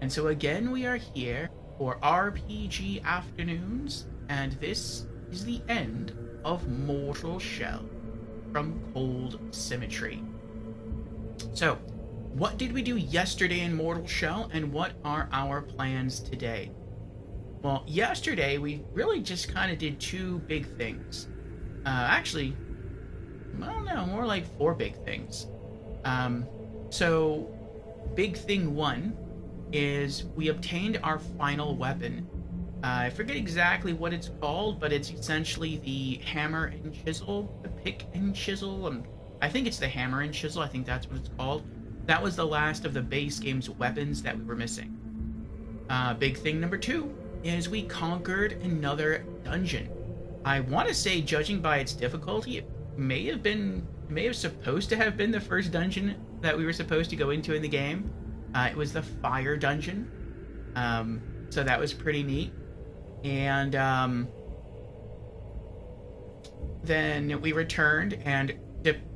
And so again, we are here for RPG Afternoons, and this is the end of Mortal Shell from Cold Symmetry. So, what did we do yesterday in Mortal Shell, and what are our plans today? Well, yesterday we really just kind of did two big things. Actually, I don't know, more like four big things. So, big thing one is we obtained our final weapon. I forget exactly what it's called, but it's essentially the hammer and chisel, the pick and chisel. I think it's the hammer and chisel. I think that's what it's called. That was the last of the base game's weapons that we were missing. Big thing number two is we conquered another dungeon. I want to say, judging by its difficulty, it may have supposed to have been the first dungeon that we were supposed to go into in the game. It was the fire dungeon. So that was pretty neat. And then we returned and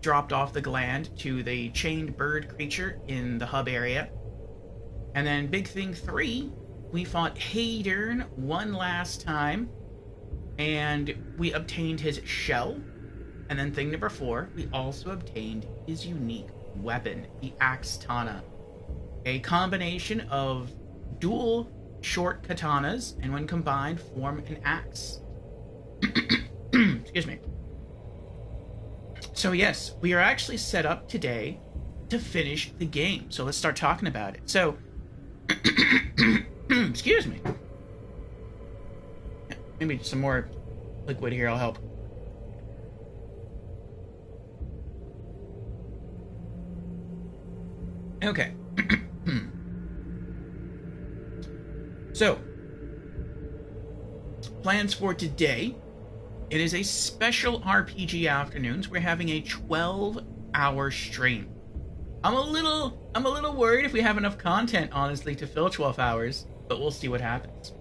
dropped off the gland to the chained bird creature in the hub area. And then big thing three, we fought Hadern one last time, and we obtained his shell. And then thing number four, we also obtained his unique weapon, the Axtana. A combination of dual short katanas, and when combined, form an axe. Excuse me. So yes, we are actually set up today to finish the game. So let's start talking about it. So, excuse me. Maybe some more liquid here will help. Okay. So, plans for today. It is a special RPG Afternoons. We're having a 12-hour stream. I'm a little worried if we have enough content, honestly, to fill 12 hours, but we'll see what happens.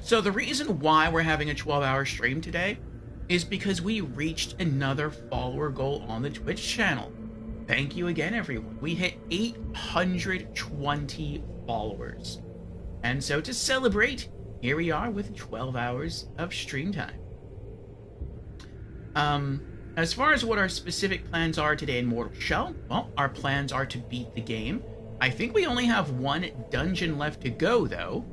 So the reason why we're having a 12-hour stream today is because we reached another follower goal on the Twitch channel. Thank you again, everyone. We hit 820 followers. And so to celebrate, here we are with 12 hours of stream time. As far as what our specific plans are today in Mortal Shell, well, our plans are to beat the game. I think we only have one dungeon left to go, though.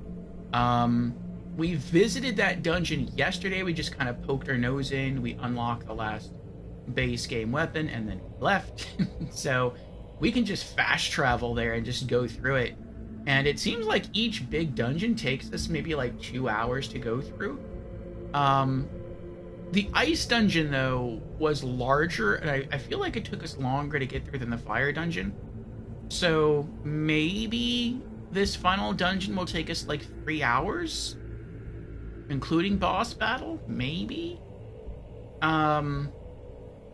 We visited that dungeon yesterday. We just kind of poked our nose in. We unlocked the last base game weapon, and then we left. So we can just fast travel there and just go through it. And it seems like each big dungeon takes us maybe like 2 hours to go through. The ice dungeon, though, was larger, and I feel like it took us longer to get through than the fire dungeon. So maybe this final dungeon will take us like 3 hours, including boss battle, maybe. And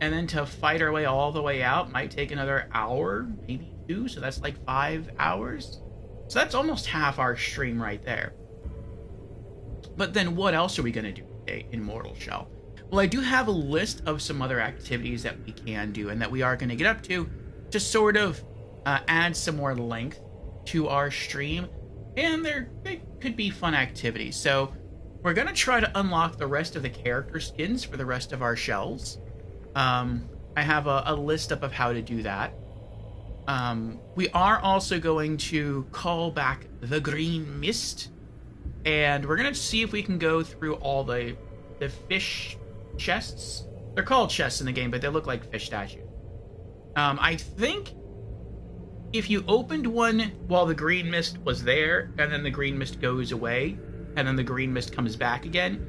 then to fight our way all the way out might take another hour, maybe 2, so that's like 5 hours. So that's almost half our stream right there. But then what else are we going to do today in Mortal Shell? Well, I do have a list of some other activities that we can do and that we are going to get up to sort of add some more length to our stream. And they could be fun activities. So we're going to try to unlock the rest of the character skins for the rest of our shells. I have a list up of how to do that. We are also going to call back the Green Mist, and we're going to see if we can go through all the fish chests. They're called chests in the game, but they look like fish statues. I think if you opened one while the Green Mist was there, and then the Green Mist goes away, and then the Green Mist comes back again,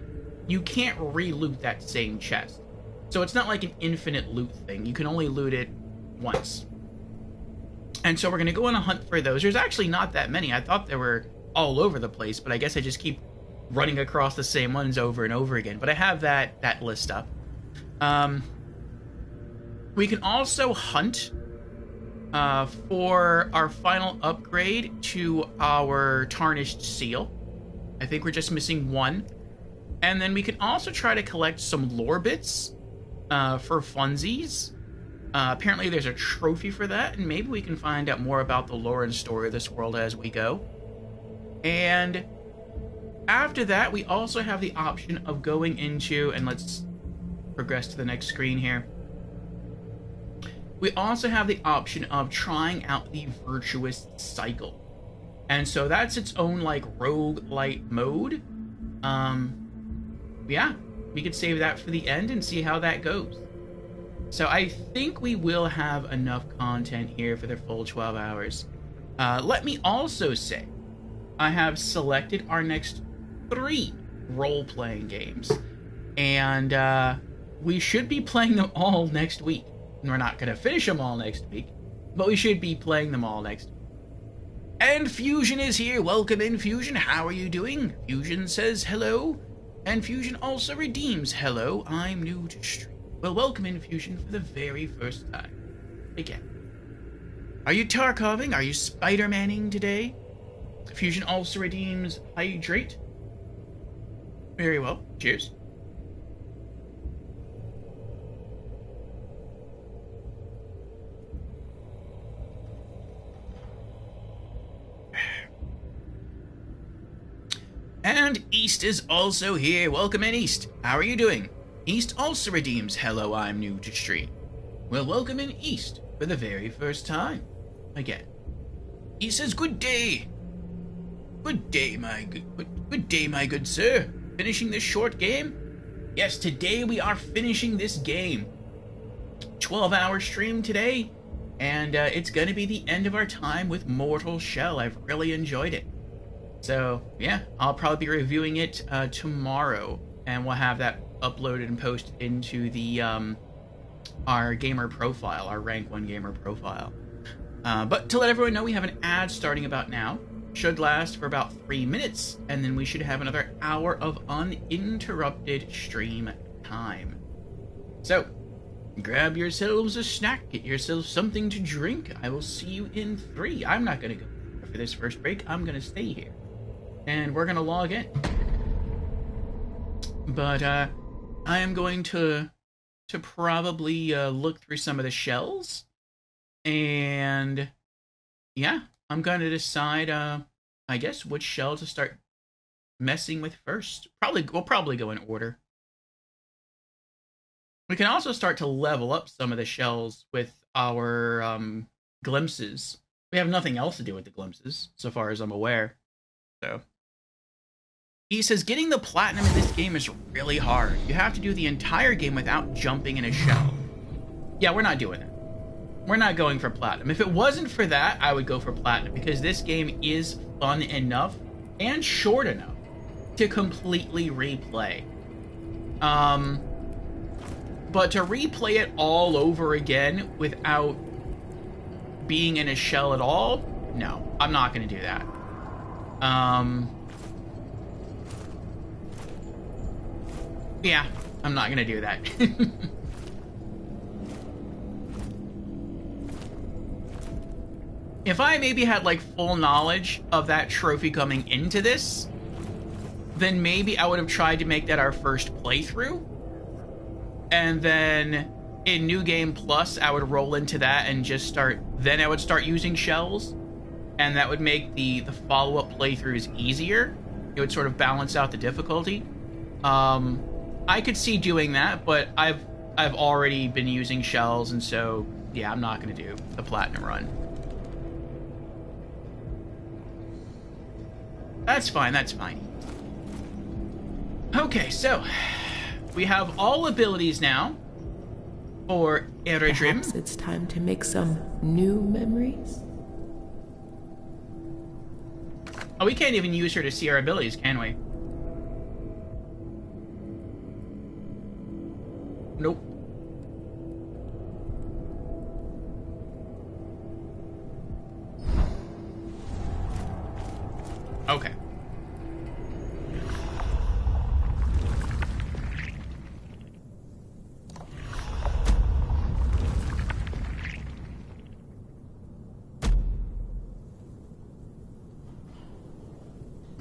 you can't re-loot that same chest. So it's not like an infinite loot thing. You can only loot it once. And so we're going to go on a hunt for those. There's actually not that many. I thought they were all over the place, but I guess I just keep running across the same ones over and over again. But I have that list up. We can also hunt for our final upgrade to our Tarnished Seal. I think we're just missing one. And then we can also try to collect some lore bits for funsies. Apparently there's a trophy for that, and maybe we can find out more about the lore and story of this world as we go. And after that, we also have the option of going into, and let's progress to the next screen here. We also have the option of trying out the Virtuous Cycle. And so that's its own, like, roguelite mode. Yeah, we could save that for the end and see how that goes. So I think we will have enough content here for the full 12 hours. Let me also say, I have selected our next 3 role-playing games. And we should be playing them all next week. And we're not going to finish them all next week, but we should be playing them all next week. And Fusion is here. Welcome in, Fusion. How are you doing? Fusion says hello. And Fusion also redeems hello. I'm new to stream. Well, welcome in, Fusion, for the very first time. Again. Are you Tarkoving? Are you Spider-Manning today? Fusion also redeems hydrate. Very well. Cheers. And East is also here. Welcome in, East. How are you doing? East also redeems hello, I'm new to stream. Well, welcome in, East, for the very first time. Again. East says, good day. Good day, my good sir. Finishing this short game? Yes, today we are finishing this game. 12-hour stream today, and it's going to be the end of our time with Mortal Shell. I've really enjoyed it. So, yeah, I'll probably be reviewing it tomorrow, and we'll have that uploaded and posted into the our gamer profile, our Rank 1 gamer profile. But to let everyone know, we have an ad starting about now. Should last for about 3 minutes, and then we should have another hour of uninterrupted stream time. So, grab yourselves a snack, get yourself something to drink. I will see you in 3. I'm not going to go for this first break. I'm going to stay here. And we're going to log in. But I am going to probably look through some of the shells. And yeah, I'm going to decide, I guess, which shell to start messing with first. We'll probably go in order. We can also start to level up some of the shells with our glimpses. We have nothing else to do with the glimpses, so far as I'm aware. So he says, getting the platinum in this game is really hard. You have to do the entire game without jumping in a shell. Yeah, we're not doing that. We're not going for platinum. If it wasn't for that, I would go for platinum, because this game is fun enough and short enough to completely replay. But to replay it all over again without being in a shell at all, no, I'm not going to do that. Yeah, I'm not going to do that. If I maybe had, like, full knowledge of that trophy coming into this, then maybe I would have tried to make that our first playthrough. And then in New Game Plus, I would roll into that and just start... Then I would start using shells. And that would make the follow-up playthroughs easier. It would sort of balance out the difficulty. I could see doing that, but I've already been using shells, and so, yeah, I'm not going to do the platinum run. That's fine, that's fine. Okay, so we have all abilities now for Eredrim. Perhaps it's time to make some new memories. Oh, we can't even use her to see our abilities, can we? Nope. Okay.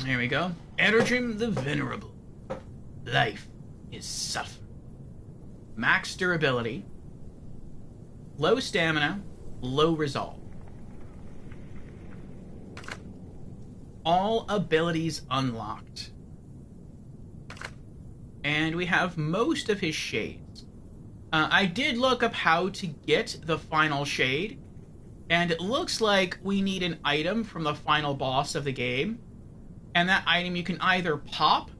There we go. Eredrim the Venerable. Life is suffering. Max durability. low stamina, low resolve. All abilities unlocked. And we have most of his shades. I did look up how to get the final shade, and it looks like we need an item from the final boss of the game, and that item you can either pop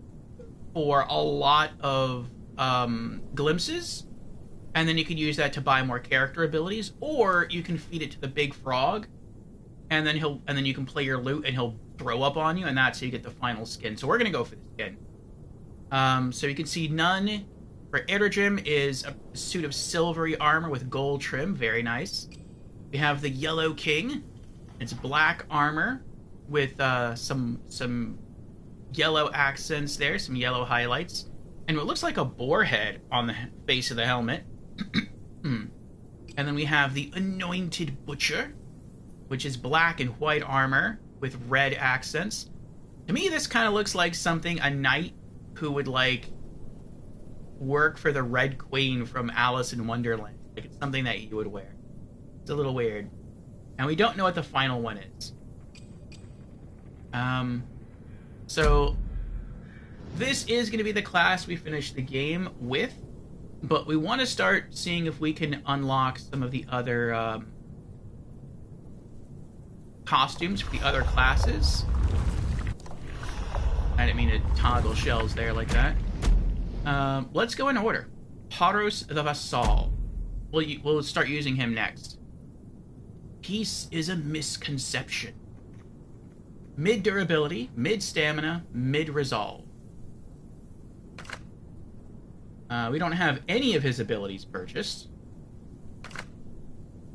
for a lot of glimpses, and then you can use that to buy more character abilities, or you can feed it to the big frog, and then you can play your loot, and he'll throw up on you, and that's how you get the final skin. So we're gonna go for the skin. So you can see none for Idrijim is a suit of silvery armor with gold trim, very nice. We have the Yellow King. It's black armor with some yellow accents there, some yellow highlights, and what looks like a boar head on the face of the helmet. And then we have the Anointed Butcher, which is black and white armor with red accents. To me, this kind of looks like something a knight who would like work for the Red Queen from Alice in Wonderland. Like, it's something that you would wear. It's a little weird. And we don't know what the final one is. So this is going to be the class we finish the game with, but we want to start seeing if we can unlock some of the other costumes for the other classes. I didn't mean to toggle shells there like that. Let's go in order. Haros the Vassal. We'll start using him next. Peace is a misconception. Mid durability, mid stamina, mid resolve. We don't have any of his abilities purchased.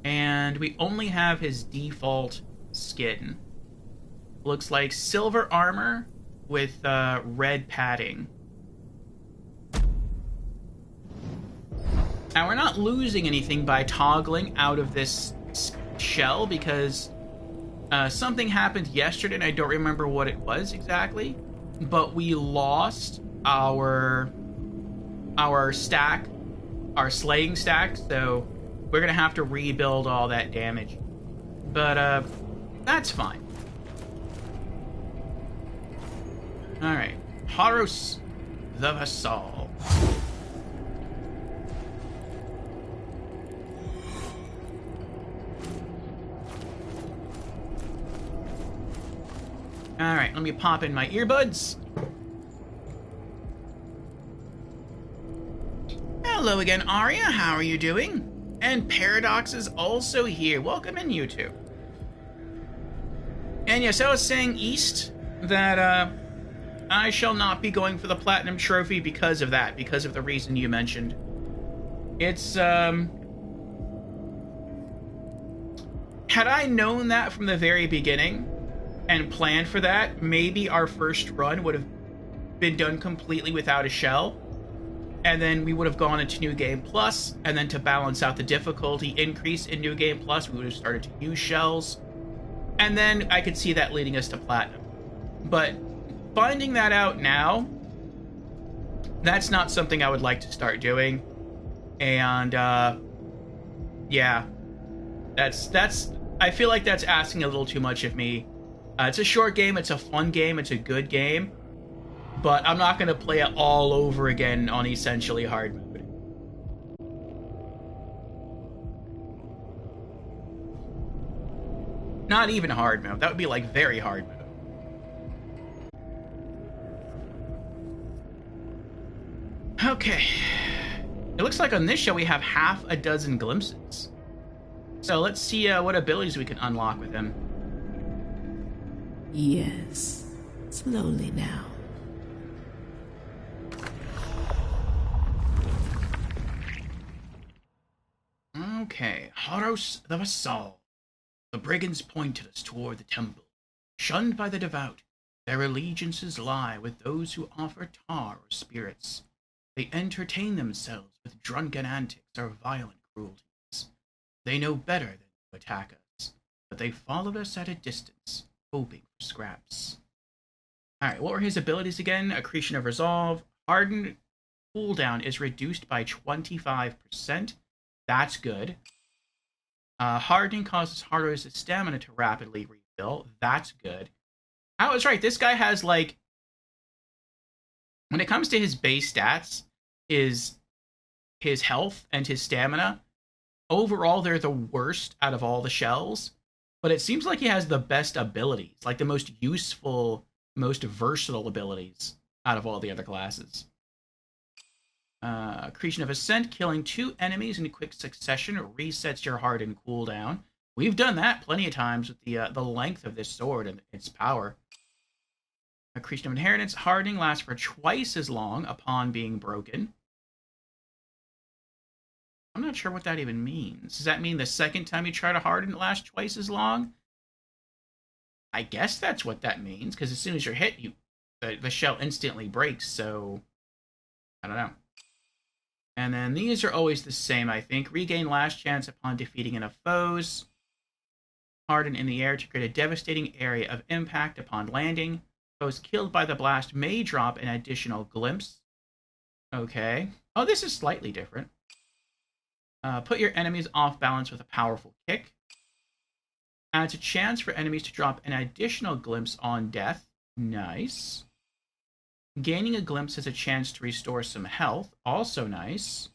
And we only have his default skin. Looks like silver armor with red padding. Now, we're not losing anything by toggling out of this shell because something happened yesterday, and I don't remember what it was exactly, but we lost our stack, our slaying stack, so we're gonna have to rebuild all that damage. But that's fine. Alright. Haros the Vassal. Alright, let me pop in my earbuds. Hello again, Arya. How are you doing? And Paradox is also here. Welcome in, you two. And yes, I was saying, East, that I shall not be going for the Platinum Trophy because of that, because of the reason you mentioned. It's, had I known that from the very beginning and planned for that, maybe our first run would have been done completely without a shell, and then we would have gone into New Game Plus, and then to balance out the difficulty increase in New Game Plus, we would have started to use shells, and then I could see that leading us to Platinum. But finding that out now, that's not something I would like to start doing, and yeah, that's I feel like that's asking a little too much of me. It's a short game, it's a fun game, it's a good game, but I'm not going to play it all over again on essentially hard mode. Not even hard mode. That would be like very hard mode. Okay. It looks like on this show we have half a dozen glimpses. So let's see what abilities we can unlock with him. Yes, slowly now. Okay, Haros the Vassal. The brigands pointed us toward the temple. Shunned by the devout, their allegiances lie with those who offer tar or spirits. They entertain themselves with drunken antics or violent cruelties. They know better than to attack us, but they followed us at a distance, hoping for scraps. Alright, what were his abilities again? Accretion of Resolve. Hardened cooldown is reduced by 25%. That's good. Hardening causes Hardrose's stamina to rapidly refill. That's good. I was right. This guy has, like, when it comes to his base stats, is his health and his stamina. Overall, they're the worst out of all the shells, but it seems like he has the best abilities, like the most useful, most versatile abilities out of all the other classes. Accretion of Ascent, killing 2 enemies in quick succession resets your hardened cooldown. We've done that plenty of times with the length of this sword and its power. Accretion of Inheritance, hardening lasts for twice as long upon being broken. I'm not sure what that even means. Does that mean the second time you try to harden, it lasts twice as long? I guess that's what that means, because as soon as you're hit, the shell instantly breaks, so I don't know. And then these are always the same, I think. Regain last chance upon defeating enough foes. Harden in the air to create a devastating area of impact upon landing. Foes killed by the blast may drop an additional glimpse. Okay. Oh, this is slightly different. Put your enemies off balance with a powerful kick. Adds a chance for enemies to drop an additional glimpse on death. Nice. Gaining a glimpse has a chance to restore some health. Also nice.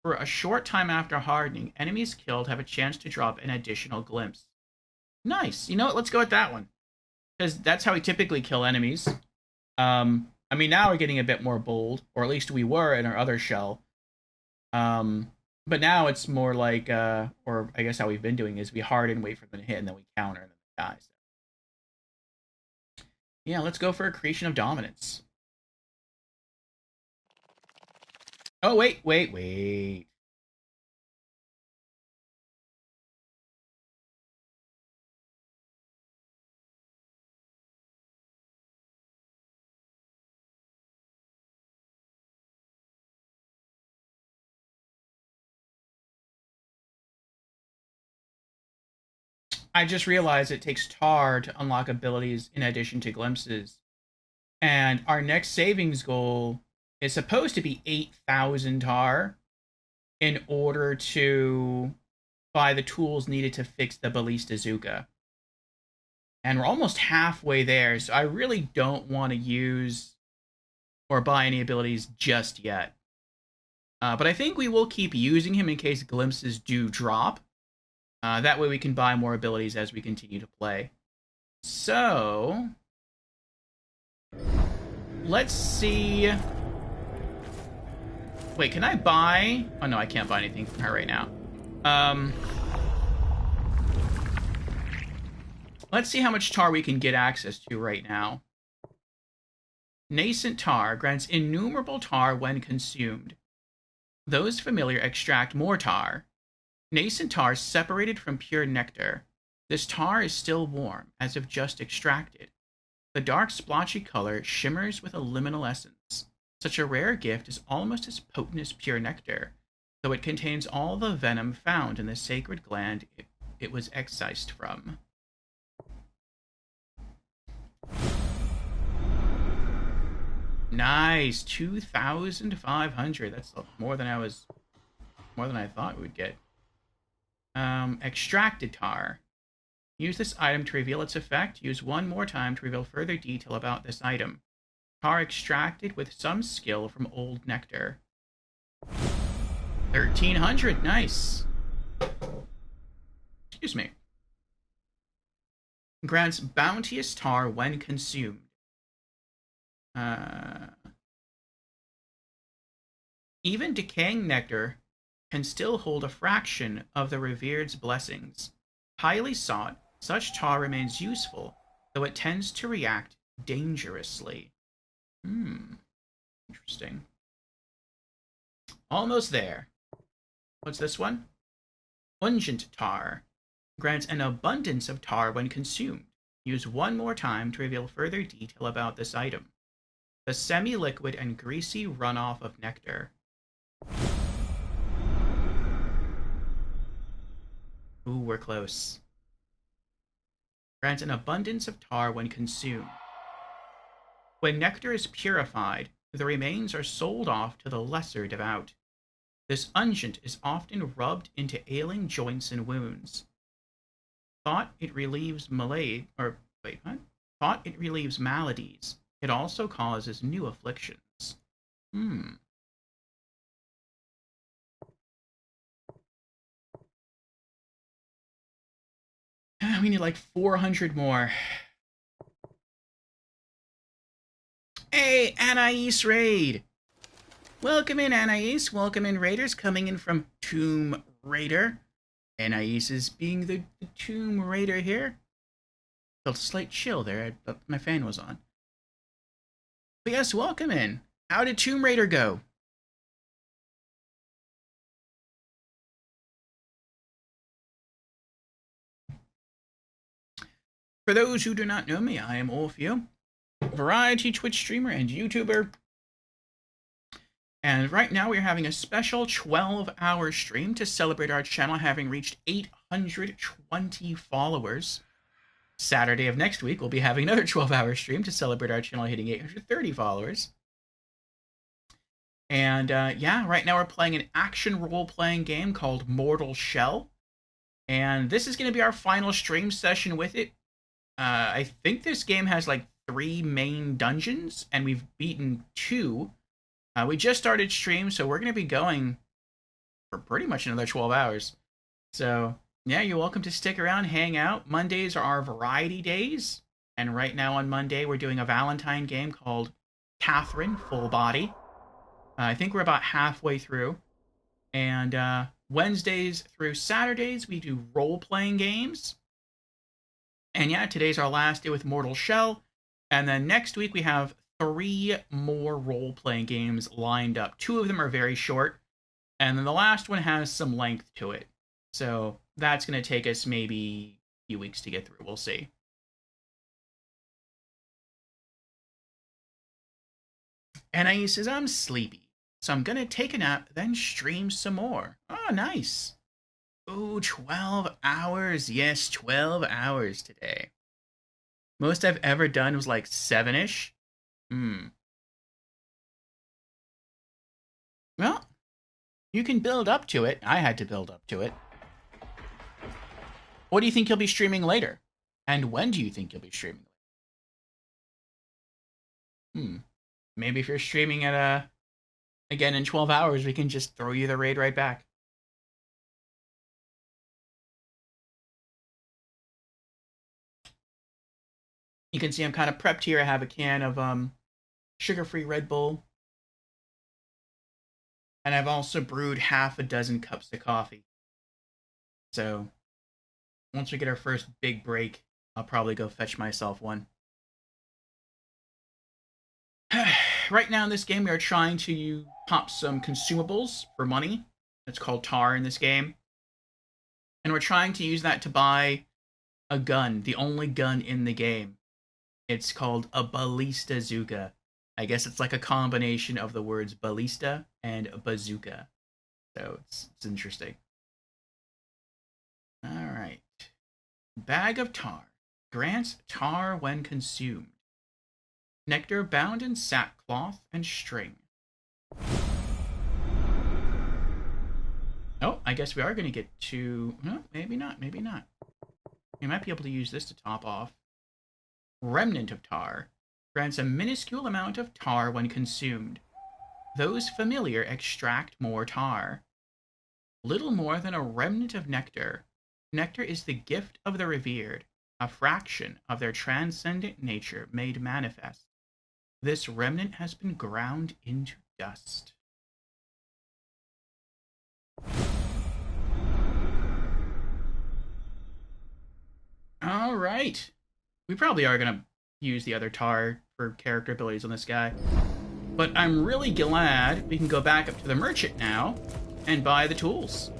For a short time after hardening, enemies killed have a chance to drop an additional glimpse. Nice. You know what? Let's go with that one. Because that's how we typically kill enemies. I mean, now we're getting a bit more bold. Or at least we were in our other shell. But now it's more like, or I guess how we've been doing is we harden, wait for them to hit, and then we counter, and then they die. So. Yeah, let's go for Accretion of Dominance. Oh, wait. I just realized it takes tar to unlock abilities in addition to glimpses. And our next savings goal is supposed to be 8,000 tar in order to buy the tools needed to fix the Ballistazuka. And we're almost halfway there, so I really don't want to use or buy any abilities just yet. But I think we will keep using him in case glimpses do drop. That way we can buy more abilities as we continue to play. So, let's see. Wait, can I buy? Oh no, I can't buy anything from her right now. Let's see how much tar we can get access to right now. Nascent tar grants innumerable tar when consumed. Those familiar extract more tar. Nascent tar separated from pure nectar. This tar is still warm, as if just extracted. The dark splotchy color shimmers with a liminal essence. Such a rare gift is almost as potent as pure nectar, though it contains all the venom found in the sacred gland it was excised from. Nice, 2,500. That's more than I thought we would get. Extracted tar. Use this item to reveal its effect. Use one more time to reveal further detail about this item. Tar extracted with some skill from old nectar. 1,300. Nice. Excuse me. Grants bounteous tar when consumed. Even decaying nectar can still hold a fraction of the revered's blessings. Highly sought, such tar remains useful, though it tends to react dangerously. Interesting. Almost there. What's this one? Ungent tar. Grants an abundance of tar when consumed. Use one more time to reveal further detail about this item. The semi-liquid and greasy runoff of nectar. Ooh, we're close. Grants an abundance of tar when consumed. When nectar is purified, the remains are sold off to the lesser devout. This unguent is often rubbed into ailing joints and wounds. Thought it relieves Thought it relieves maladies. It also causes new afflictions. Hmm. We need like 400 more. Hey, Anais Raid! Welcome in, Anais. Welcome in, Raiders. Coming in from Tomb Raider. Anais is being the Tomb Raider here. Felt a slight chill there, but my fan was on. But yes, welcome in. How did Tomb Raider go? For those who do not know me, I am Orfeo, variety Twitch streamer and YouTuber. And right now we're having a special 12-hour stream to celebrate our channel having reached 820 followers. Saturday of next week, we'll be having another 12-hour stream to celebrate our channel hitting 830 followers. And yeah, right now we're playing an action role-playing game called Mortal Shell. And this is going to be our final stream session with it. I think this game has like 3 main dungeons, and we've beaten 2. We just started stream, so we're going to be going for pretty much another 12 hours. So, yeah, you're welcome to stick around, hang out. Mondays are our variety days. And right now on Monday, we're doing a Valentine game called Catherine Full Body. I think we're about halfway through. And Wednesdays through Saturdays, we do role-playing games. And yeah, today's our last day with Mortal Shell. And then next week, we have 3 more role-playing games lined up. 2 of them are very short, and then the last one has some length to it. So that's going to take us maybe a few weeks to get through. We'll see. And I says, I'm sleepy, so I'm going to take a nap, then stream some more. Oh, nice. Oh, 12 hours. Yes, 12 hours today. Most I've ever done was like 7-ish. Well, you can build up to it. I had to build up to it. What do you think you'll be streaming later? And when do you think you'll be streaming later? Maybe if you're streaming at again in 12 hours, we can just throw you the raid right back. You can see I'm kind of prepped here. I have a can of sugar-free Red Bull. And I've also brewed half a dozen cups of coffee. So, once we get our first big break, I'll probably go fetch myself one. Right now in this game, we are trying to pop some consumables for money. It's called tar in this game. And we're trying to use that to buy a gun, the only gun in the game. It's called a ballistazooka. I guess it's like a combination of the words ballista and bazooka. So it's interesting. Alright. Bag of tar. Grants tar when consumed. Nectar bound in sackcloth and string. Oh, I guess we are going to get to... No, maybe not, maybe not. We might be able to use this to top off. Remnant of tar. Grants a minuscule amount of tar when consumed. Those familiar extract more tar. Little more than a remnant of nectar. Nectar is the gift of the revered, a fraction of their transcendent nature made manifest. This remnant has been ground into dust. All right. We probably are going to use the other tar for character abilities on this guy. But I'm really glad we can go back up to the merchant now and buy the tools.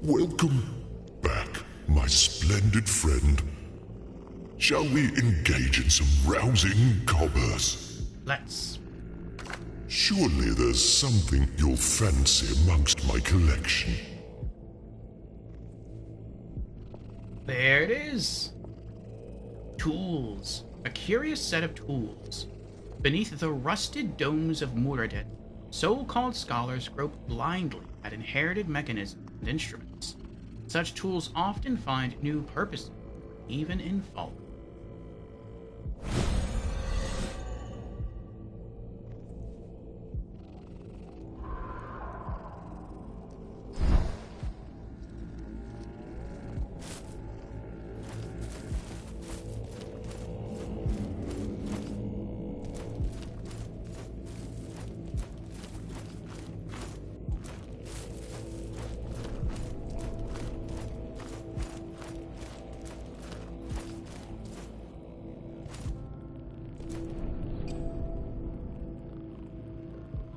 Welcome back, my splendid friend. Shall we engage in some rousing commerce? Let's. Surely there's something you'll fancy amongst my collection. There it is. Tools. A curious set of tools. Beneath the rusted domes of Muradin, so-called scholars grope blindly at inherited mechanisms and instruments. Such tools often find new purposes, even in fallen.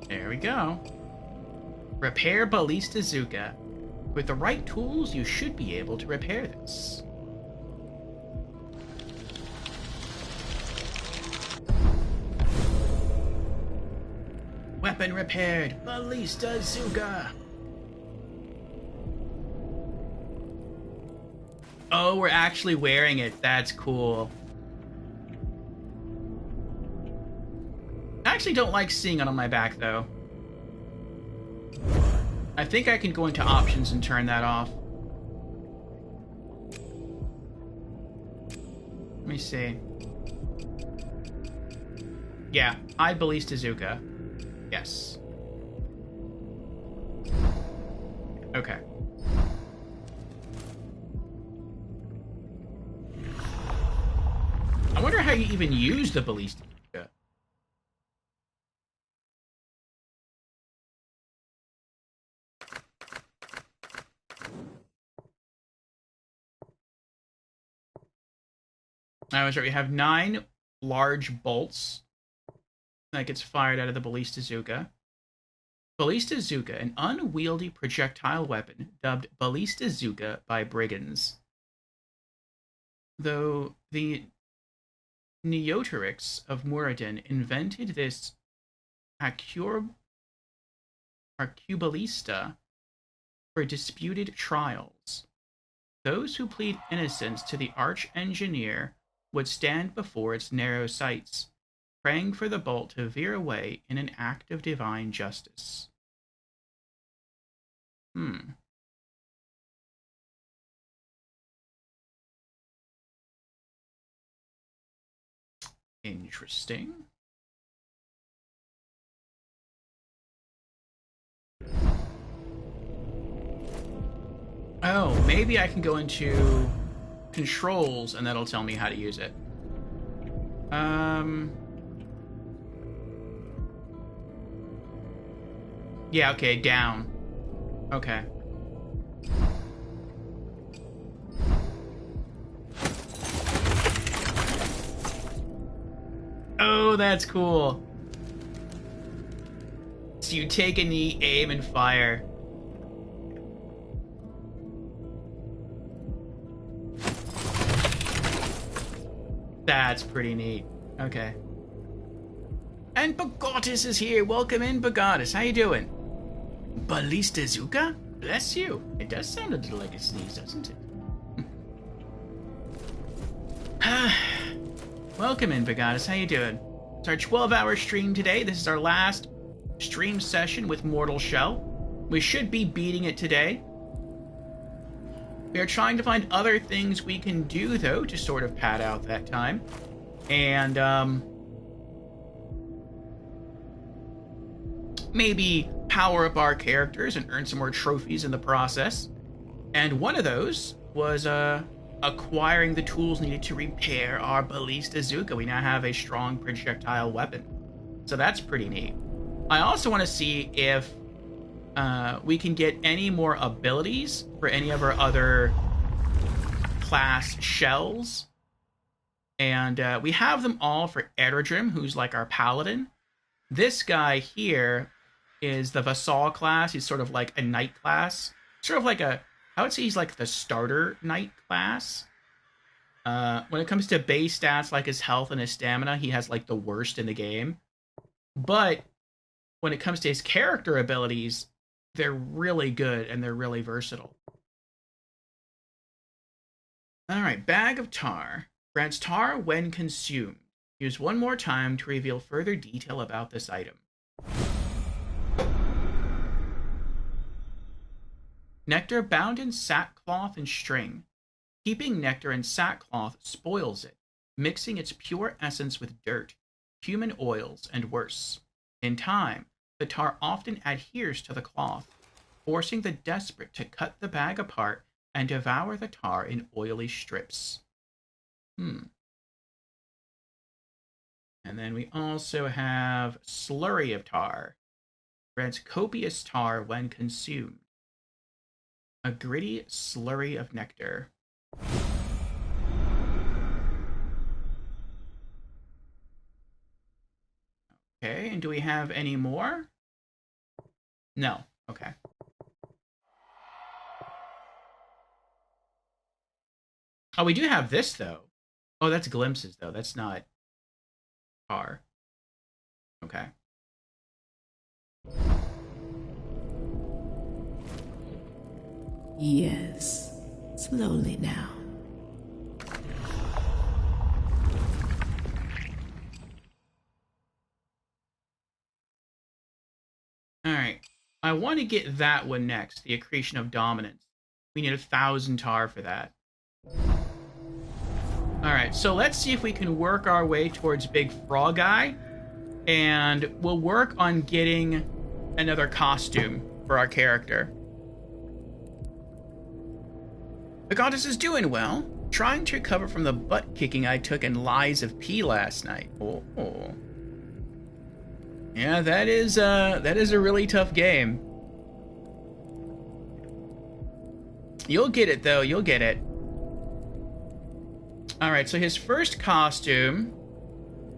There we go. Repair Ballistazuka. With the right tools, you should be able to repair this. Weapon repaired. Ballistazuka. Oh, we're actually wearing it. That's cool. I actually don't like seeing it on my back, though. I think I can go into options and turn that off. Let me see. Yeah, hide Ballistazuka. Yes. Okay. I wonder how you even use the Ballistazuka. I was right. We have 9 large bolts that gets fired out of the Ballistazuka. Ballistazuka, an unwieldy projectile weapon dubbed Ballistazuka by brigands. Though the Neoterics of Muradin invented this arcubalista for disputed trials, those who plead innocence to the arch-engineer would stand before its narrow sights, praying for the bolt to veer away in an act of divine justice. Interesting. Oh, maybe I can go into controls and that'll tell me how to use it. Yeah, okay, down. Okay. Oh, that's cool. So you take a knee, aim, and fire. That's pretty neat. Okay. And Bagatis is here. Welcome in, Bagatis. How you doing? Ballistazuka? Bless you. It does sound a little like a sneeze, doesn't it? Welcome in, Bagatis. How you doing? It's our 12-hour stream today. This is our last stream session with Mortal Shell. We should be beating it today. We are trying to find other things we can do, though, to sort of pad out that time. And, maybe power up our characters and earn some more trophies in the process. And one of those was, acquiring the tools needed to repair our Ballistazuka. We now have a strong projectile weapon. So that's pretty neat. I also want to see if we can get any more abilities for any of our other class shells. And we have them all for Eredrim, who's like our paladin. This guy here is the Vassal class. He's sort of like a knight class. Sort of like a I would say he's like the starter knight class. When it comes to base stats like his health and his stamina, he has like the worst in the game. But when it comes to his character abilities, they're really good and they're really versatile. Alright, Bag of Tar. Grants tar when consumed. Use one more time to reveal further detail about this item. Nectar bound in sackcloth and string. Keeping nectar in sackcloth spoils it, mixing its pure essence with dirt, human oils, and worse. In time, the tar often adheres to the cloth, forcing the desperate to cut the bag apart and devour the tar in oily strips. And then we also have Slurry of Tar. Grants copious tar when consumed. A gritty slurry of nectar. Okay, and do we have any more? No. Okay. Oh, we do have this, though. Oh, that's glimpses, though. That's not tar. Okay. Yes. Slowly now. Alright. I want to get that one next, the Accretion of Dominance. We need 1,000 tar for that. Alright, so let's see if we can work our way towards Big Frog Guy. And we'll work on getting another costume for our character. The goddess is doing well. Trying to recover from the butt kicking I took in Lies of P last night. Oh. Yeah, that is a really tough game. You'll get it, though. You'll get it. Alright, so his first costume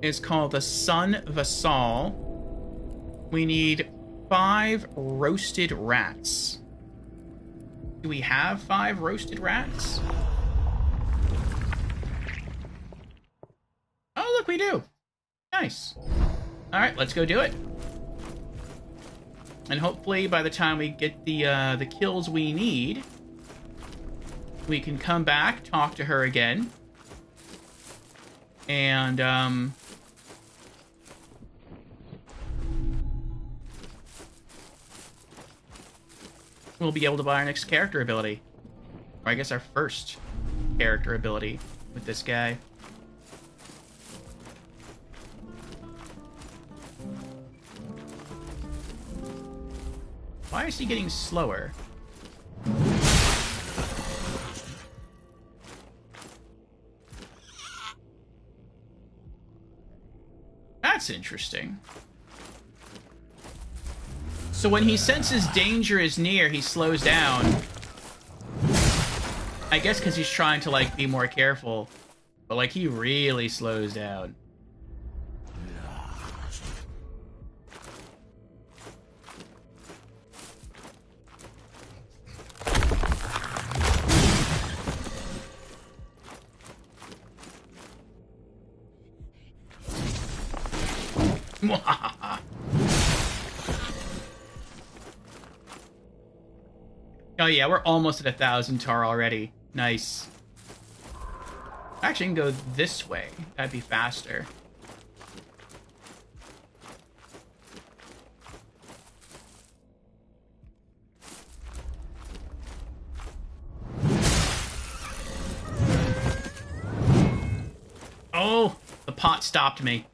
is called the Sun Vassal. We need 5 roasted rats. Do we have 5 roasted rats? Oh, look, we do. Nice. Alright, let's go do it. And hopefully by the time we get the kills we need, we can come back, talk to her again. And, we'll be able to buy our next character ability. Or I guess our first character ability with this guy. Why is he getting slower? That's interesting. So when he senses danger is near, he slows down. I guess because he's trying to, like, be more careful. But, like, he really slows down. Oh yeah, we're almost at 1,000 tar already. Nice. Actually, I can go this way. That'd be faster. Oh, the pot stopped me.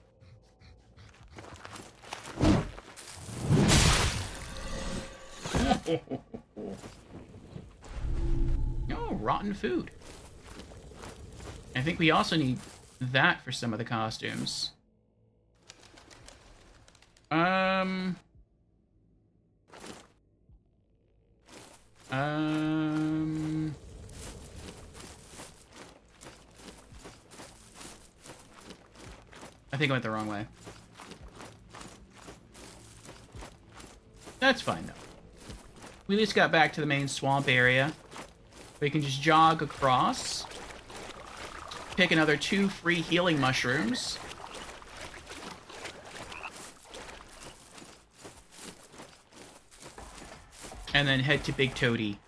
Oh, rotten food. I think we also need that for some of the costumes. I think I went the wrong way. That's fine, though. We at least got back to the main swamp area. We can just jog across. Pick another 2 free healing mushrooms. And then head to Big Toady.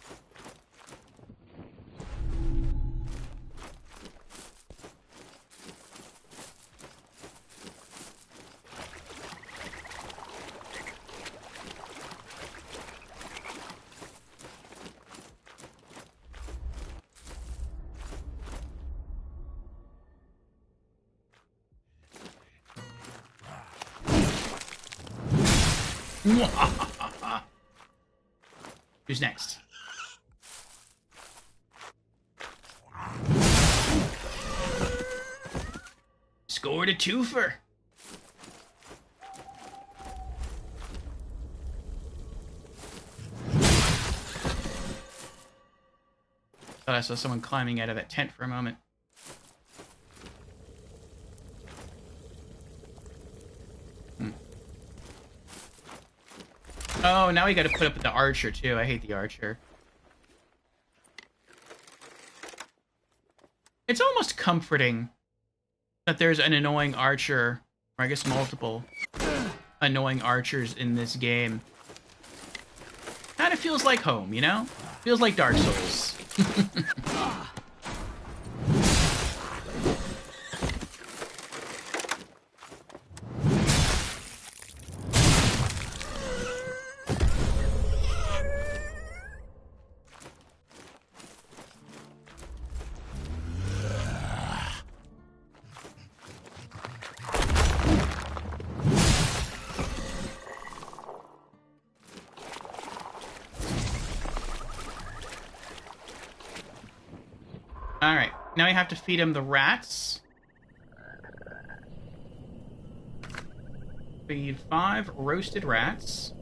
Who's next? Scored a twofer. Thought I saw someone climbing out of that tent for a moment. Oh, now we gotta put up with the archer, too. I hate the archer. It's almost comforting that there's an annoying archer, or I guess multiple annoying archers in this game. Kinda feels like home, you know? Feels like Dark Souls. Alright, now we have to feed him the rats. Feed 5 roasted rats.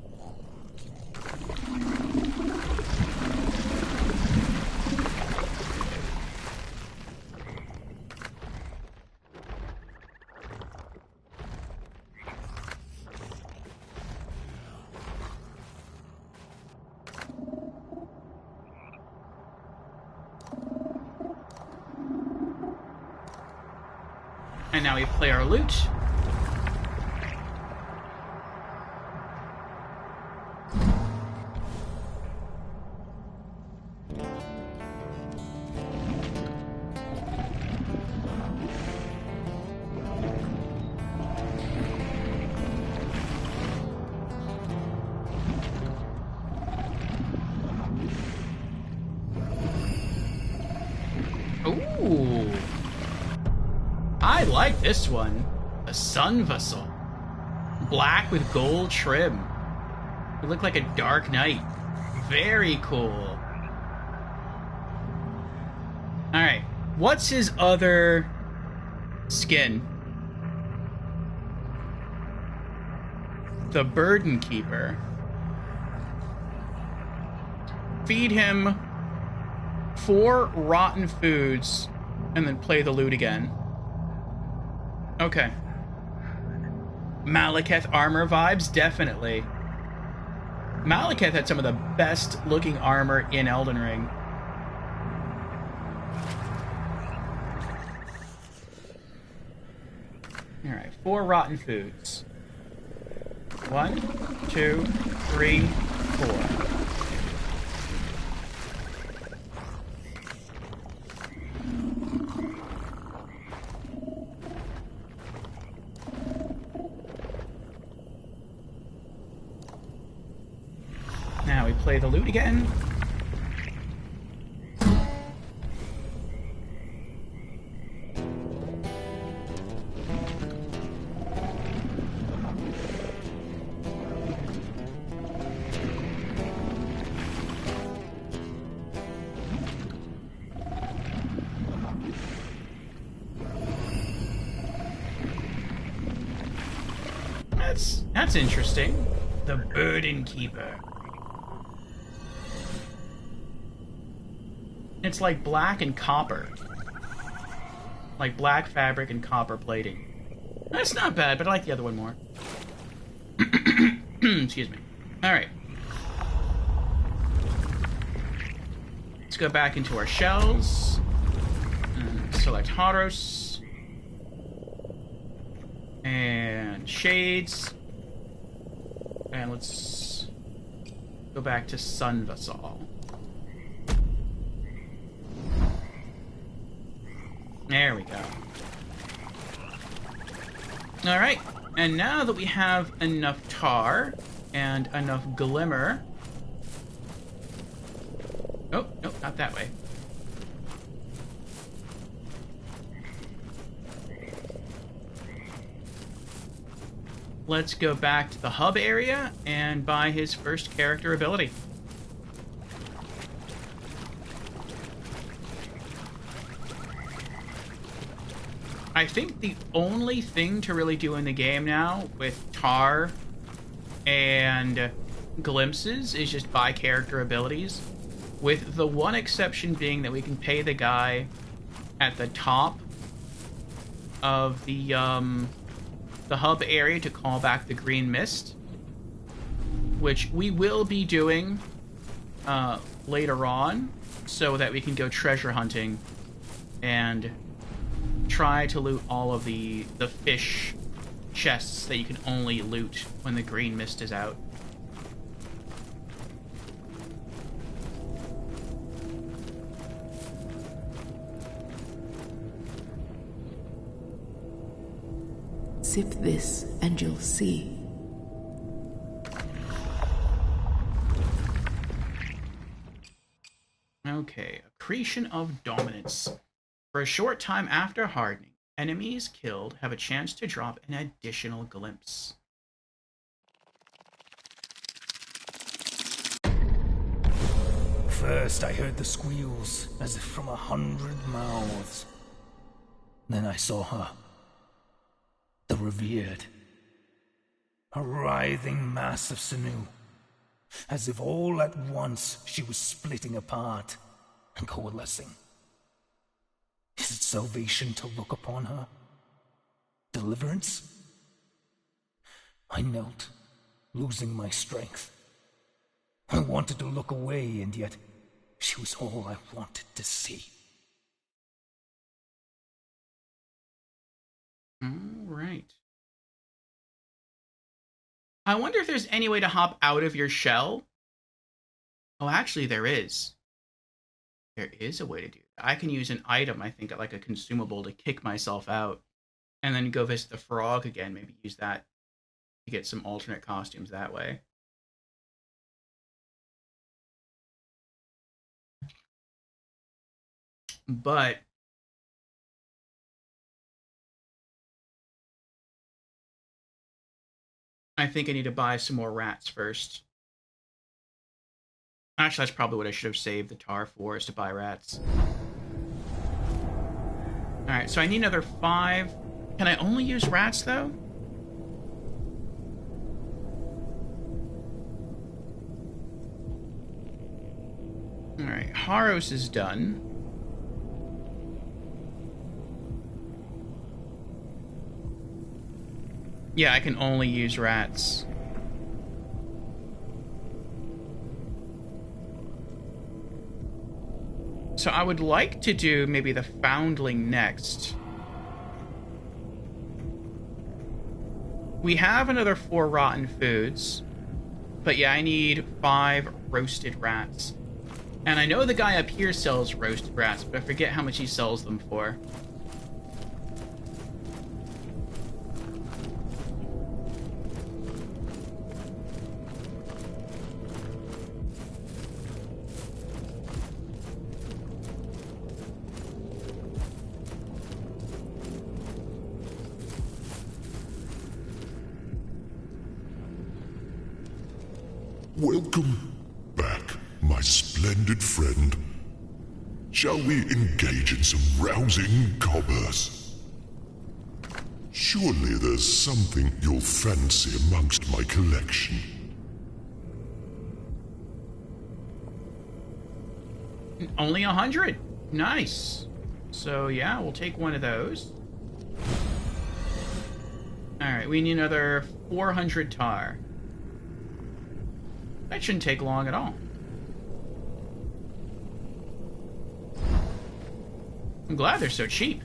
And now we play our lute. Ooh. I like this one. A sun vessel. Black with gold trim. You look like a dark knight. Very cool. Alright. What's his other skin? The Burden Keeper. Feed him 4 rotten foods and then play the lute again. Okay. Malekith armor vibes? Definitely. Malekith had some of the best looking armor in Elden Ring. Alright, 4 rotten foods. 1, 2, 3, 4. Now we play the lute again. That's interesting. The Burden Keeper. It's like black and copper. Like black fabric and copper plating. That's not bad, but I like the other one more. Excuse me. Alright. Let's go back into our shells. And select Haros. And Shades. And let's go back to Sun Vassal. There we go. Alright, and now that we have enough tar and enough glimmer... Oh, nope, not that way. Let's go back to the hub area and buy his first character ability. I think the only thing to really do in the game now with tar and glimpses is just buy character abilities, with the one exception being that we can pay the guy at the top of the hub area to call back the green mist, which we will be doing later on, so that we can go treasure hunting and try to loot all of the fish chests that you can only loot when the green mist is out. Sip this and you'll see. Okay, accretion of dominance. For a short time after hardening, enemies killed have a chance to drop an additional glimpse. First I heard the squeals, as if from 100 mouths. Then I saw her. The revered. A writhing mass of sinew. As if all at once she was splitting apart and coalescing. Is it salvation to look upon her? Deliverance? I knelt, losing my strength. I wanted to look away, and yet she was all I wanted to see. All right. I wonder if there's any way to hop out of your shell. Oh, actually, there is. There is a way to do that. I can use an item, I think, like a consumable, to kick myself out. And then go visit the frog again. Maybe use that to get some alternate costumes that way. But I think I need to buy some more rats first. Actually, that's probably what I should have saved the tar for, is to buy rats. Alright, so I need another 5. Can I only use rats, though? Alright, Haros is done. Yeah, I can only use rats. So I would like to do maybe the Foundling next. We have another 4 rotten foods. But yeah, I need 5 roasted rats. And I know the guy up here sells roasted rats, but I forget how much he sells them for. Welcome back, my splendid friend. Shall we engage in some rousing commerce? Surely there's something you'll fancy amongst my collection. Only 100. Nice. So yeah, we'll take one of those. Alright, we need another 400 tar. That shouldn't take long at all. I'm glad they're so cheap.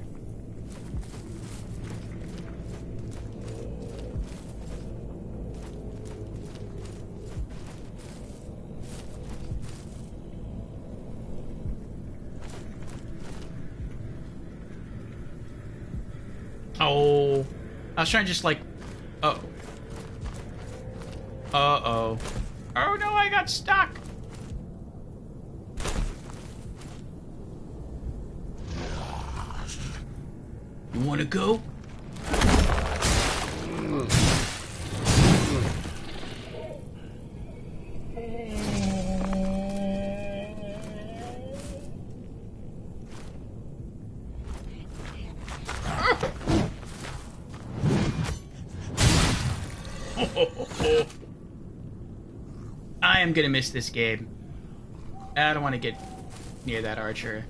Oh, I was trying to just like, oh. Uh-oh. Oh no, I got stuck. You wanna go? I am gonna miss this game. I don't want to get near that archer.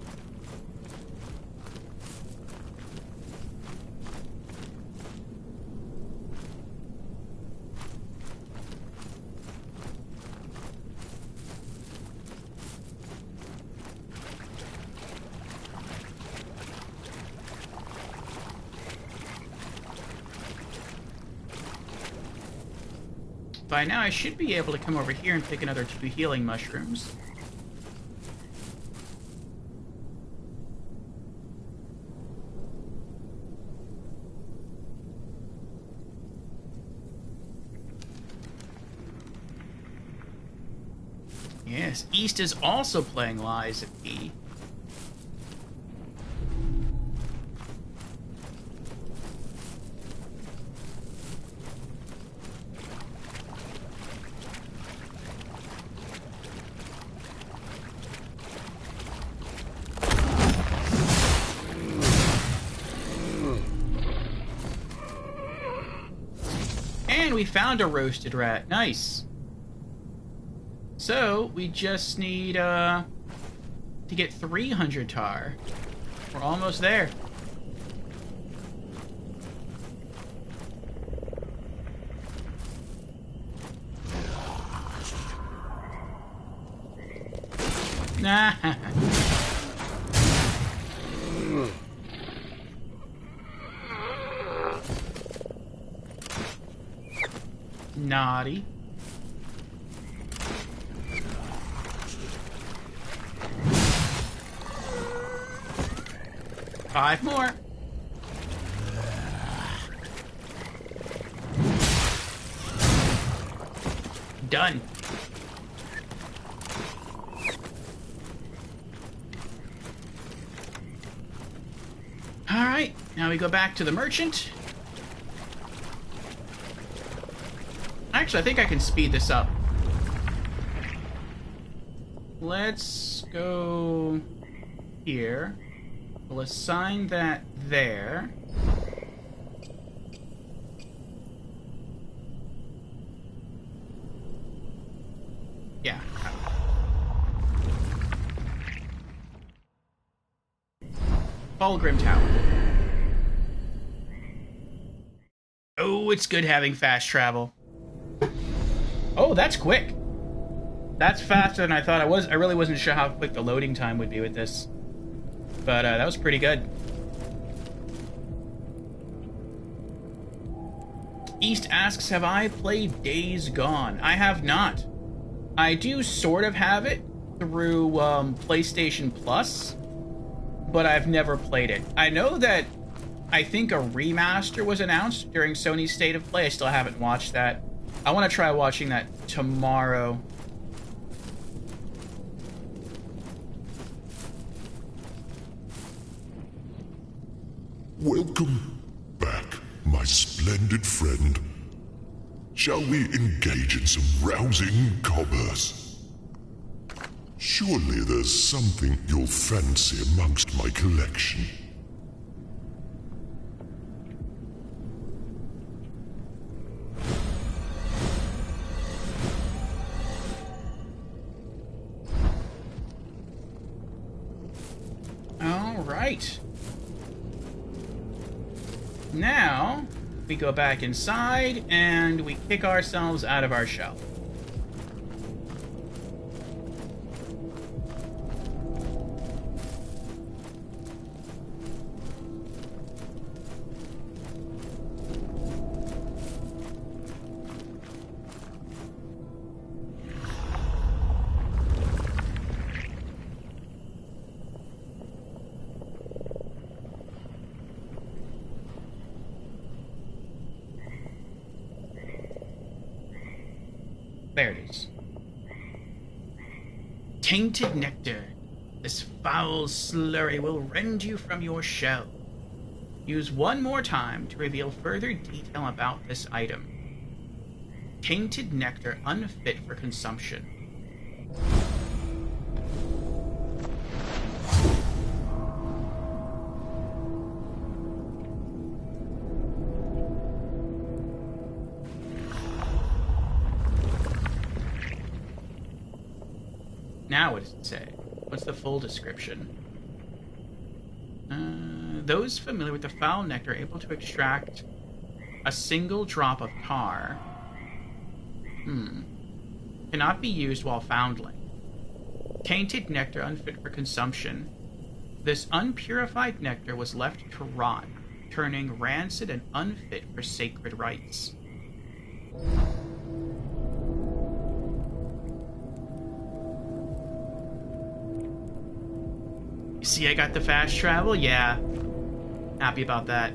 By now, I should be able to come over here and pick another 2 healing mushrooms. Yes, East is also playing Lies of P. And we found a roasted rat. Nice. So, we just need, to get 300 tar. We're almost there. Nah. Naughty. Five more. Done. All right, now we go back to the merchant. Actually, I think I can speed this up. Let's go here. We'll assign that there. Yeah. Fulgrim Tower. Oh, it's good having fast travel. Oh, that's quick. That's faster than I thought it was. I really wasn't sure how quick the loading time would be with this. But that was pretty good. East asks, have I played Days Gone? I have not. I do sort of have it through PlayStation Plus, but I've never played it. I know that I think a remaster was announced during Sony's State of Play. I still haven't watched that. I want to try watching that tomorrow. Welcome back, my splendid friend. Shall we engage in some rousing commerce? Surely there's something you'll fancy amongst my collection. All right. Now, we go back inside, and we kick ourselves out of our shell. There it is. Tainted nectar. This foul slurry will rend you from your shell. Use one more time to reveal further detail about this item. Tainted nectar unfit for consumption. Now what does it say? What's the full description? Those familiar with the foul nectar are able to extract a single drop of tar. Cannot be used while foundling. Tainted nectar unfit for consumption. This unpurified nectar was left to rot, turning rancid and unfit for sacred rites. See, I got the fast travel? Yeah. Happy about that.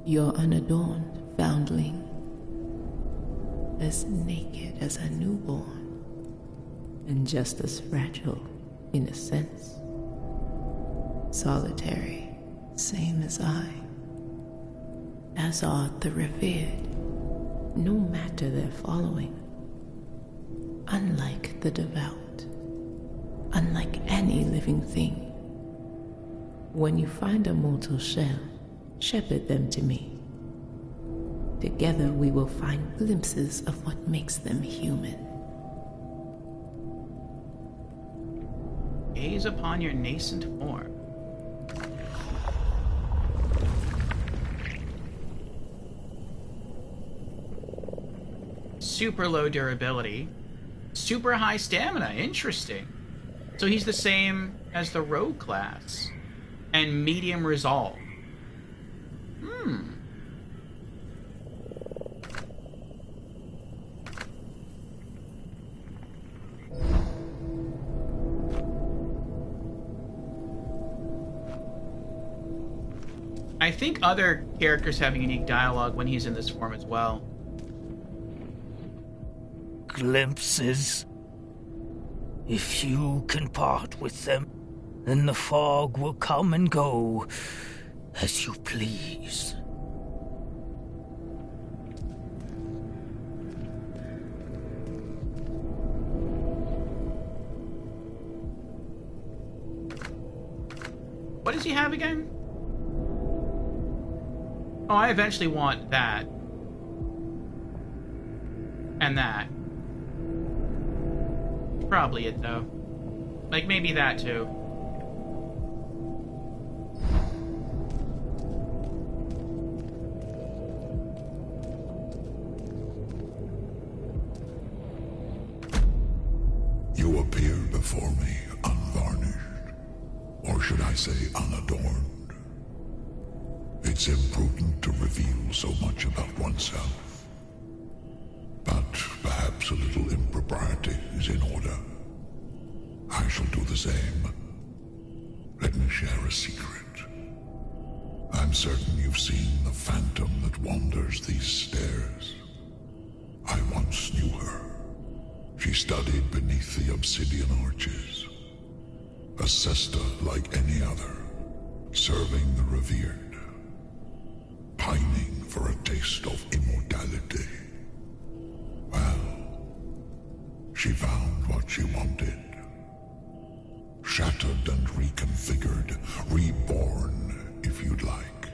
You're unadorned, foundling. As naked as a newborn. And just as fragile, in a sense. Solitary, same as I. As are the revered, no matter their following. Unlike the devout. Unlike any living thing. When you find a mortal shell, shepherd them to me. Together we will find glimpses of what makes them human. Gaze upon your nascent form. Super low durability. Super high stamina. Interesting. So he's the same as the rogue class. And medium resolve. I think other characters have unique dialogue when he's in this form as well. Glimpses. If you can part with them, then the fog will come and go as you please. What does he have again? Oh, I eventually want that. And that. Probably it, though. Like, maybe that, too. You appear before me unvarnished, or should I say unadorned. It's imprudent to reveal so much about oneself. But perhaps a little impropriety is in order. I shall do the same. Let me share a secret. I'm certain you've seen the phantom that wanders these stairs. I once knew her. She studied beneath the obsidian arches. A Sesta like any other, serving the revered. Pining for a taste of immortality. Well, she found what she wanted. Shattered and reconfigured, reborn, if you'd like.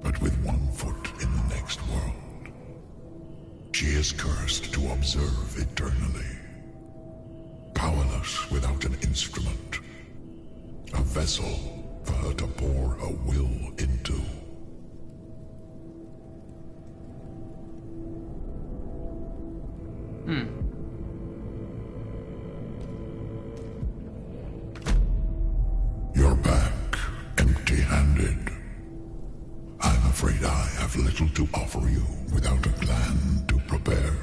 But with one foot in the next world. She is cursed to observe eternally. Powerless without an instrument. A vessel for her to pour her will into. You're back, empty-handed. I'm afraid I have little to offer you without a gland to prepare.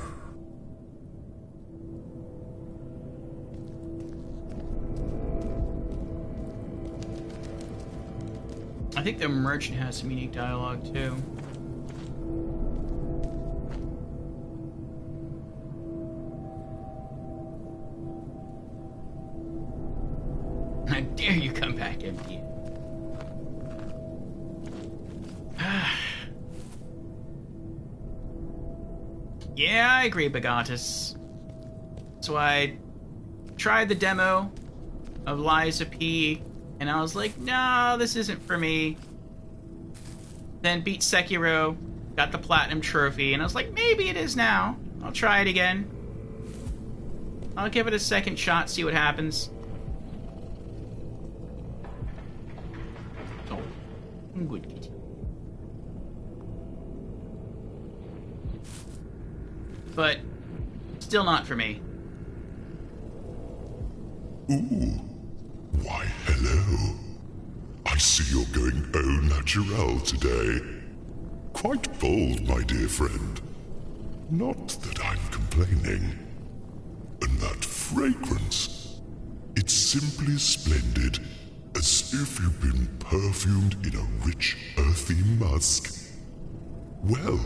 I think the merchant has some unique dialogue, too. dare you come back empty? Yeah, I agree, Bagatus. So I tried the demo of Lies of P, and I was like, no, this isn't for me. Then beat Sekiro, got the Platinum Trophy, and I was like, maybe it is now. I'll try it again. I'll give it a second shot, see what happens. Oh, good kitty. But still not for me. Ooh. Why, hello. I see you're going au naturel today. Quite bold, my dear friend. Not that I'm complaining. And that fragrance, it's simply splendid, as if you've been perfumed in a rich, earthy musk. Well,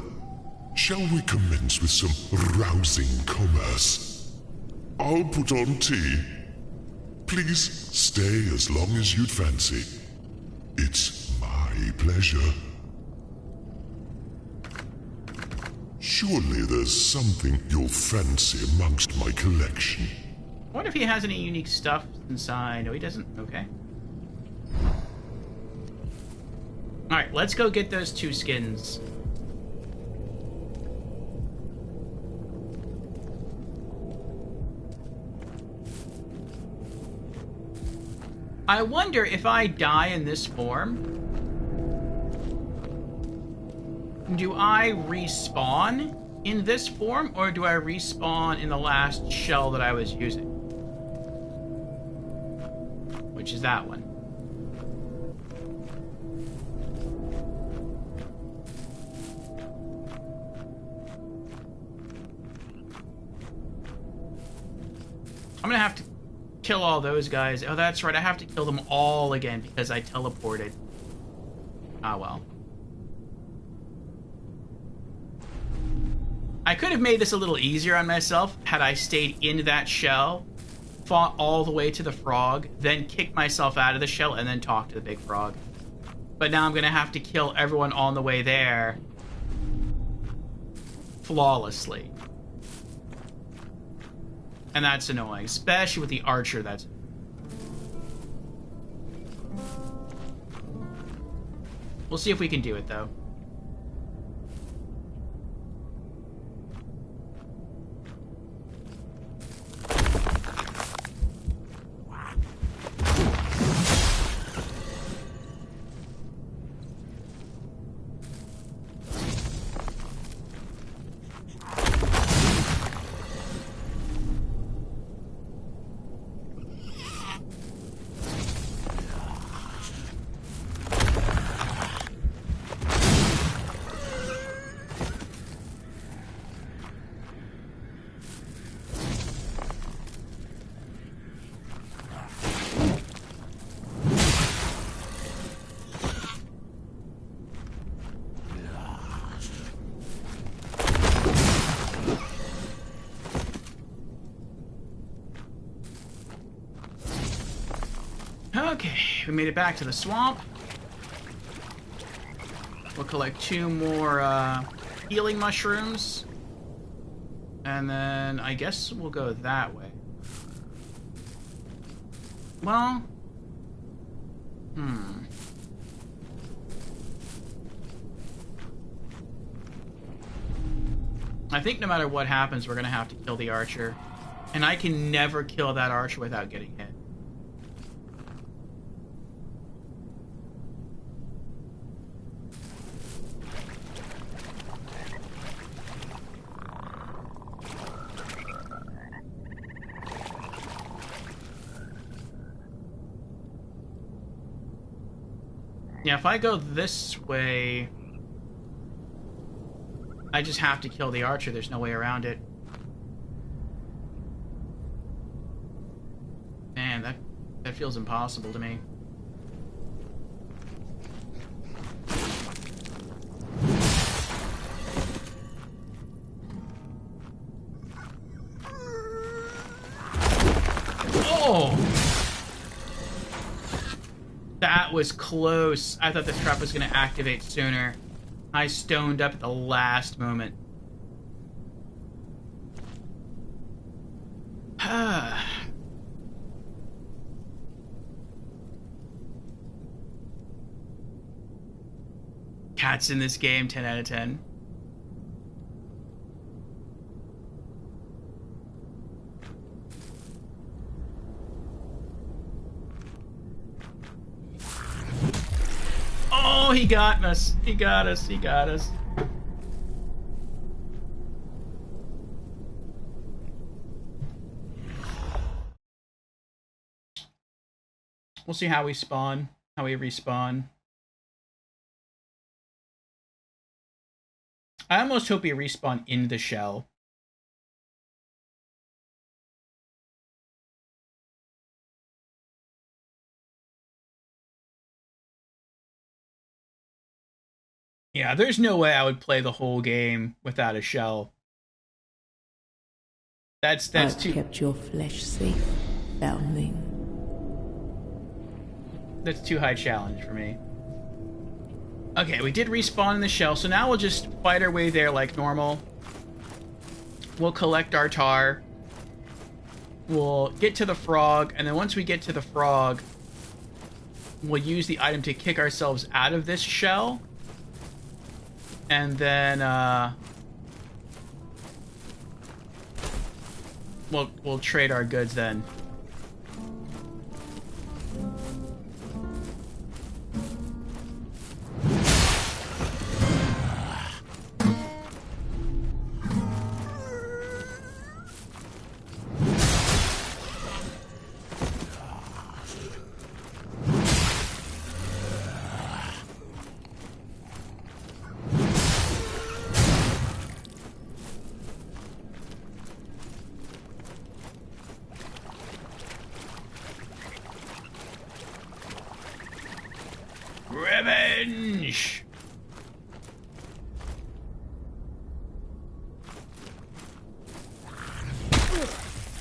shall we commence with some rousing commerce? I'll put on tea. Please stay as long as you'd fancy. It's my pleasure. Surely there's something you'll fancy amongst my collection. I wonder if he has any unique stuff inside. No, he doesn't. Okay. Alright, let's go get those 2 skins. I wonder if I die in this form, do I respawn in this form, or do I respawn in the last shell that I was using? Which is that one. I'm gonna have to kill all those guys. Oh, that's right. I have to kill them all again because I teleported. Ah, well. I could have made this a little easier on myself had I stayed in that shell, fought all the way to the frog, then kicked myself out of the shell, and then talked to the big frog. But now I'm going to have to kill everyone on the way there flawlessly. And that's annoying, especially with the archer. That's... We'll see if we can do it, though. Okay, we made it back to the swamp. We'll collect 2 more healing mushrooms. And then I guess we'll go that way. Well... I think no matter what happens, we're gonna have to kill the archer. And I can never kill that archer without getting hit. Yeah, if I go this way, I just have to kill the archer. There's no way around it. Man, that feels impossible to me. Oh! That was close. I thought the trap was going to activate sooner. I stoned up at the last moment. Cats in this game, 10 out of 10. Oh, he got us. He got us. He got us. We'll see how we spawn, how we respawn. I almost hope we respawn in the shell. Yeah, there's no way I would play the whole game without a shell. That's I've too kept your flesh safe, foundling. That's too high challenge for me. Okay, we did respawn in the shell, so now we'll just fight our way there like normal. We'll collect our tar. We'll get to the frog, and then once we get to the frog, we'll use the item to kick ourselves out of this shell. And then we'll trade our goods then. Revenge!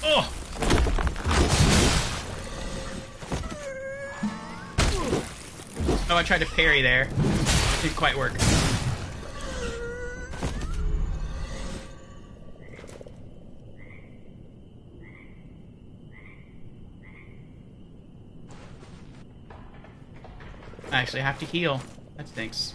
Oh! Oh, I tried to parry there. Didn't quite work. I actually have to heal. That stinks.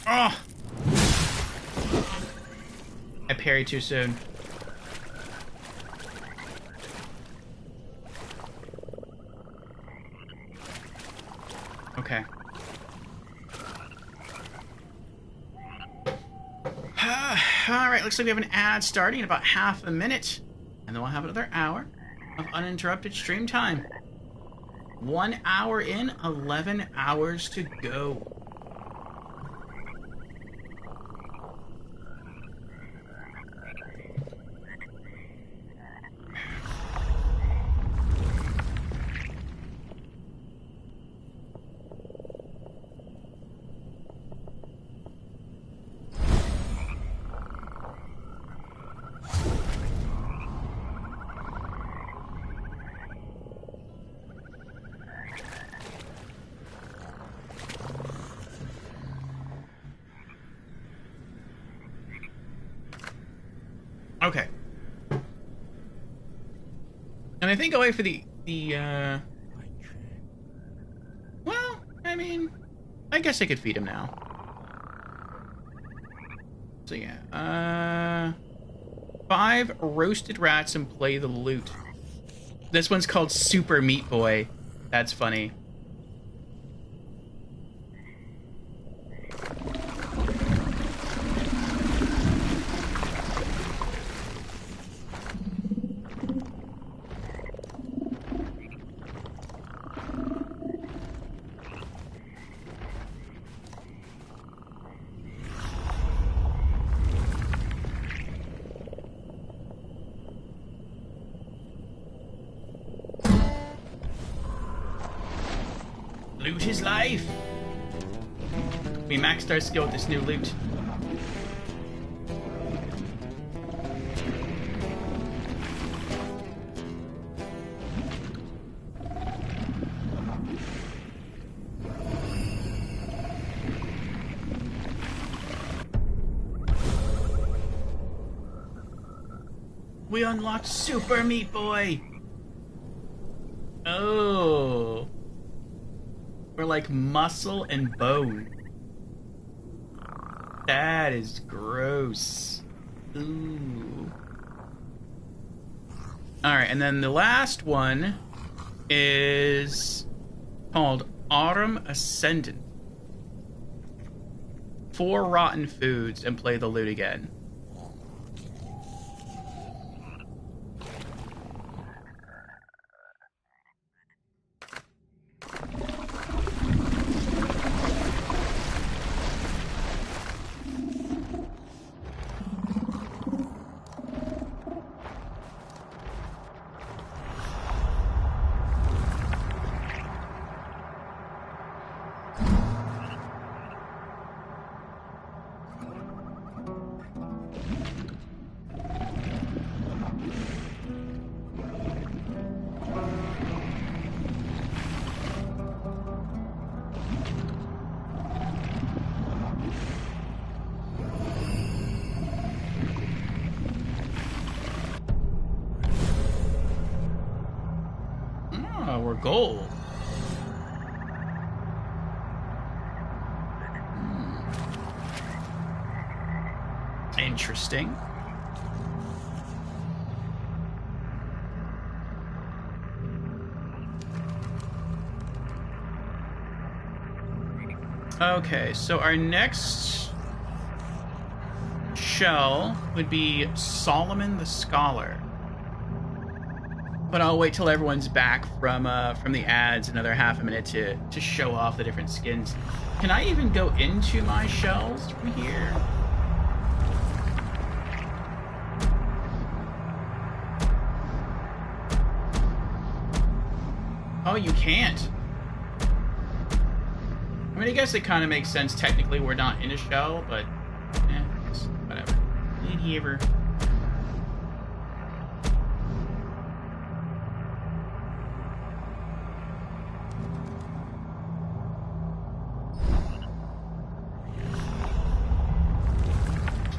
Oh! I parried too soon. Okay. Alright, looks like we have an ad starting in about half a minute. And then we'll have another hour of uninterrupted stream time. 1 hour in, 11 hours to go. Okay. And I think I'll wait for the well, I mean, I guess I could feed him now. So yeah, 5 roasted rats and play the loot. This one's called Super Meat Boy. That's funny. Loot is life. We maxed our skill with this new loot. We unlocked Super Meat Boy. Oh. We're like muscle and bone. That is gross. Ooh. Alright, and then the last one is called Autumn Ascendant. 4 rotten foods and play the loot again. We're gold. Interesting. Okay, so our next shell would be Solomon the Scholar. But I'll wait till everyone's back from the ads, another half a minute to show off the different skins. Can I even go into my shells from here? Oh, you can't. I mean, I guess it kind of makes sense technically. We're not in a shell, but it's whatever. Whatever.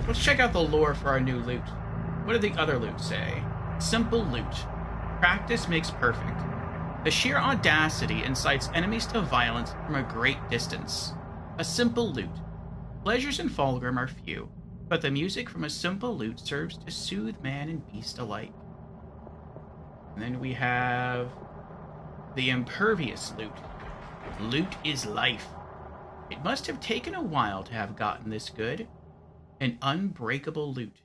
Let's check out the lore for our new loot. What did the other loot say? Simple loot. Practice makes perfect. The sheer audacity incites enemies to violence from a great distance. A simple loot. Pleasures in Fulgrim are few, but the music from a simple loot serves to soothe man and beast alike. And then we have the impervious loot. Loot is life. It must have taken a while to have gotten this good. An unbreakable loot.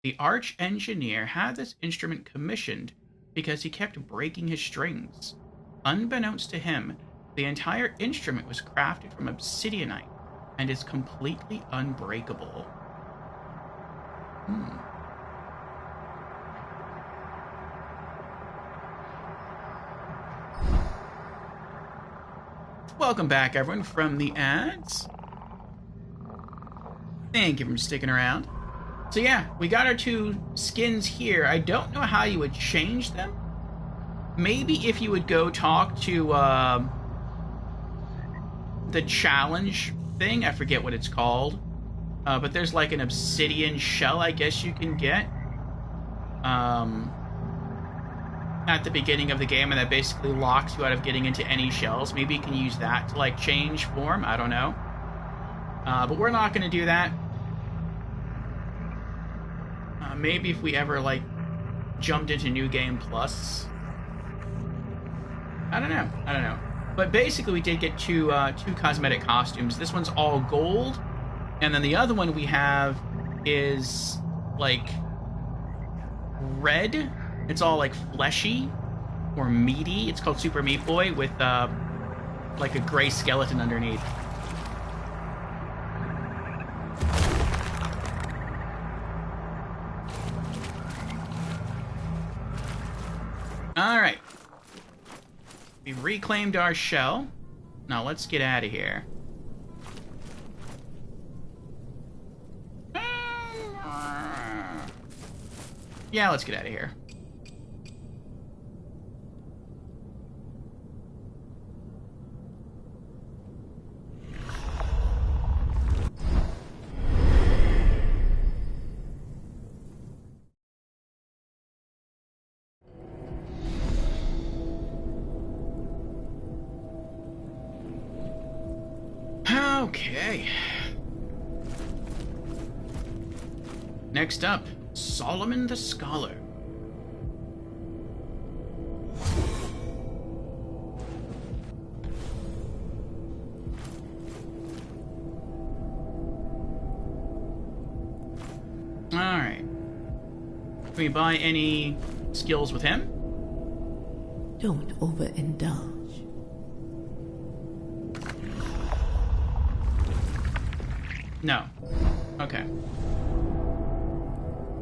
The arch-engineer had this instrument commissioned because he kept breaking his strings. Unbeknownst to him, the entire instrument was crafted from obsidianite and is completely unbreakable. Welcome back, everyone, from the ads. Thank you for sticking around. So yeah, we got our 2 skins here. I don't know how you would change them. Maybe if you would go talk to the challenge thing. I forget what it's called. But there's like an obsidian shell, I guess you can get. At the beginning of the game, and that basically locks you out of getting into any shells. Maybe you can use that to like change form. I don't know. But we're not going to do that. Maybe if we ever, like, jumped into New Game Plus. I don't know. But basically, we did get two cosmetic costumes. This one's all gold, and then the other one we have is, like, red. It's all, like, fleshy or meaty. It's called Super Meat Boy with, like, a gray skeleton underneath. Alright. We reclaimed our shell. Now let's get out of here. Yeah, let's get out of here. Okay. Next up, Solomon the Scholar. Alright. Can we buy any skills with him? Don't overindulge. No. Okay.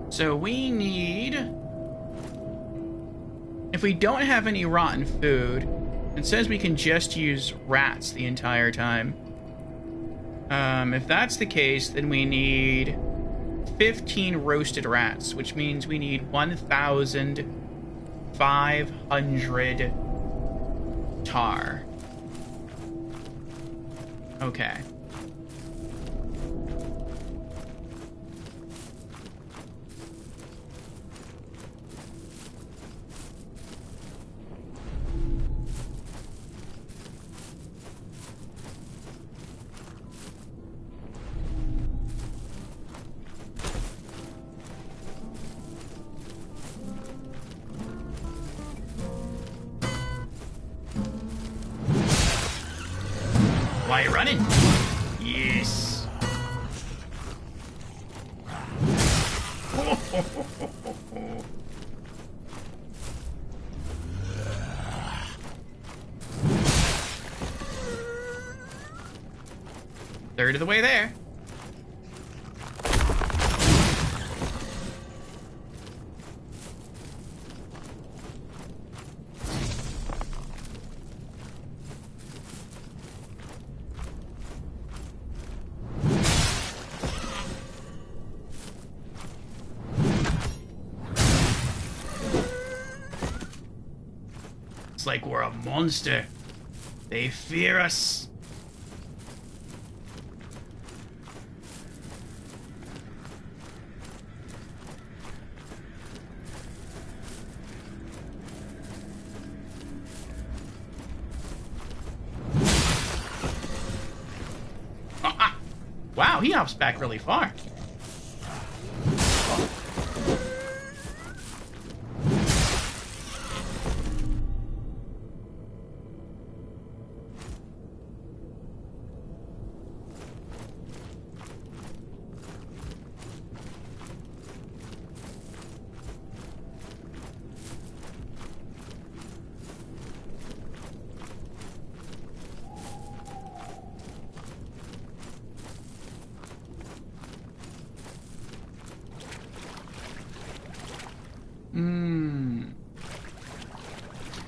So we need... If we don't have any rotten food, it says we can just use rats the entire time. If that's the case, then we need 15 roasted rats, which means we need 1,500 tar. Okay. Why are you running? Yes. Third of the way there. It's like we're a monster. They fear us. Wow, he hops back really far.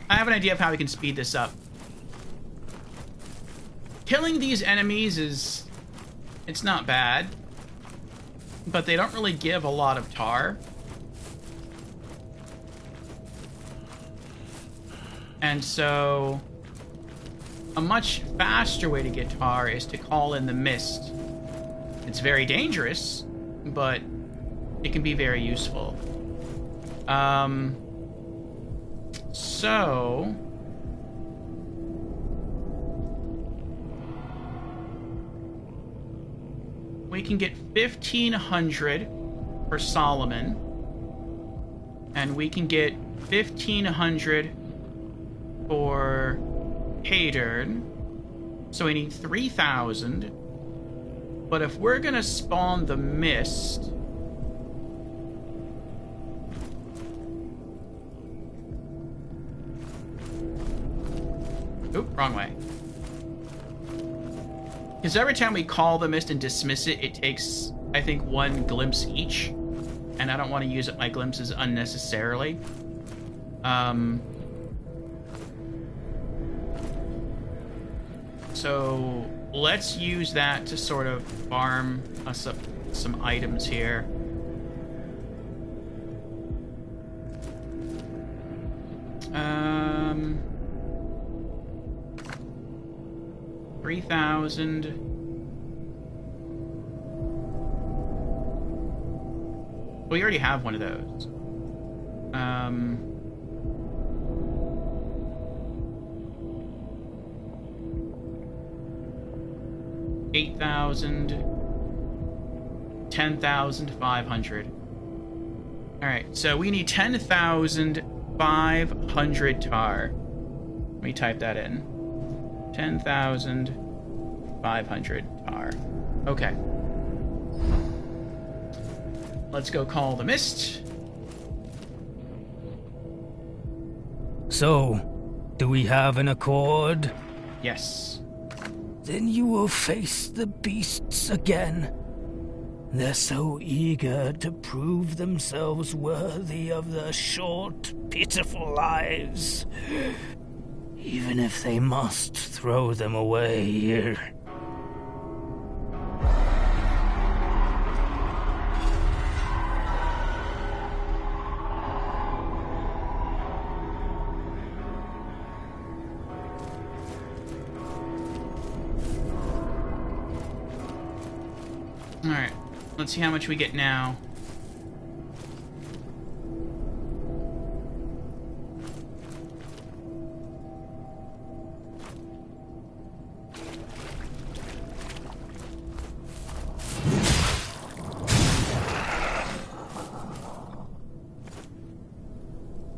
I have an idea of how we can speed this up. Killing these enemies it's not bad, but they don't really give a lot of tar. And so a much faster way to get tar is to call in the mist. It's very dangerous, but it can be very useful. So we can get 1,500 for Solomon. And we can get 1,500 for Hadern. So we need 3,000. But if we're gonna spawn the mist... Oop, wrong way. Because every time we call the mist and dismiss it, it takes, I think, 1 glimpse each. And I don't want to use up my glimpses unnecessarily. So let's use that to sort of farm us up some items here. Um... 3,000. We already have one of those. 8,000. 10,500. Alright, so we need 10,500 tar. Let me type that in. 10,500 tar. Okay. Let's go call the mist. So, do we have an accord? Yes. Then you will face the beasts again. They're so eager to prove themselves worthy of their short, pitiful lives. Even if they must throw them away here. Alright, let's see how much we get now.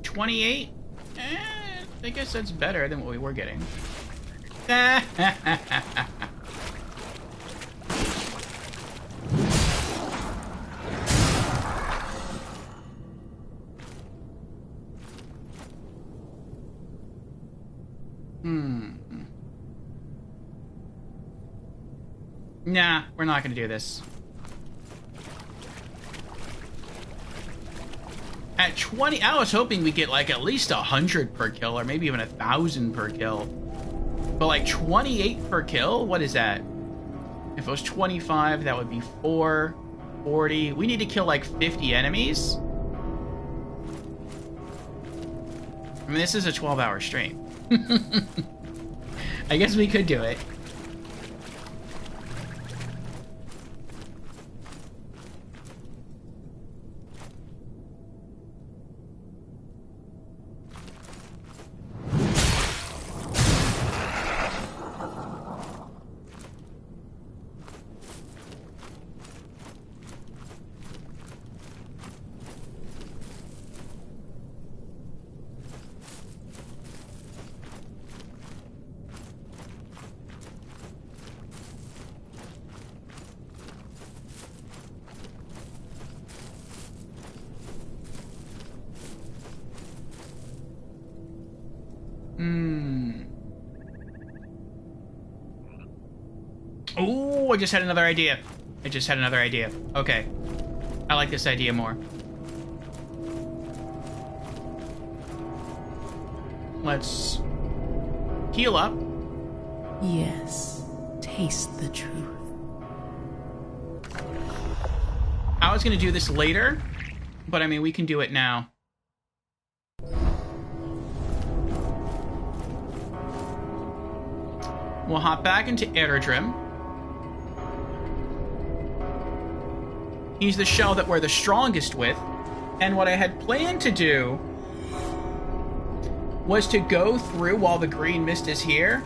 $28? I guess that's better than what we were getting. Nah, we're not gonna do this. At 20, I was hoping we'd get like at least 100 per kill, or maybe even 1,000 per kill. But like 28 per kill? What is that? If it was 25, that would be 4, 40. We need to kill like 50 enemies? I mean, this is a 12-hour stream. I guess we could do it. Oh, I just had another idea. Okay. I like this idea more. Let's heal up. Yes, taste the truth. I was gonna do this later, but I mean, we can do it now. We'll hop back into Eredrim. He's the shell that we're the strongest with. And what I had planned to do was to go through while the green mist is here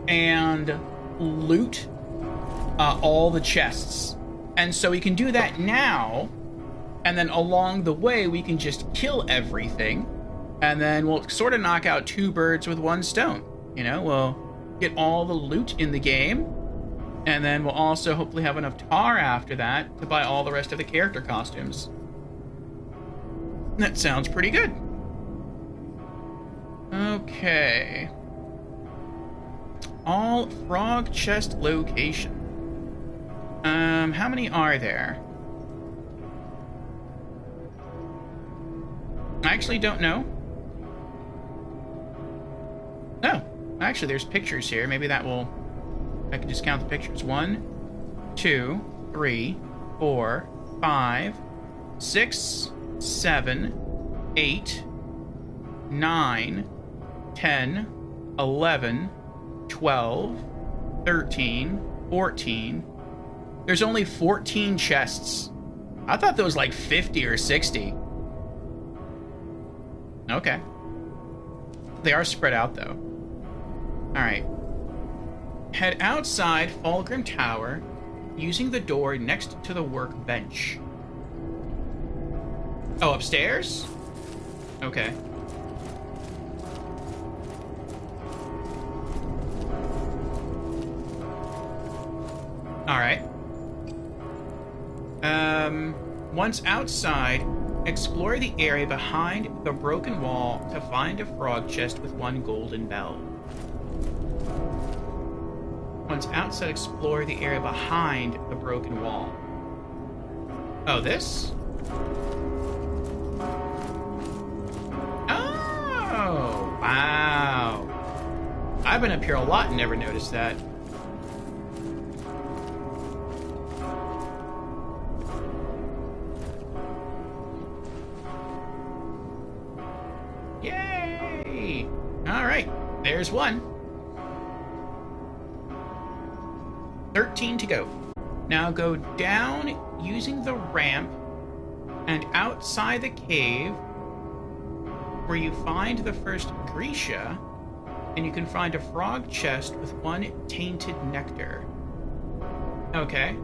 and loot all the chests. And so we can do that now And then along the way, we can just kill everything. And then we'll sort of knock out 2 birds with 1 stone. You know, we'll get all the loot in the game. And then we'll also hopefully have enough tar after that to buy all the rest of the character costumes. That sounds pretty good. Okay. All frog chest location. How many are there? I actually don't know. Oh, actually there's pictures here. Maybe that will... I can just count the pictures. 1, 2, 3, 4, 5, 6, 7, 8, 9, 10, 11, 12, 13, 14. There's only 14 chests. I thought there was like 50 or 60. Okay. They are spread out, though. Alright. Head outside Fulgrim Tower using the door next to the workbench. Oh, upstairs? Okay. Alright. Once outside, explore the area behind the broken wall to find a frog chest with 1 golden bell. Once outside, explore the area behind the broken wall. Oh, this? Oh, wow. I've been up here a lot and never noticed that. Yay! Alright, there's 1. 13 to go. Now go down using the ramp and outside the cave where you find the first Grisha, and you can find a frog chest with 1 tainted nectar. Okay.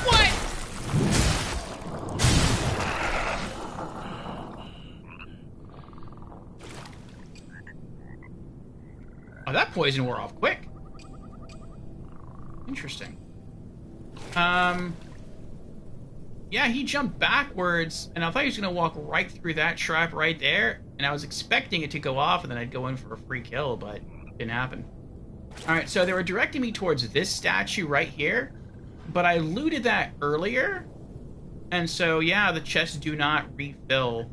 What? Oh, that poison wore off quick. Interesting. Yeah, he jumped backwards, and I thought he was going to walk right through that trap right there, and I was expecting it to go off, and then I'd go in for a free kill, but it didn't happen. Alright, so they were directing me towards this statue right here, but I looted that earlier, and so, yeah, the chests do not refill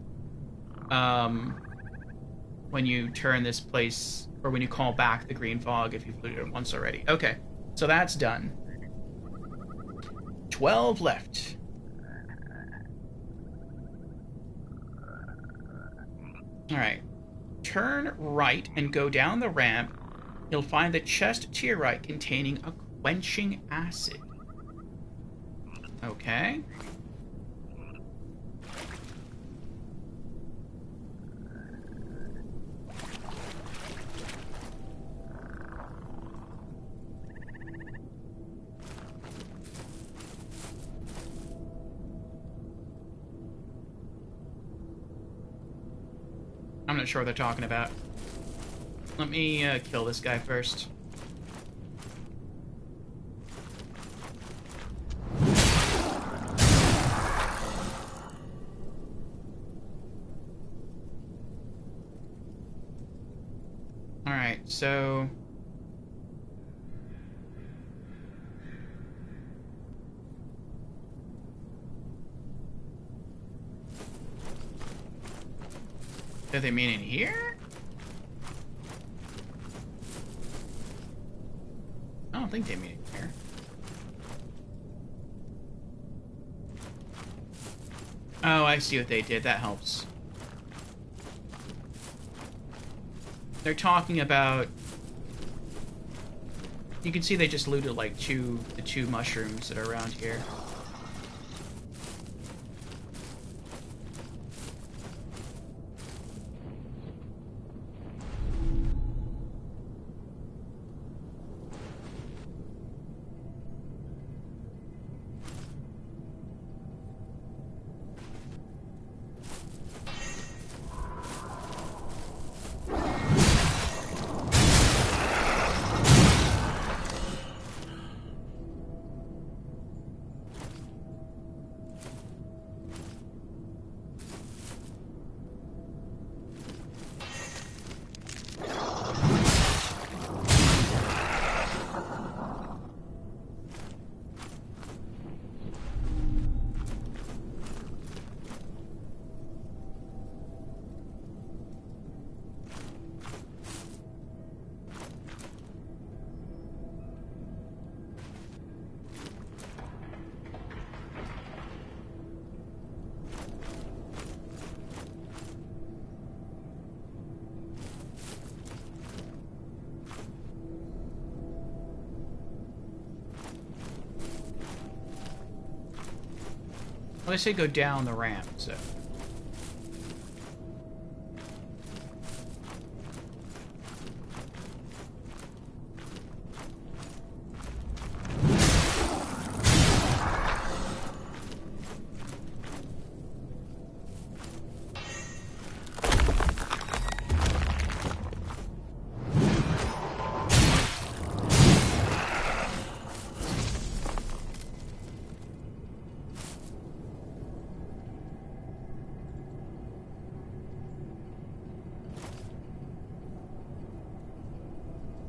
when you turn this place, or when you call back the green fog if you've looted it once already. Okay, so that's done. 12 left. Alright. Turn right and go down the ramp. You'll find the chest to your right containing a quenching acid. Okay. I'm not sure what they're talking about. Let me kill this guy first. so... Do they mean in here? I don't think they mean in here. Oh, I see what they did. That helps. They're talking about... You can see they just looted like the two mushrooms that are around here. Well, they say go down the ramp, so...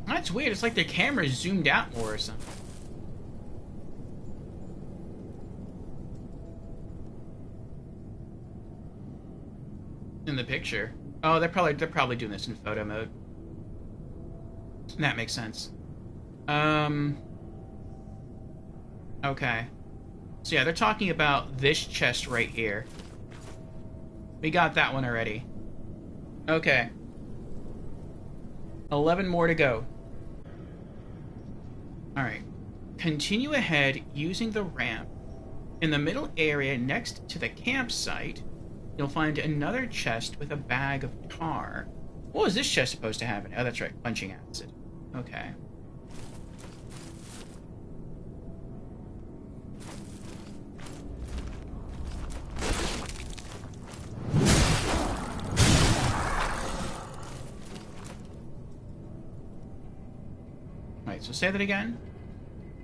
That's weird. It's like their camera zoomed out more or something. In the picture. Oh, they're probably doing this in photo mode. That makes sense. Okay. So yeah, they're talking about this chest right here. We got that one already. Okay. 11 more to go. Alright. Continue ahead using the ramp. In the middle area next to the campsite, you'll find another chest with a bag of tar. What was this chest supposed to have in it? Oh, that's right. Punching acid. Okay. Alright, so say that again.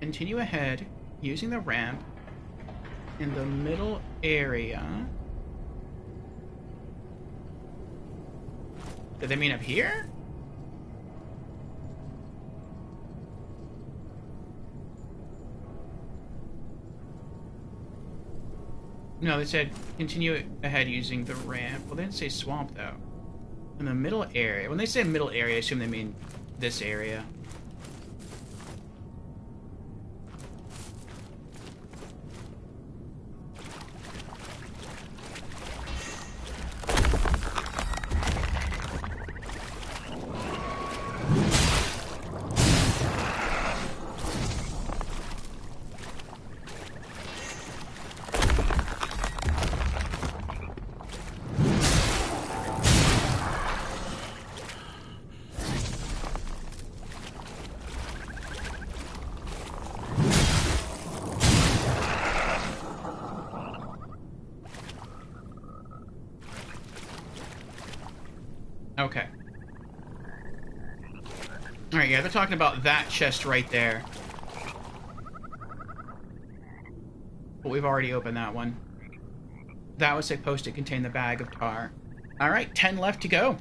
Continue ahead using the ramp in the middle area. Did they mean up here? No, they said continue ahead using the ramp. Well, they didn't say swamp, though. In the middle area. When they say middle area, I assume they mean this area. Okay. Alright, yeah, they're talking about that chest right there. But we've already opened that one. That was supposed to contain the bag of tar. Alright, 10 left to go.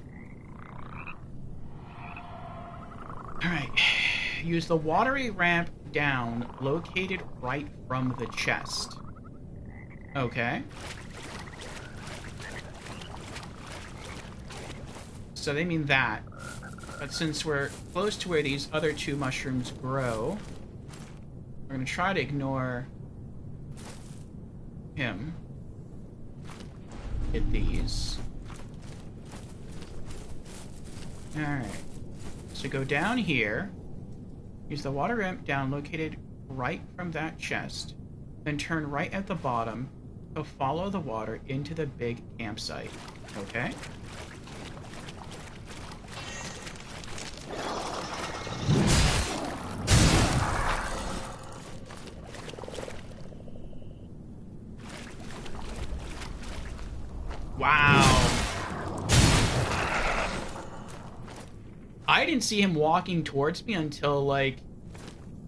Alright. Use the watery ramp down, located right from the chest. Okay. So they mean that. But since we're close to where these other two mushrooms grow, we're going to try to ignore him. Hit these. Alright. So go down here. Use the water ramp down located right from that chest. Then turn right at the bottom. So follow the water into the big campsite. Okay? Wow. I didn't see him walking towards me until, like,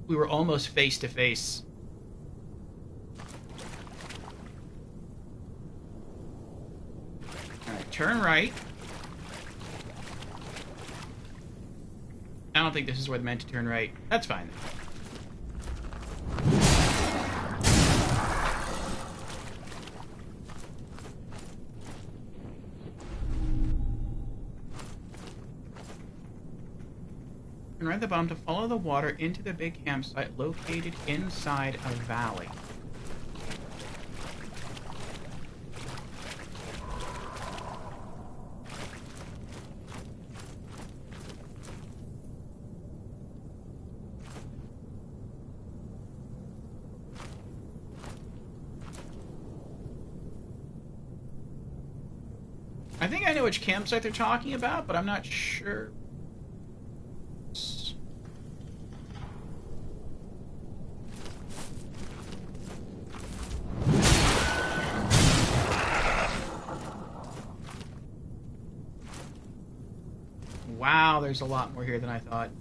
we were almost face to face. Alright, turn right. I don't think this is where they're meant to turn right. That's fine. And right at the bottom to follow the water into the big campsite located inside a valley. I think I know which campsite they're talking about, but I'm not sure. Wow, there's a lot more here than I thought.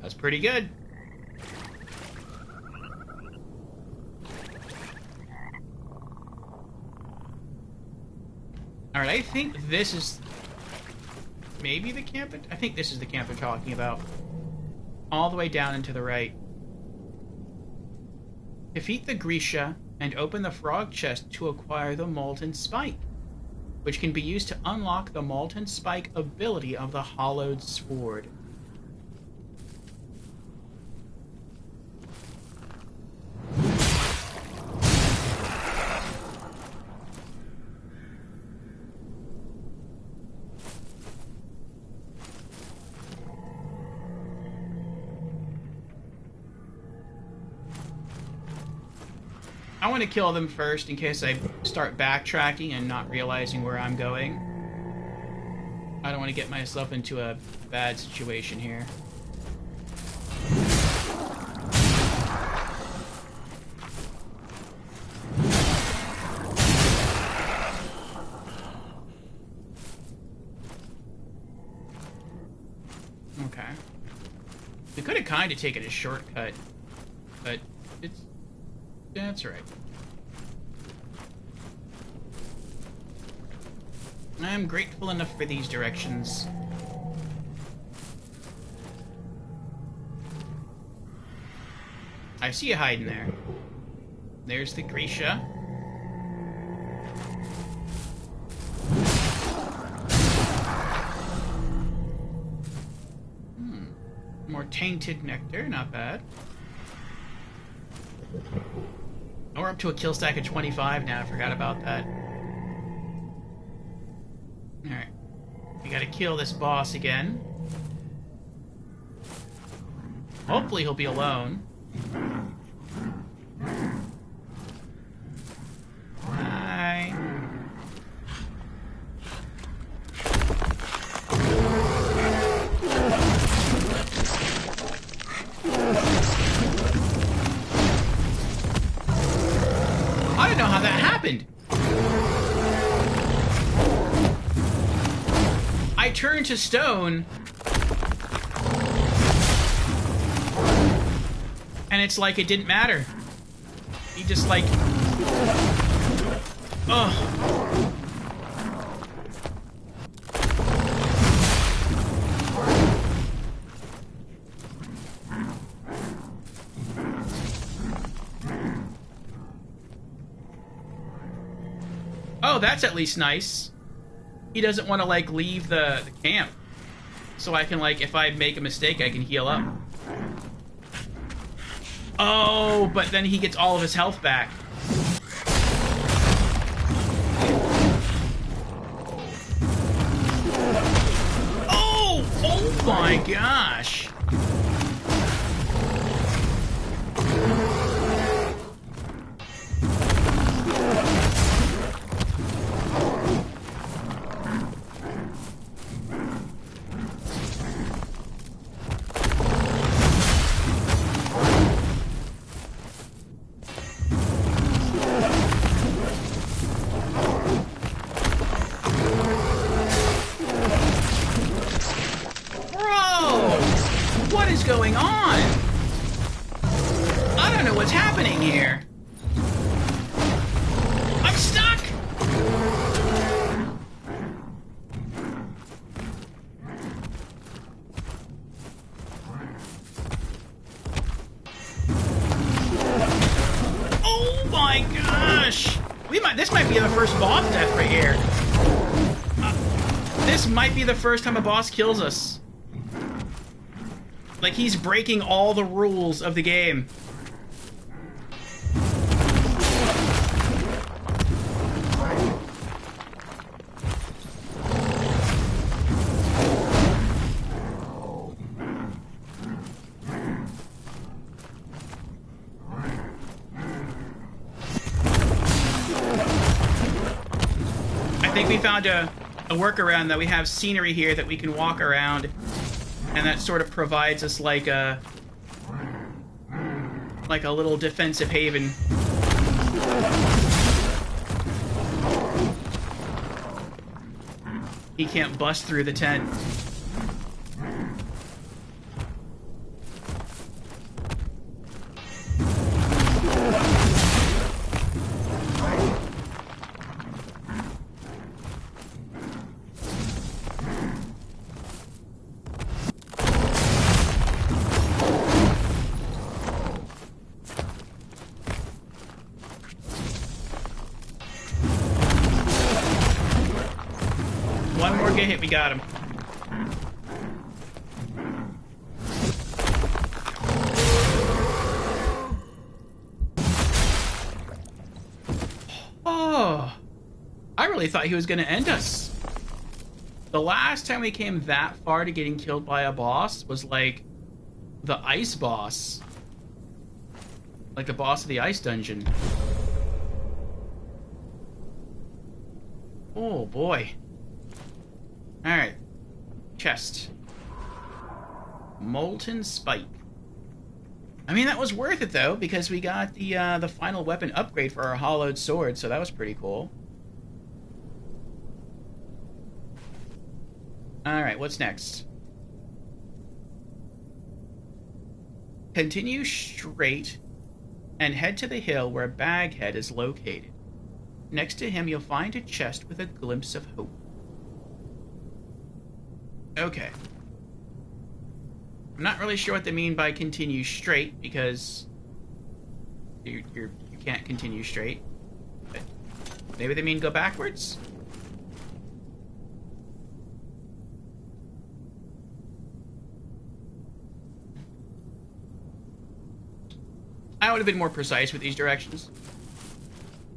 That's pretty good. Alright, I think this is maybe the camp. I think this is the camp they're talking about. All the way down and to the right. Defeat the Grisha and open the frog chest to acquire the Molten Spike, which can be used to unlock the Molten Spike ability of the Hollowed Sword. I want to kill them first in case I start backtracking and not realizing where I'm going. I don't want to get myself into a bad situation here. Okay. We could have kind of taken a shortcut, but it's... that's right. I am grateful enough for these directions. I see you hiding there. There's the Grisha. tainted nectar, not bad. And we're up to a kill stack of 25 now, I forgot about that. Alright. We gotta kill this boss again. Hopefully he'll be alone. Hi. I don't know how that happened. I turned to stone, and it's like it didn't matter. He just like... Ugh. Oh, that's at least nice. He doesn't want to, like, leave the camp. So I can, like, if I make a mistake, I can heal up. Oh, but then he gets all of his health back. Oh! Oh my gosh! Going on? I don't know what's happening here. I'm stuck! Oh my gosh! This might be the first boss death right here. This might be the first time a boss kills us. Like, he's breaking all the rules of the game. I think we found a workaround that we have scenery here that we can walk around. And that sort of provides us like a little defensive haven. He can't bust through the tent. One more get hit, we got him. Oh, I really thought he was going to end us. The last time we came that far to getting killed by a boss was like the ice boss. Like the boss of the ice dungeon. Oh boy. Alright. Chest. Molten Spike. I mean, that was worth it, though, because we got the final weapon upgrade for our hollowed sword, so that was pretty cool. Alright, what's next? Continue straight and head to the hill where Baghead is located. Next to him, you'll find a chest with a glimpse of hope. Okay. I'm not really sure what they mean by continue straight, because you can't continue straight. But maybe they mean go backwards? I would have been more precise with these directions.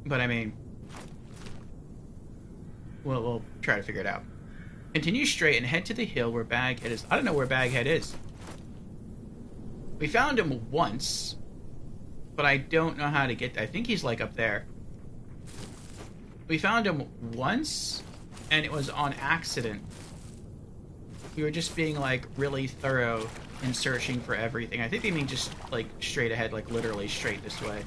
But I mean, we'll try to figure it out. Continue straight and head to the hill where Baghead is. I don't know where Baghead is. We found him once, but I don't know how to get there. I think he's like up there. We found him once, and it was on accident. We were just being like really thorough in searching for everything. I think they mean just like straight ahead, like literally straight this way.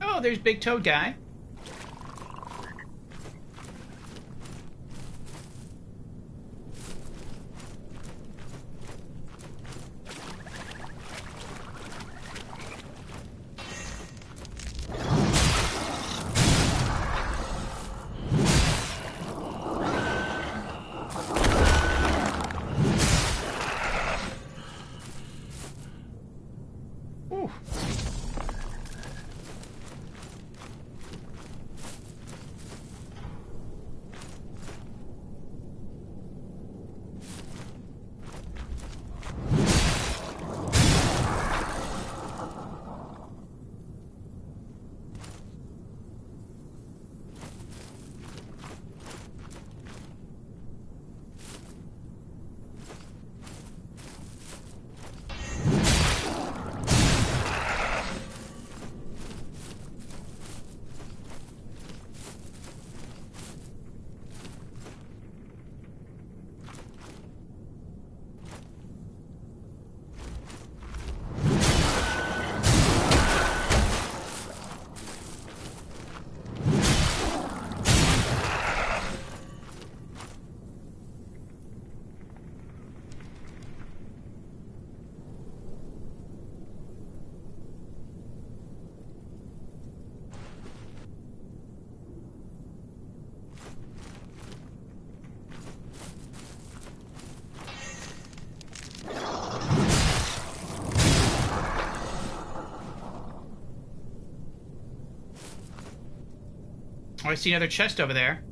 Oh, there's Big Toad Guy. Ooh. Oh, I see another chest over there.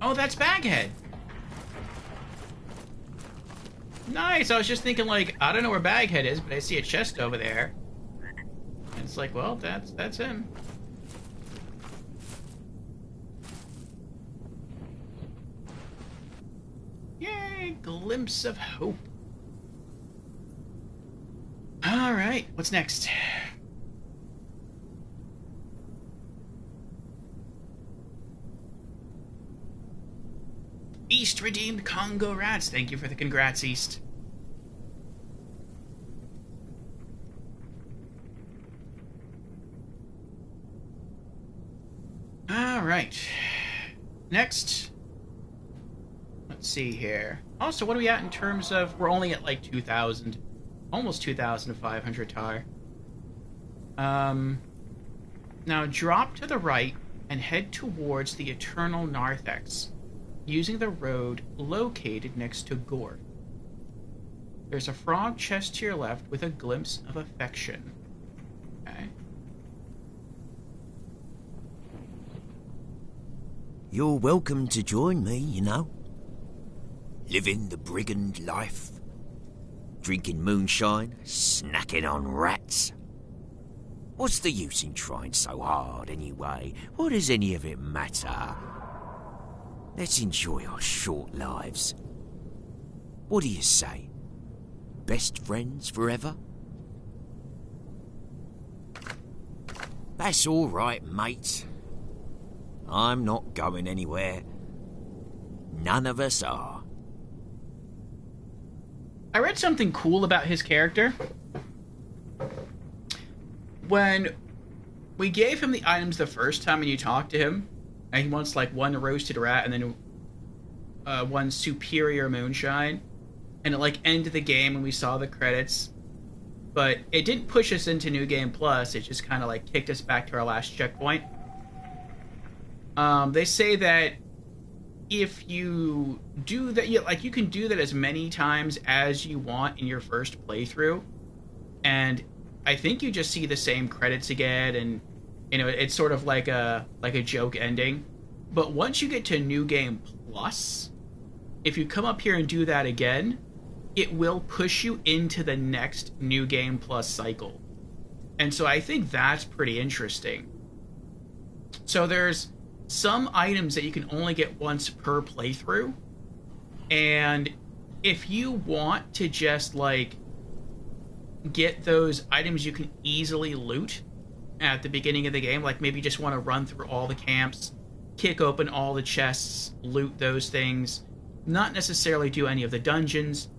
Oh, that's Baghead. Nice. I was just thinking, like, I don't know where Baghead is, but I see a chest over there. And it's like, well, that's him. Yay! Glimpse of hope. All right. What's next? East redeemed Congo Rats. Thank you for the congrats, East. All right. Next. Let's see here. Also, what are we at in terms of... We're only at like 2,000. Almost 2,500 tar. Now drop to the right and head towards the Eternal Narthex, using the road located next to Gorth. There's a frog chest to your left with a glimpse of affection. Okay. You're welcome to join me, you know. Living the brigand life. Drinking moonshine, snacking on rats. What's the use in trying so hard anyway? What does any of it matter? Let's enjoy our short lives. What do you say? Best friends forever? That's all right, mate. I'm not going anywhere. None of us are. I read something cool about his character. When we gave him the items the first time and you talked to him, and he wants like one roasted rat and then one superior moonshine, and it like ended the game when we saw the credits, but it didn't push us into New Game Plus. It just kind of like kicked us back to our last checkpoint. They say that if you do that, you can do that as many times as you want in your first playthrough, and I think you just see the same credits again, and it's sort of like a joke ending. But once you get to New Game Plus, if you come up here and do that again, it will push you into the next New Game Plus cycle. And so I think that's pretty interesting. So there's some items that you can only get once per playthrough, and if you want to just like get those items you can easily loot at the beginning of the game, like maybe you just want to run through all the camps, kick open all the chests, loot those things, not necessarily do any of the dungeons,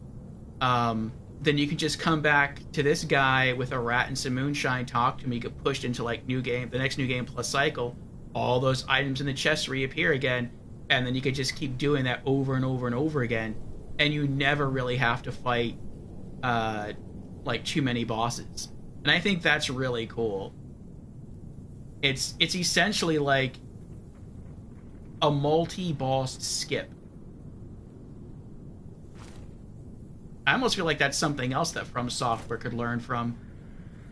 then you can just come back to this guy with a rat and some moonshine, talk to him, you get pushed into like the next New Game Plus cycle, all those items in the chest reappear again, and then you could just keep doing that over and over and over again, and you never really have to fight like too many bosses. And I think that's really cool. It's essentially like a multi-boss skip. I almost feel like that's something else that From Software could learn from.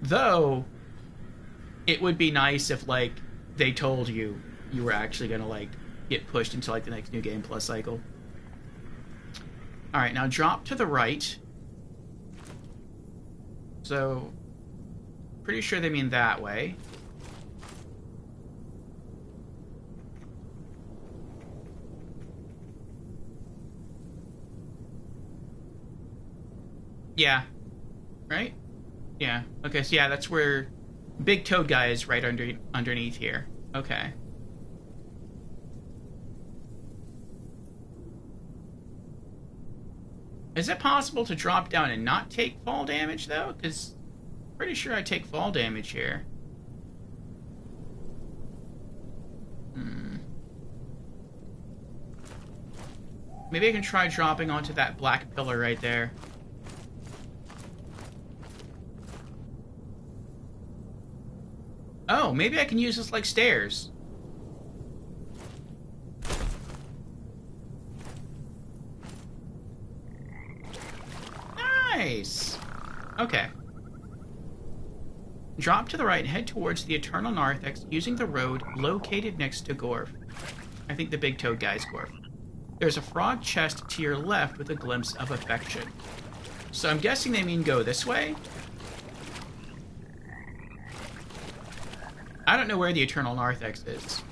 Though, it would be nice if, like, they told you were actually going to, like, get pushed into, like, the next New Game Plus cycle. Alright, now drop to the right. So, pretty sure they mean that way. Yeah. Right? Yeah. Okay, so yeah, that's where Big Toad Guy is, right underneath here. Okay. Is it possible to drop down and not take fall damage, though? Because I'm pretty sure I take fall damage here. Maybe I can try dropping onto that black pillar right there. Oh, maybe I can use this like stairs. Nice! Okay. Drop to the right and head towards the Eternal Narthex using the road located next to Gorf. I think the Big Toad Guy's Gorf. There's a frog chest to your left with a glimpse of affection. So I'm guessing they mean go this way? I don't know where the Eternal Narthex is.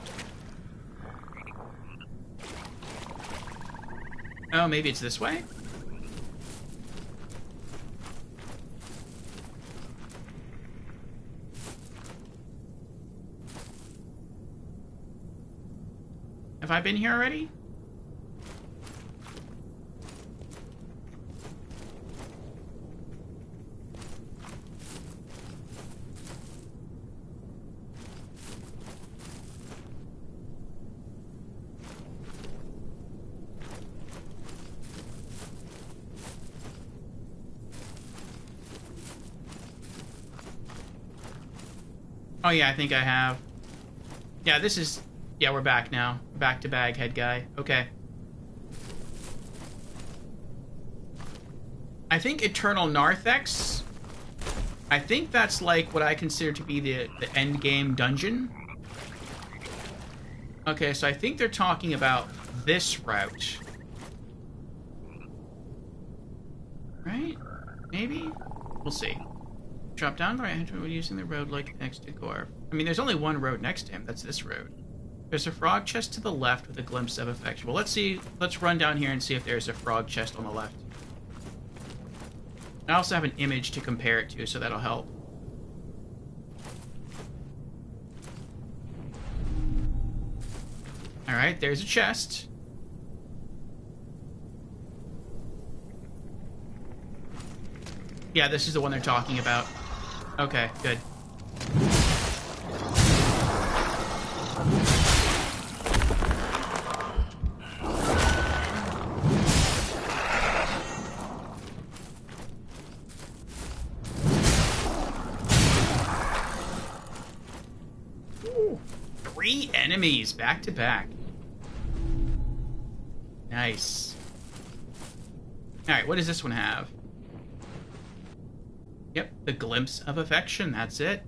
Oh, maybe it's this way? Have I been here already? Oh yeah, I think I have. Yeah, this is... Yeah, we're back now. Back to Baghead Guy. Okay. I think Eternal Narthex... I think that's like what I consider to be the end game dungeon. Okay, so I think they're talking about this route. Right? Maybe? We'll see. Drop down the right hand using the road like next to Gorf. I mean, there's only one road next to him. That's this road. There's a frog chest to the left with a glimpse of affection. Well, let's see. Let's run down here and see if there's a frog chest on the left. I also have an image to compare it to, so that'll help. Alright, there's a chest. Yeah, this is the one they're talking about. Okay, good. enemies back to back. Nice. Alright, what does this one have? Yep, the glimpse of affection. That's it.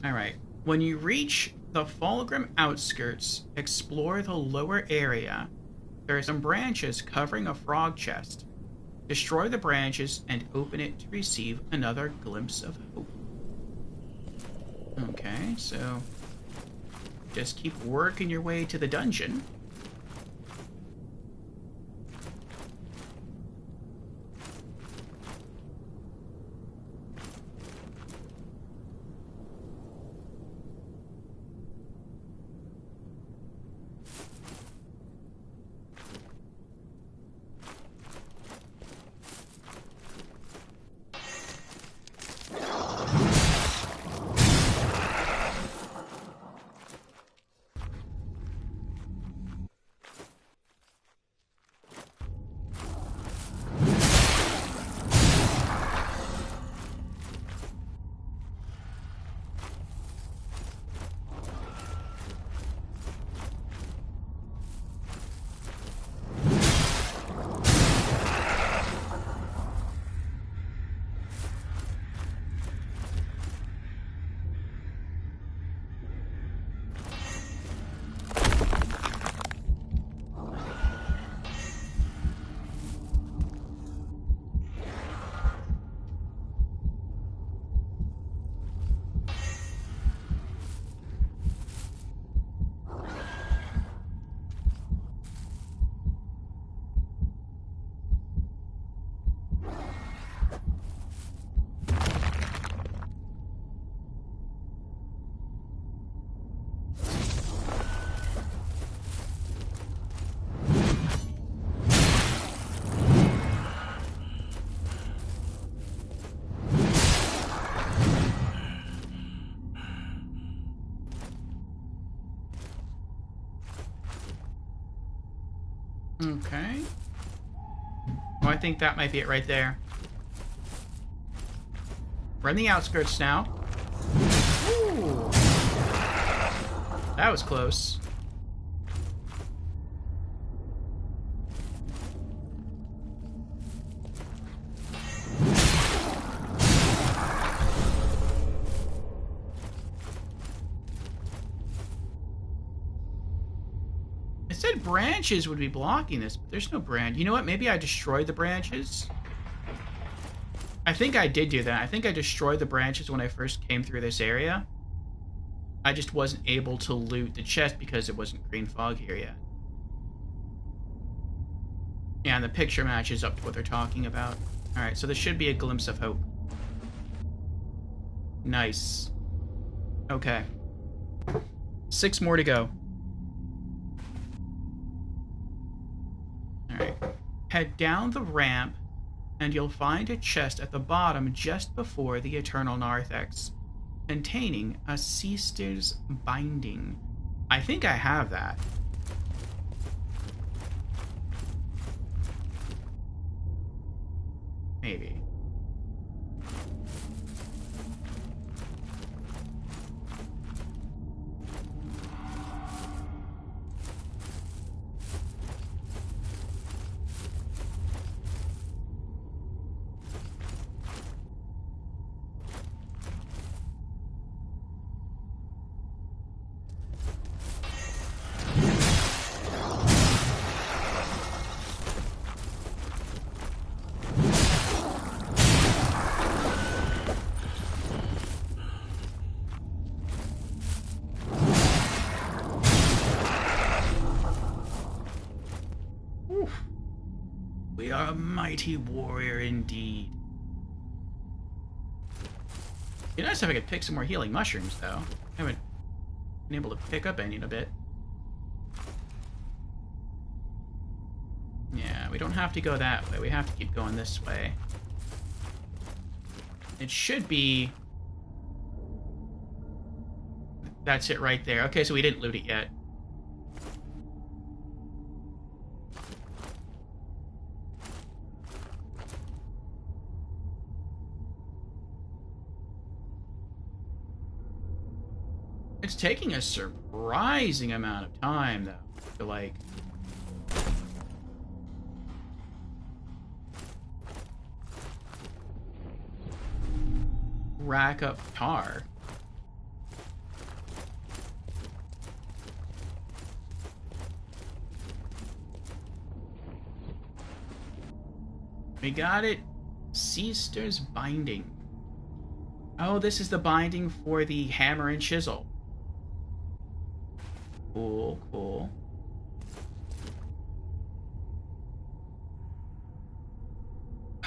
Alright. When you reach the Fulgrim outskirts, explore the lower area. There are some branches covering a frog chest. Destroy the branches and open it to receive another glimpse of hope. Okay, so just keep working your way to the dungeon. Okay. Well, I think that might be it right there. We're in the outskirts now. Ooh. That was close. It said branches would be blocking this, but there's no branch. You know what? Maybe I destroyed the branches. I think I did do that. I think I destroyed the branches when I first came through this area. I just wasn't able to loot the chest because it wasn't green fog here yet. Yeah, and the picture matches up to what they're talking about. Alright, so this should be a glimpse of hope. Nice. Okay. 6 more to go. Alright. Head down the ramp, and you'll find a chest at the bottom just before the Eternal Narthex, containing a Seaster's binding. I think I have that. Maybe. We are a mighty warrior indeed. It'd be nice if I could pick some more healing mushrooms, though. I haven't been able to pick up any in a bit. Yeah, we don't have to go that way. We have to keep going this way. It should be... That's it right there. Okay, so we didn't loot it yet. It's taking us surprising amount of time, though, to, like... rack up tar. We got it. Seaster's binding. Oh, this is the binding for the hammer and chisel. Cool, cool.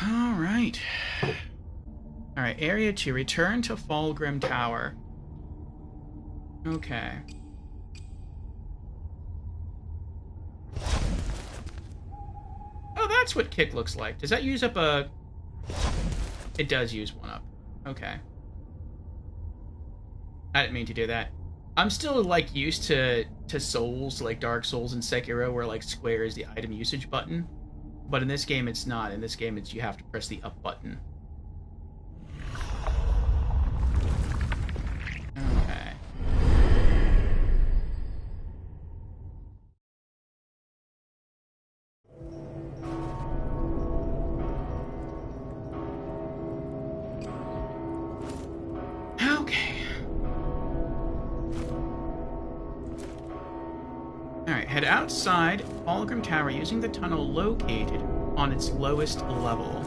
Alright. Alright, Area 2. Return to Fulgrim Tower. Okay. Oh, that's what kick looks like. Does that use up a... It does use one up. Okay. I didn't mean to do that. I'm still, like, used to Souls, like Dark Souls and Sekiro, where, like, square is the item usage button. But in this game, it's not. In this game, it's you have to press the up button. Okay. Alright, head outside Fulgrim Tower using the tunnel located on its lowest level.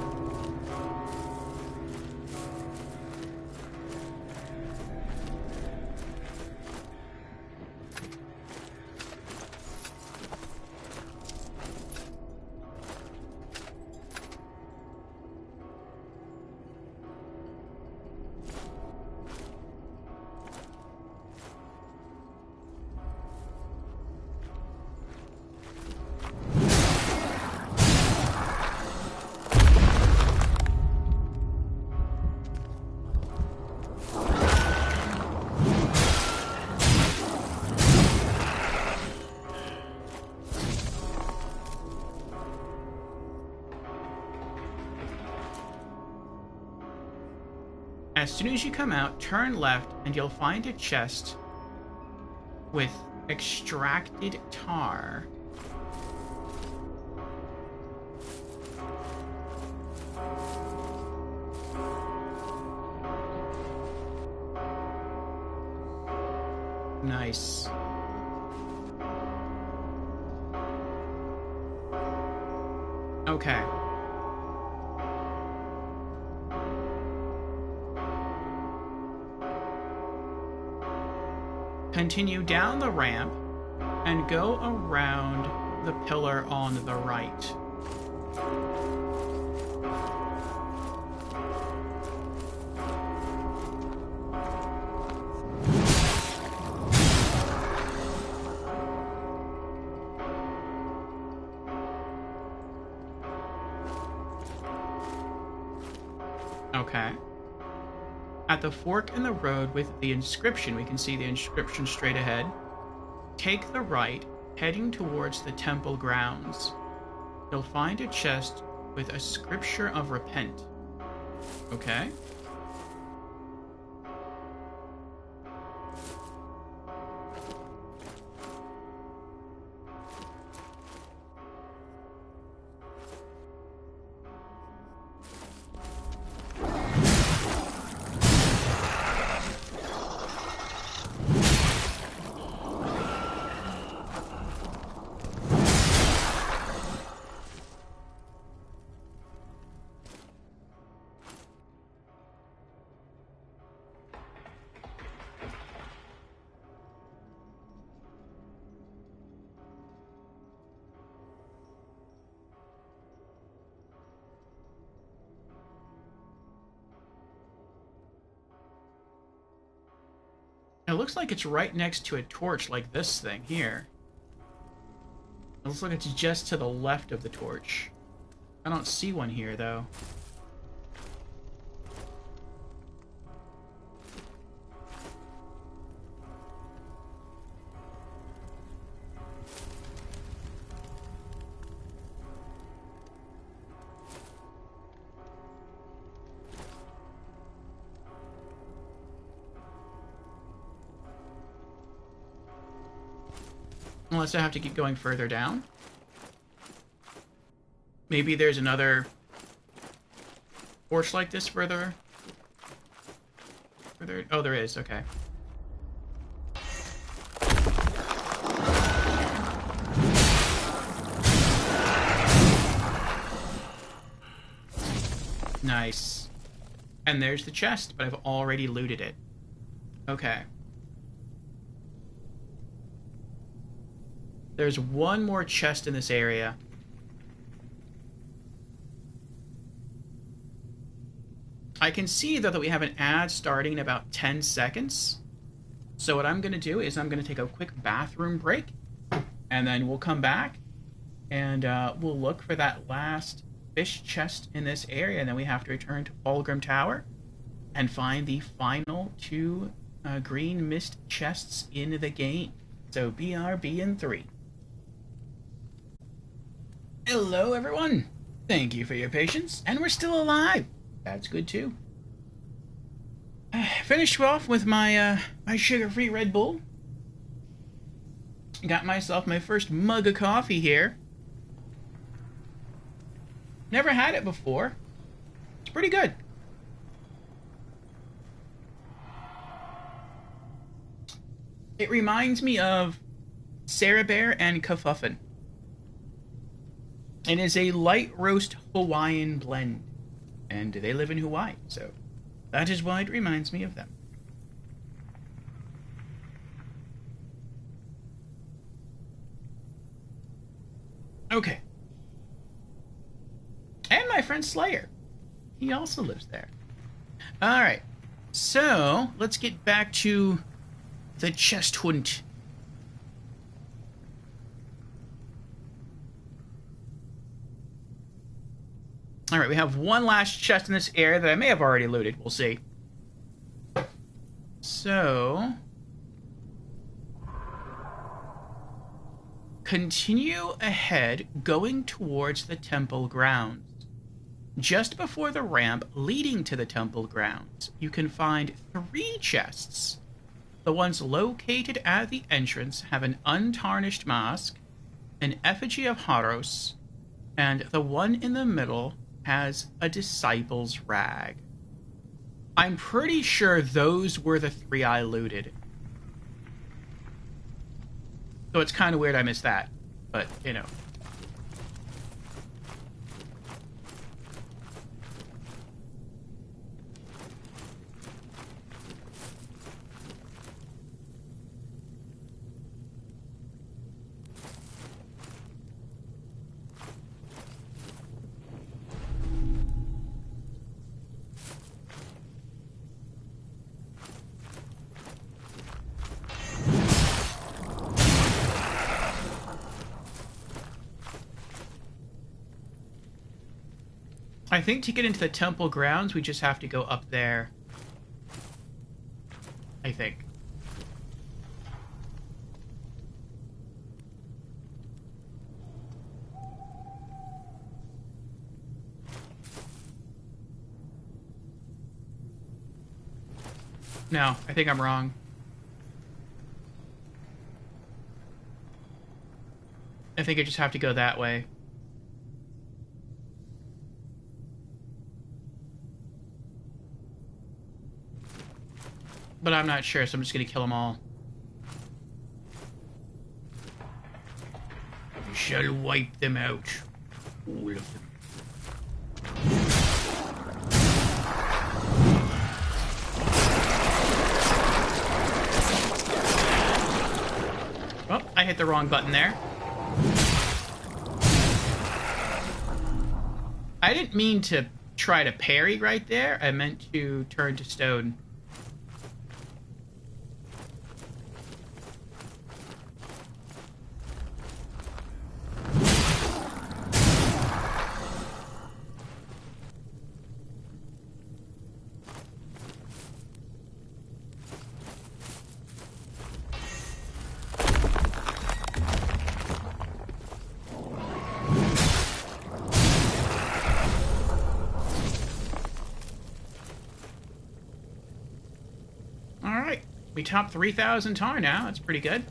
As soon as you come out, turn left and you'll find a chest with extracted tar. Nice. Okay. Continue down the ramp and go around the pillar on the right. Okay. At the fork in the road with the inscription, we can see the inscription straight ahead. Take the right, heading towards the temple grounds. You'll find a chest with a scripture of repent. Okay. It looks like it's right next to a torch like this thing here. It looks like it's just to the left of the torch. I don't see one here, though. Unless I have to keep going further down. Maybe there's another porch like this further. Oh, there is. Okay. Nice. And there's the chest, but I've already looted it. Okay. There's one more chest in this area. I can see, though, that we have an ad starting in about 10 seconds. So what I'm going to do is I'm going to take a quick bathroom break. And then we'll come back. And we'll look for that last fish chest in this area. And then we have to return to Fulgrim Tower. And find the final 2 green mist chests in the game. So BRB in 3. Hello, everyone. Thank you for your patience. And we're still alive. That's good too. Finished off with my my sugar-free Red Bull. Got myself my first mug of coffee here. Never had it before. It's pretty good. It reminds me of Sarah Bear and Kafuffin. It is a light roast Hawaiian blend. And they live in Hawaii, so that is why it reminds me of them. Okay. And my friend Slayer. He also lives there. Alright. So, let's get back to the chest hunt. Alright, we have one last chest in this area that I may have already looted. We'll see. So... continue ahead, going towards the temple grounds. Just before the ramp leading to the temple grounds, you can find 3 chests. The ones located at the entrance have an untarnished mask, an effigy of Haros, and the one in the middle has a disciple's rag. I'm pretty sure those were the 3 I looted. So it's kind of weird I missed that. But, you know. I think to get into the temple grounds, we just have to go up there. I think. No, I think I'm wrong. I think I just have to go that way. But I'm not sure, so I'm just gonna kill them all. We shall wipe them out. All of them. Oh, I hit the wrong button there. I didn't mean to try to parry right there. I meant to turn to stone. We topped 3,000 tar now. That's pretty good.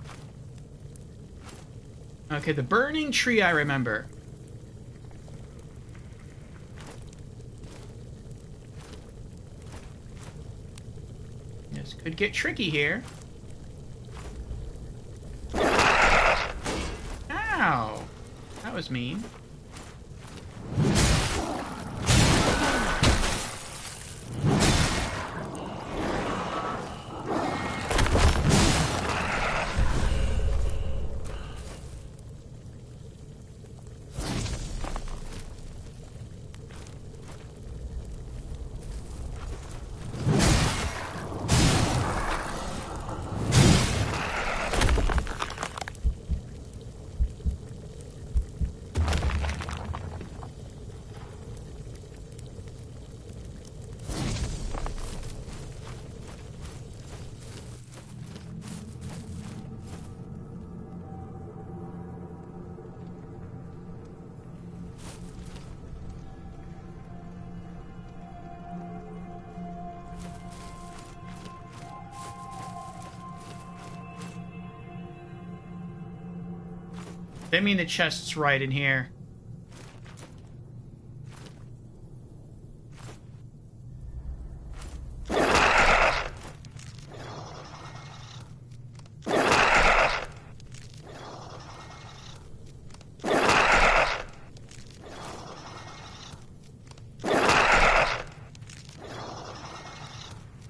Okay, the burning tree I remember. This could get tricky here. Ow! That was mean. They mean the chest's right in here.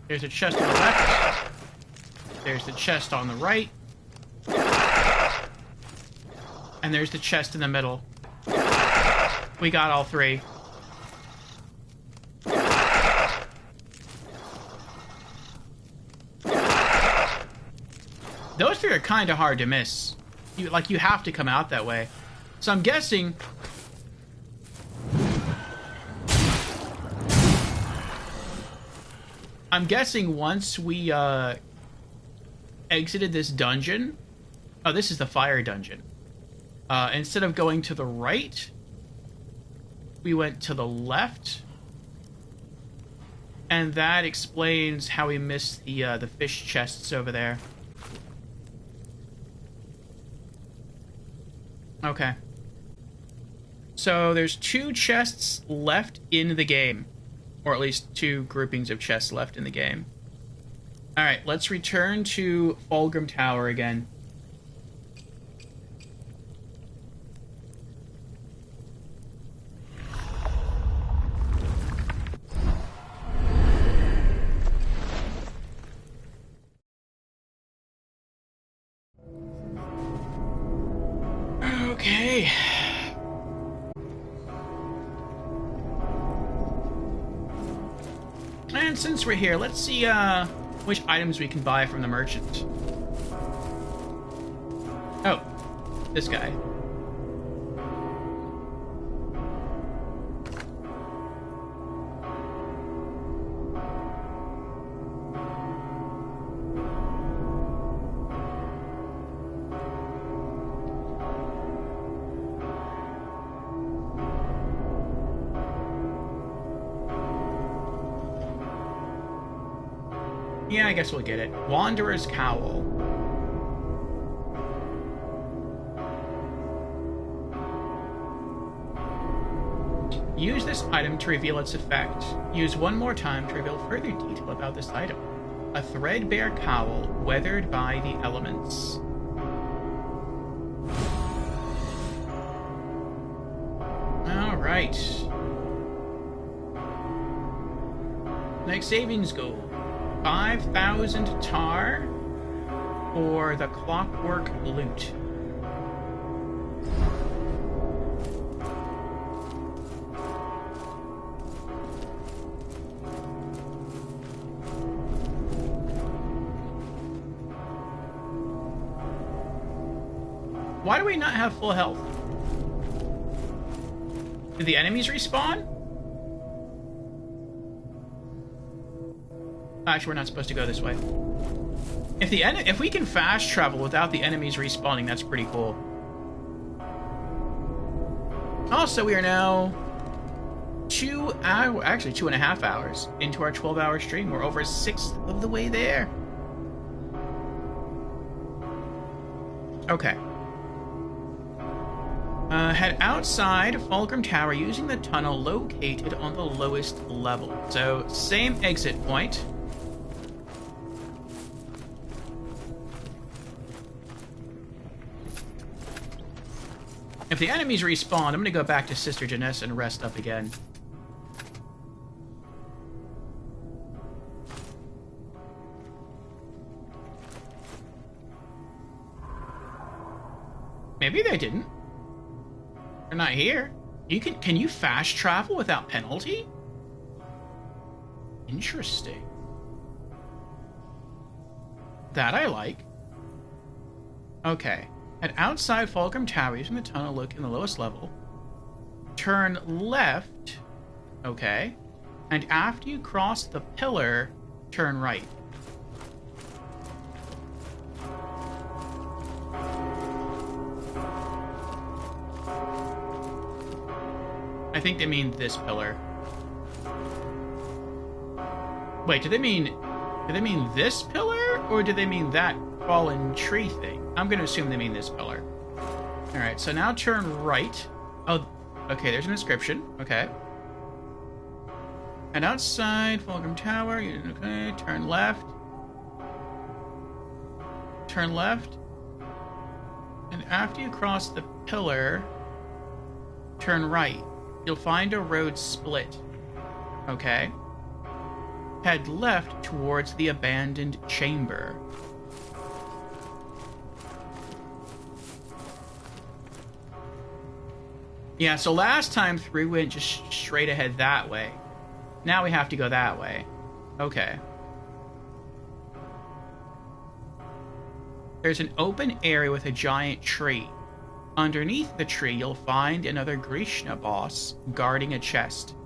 There's a chest on the left. There's the chest on the right. And there's the chest in the middle. We got all three. Those three are kind of hard to miss. You have to come out that way. So I'm guessing... once we exited this dungeon... Oh, this is the fire dungeon. Instead of going to the right, we went to the left. And that explains how we missed the fish chests over there. Okay. So there's 2 chests left in the game. Or at least 2 groupings of chests left in the game. Alright, let's return to Fulgrim Tower again. Okay. And since we're here, let's see which items we can buy from the merchant. Oh, this guy. Yeah, I guess we'll get it. Wanderer's Cowl. Use this item to reveal its effect. Use one more time to reveal further detail about this item. A threadbare cowl, weathered by the elements. Alright. Next savings goal. 5,000 tar for the clockwork loot. Why do we not have full health? Did the enemies respawn? Actually, we're not supposed to go this way. If we can fast travel without the enemies respawning, that's pretty cool. Also, we are now 2.5 hours into our 12-hour stream. We're over 1/6 of the way there. Okay. Head outside Fulcrum Tower using the tunnel located on the lowest level. So, same exit point. If the enemies respawn, I'm gonna go back to Sister Janessa and rest up again. Maybe they didn't. They're not here. Can you fast travel without penalty? Interesting. That I like. Okay. At outside Fulcrum Tower, using the tunnel look in the lowest level. Turn left. Okay. And after you cross the pillar, turn right. I think they mean this pillar. Wait, do they mean this pillar, or do they mean that fallen tree thing? I'm gonna assume they mean this pillar. Alright, so now turn right. Oh, okay, there's an inscription. Okay. And outside Fulcrum Tower, okay, turn left. Turn left. And after you cross the pillar, turn right. You'll find a road split. Okay. Head left towards the abandoned chamber. Yeah, so last time through we went just straight ahead that way. Now we have to go that way. Okay. There's an open area with a giant tree. Underneath the tree, you'll find another Grishna boss guarding a chest.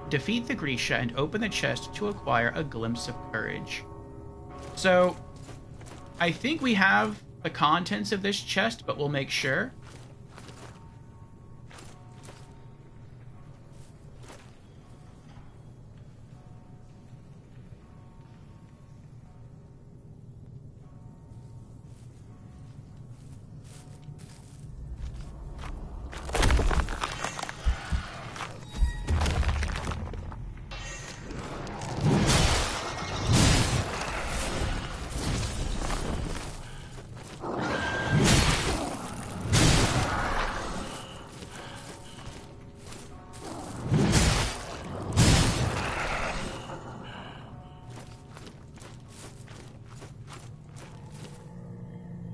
Defeat the Grisha and open the chest to acquire a glimpse of courage. So, I think we have the contents of this chest, but we'll make sure.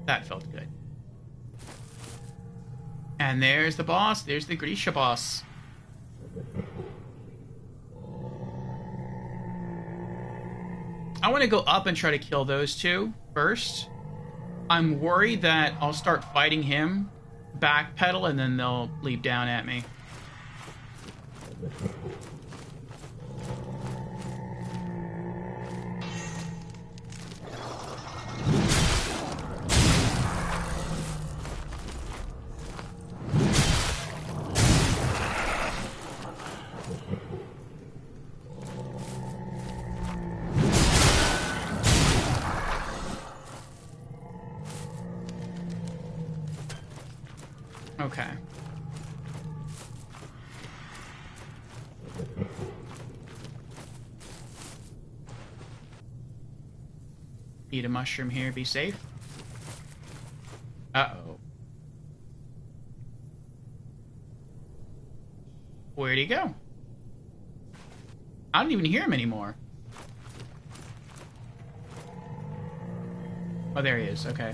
That felt good. And there's the boss. There's the Grisha boss. I want to go up and try to kill those two first. I'm worried that I'll start fighting him, backpedal, and then they'll leap down at me. Okay. Eat a mushroom here, be safe. Uh-oh. Where'd he go? I don't even hear him anymore. Oh, there he is. Okay.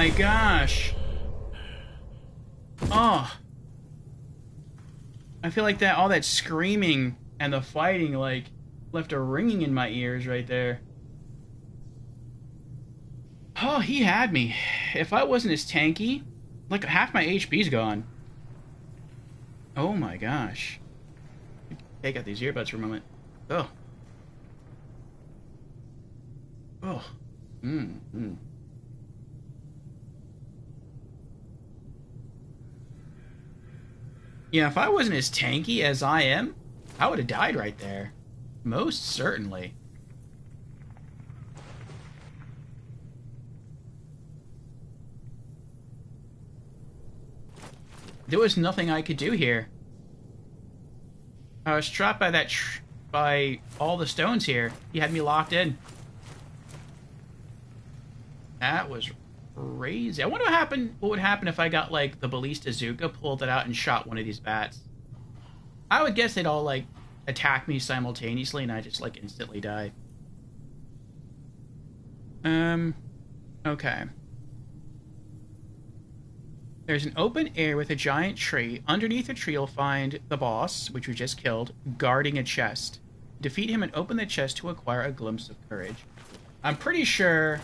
my gosh. Oh. I feel like that all that screaming and the fighting like left a ringing in my ears right there. Oh, he had me. If I wasn't as tanky, like half my HP's gone. Oh my gosh. Take out these earbuds for a moment. Oh. Oh. Yeah, if I wasn't as tanky as I am, I would have died right there. Most certainly. There was nothing I could do here. I was trapped by that by all the stones here. He had me locked in. That was crazy. I wonder what would happen if I got like the Ballista Zuka, pulled it out and shot one of these bats. I would guess they'd all like attack me simultaneously and I just like instantly die. Okay. There's an open area with a giant tree. Underneath the tree you'll find the boss, which we just killed, guarding a chest. Defeat him and open the chest to acquire a glimpse of courage. I'm pretty sure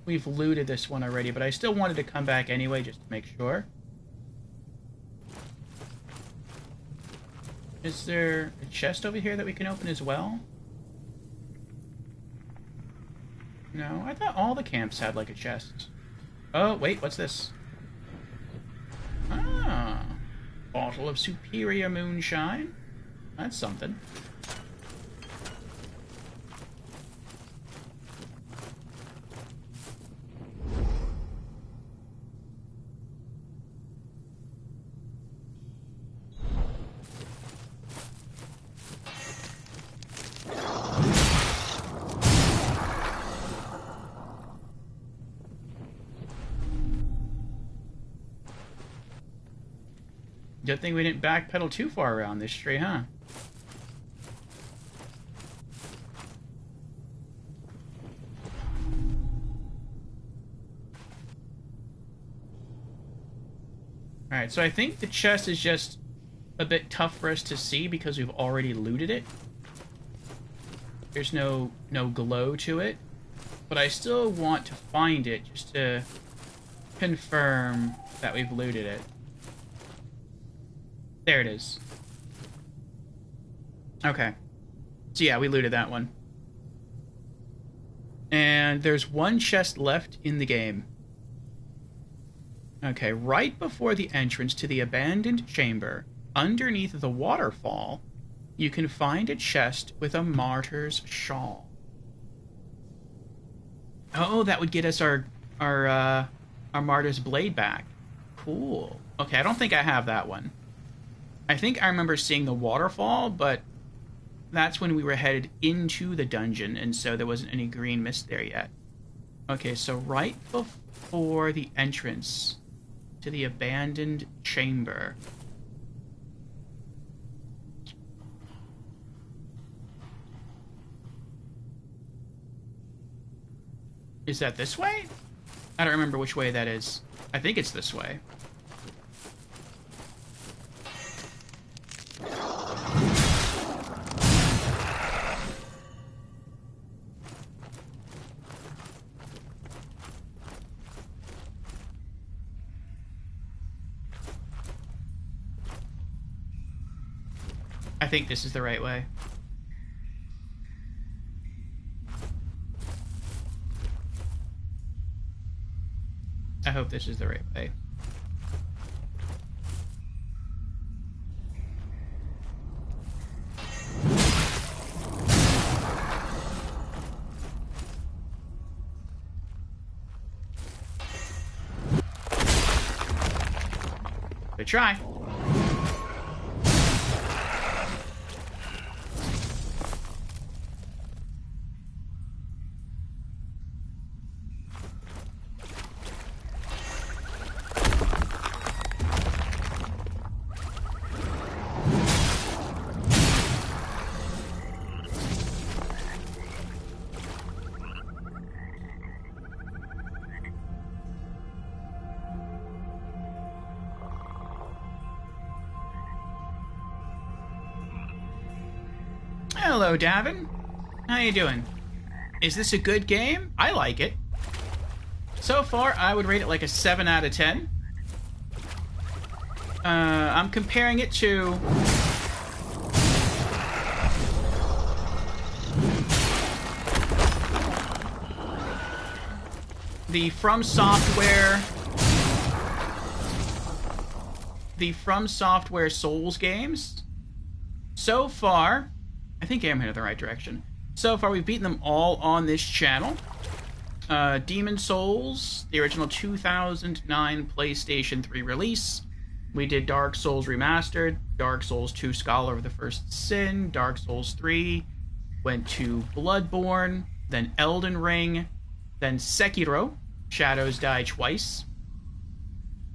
we've looted this one already, but I still wanted to come back anyway just to make sure. Is there a chest over here that we can open as well? No, I thought all the camps had like a chest. Oh, wait, what's this? Ah, bottle of superior moonshine. That's something. Good thing we didn't backpedal too far around this tree, huh? Alright, so I think the chest is just a bit tough for us to see because we've already looted it. There's no glow to it. But I still want to find it just to confirm that we've looted it. There it is. Okay. So yeah, we looted that one. And there's one chest left in the game. Okay, right before the entrance to the abandoned chamber, underneath the waterfall, you can find a chest with a martyr's shawl. Oh, that would get us our martyr's blade back. Cool. Okay, I don't think I have that one. I think I remember seeing the waterfall, but that's when we were headed into the dungeon, and so there wasn't any green mist there yet. Okay, so right before the entrance to the abandoned chamber. Is that this way? I don't remember which way that is. I think it's this way. I think this is the right way. I hope this is the right way. Good try. Hello, Davin. How you doing? Is this a good game? I like it. So far, I would rate it like a 7 out of 10. I'm comparing it to... the From Software Souls games. So far, I think I'm headed in the right direction. So far, we've beaten them all on this channel. Demon Souls, the original 2009 PlayStation 3 release. We did Dark Souls Remastered, Dark Souls 2 Scholar of the First Sin, Dark Souls 3, went to Bloodborne, then Elden Ring, then Sekiro, Shadows Die Twice.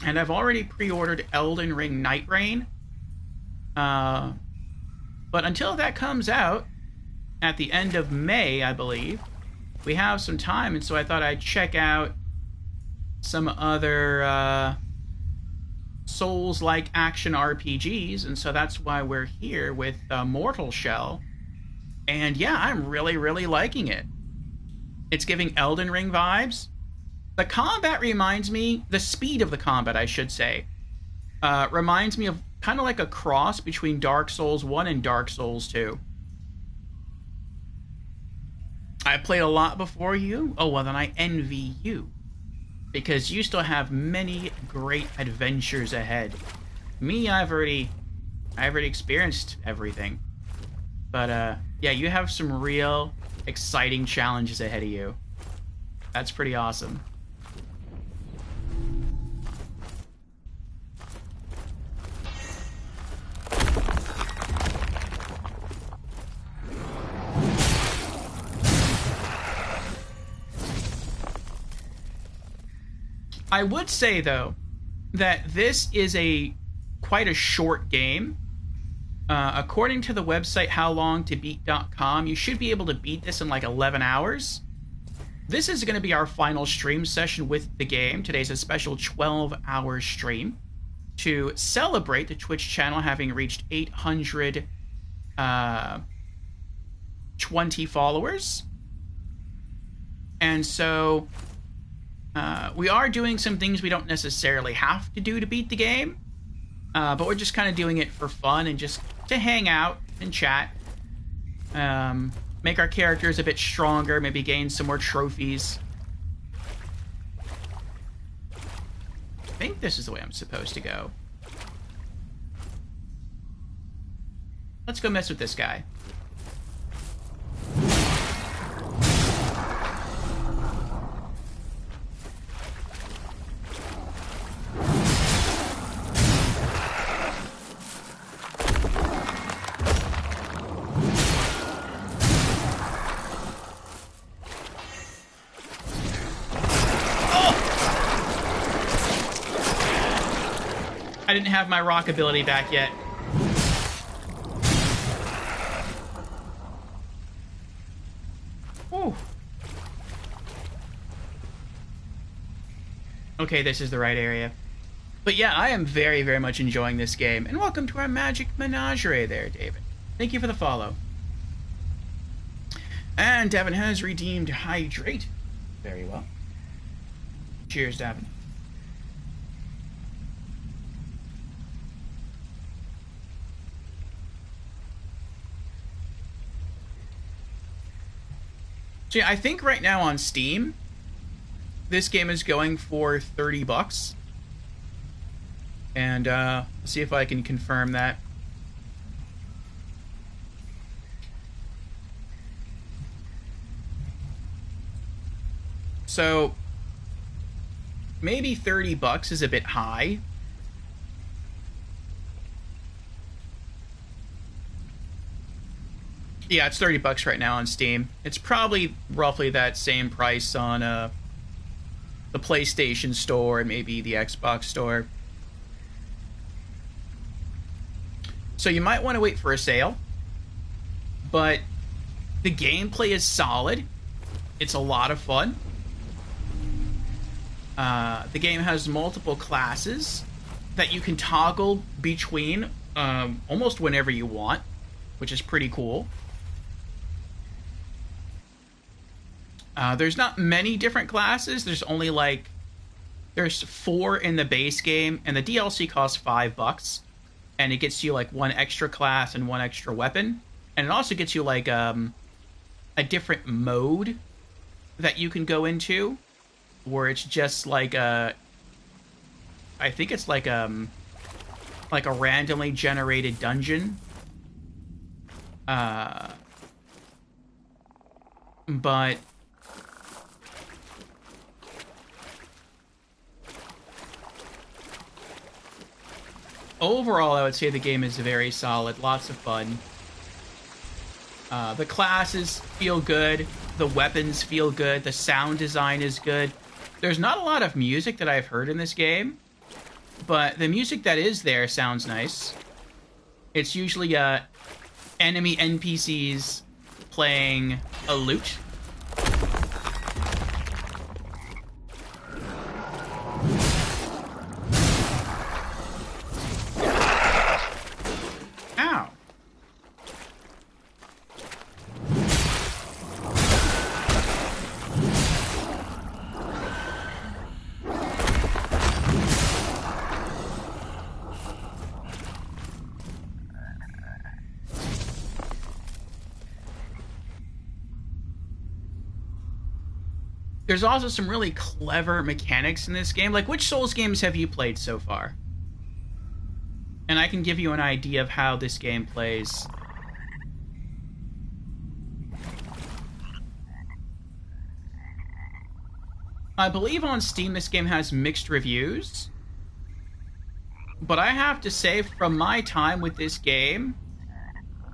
And I've already pre-ordered Elden Ring Night Rain. But until that comes out, at the end of May, I believe, we have some time, and so I thought I'd check out some other Souls-like action RPGs, and so that's why we're here with Mortal Shell. And yeah, I'm really, really liking it. It's giving Elden Ring vibes. The combat reminds me, the speed of the combat, I should say, reminds me of kind of like a cross between Dark Souls 1 and Dark Souls 2. I played a lot before you. Oh, well, then I envy you, because you still have many great adventures ahead. Me, I've already experienced everything. But, yeah, you have some real exciting challenges ahead of you. That's pretty awesome. I would say, though, that this is quite a short game. According to the website howlongtobeat.com, you should be able to beat this in like 11 hours. This is going to be our final stream session with the game. Today's a special 12-hour stream to celebrate the Twitch channel having reached 820 followers. And so we are doing some things we don't necessarily have to do to beat the game. But we're just kind of doing it for fun and just to hang out and chat. Make our characters a bit stronger, maybe gain some more trophies. I think this is the way I'm supposed to go. Let's go mess with this guy. I didn't have my rock ability back yet. Whew. Okay, this is the right area. But yeah, I am very, very much enjoying this game. And welcome to our Magic Menagerie there, David. Thank you for the follow. And Davin has redeemed Hydrate. Very well. Cheers, Davin. So yeah, I think right now on Steam, this game is going for $30. And see if I can confirm that. So maybe $30 is a bit high. Yeah, it's $30 right now on Steam. It's probably roughly that same price on the PlayStation Store and maybe the Xbox Store. So you might want to wait for a sale. But the gameplay is solid. It's a lot of fun. The game has multiple classes that you can toggle between almost whenever you want, which is pretty cool. There's not many different classes. There's only like there's 4 in the base game, and the DLC costs $5, and it gets you like 1 extra class and 1 extra weapon, and it also gets you like a different mode that you can go into, where it's just like I think it's like a randomly generated dungeon. But overall, I would say the game is very solid. Lots of fun. The classes feel good. The weapons feel good. The sound design is good. There's not a lot of music that I've heard in this game, but the music that is there sounds nice. It's usually enemy NPCs playing a lute. Ow. There's also some really clever mechanics in this game. Like, which Souls games have you played so far? And I can give you an idea of how this game plays. I believe on Steam this game has mixed reviews. But I have to say, from my time with this game,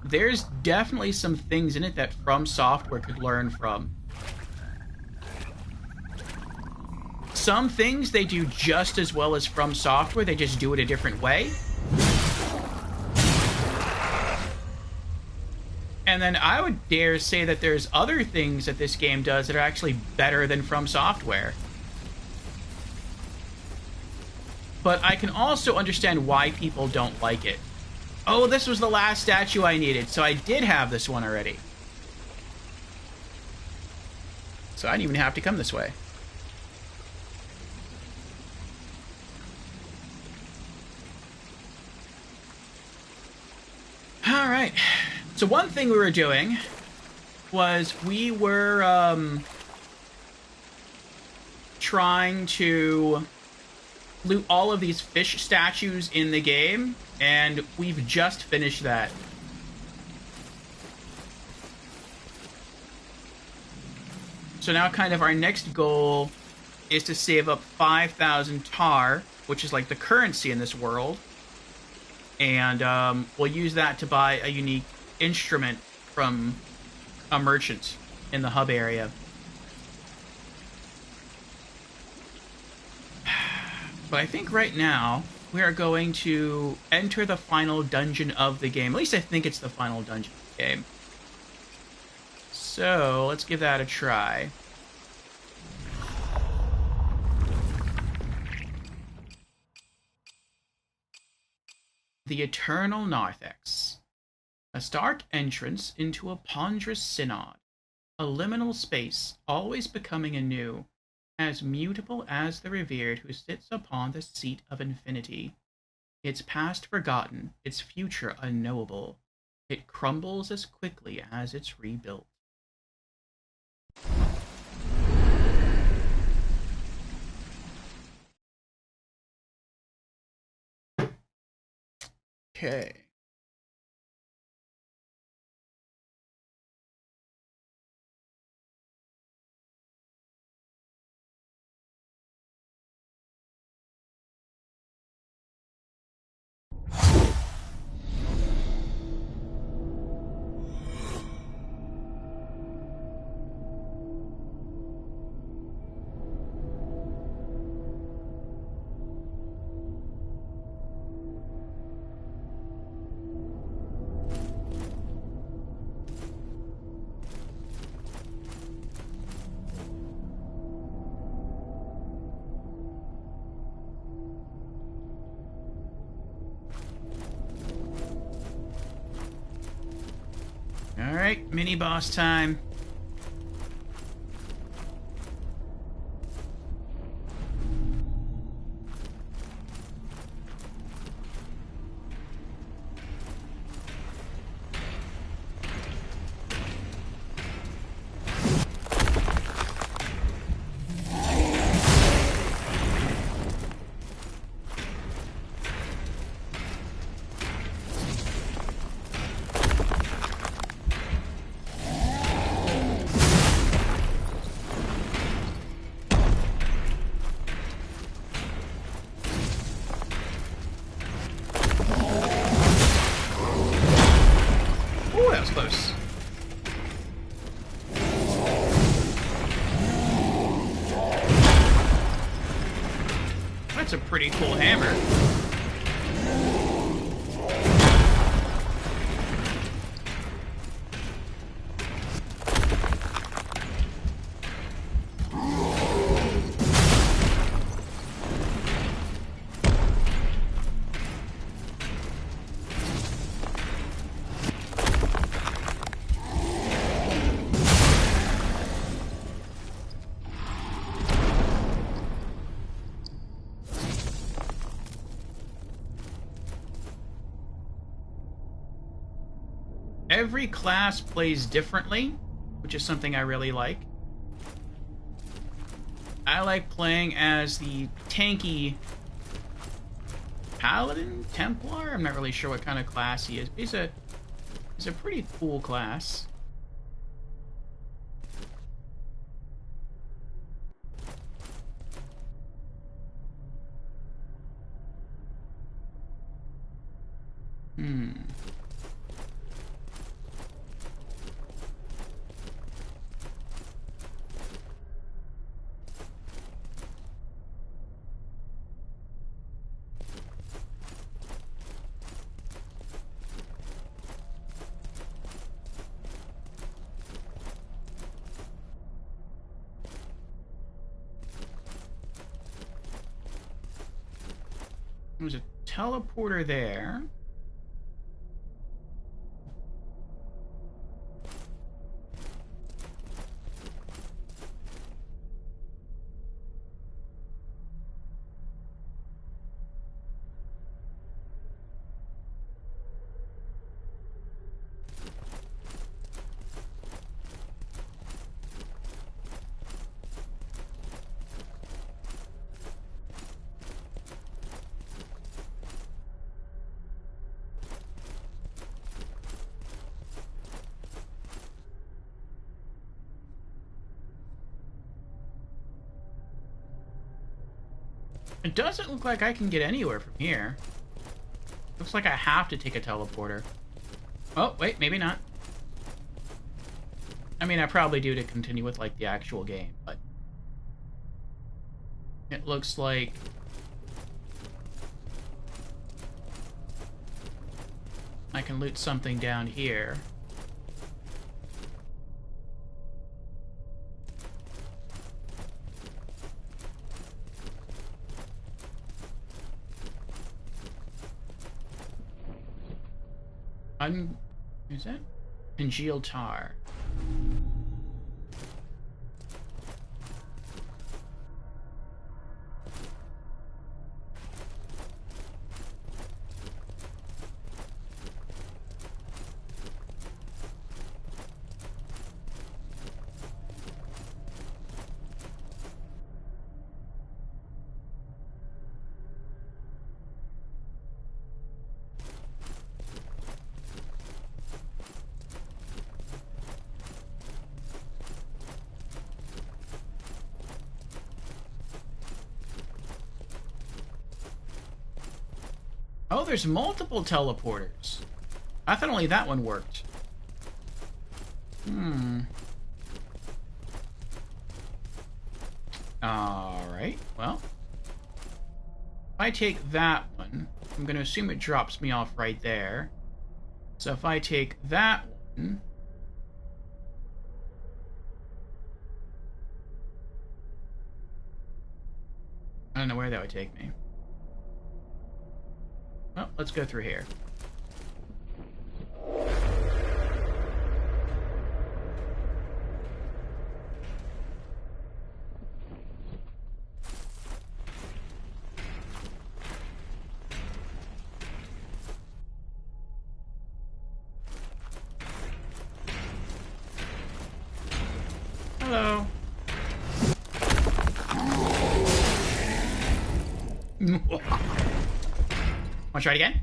there's definitely some things in it that From Software could learn from. Some things they do just as well as From Software, they just do it a different way. And then I would dare say that there's other things that this game does that are actually better than From Software. But I can also understand why people don't like it. Oh, this was the last statue I needed, so I did have this one already. So I didn't even have to come this way. Alright, so one thing we were doing was we were trying to loot all of these fish statues in the game, and we've just finished that. So now kind of our next goal is to save up 5,000 tar, which is like the currency in this world. And we'll use that to buy a unique instrument from a merchant in the hub area. But I think right now we are going to enter the final dungeon of the game. At least I think it's the final dungeon of the game. So let's give that a try. The Eternal Narthex. A stark entrance into a ponderous synod. A liminal space, always becoming anew, as mutable as the revered who sits upon the seat of infinity. Its past forgotten, its future unknowable. It crumbles as quickly as it's rebuilt. Okay. Alright, mini boss time. That's a pretty cool hammer. Every class plays differently, which is something I really like. I like playing as the tanky Paladin? Templar? I'm not really sure what kind of class he is. He's a pretty cool class. There's a teleporter there. It doesn't look like I can get anywhere from here. Looks like I have to take a teleporter. Oh, wait, maybe not. I mean, I probably do to continue with, like, the actual game, but... It looks like... I can loot something down here. Is that? Congealed tar. Oh, there's multiple teleporters. I thought only that one worked. Alright, well. If I take that one, I'm going to assume it drops me off right there. So if I take that one... I don't know where that would take me. Well, let's go through here. Hello. Want to try it again?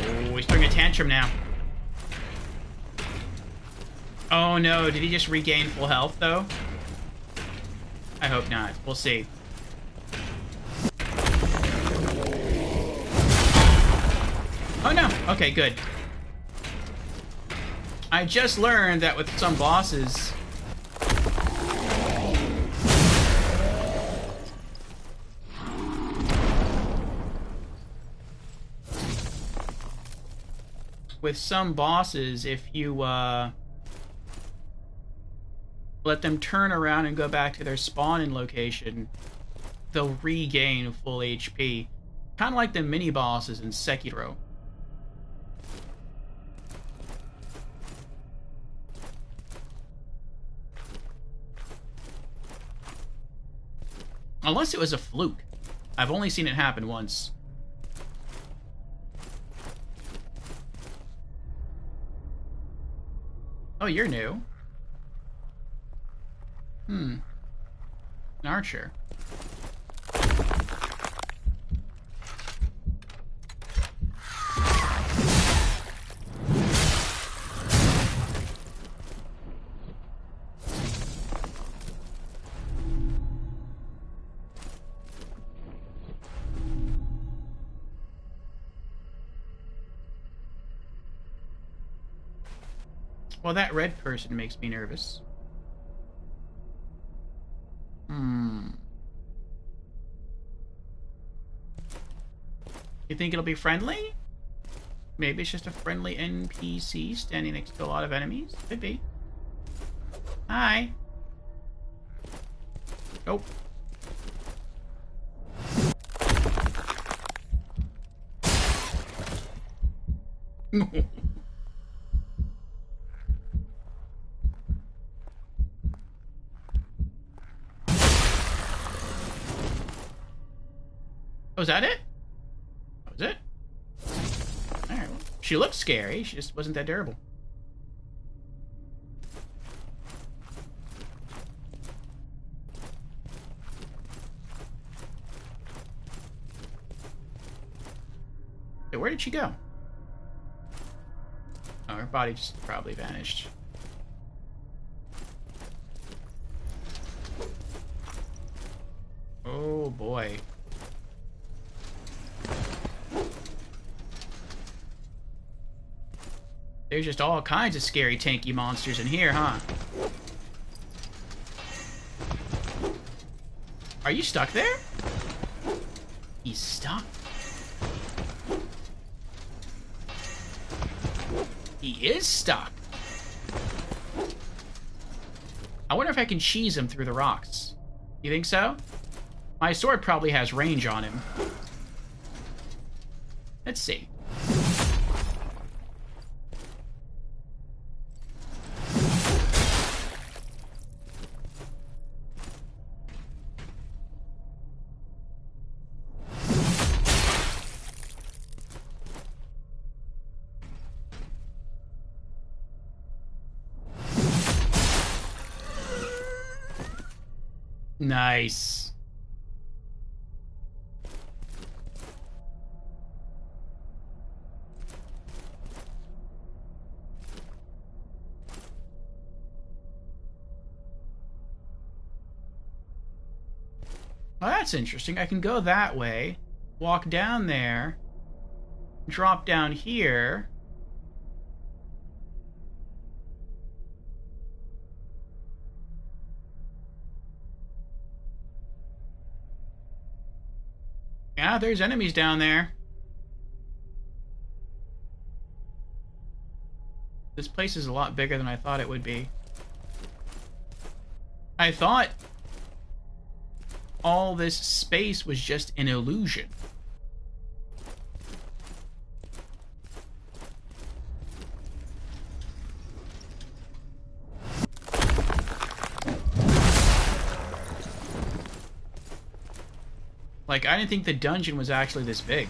Oh, he's throwing a tantrum now. Oh no, did he just regain full health though? I hope not. We'll see. Okay, good. I just learned that with some bosses... With some bosses, if you, let them turn around and go back to their spawning location, they'll regain full HP. Kind of like the mini-bosses in Sekiro. Unless it was a fluke. I've only seen it happen once. Oh, you're new. An archer. Well, that red person makes me nervous. You think it'll be friendly? Maybe it's just a friendly NPC standing next to a lot of enemies? Could be. Hi. Nope. Oh, is that it? That was it? Alright, well, she looked scary. She just wasn't that durable. Hey, where did she go? Oh, her body just probably vanished. Oh, boy. There's just all kinds of scary tanky monsters in here, huh? Are you stuck there? He's stuck. He is stuck. I wonder if I can cheese him through the rocks. You think so? My sword probably has range on him. Let's see. Nice. Well, that's interesting. I can go that way, walk down there, drop down here. Yeah, there's enemies down there. This place is a lot bigger than I thought it would be. I thought all this space was just an illusion. Like, I didn't think the dungeon was actually this big.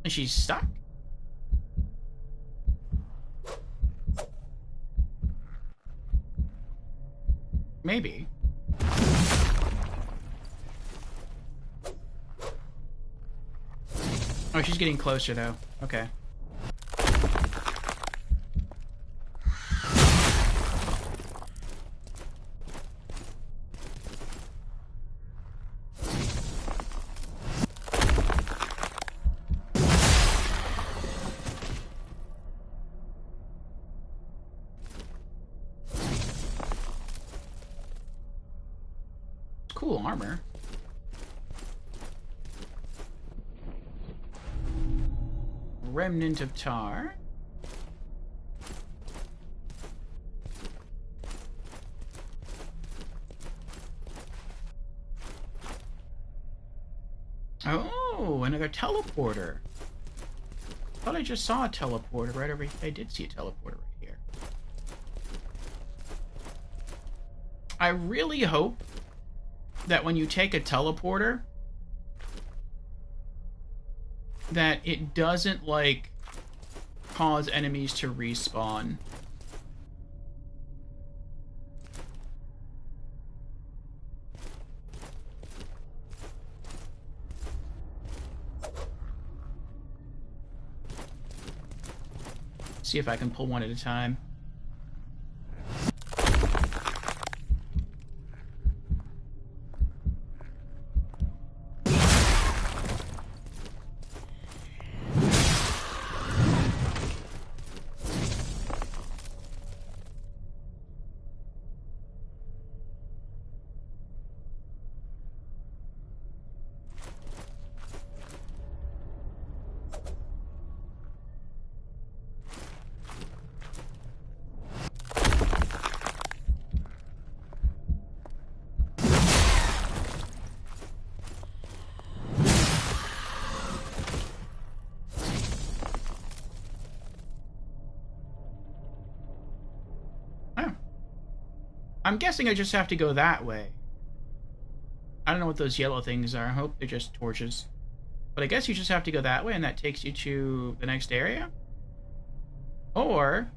Is she stuck? Maybe. Oh, she's getting closer, though. Okay. Cool armor. Remnant of tar. Oh, another teleporter. Thought I just saw a teleporter right over here. I did see a teleporter right here. I really hope that when you take a teleporter, that it doesn't, like, cause enemies to respawn. See if I can pull one at a time. I'm guessing I just have to go that way. I don't know what those yellow things are. I hope they're just torches. But I guess you just have to go that way and that takes you to the next area. Or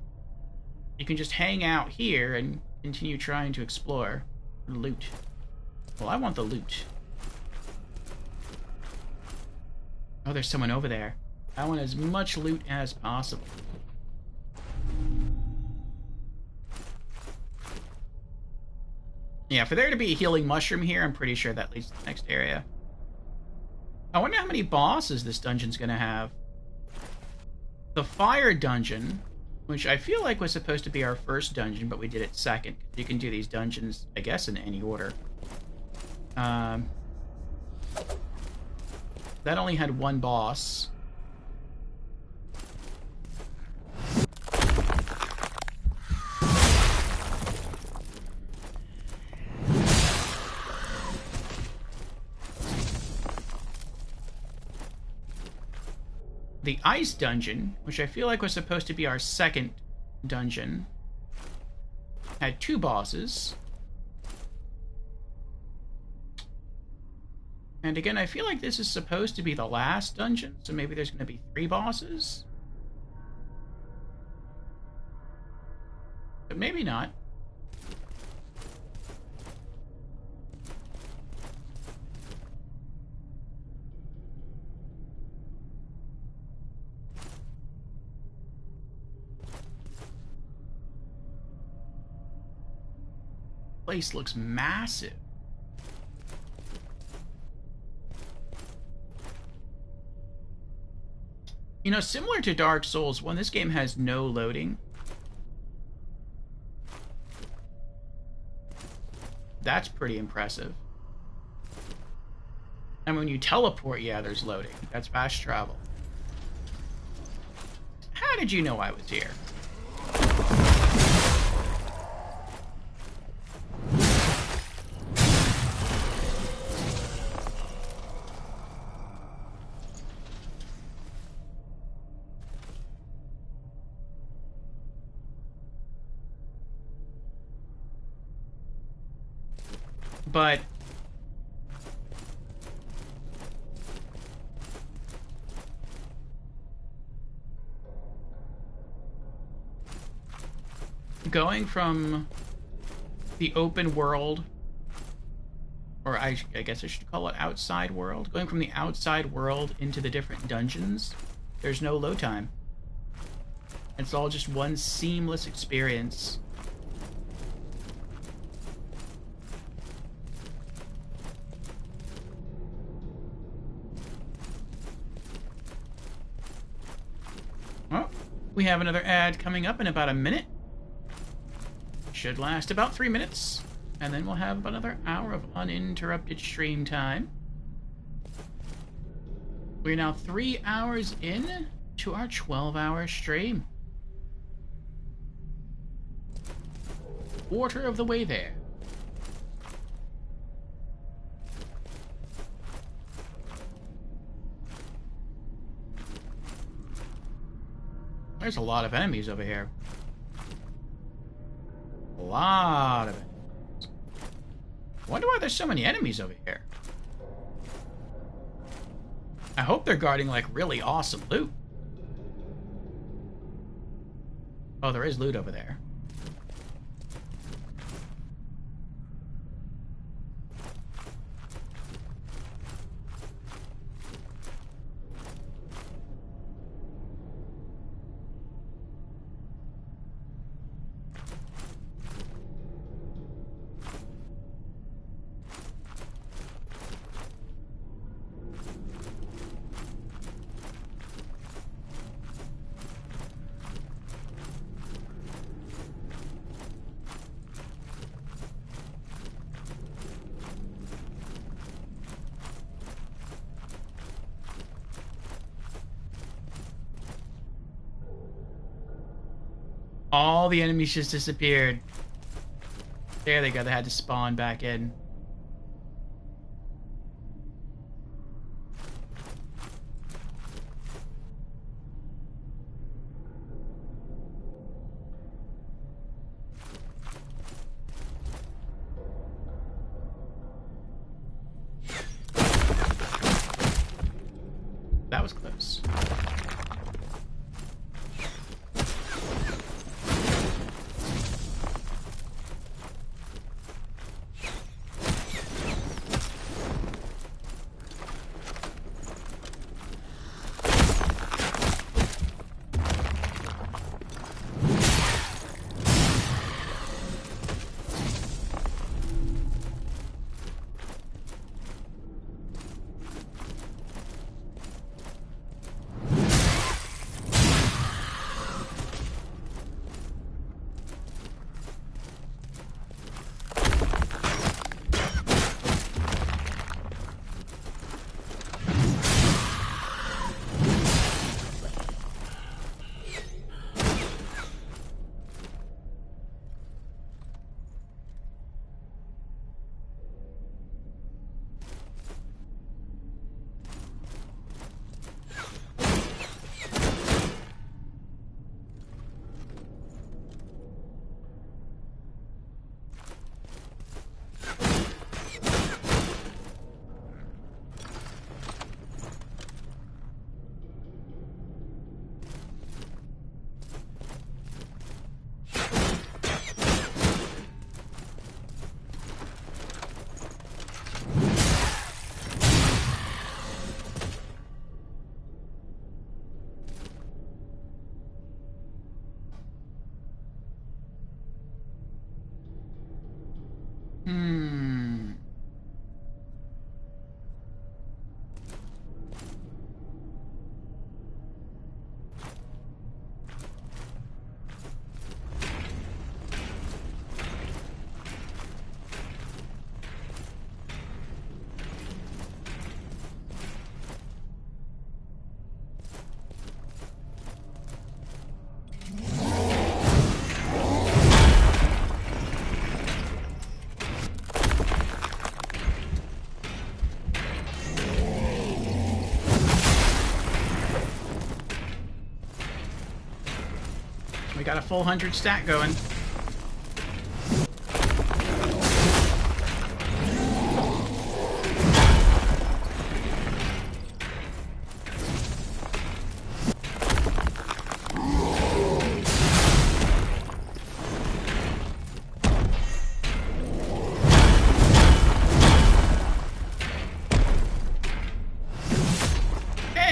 you can just hang out here and continue trying to explore. Loot. Well, I want the loot. Oh, there's someone over there. I want as much loot as possible. Yeah, for there to be a healing mushroom here, I'm pretty sure that leads to the next area. I wonder how many bosses this dungeon's gonna have. The fire dungeon, which I feel like was supposed to be our first dungeon, but we did it second. You can do these dungeons, I guess, in any order. That only had one boss. The ice dungeon, which I feel like was supposed to be our second dungeon, had two bosses. And again, I feel like this is supposed to be the last dungeon, so maybe there's going to be 3 bosses. But maybe not. Place looks massive. You know, similar to Dark Souls 1, this game has no loading. That's pretty impressive. And when you teleport, yeah, there's loading. That's fast travel. How did you know I was here? But going from the open world, or I guess I should call it outside world, going from the outside world into the different dungeons, there's no load time. It's all just one seamless experience. Oh, we have another ad coming up in about a minute. Should last about 3 minutes, and then we'll have about another hour of uninterrupted stream time. We're now 3 hours in to our 12-hour stream. Quarter of the way there. There's a lot of enemies over here. A lot of enemies. Wonder why there's so many enemies over here. I hope they're guarding, like, really awesome loot. Oh, there is loot over there. All the enemies just disappeared. There they go. They had to spawn back in. That was close. We got a full 100 stack going.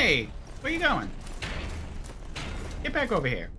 Hey! Where you going? Get back over here.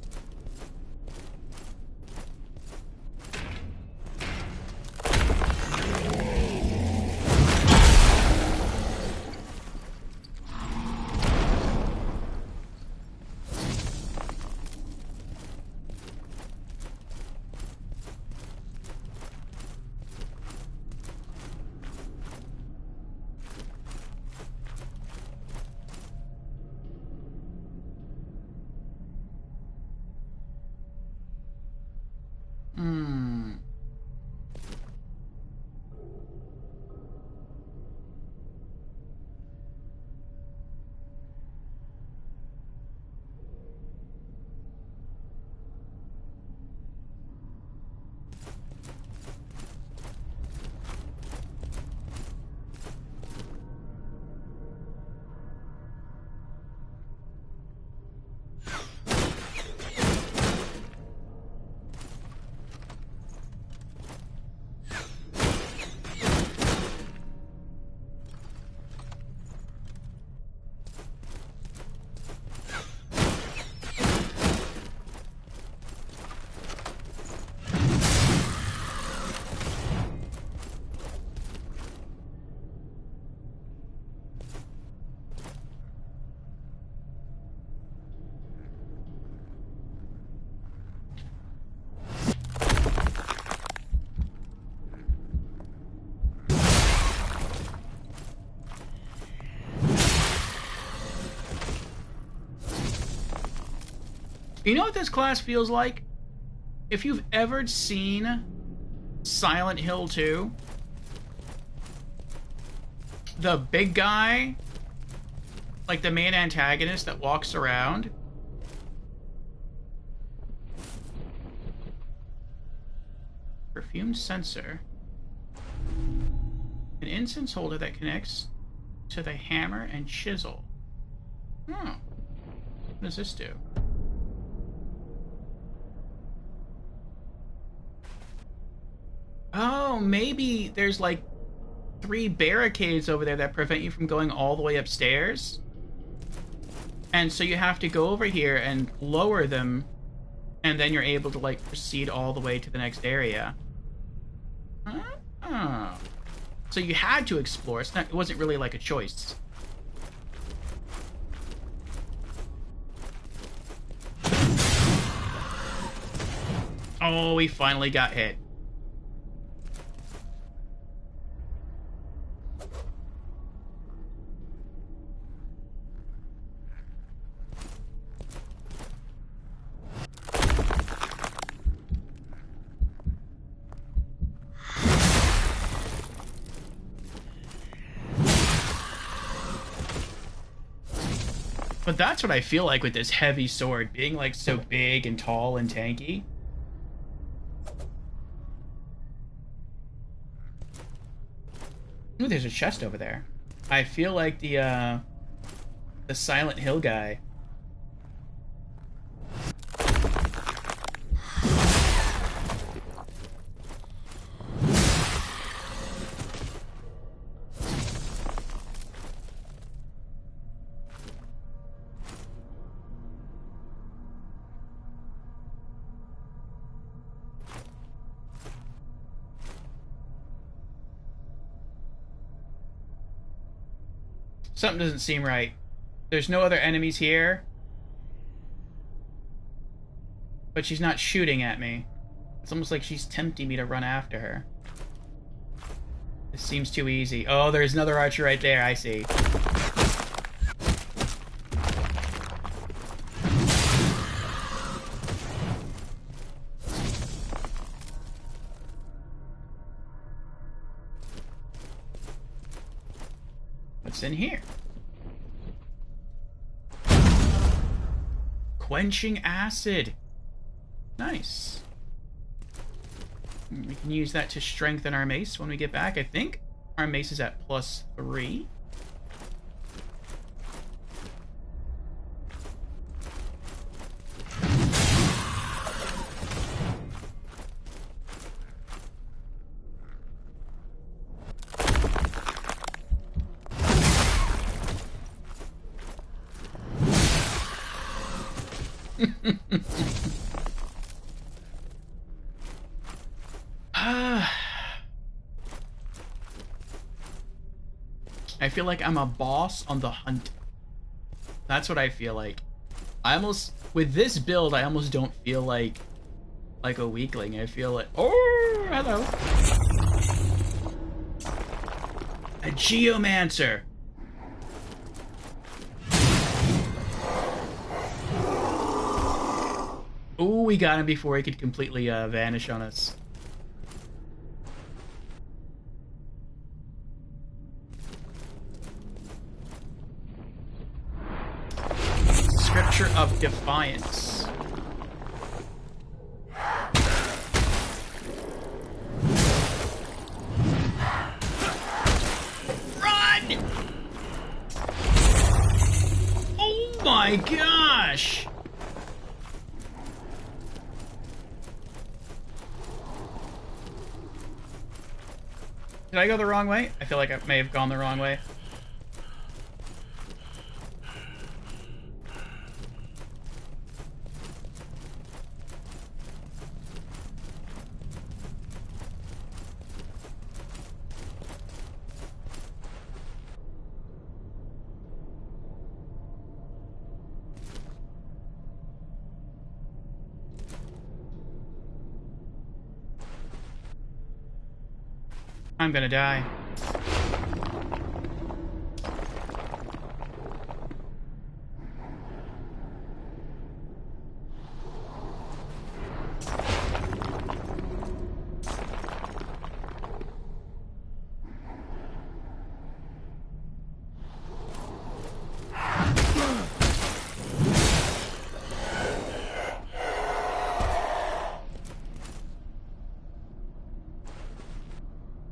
You know what this class feels like? If you've ever seen Silent Hill 2, the big guy, like the main antagonist that walks around, perfumed sensor, an incense holder that connects to the hammer and chisel. Oh, what does this do? Oh, maybe there's like 3 barricades over there that prevent you from going all the way upstairs. And so you have to go over here and lower them, and then you're able to like proceed all the way to the next area. Oh. So you had to explore. It wasn't really like a choice. Oh, we finally got hit. But that's what I feel like with this heavy sword, being like so big and tall and tanky. Ooh, there's a chest over there. I feel like the Silent Hill guy. Something doesn't seem right. There's no other enemies here. But she's not shooting at me. It's almost like she's tempting me to run after her. This seems too easy. Oh, there's another archer right there, I see. What's in here? Quenching acid. Nice. We can use that to strengthen our mace when we get back. I think our mace is at +3. I feel like I'm a boss on the hunt. That's what I feel like. I almost, with this build, I almost don't feel like a weakling. I feel like, oh, hello. A geomancer. Ooh, we got him before he could completely vanish on us. Scripture of Defiance. Run! Oh my gosh! Did I go the wrong way? I feel like I may have gone the wrong way. I'm gonna die.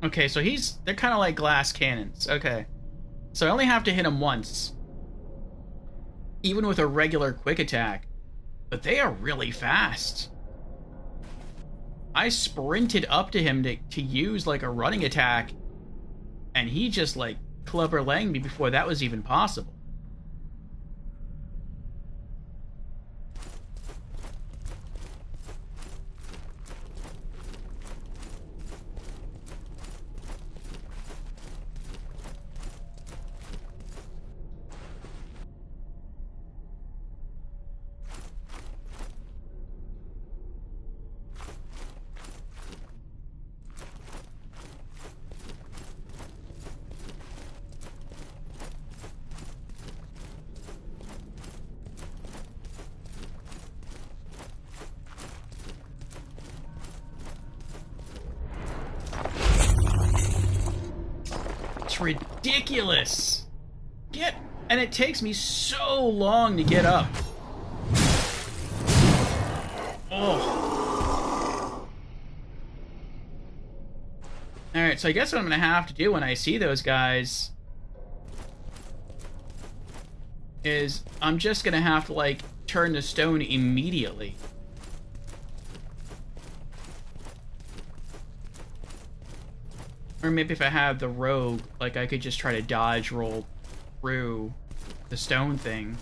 Okay, so they're kind of like glass cannons. Okay. So I only have to hit him once. Even with a regular quick attack. But they are really fast. I sprinted up to him to use like a running attack. And he just like clubber-langed me before that was even possible. Ridiculous. And it takes me so long to get up. Oh. Alright, so I guess what I'm gonna have to do when I see those guys is I'm just gonna have to like turn to stone immediately. Or maybe if I have the rogue, like I could just try to dodge roll through the stone thing.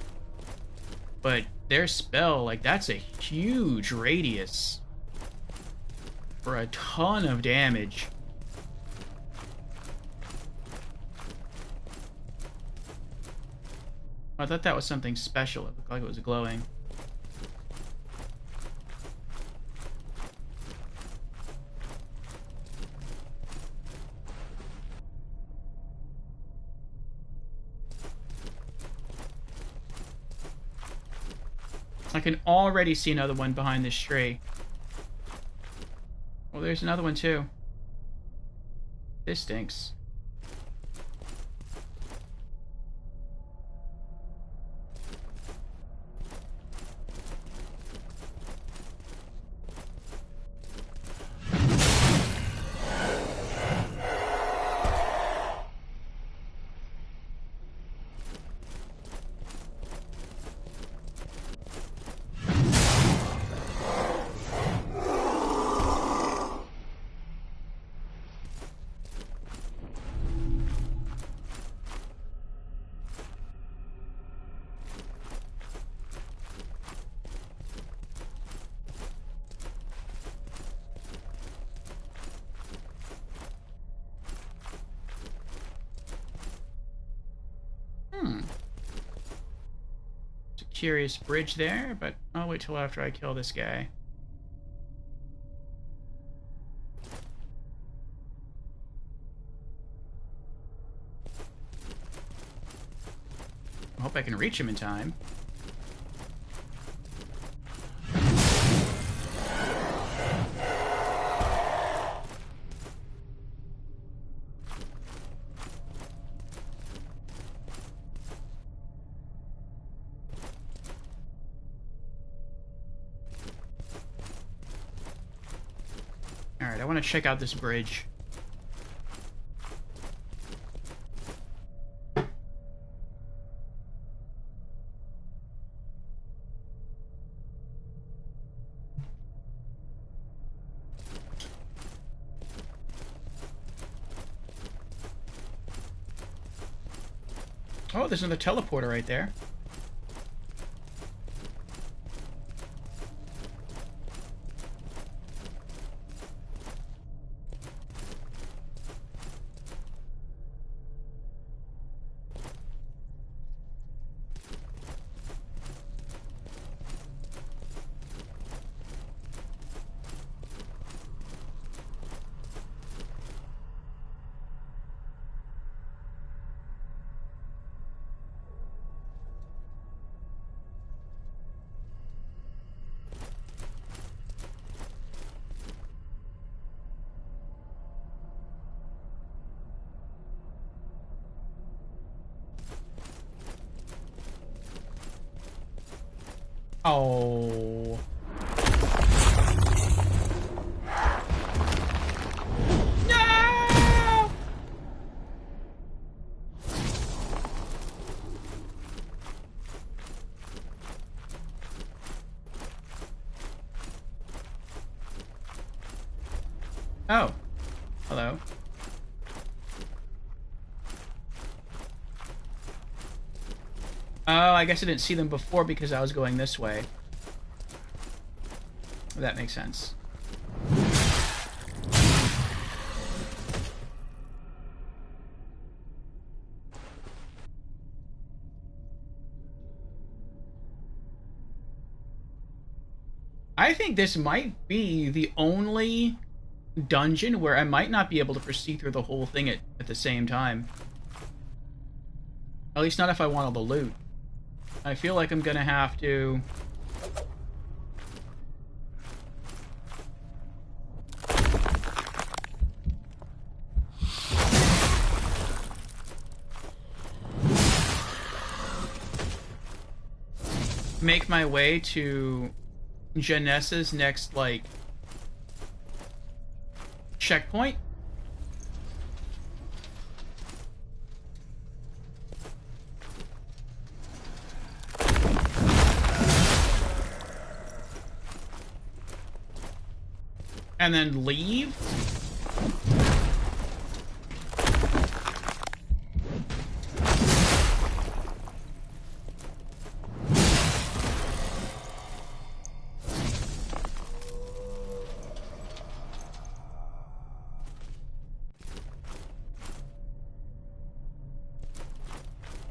But their spell, like that's a huge radius for a ton of damage. I thought that was something special. It looked like it was glowing. I can already see another one behind this tree. Oh, there's another one too. This stinks. curious bridge there, but I'll wait till after I kill this guy. I hope I can reach him in time. Alright, I want to check out this bridge. Oh, there's another teleporter right there. Oh. No! Oh. Hello. Oh, I guess I didn't see them before because I was going this way. That makes sense. I think this might be the only dungeon where I might not be able to proceed through the whole thing at the same time. At least not if I want all the loot. I feel like I'm gonna have to... make my way to Janessa's next, like, checkpoint. And then leave.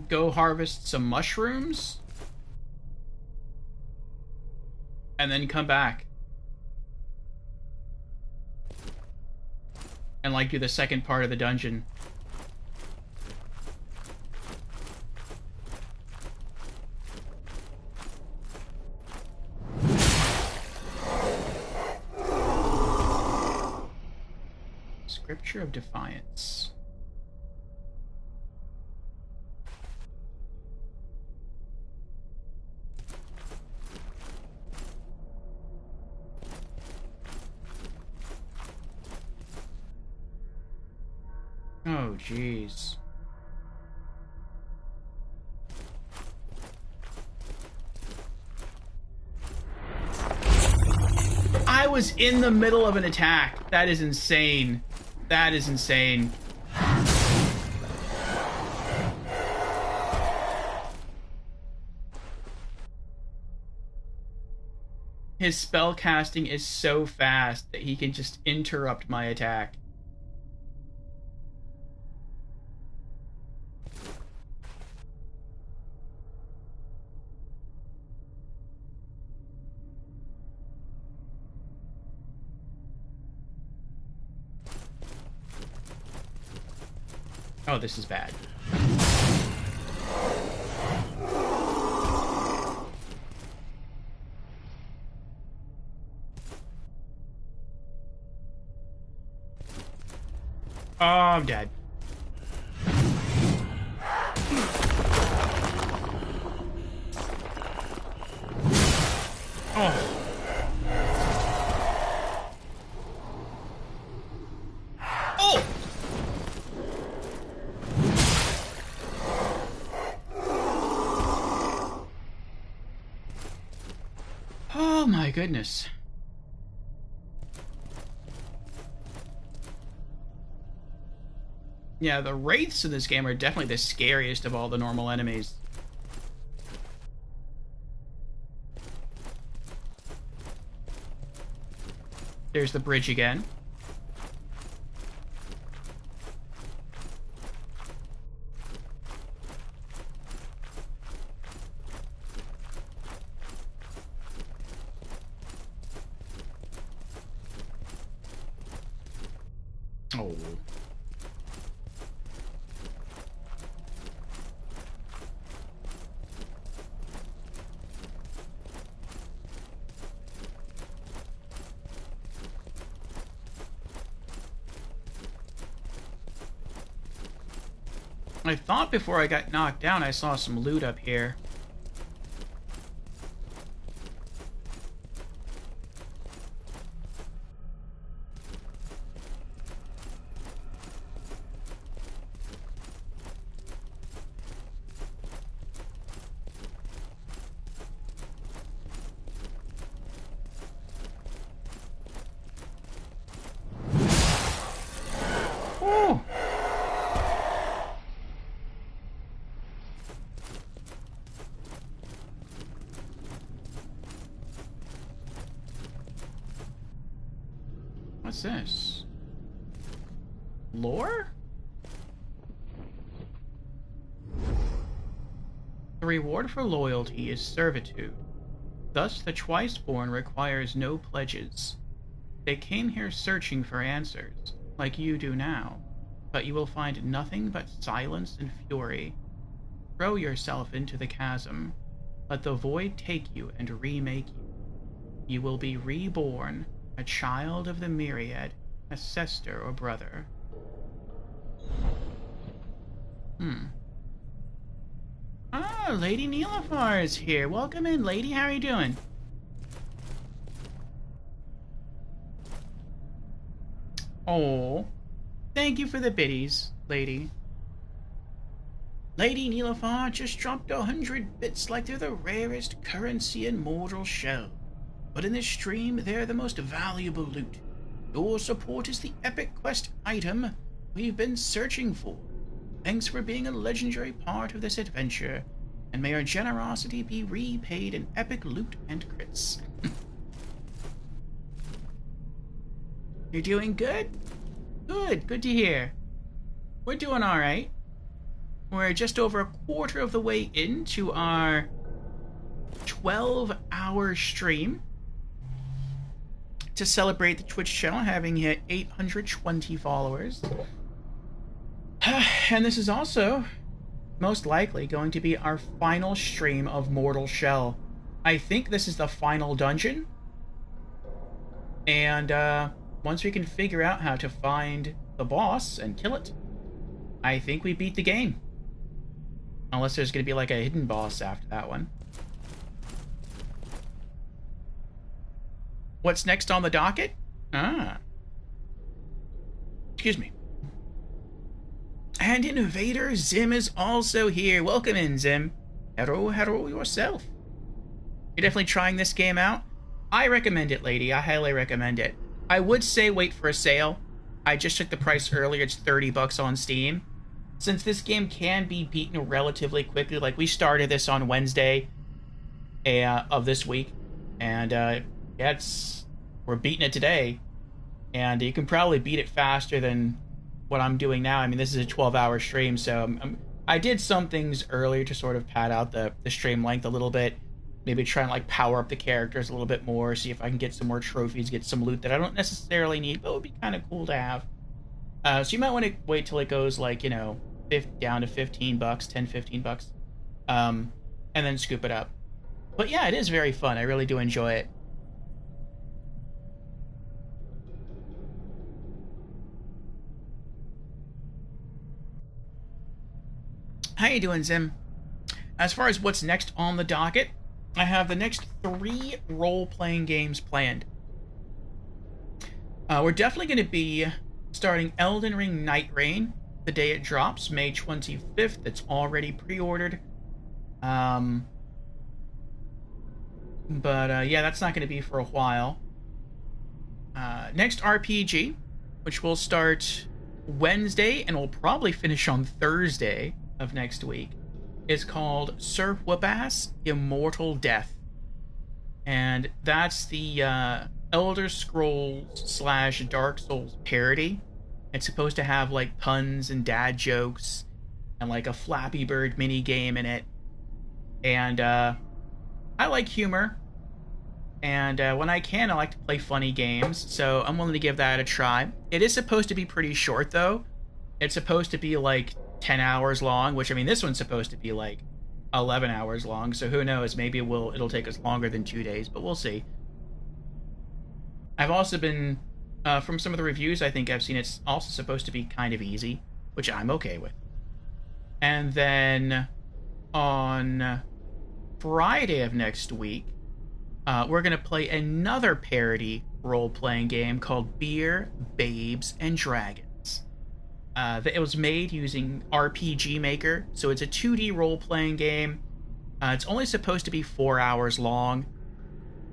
Go harvest some mushrooms. And then come back. And, like, do the second part of the dungeon. Scripture of Defiance. Oh, jeez. I was in the middle of an attack. That is insane. That is insane. His spell casting is so fast that he can just interrupt my attack. Oh, this is bad. Oh, I'm dead. Oh. Oh! Oh my goodness. Yeah, the wraiths in this game are definitely the scariest of all the normal enemies. There's the bridge again. Oh. I thought before I got knocked down I saw some loot up here. Oh! What's this? Lore? The reward for loyalty is servitude. Thus, the Twiceborn requires no pledges. They came here searching for answers, like you do now, but you will find nothing but silence and fury. Throw yourself into the chasm. Let the void take you and remake you. You will be reborn, a child of the myriad, a sister or brother. Ah, Lady Nilafar is here. Welcome in, lady. How are you doing? Oh, thank you for the biddies, lady. Lady Nilafar just dropped 100 bits like they're the rarest currency in Mortal Shell. But in this stream, they're the most valuable loot. Your support is the epic quest item we've been searching for. Thanks for being a legendary part of this adventure, and may your generosity be repaid in epic loot and crits. You're doing good? Good to hear. We're doing alright. We're just over a quarter of the way into our 12-hour stream to celebrate the Twitch channel having hit 820 followers. And this is also most likely going to be our final stream of Mortal Shell. I think this is the final dungeon. And once we can figure out how to find the boss and kill it, I think we beat the game. Unless there's going to be like a hidden boss after that one. What's next on the docket? Excuse me. And Invader Zim is also here. Welcome in, Zim. Hello yourself. You're definitely trying this game out? I recommend it, lady. I highly recommend it. I would say wait for a sale. I just checked the price earlier. It's $30 on Steam. Since this game can be beaten relatively quickly, like we started this on Wednesday of this week, and yeah, we're beating it today, and you can probably beat it faster than what I'm doing now. I mean, this is a 12-hour stream, so I did some things earlier to sort of pad out the stream length a little bit, maybe try and like power up the characters a little bit more, see if I can get some more trophies, get some loot that I don't necessarily need, but it would be kind of cool to have. So you might want to wait till it goes like, you know, down to 15 bucks, 10, 15 bucks, and then scoop it up. But yeah, it is very fun. I really do enjoy it. How you doing, Zim? As far as what's next on the docket, I have the next 3 role-playing games planned. We're definitely going to be starting Elden Ring Night Rain the day it drops, May 25th. It's already pre-ordered. But yeah, that's not going to be for a while. Next RPG, which will start Wednesday and will probably finish on Thursday of next week, is called Sir Wabas Immortal Death. And that's the Elder Scrolls / Dark Souls parody. It's supposed to have like puns and dad jokes and like a Flappy Bird mini game in it. And I like humor. And when I can, I like to play funny games. So I'm willing to give that a try. It is supposed to be pretty short though. It's supposed to be like 10 hours long, which, I mean, this one's supposed to be like 11 hours long, so who knows, maybe it'll take us longer than 2 days, but we'll see. I've also been, from some of the reviews I think I've seen, it's also supposed to be kind of easy, which I'm okay with. And then on Friday of next week, we're going to play another parody role-playing game called Beer, Babes, and Dragons. It was made using RPG Maker, so it's a 2D role-playing game. It's only supposed to be 4 hours long.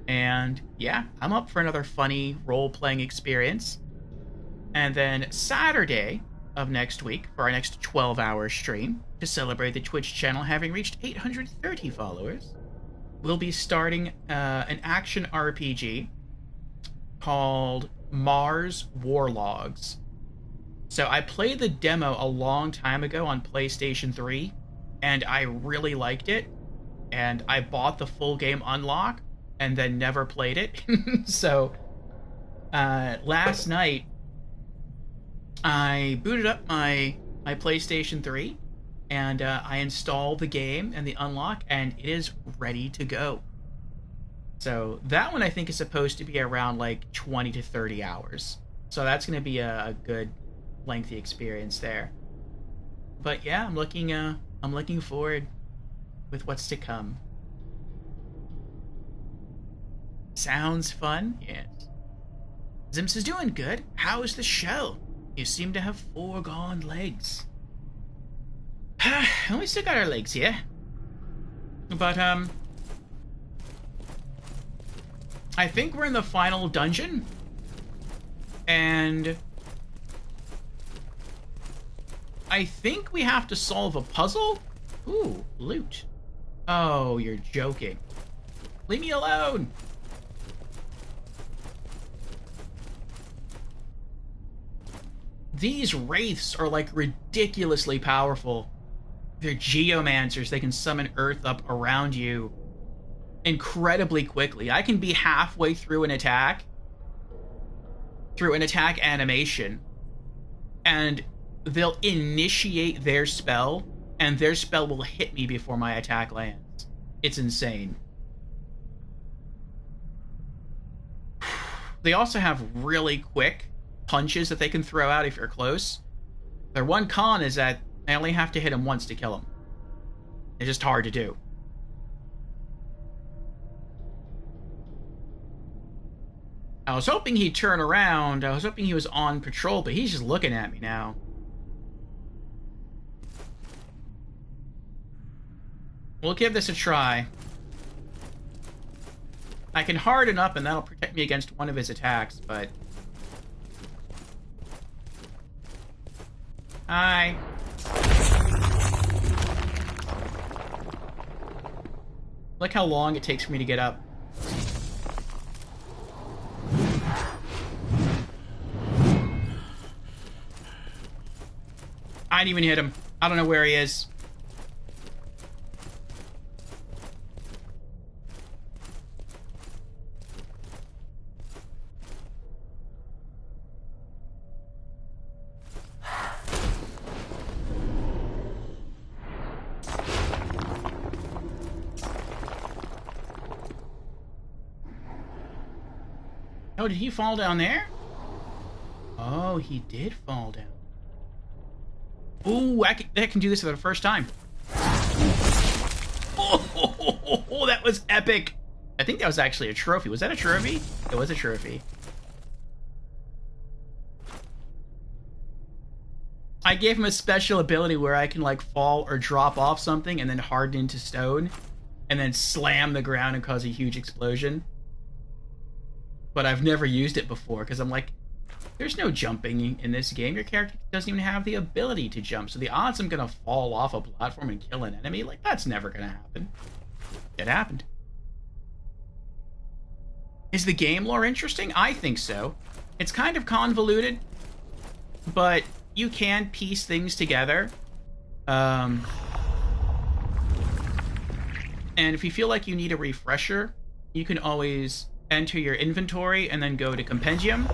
And yeah, I'm up for another funny role-playing experience. And then Saturday of next week, for our next 12-hour stream, to celebrate the Twitch channel having reached 830 followers, we'll be starting an action RPG called Mars Warlogs. So I played the demo a long time ago on PlayStation 3, and I really liked it. And I bought the full game unlock, and then never played it. So last night, I booted up my PlayStation 3, and I installed the game and the unlock, and it is ready to go. So that one I think is supposed to be around like 20 to 30 hours. So that's going to be a good lengthy experience there. But yeah, I'm looking forward with what's to come. Sounds fun? Yes. Zims is doing good. How is the show? You seem to have 4 gone legs. We still got our legs here. But I think we're in the final dungeon. And I think we have to solve a puzzle? Ooh, loot. Oh, you're joking. Leave me alone! These wraiths are like ridiculously powerful. They're geomancers. They can summon earth up around you incredibly quickly. I can be halfway through an attack animation, and they'll initiate their spell, and their spell will hit me before my attack lands. It's insane. They also have really quick punches that they can throw out if you're close. Their one con is that I only have to hit him once to kill him. It's just hard to do. I was hoping he'd turn around. I was hoping he was on patrol, but he's just looking at me now. We'll give this a try. I can harden up and that'll protect me against one of his attacks, but... Hi. Look how long it takes for me to get up. I didn't even hit him. I don't know where he is. Oh, did he fall down there? Oh, he did fall down. Ooh, that can do this for the first time. Oh, that was epic. I think that was actually a trophy. Was that a trophy? It was a trophy. I gave him a special ability where I can like fall or drop off something and then harden into stone and then slam the ground and cause a huge explosion. But I've never used it before because I'm like, there's no jumping in this game. Your character doesn't even have the ability to jump. So the odds I'm going to fall off a platform and kill an enemy, like that's never going to happen. It happened. Is the game lore interesting? I think so. It's kind of convoluted, but you can piece things together. And if you feel like you need a refresher, you can always enter your inventory and then go to Compendium.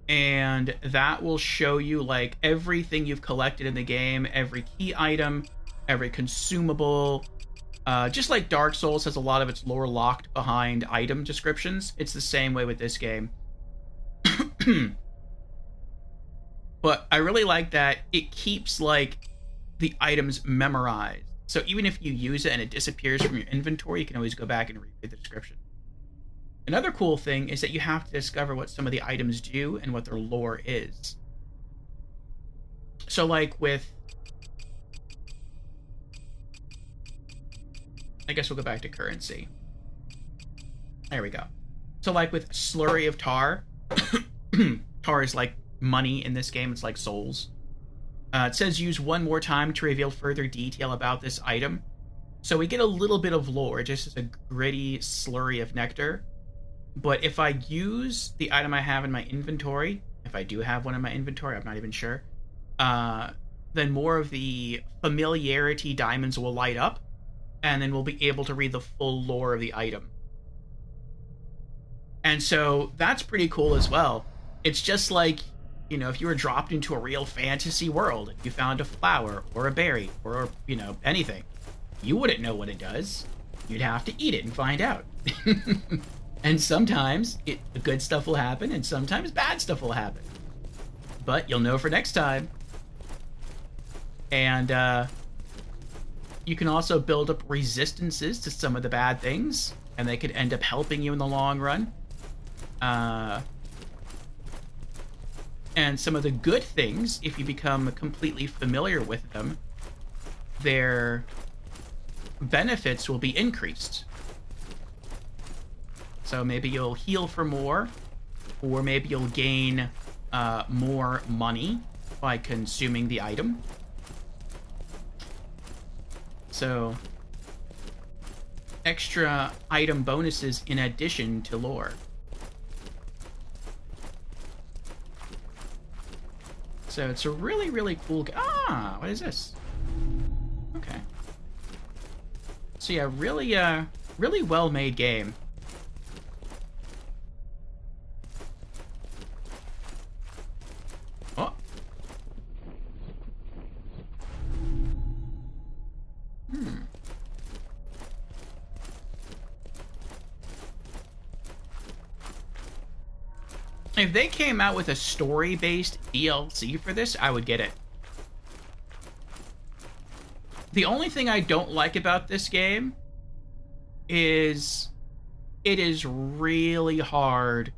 And that will show you like everything you've collected in the game, every key item, every consumable. Just like Dark Souls has a lot of its lore locked behind item descriptions, it's the same way with this game. But I really like that it keeps like the items memorized. So even if you use it and it disappears from your inventory, you can always go back and read the description. Another cool thing is that you have to discover what some of the items do and what their lore is. So like with... I guess we'll go back to currency. There we go. So like with Slurry of Tar, Tar is like money in this game, it's like souls. It says use one more time to reveal further detail about this item. So we get a little bit of lore, just as a gritty slurry of nectar. But if I use the item I have in my inventory, if I do have one in my inventory, I'm not even sure, then more of the familiarity diamonds will light up, and then we'll be able to read the full lore of the item. And so that's pretty cool as well. It's just like, you know, if you were dropped into a real fantasy world and you found a flower or a berry or, you know, anything, you wouldn't know what it does. You'd have to eat it and find out. And sometimes the good stuff will happen and sometimes bad stuff will happen. But you'll know for next time. And you can also build up resistances to some of the bad things, and they could end up helping you in the long run. And some of the good things, if you become completely familiar with them, their benefits will be increased. So maybe you'll heal for more, or maybe you'll gain more money by consuming the item. So, extra item bonuses in addition to lore. So it's a really, really cool... Ah, what is this? Okay. So yeah, really, really well-made game. Oh. If they came out with a story-based DLC for this, I would get it. The only thing I don't like about this game is it is really hard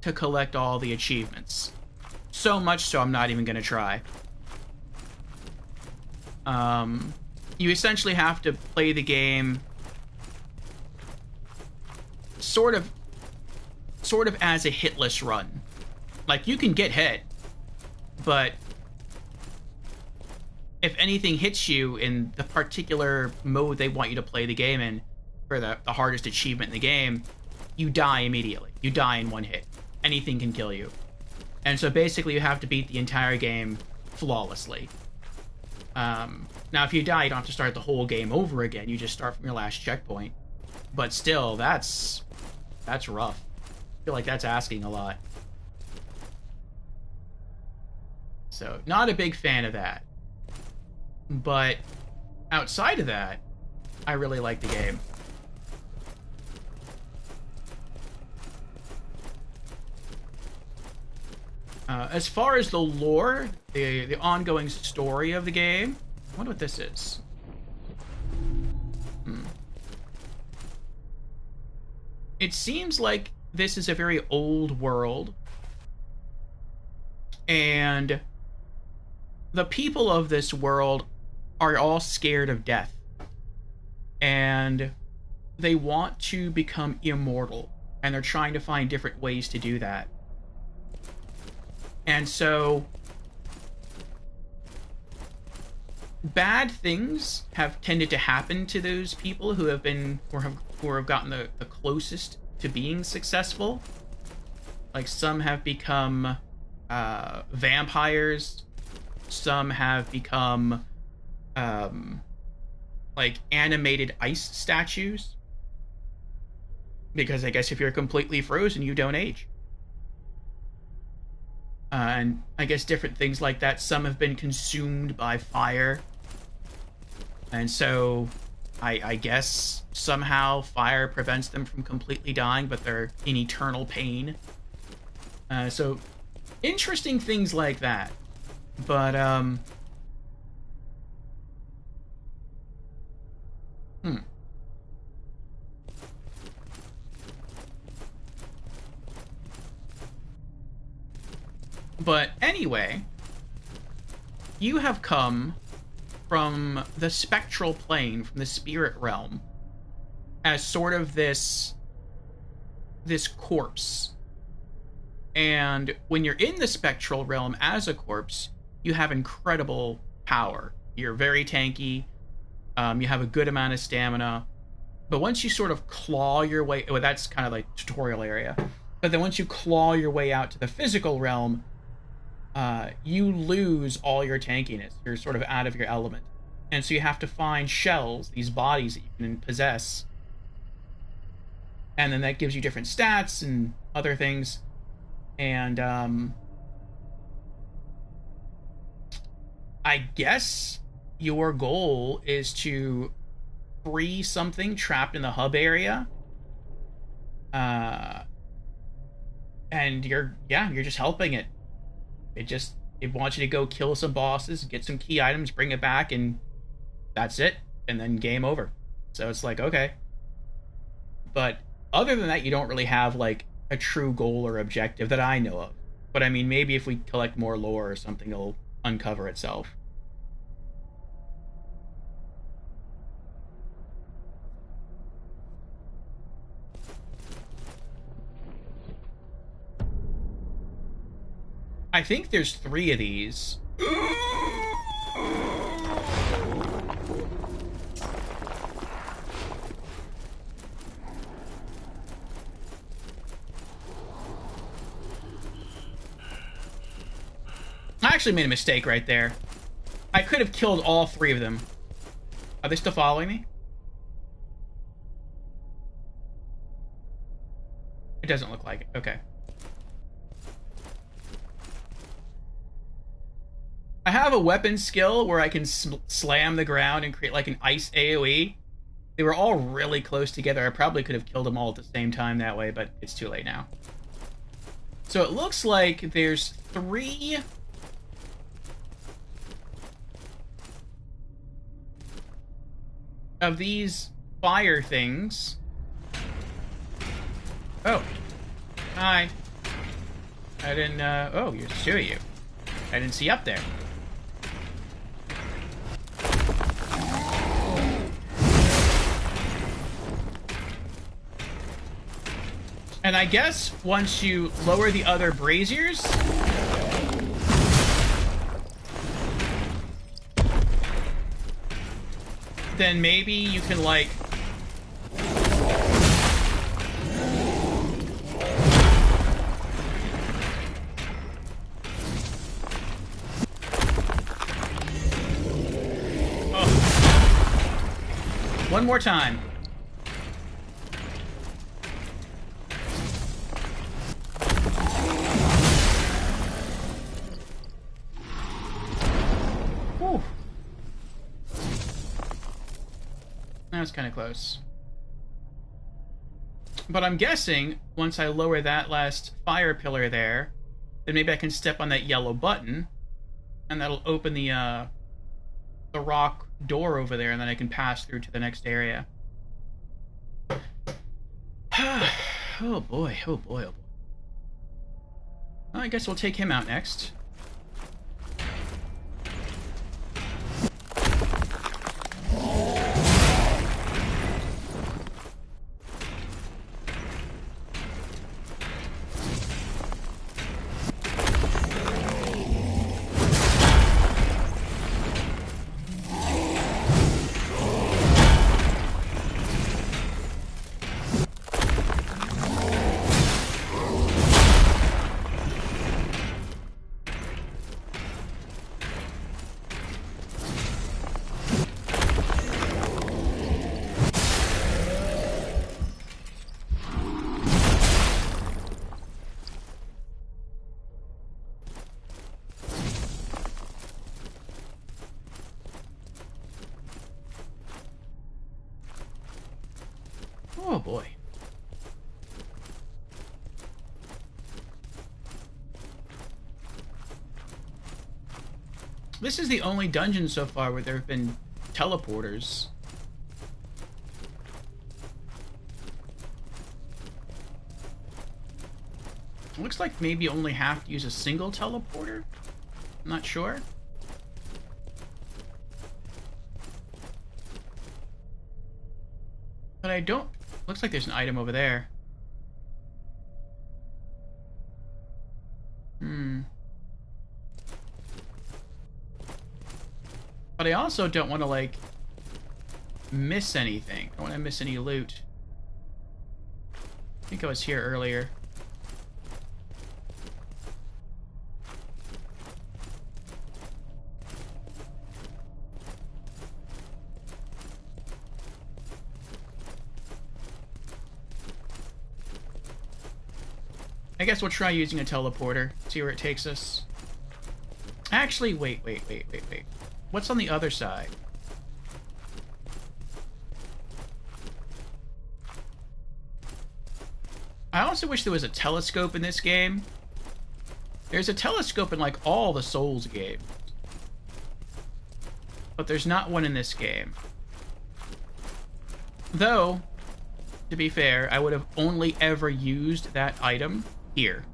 to collect all the achievements. So much so I'm not even going to try. You essentially have to play the game sort of as a hitless run. Like, you can get hit, but if anything hits you in the particular mode they want you to play the game in, for the hardest achievement in the game, you die immediately. You die in one hit. Anything can kill you. And so basically you have to beat the entire game flawlessly. Now, if you die, you don't have to start the whole game over again. You just start from your last checkpoint. But still, that's rough. I feel like that's asking a lot. So, not a big fan of that. But outside of that, I really like the game. As far as the lore, the ongoing story of the game, I wonder what this is. It seems like this is a very old world, and the people of this world are all scared of death, and they want to become immortal, and they're trying to find different ways to do that. And so bad things have tended to happen to those people who have been who have gotten the closest to being successful. Like, some have become vampires, some have become like animated ice statues, because I guess if you're completely frozen, you don't age. And I guess different things like that. Some have been consumed by fire. And so I guess somehow fire prevents them from completely dying, but they're in eternal pain. So interesting things like that. But, But anyway, you have come from the spectral plane, from the spirit realm, as sort of this corpse. And when you're in the spectral realm as a corpse, you have incredible power. You're very tanky. You have a good amount of stamina. But once you sort of claw your way... Well, that's kind of like tutorial area. But then once you claw your way out to the physical realm, you lose all your tankiness. You're sort of out of your element. And so you have to find shells, these bodies that you can possess. And then that gives you different stats and other things. And, I guess your goal is to free something trapped in the hub area. And you're just helping it. It wants you to go kill some bosses, get some key items, bring it back, and that's it. And then game over. So it's like, okay. But other than that, you don't really have, like, a true goal or objective that I know of. But I mean, maybe if we collect more lore or something, it'll uncover itself. I think there's 3 of these. I actually made a mistake right there. I could have killed all 3 of them. Are they still following me? It doesn't look like it. Okay. I have a weapon skill where I can slam the ground and create like an ice AoE. They were all really close together. I probably could have killed them all at the same time that way, but it's too late now. So it looks like there's 3... of these fire things. Oh. Hi. I didn't, oh, there's 2 of you. I didn't see up there. And I guess once you lower the other braziers, then maybe you can, like... Oh. One more time. That's kind of close. But I'm guessing once I lower that last fire pillar there, then maybe I can step on that yellow button, and that'll open the rock door over there, and then I can pass through to the next area. Oh boy, oh boy, oh boy. Well, I guess we'll take him out next. Oh boy. This is the only dungeon so far where there have been teleporters. It looks like maybe you only have to use a single teleporter. I'm not sure. But I don't... Looks like there's an item over there. But I also don't want to, like, miss anything. I don't want to miss any loot. I think I was here earlier. I guess we'll try using a teleporter, see where it takes us. Actually, wait. What's on the other side? I also wish there was a telescope in this game. There's a telescope in, like, all the Souls games. But there's not one in this game. Though, to be fair, I would have only ever used that item here.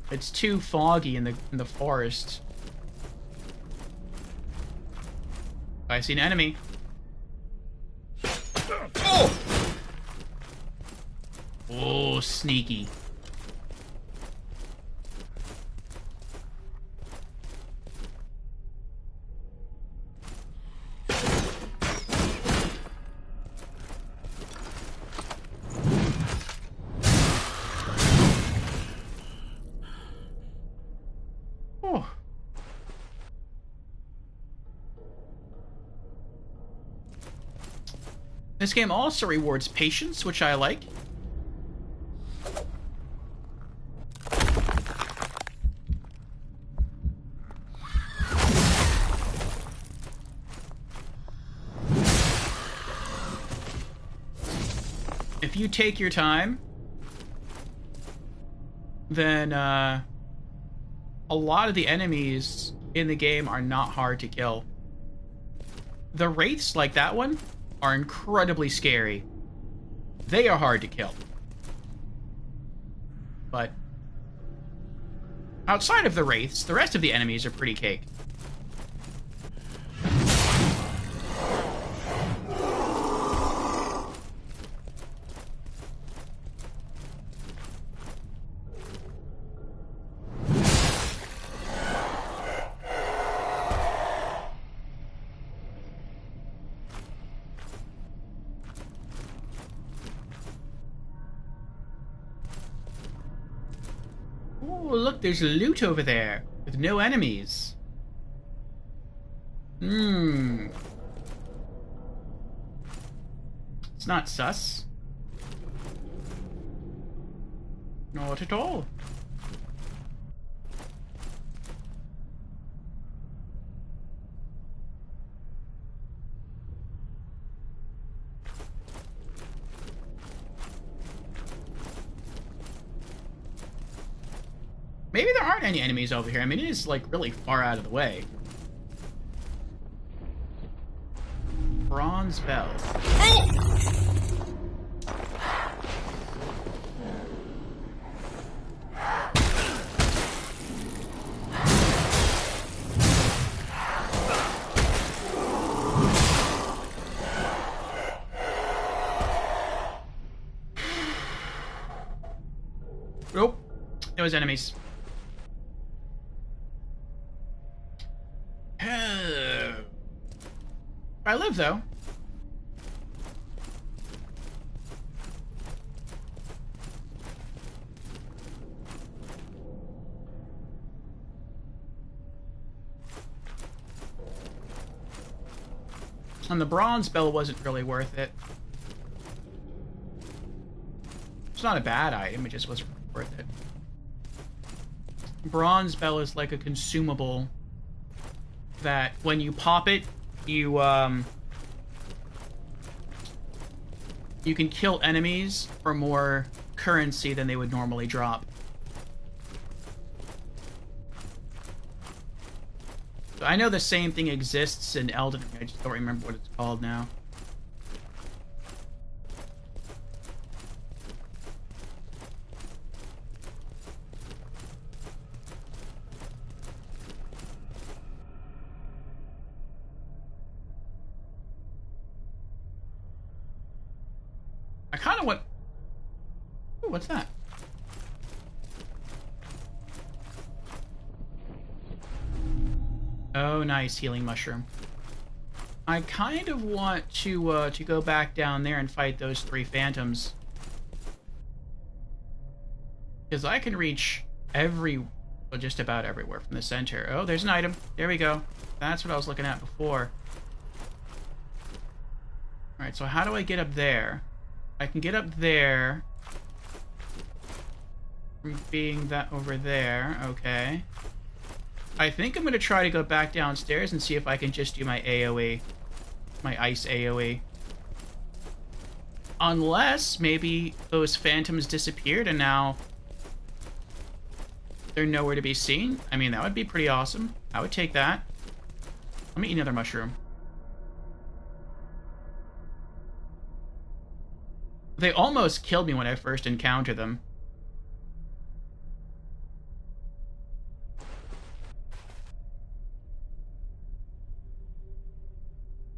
It's too foggy in the forest. I see an enemy. Oh! Oh, sneaky. This game also rewards patience, which I like. If you take your time, then a lot of the enemies in the game are not hard to kill. The wraiths, like that one, are incredibly scary. They are hard to kill. But outside of the wraiths, the rest of the enemies are pretty cake. Oh, look, there's loot over there with no enemies. It's not sus. Not at all. Maybe there aren't any enemies over here. I mean, it is, like, really far out of the way. Bronze bell. Nope. Those enemies. I live, though. And the bronze bell wasn't really worth it. It's not a bad item, it just wasn't worth it. Bronze bell is like a consumable that when you pop it, you can kill enemies for more currency than they would normally drop. So I know the same thing exists in Elden Ring, I just don't remember what it's called now. I kind of want... Ooh, what's that? Oh, nice. Healing mushroom. I kind of want to go back down there and fight those 3 phantoms. Because I can reach well, just about everywhere from the center. Oh, there's an item. There we go. That's what I was looking at before. Alright, so how do I get up there? I can get up there from being that over there. Okay. I think I'm going to try to go back downstairs and see if I can just do my AoE. My ice AoE. Unless maybe those phantoms disappeared and now they're nowhere to be seen. I mean, that would be pretty awesome. I would take that. Let me eat another mushroom. They almost killed me when I first encountered them.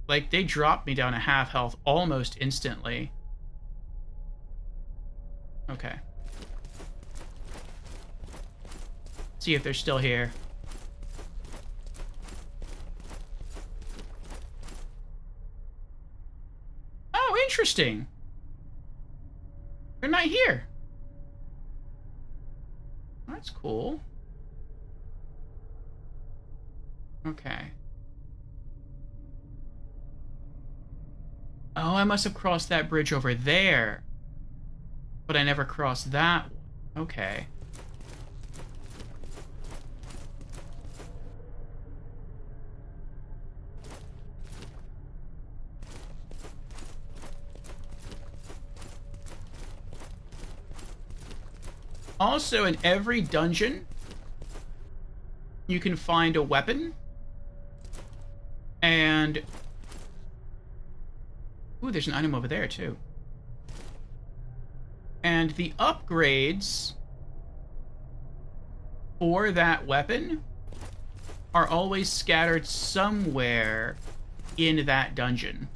Like, they dropped me down to half health almost instantly. Okay. See if they're still here. Oh, interesting. They're not here. That's cool. Okay. Oh, I must have crossed that bridge over there. But I never crossed that one. Okay. Also, in every dungeon, you can find a weapon. And... Ooh, there's an item over there, too. And the upgrades for that weapon are always scattered somewhere in that dungeon.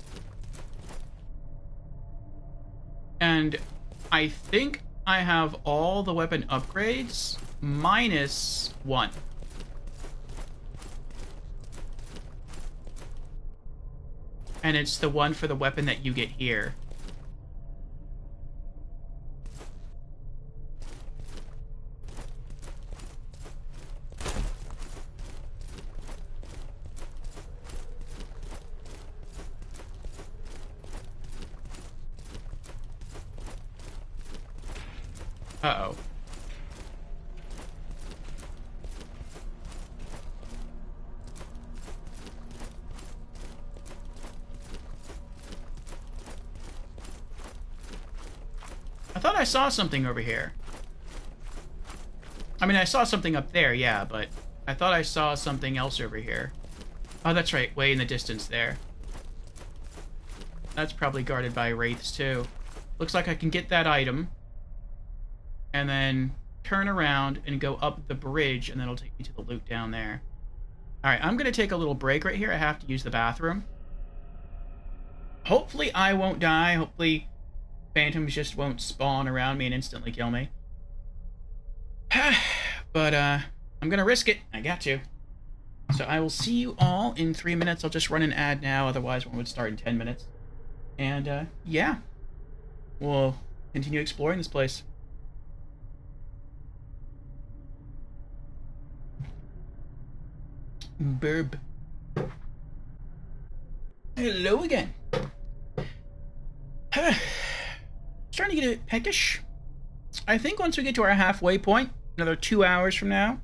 And I think I have all the weapon upgrades minus 1. And it's the one for the weapon that you get here. Uh-oh. I thought I saw something over here. I mean, I saw something up there, yeah, but I thought I saw something else over here. Oh, that's right, way in the distance there. That's probably guarded by wraiths, too. Looks like I can get that item, and then turn around and go up the bridge, and then it'll take me to the loot down there. Alright, I'm going to take a little break right here. I have to use the bathroom. Hopefully I won't die. Hopefully phantoms just won't spawn around me and instantly kill me. But, I'm going to risk it. I got to. So I will see you all in 3 minutes. I'll just run an ad now, otherwise one would start in 10 minutes. And, yeah. We'll continue exploring this place. Burb. Hello again. Starting to get a bit peckish. I think once we get to our halfway point, another 2 hours from now,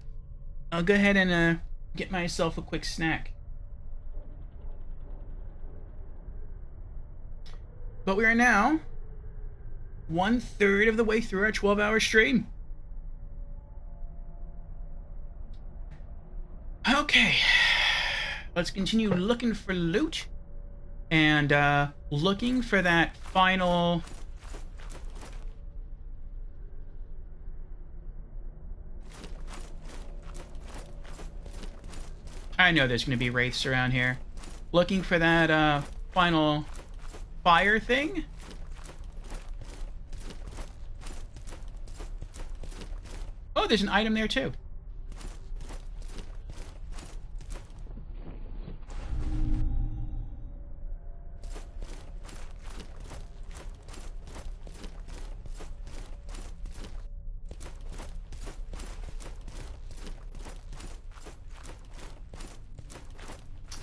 I'll go ahead and get myself a quick snack. But we are now 1/3 of the way through our 12-hour stream. Okay, let's continue looking for loot and looking for that final... I know there's going to be wraiths around here. Looking for that final fire thing. Oh, there's an item there too.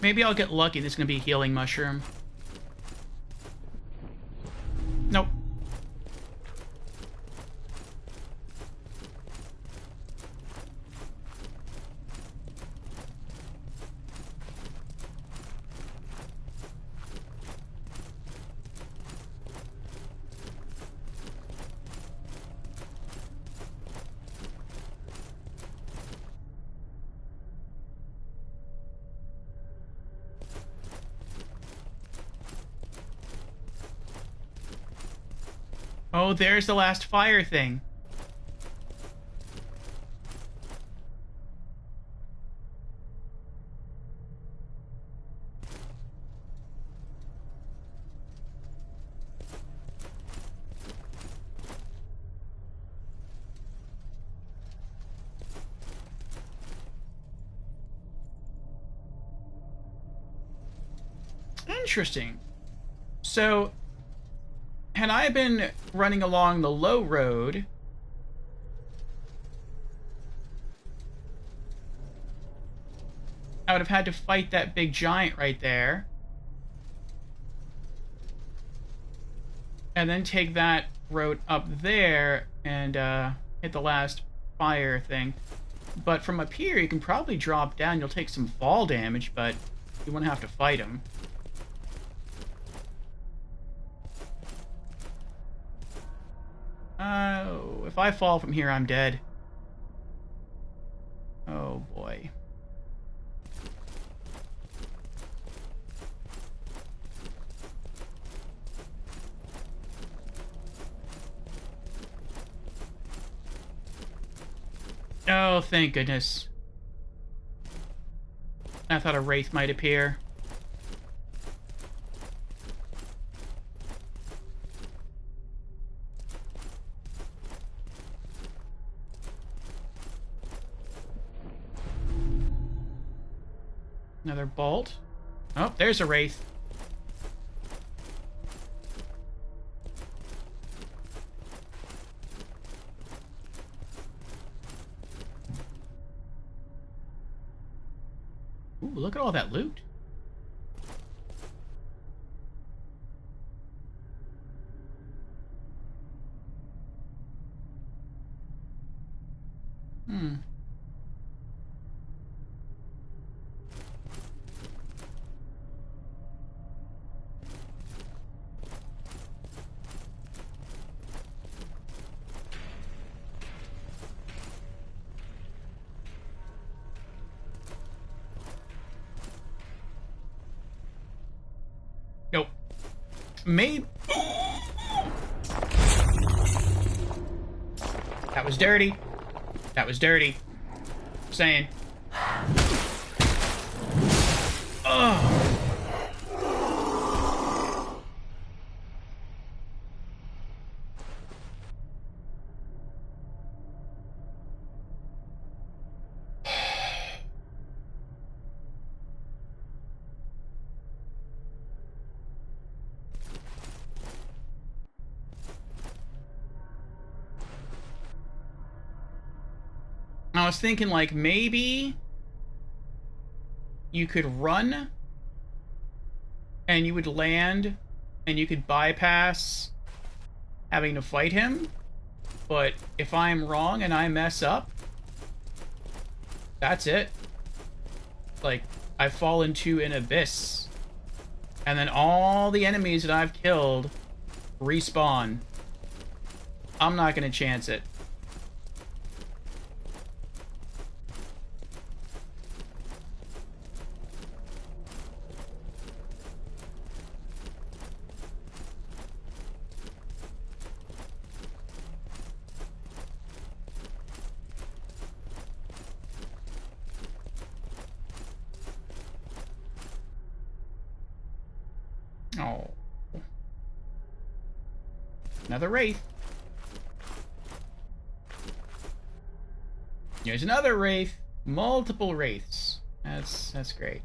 Maybe I'll get lucky. This is going to be a healing mushroom. Nope. Oh, there's the last fire thing. Interesting. So, had I been running along the low road, I would have had to fight that big giant right there. And then take that road up there and hit the last fire thing. But from up here, you can probably drop down. You'll take some fall damage, but you won't have to fight him. Oh, if I fall from here, I'm dead. Oh, boy. Oh, thank goodness. I thought a wraith might appear. Another bolt. Oh, there's a wraith. Ooh, look at all that loot. Maybe. That was dirty. That was dirty. Saying. Oh. I was thinking, like, maybe you could run and you would land and you could bypass having to fight him. But if I'm wrong and I mess up, that's it. Like, I fall into an abyss. And then all the enemies that I've killed respawn. I'm not gonna chance it. Oh. Another wraith. Here's another wraith. Multiple wraiths. That's great.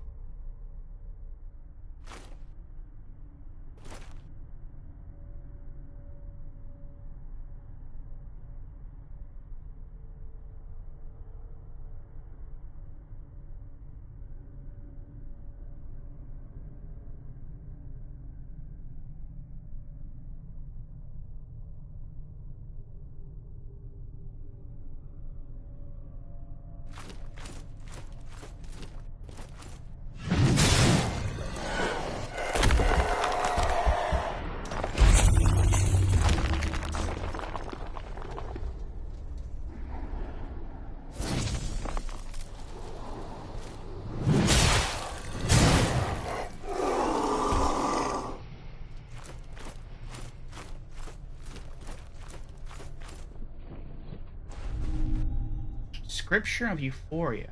Scripture of Euphoria.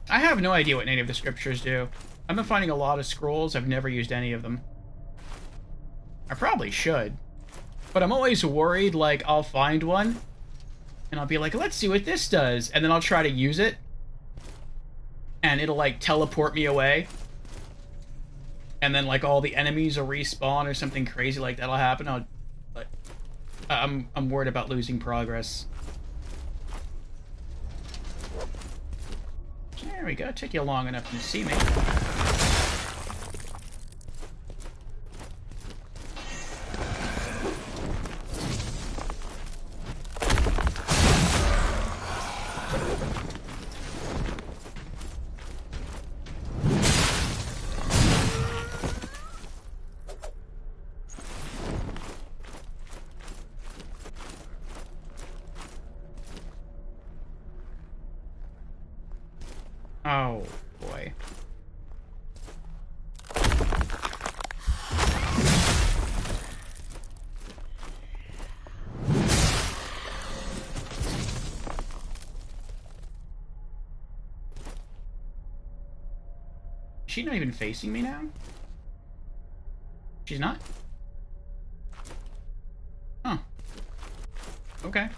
I have no idea what any of the scriptures do. I've been finding a lot of scrolls. I've never used any of them. I probably should. But I'm always worried, like, I'll find one, and I'll be like, let's see what this does. And then I'll try to use it, and it'll, like, teleport me away. And then, like, all the enemies will respawn or something crazy like that'll happen. I'm worried about losing progress. There we go. It took you long enough to see me. Oh, boy. Is she not even facing me now? She's not? Huh. Okay.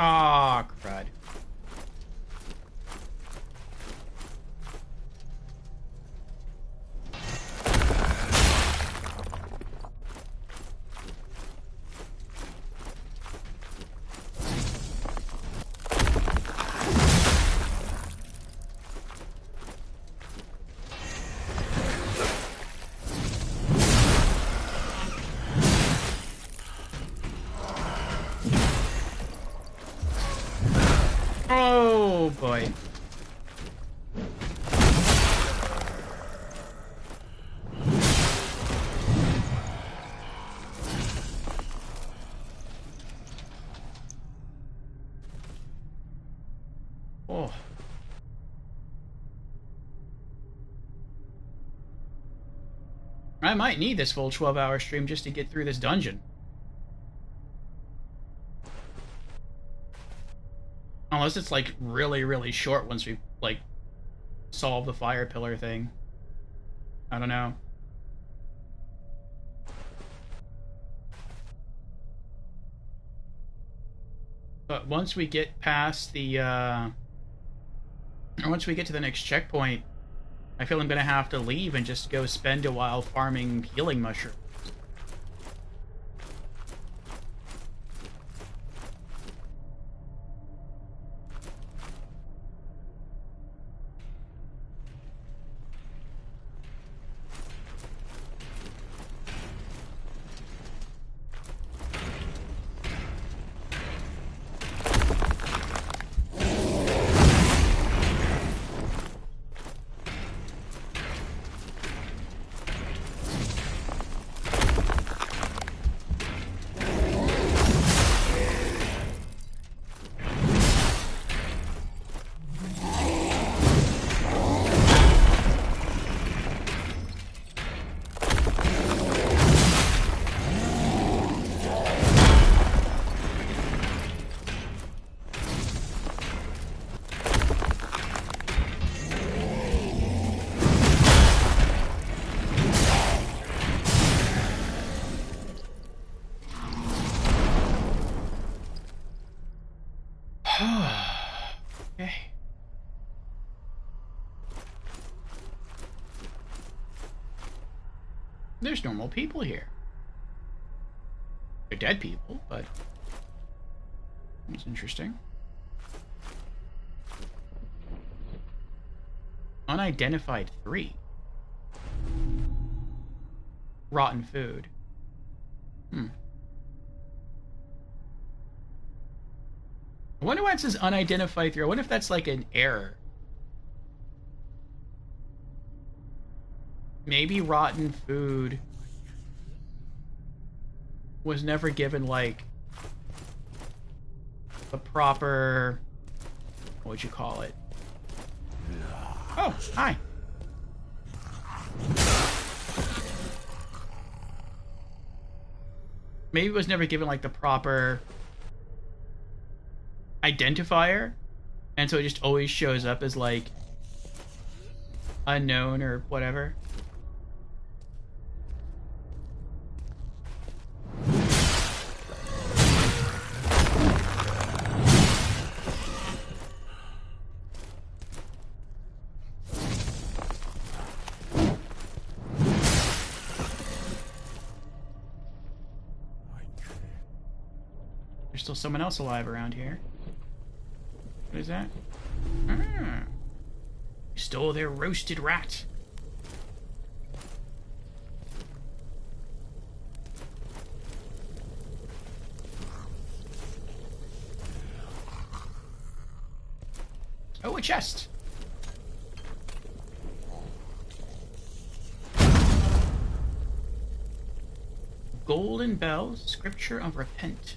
Ah, crud. Oh boy. Oh. I might need this full 12-hour stream just to get through this dungeon. Unless it's like really, really short once we like solve the fire pillar thing. I don't know. But once we get past the once we get to the next checkpoint, I feel I'm gonna have to leave and just go spend a while farming healing mushrooms. Okay. There's normal people here. They're dead people, but it's interesting. Unidentified 3. Rotten food. I wonder why it says unidentified 3. I wonder if that's like an error. Maybe rotten food was never given like a proper, what would you call it? Oh, hi. Maybe it was never given like the proper identifier, and so it just always shows up as like unknown or whatever. There's still someone else alive around here. What is that? Ah. You stole their roasted rat. Oh, a chest. Golden Bell, Scripture of Repent.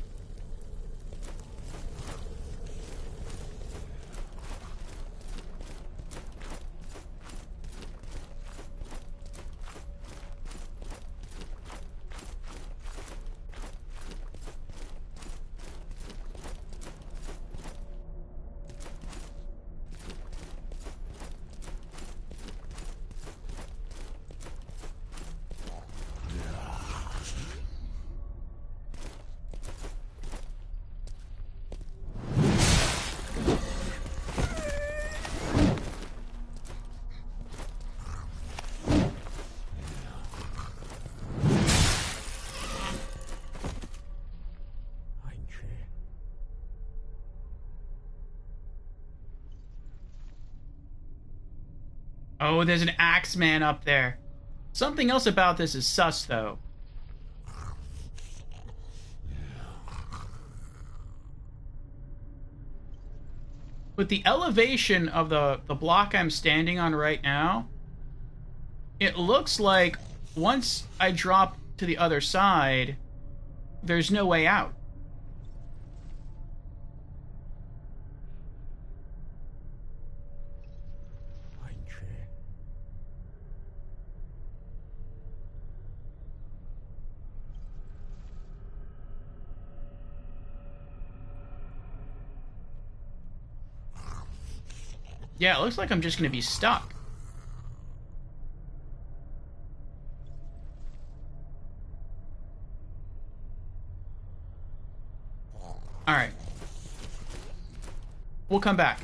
Oh, there's an Axeman up there. Something else about this is sus, though. With the elevation of the block I'm standing on right now, it looks like once I drop to the other side, there's no way out. Yeah, it looks like I'm just going to be stuck. Alright. We'll come back.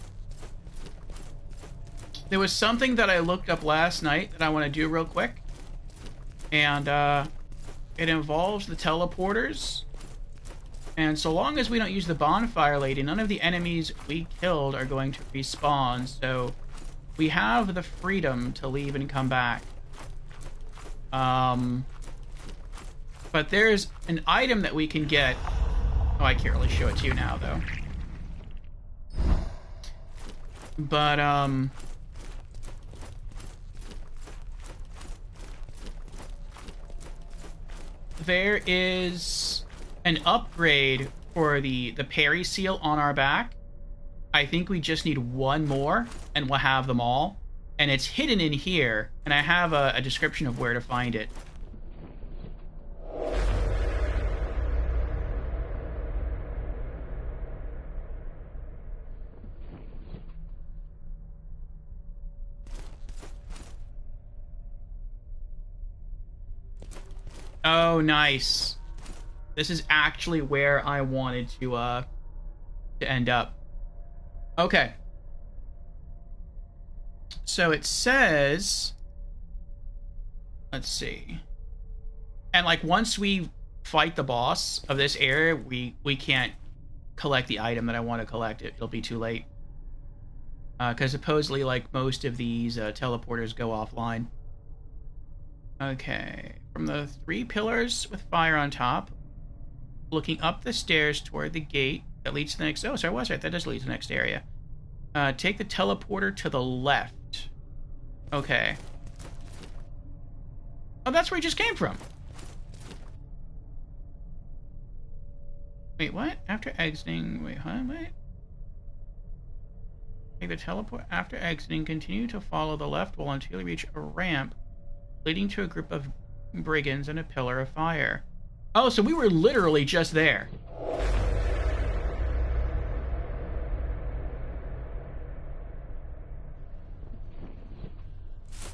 There was something that I looked up last night that I want to do real quick. And, it involves the teleporters. And so long as we don't use the bonfire lady, none of the enemies we killed are going to respawn. So we have the freedom to leave and come back. But there's an item that we can get. Oh, I can't really show it to you now, though. But, there is an upgrade for the parry seal on our back. I think we just need one more, and we'll have them all. And it's hidden in here, and I have a description of where to find it. Oh, nice. This is actually where I wanted to end up. Okay. So it says... Let's see. And, like, once we fight the boss of this area, we can't collect the item that I want to collect. It'll be too late. Because supposedly, like, most of these teleporters go offline. Okay. From the 3 pillars with fire on top, looking up the stairs toward the gate that leads to the next... Oh, sorry, I was right. That does lead to the next area. Take the teleporter to the left. Okay. Oh, that's where he just came from. Wait, what? After exiting... Wait, huh? Wait. Take the teleport... After exiting, continue to follow the left wall until you reach a ramp leading to a group of brigands and a pillar of fire. Oh, so we were literally just there.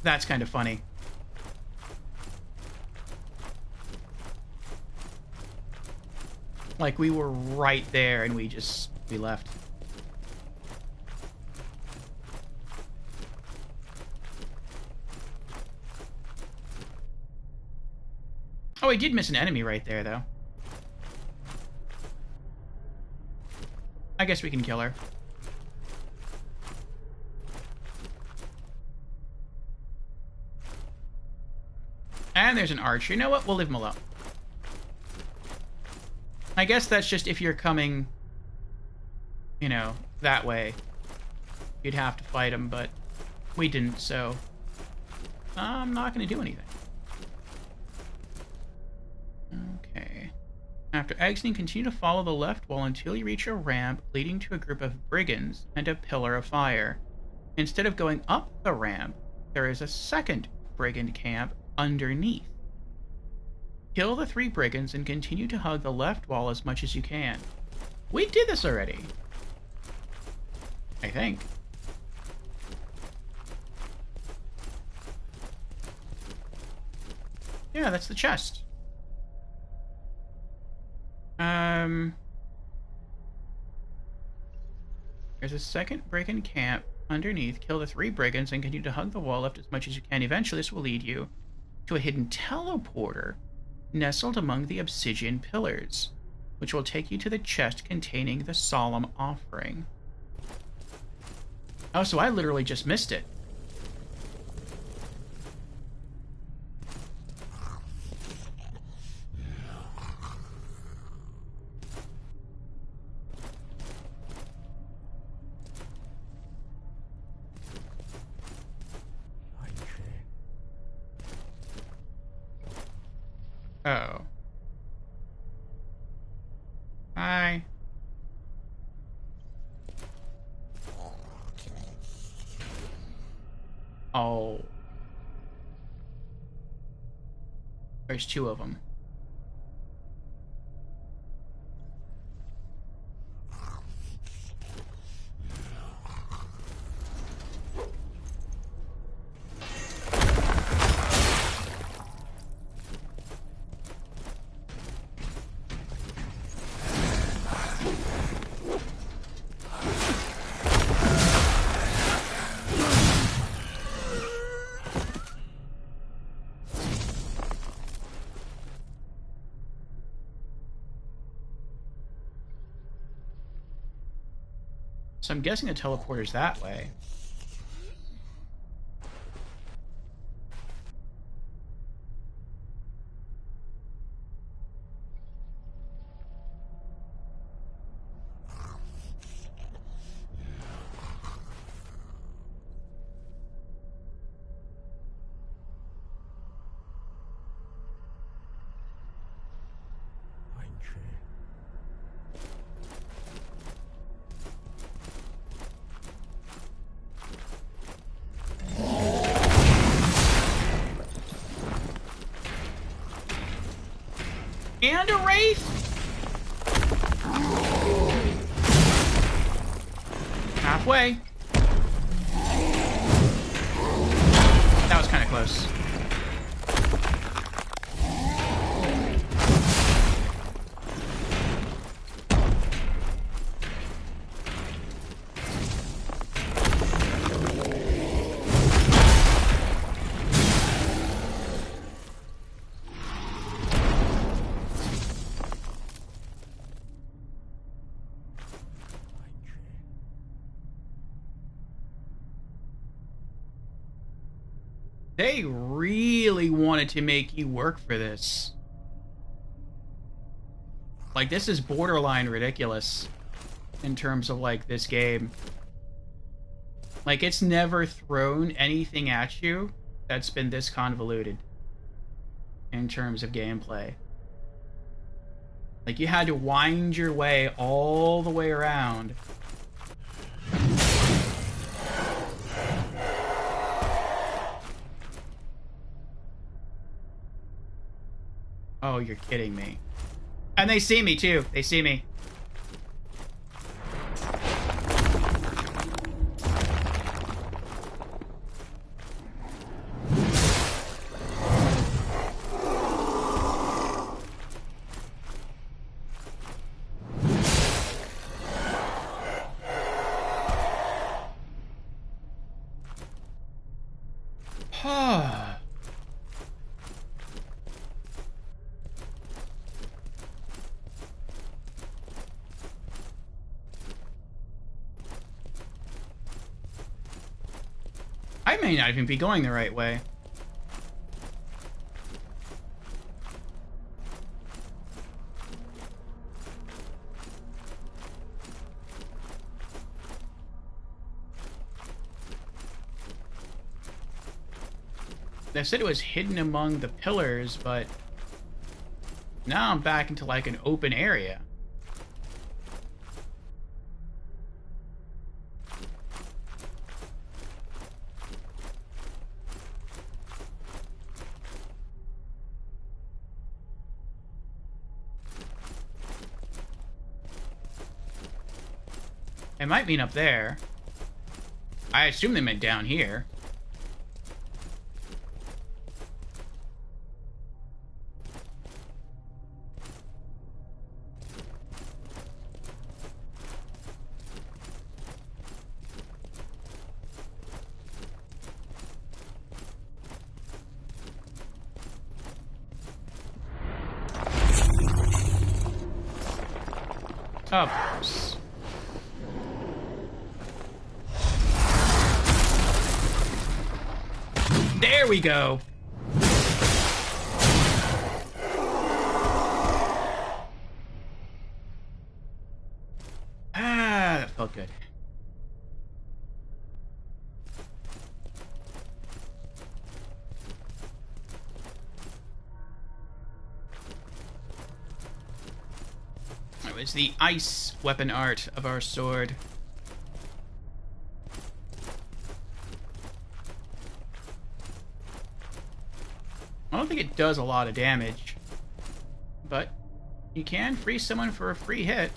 That's kind of funny. Like, we were right there and we left. Oh, I did miss an enemy right there, though. I guess we can kill her. And there's an archer. You know what? We'll leave him alone. I guess that's just if you're coming, you know, that way. You'd have to fight him, but we didn't, so I'm not going to do anything. Okay. After exiting, continue to follow the left wall until you reach a ramp leading to a group of brigands and a pillar of fire. Instead of going up the ramp, there is a second brigand camp underneath. Kill the 3 brigands and continue to hug the left wall as much as you can. We did this already. I think. Yeah, that's the chest. There's a second brigand camp underneath. Kill the 3 brigands and continue to hug the wall left as much as you can. Eventually, this will lead you to a hidden teleporter nestled among the obsidian pillars, which will take you to the chest containing the solemn offering. Oh, so I literally just missed it. Oh. Hi. Oh. There's two of them. So I'm guessing the teleporter's that way. And a wraith? Halfway. That was kind of close. They really wanted to make you work for this. Like, this is borderline ridiculous in terms of, like, this game. Like, it's never thrown anything at you that's been this convoluted in terms of gameplay. Like, you had to wind your way all the way around. Oh, you're kidding me. And they see me, too. They see me. I may not even be going the right way. They said it was hidden among the pillars, but now I'm back into like an open area. It might mean up there. I assume they meant down here. Of course. There we go. Ah, that felt good. was the ice weapon art of our sword. I don't think it does a lot of damage, but you can freeze someone for a free hit.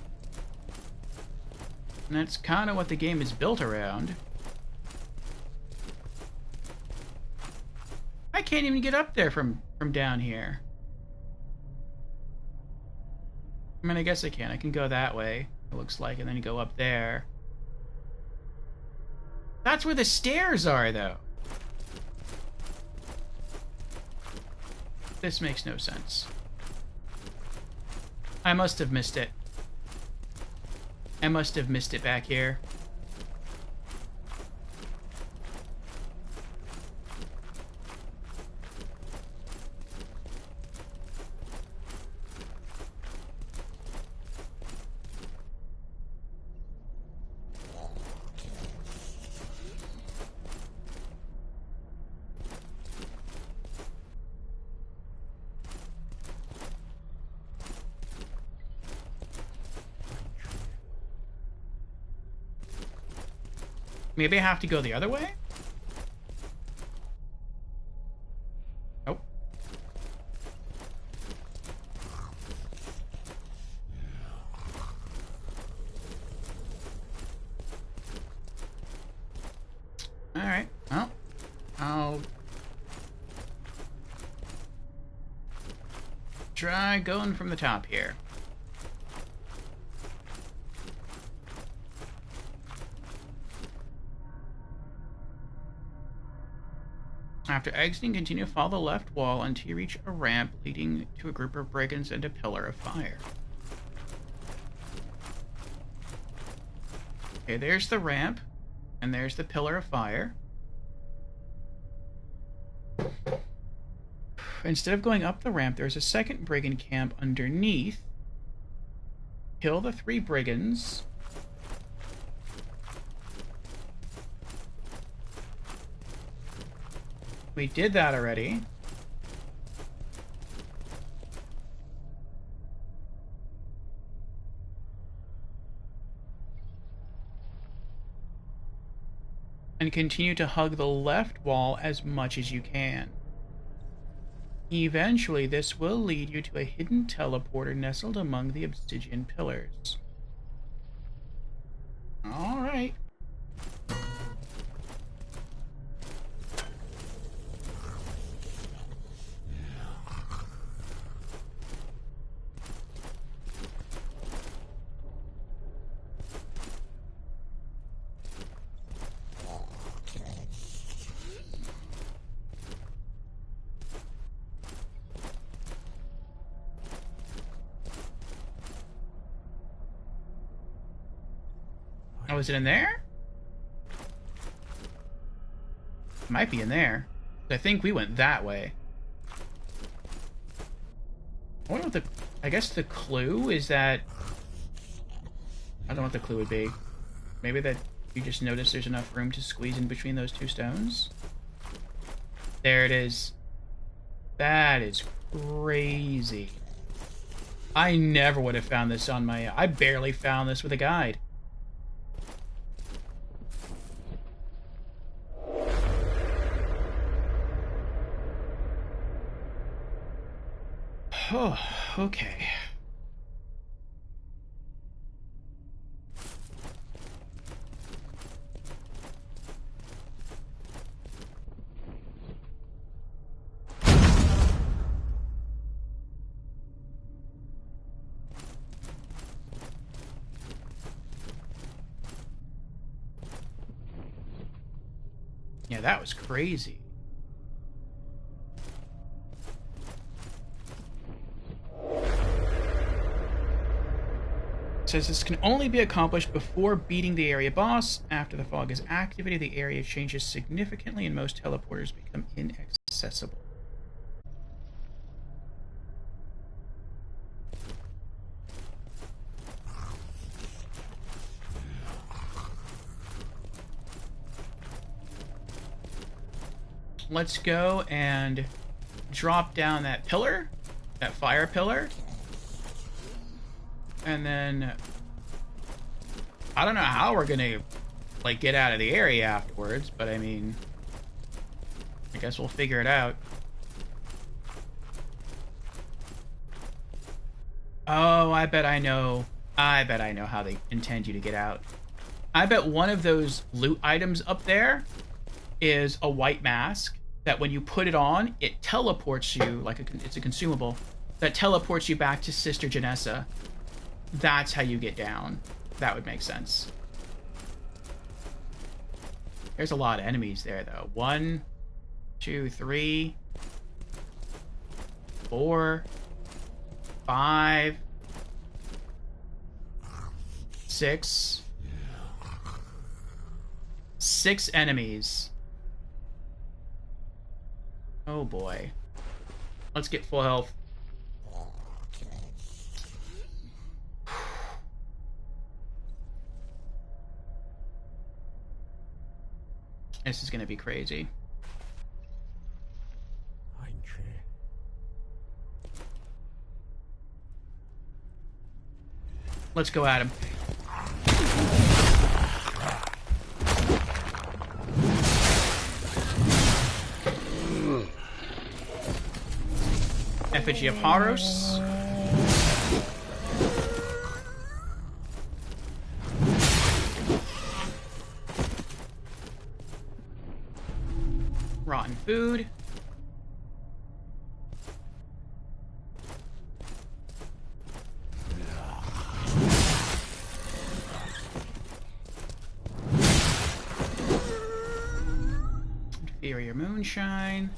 And that's kind of what the game is built around. I can't even get up there from down here. I mean, I guess I can. I can go that way, it looks like, and then go up there. That's where the stairs are, though. This makes no sense. I must have missed it. I must have missed it back here. Maybe I have to go the other way? Nope. Alright, well, I'll try going from the top here. After exiting, continue to follow the left wall until you reach a ramp leading to a group of brigands and a pillar of fire. Okay, there's the ramp, and there's the pillar of fire. Instead of going up the ramp, there's a second brigand camp underneath. Kill the 3 brigands. We did that already. And continue to hug the left wall as much as you can. Eventually, this will lead you to a hidden teleporter nestled among the obsidian pillars. All right. Oh, is it in there? Might be in there. I think we went that way. I wonder what the... I guess the clue is that... I don't know what the clue would be. Maybe that you just notice there's enough room to squeeze in between those 2 stones? There it is. That is crazy. I never would have found this on my... I barely found this with a guide. Oh, okay. Yeah, that was crazy. Says this can only be accomplished before beating the area boss. After the fog is activated, the area changes significantly and most teleporters become inaccessible. Let's go and drop down that pillar, that fire pillar. And then I don't know how we're gonna like get out of the area afterwards, but I mean, I guess we'll figure it out. Oh, I bet I know how they intend you to get out. I bet one of those loot items up there is a white mask that when you put it on, it teleports you, like it's a consumable, that teleports you back to Sister Janessa. That's how you get down. That would make sense. There's a lot of enemies there, though. 1, 2, 3, 4, 5, 6. 6 enemies. Oh boy. Let's get full health. This is gonna be crazy. Let's go at him. Effigy of Haros. Rotten food. Inferior moonshine.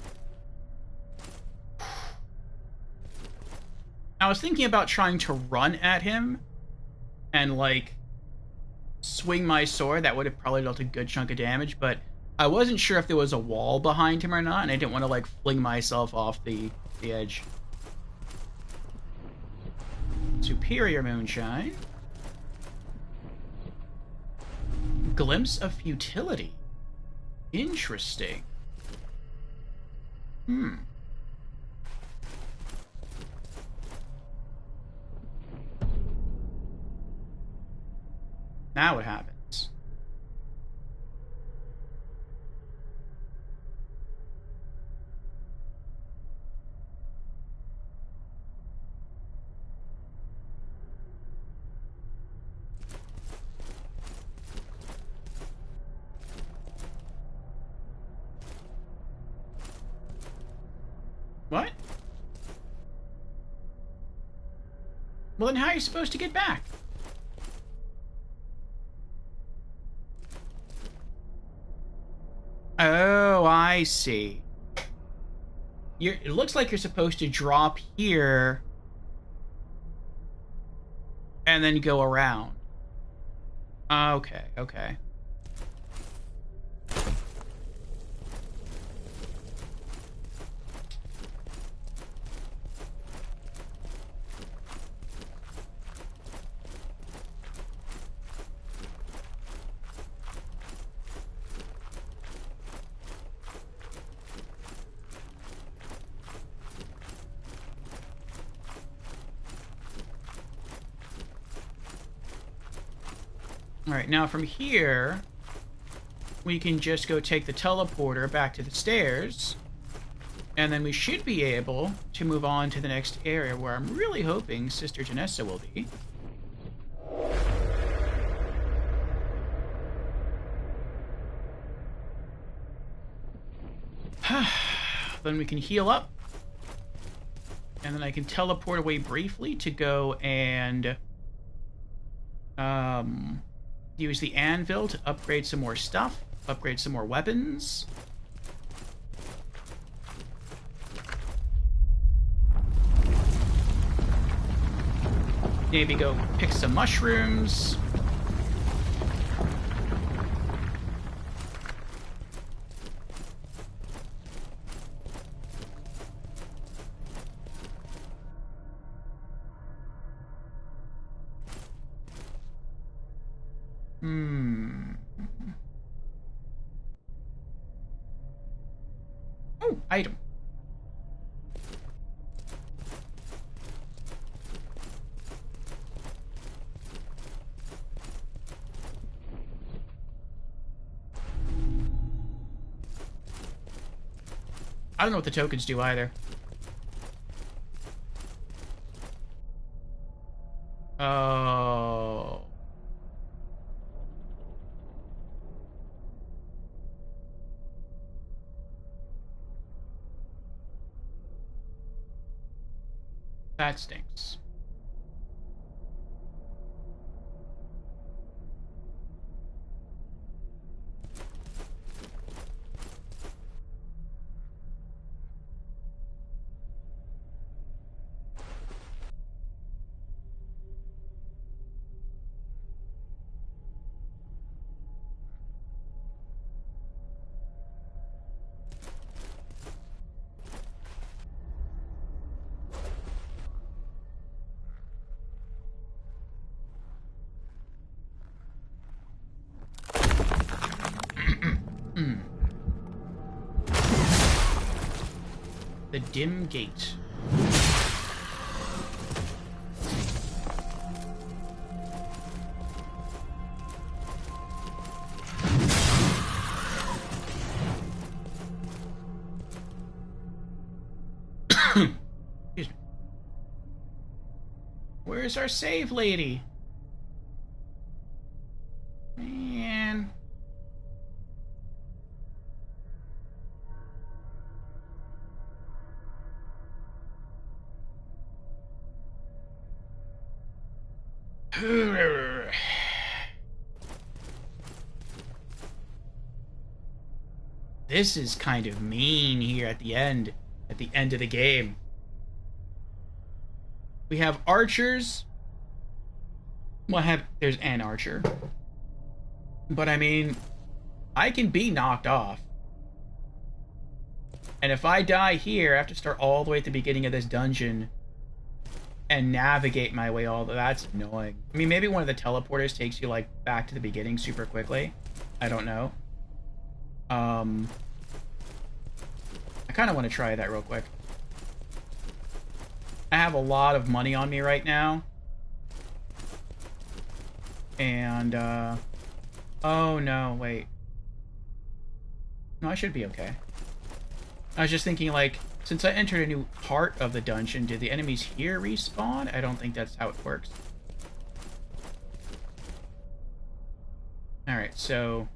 I was thinking about trying to run at him and, like, swing my sword. That would have probably dealt a good chunk of damage, but I wasn't sure if there was a wall behind him or not, and I didn't want to, like, fling myself off the edge. Superior moonshine. Glimpse of futility. Interesting. Now what happens? What? Well, then how are you supposed to get back? Oh, I see. It looks like you're supposed to drop here and then go around. Okay, okay. Alright, now from here, we can just go take the teleporter back to the stairs, and then we should be able to move on to the next area where I'm really hoping Sister Janessa will be. Then we can heal up, and then I can teleport away briefly to go and use the anvil to upgrade some more stuff, upgrade some more weapons. Maybe go pick some mushrooms. Oh, item. I don't know what the tokens do either. Oh. That stinks. The dim gate. Excuse me. Where's our save lady? Man. This is kind of mean here at the end of the game. We have archers. Well, there's an archer. But I mean, I can be knocked off. And if I die here, I have to start all the way at the beginning of this dungeon and navigate my way all the... That's annoying. I mean, maybe one of the teleporters takes you, like, back to the beginning super quickly. I don't know. I kind of want to try that real quick. I have a lot of money on me right now. And, oh, no, wait. No, I should be okay. I was just thinking, like, since I entered a new part of the dungeon, did the enemies here respawn? I don't think that's how it works. Alright, so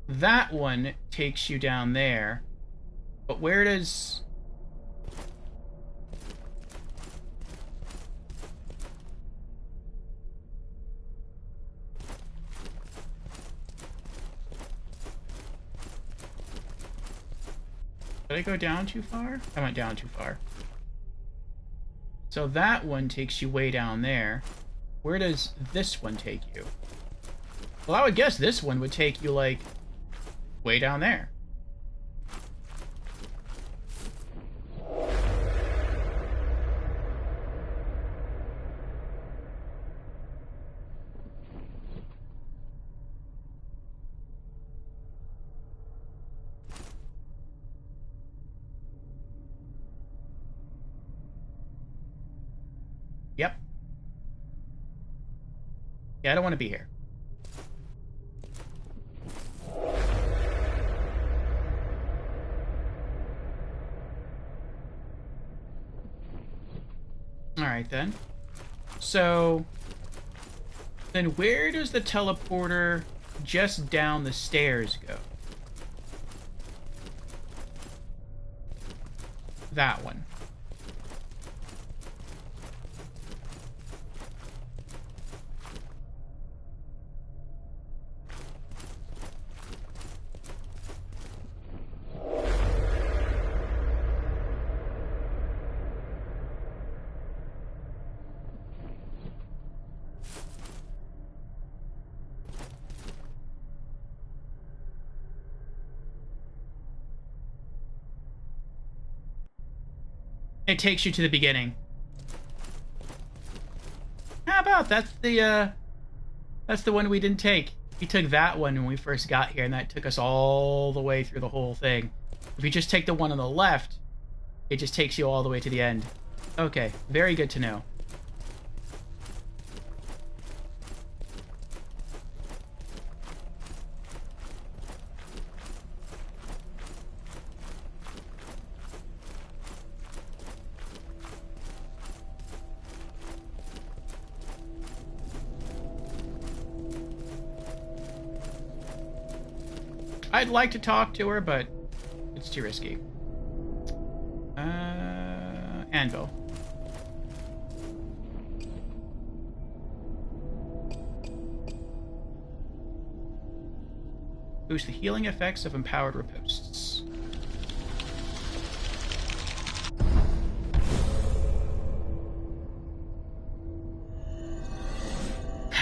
that one takes you down there. But where does... Did I go down too far? I went down too far. So that one takes you way down there. Where does this one take you? Well, I would guess this one would take you, like, way down there. Yep. Yeah, I don't want to be here. Alright then. So, then where does the teleporter just down the stairs go? That one. It takes you to the beginning. How about that's the one we didn't take. We took that one when we first got here, and that took us all the way through the whole thing. If you just take the one on the left, it just takes you all the way to the end. Okay, very good to know. I'd like to talk to her, but it's too risky. Anvil. Boost the healing effects of empowered riposts.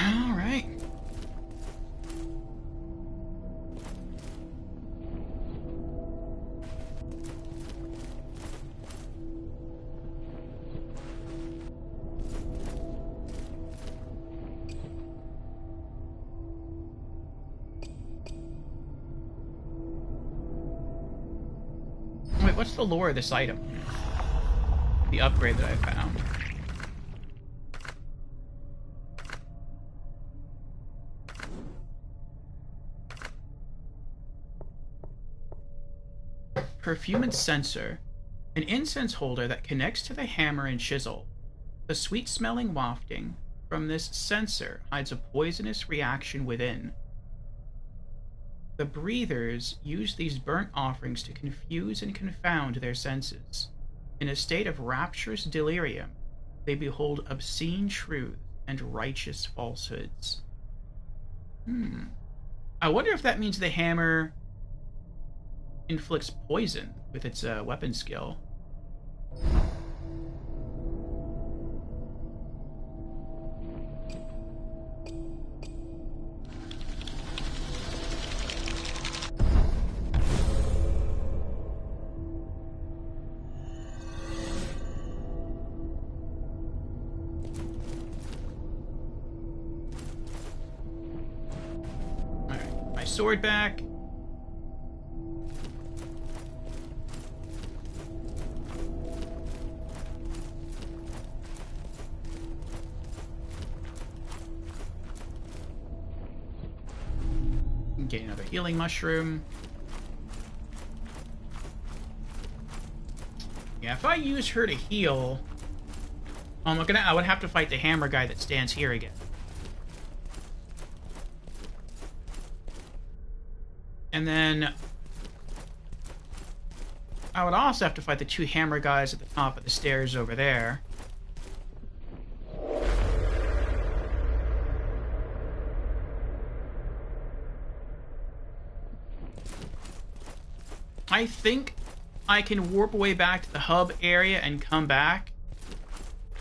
All right. Wait, what's the lore of this item? The upgrade that I found. Perfumance sensor. An incense holder that connects to the hammer and chisel. The sweet-smelling wafting from this sensor hides a poisonous reaction within. The breathers use these burnt offerings to confuse and confound their senses. In a state of rapturous delirium, they behold obscene truth and righteous falsehoods. I wonder if that means the hammer inflicts poison with its weapon skill. Alright, my sword back. Get another healing mushroom. Yeah, if I use her to heal, I would have to fight the hammer guy that stands here again. And then I would also have to fight the two hammer guys at the top of the stairs over there. I think I can warp away back to the hub area and come back,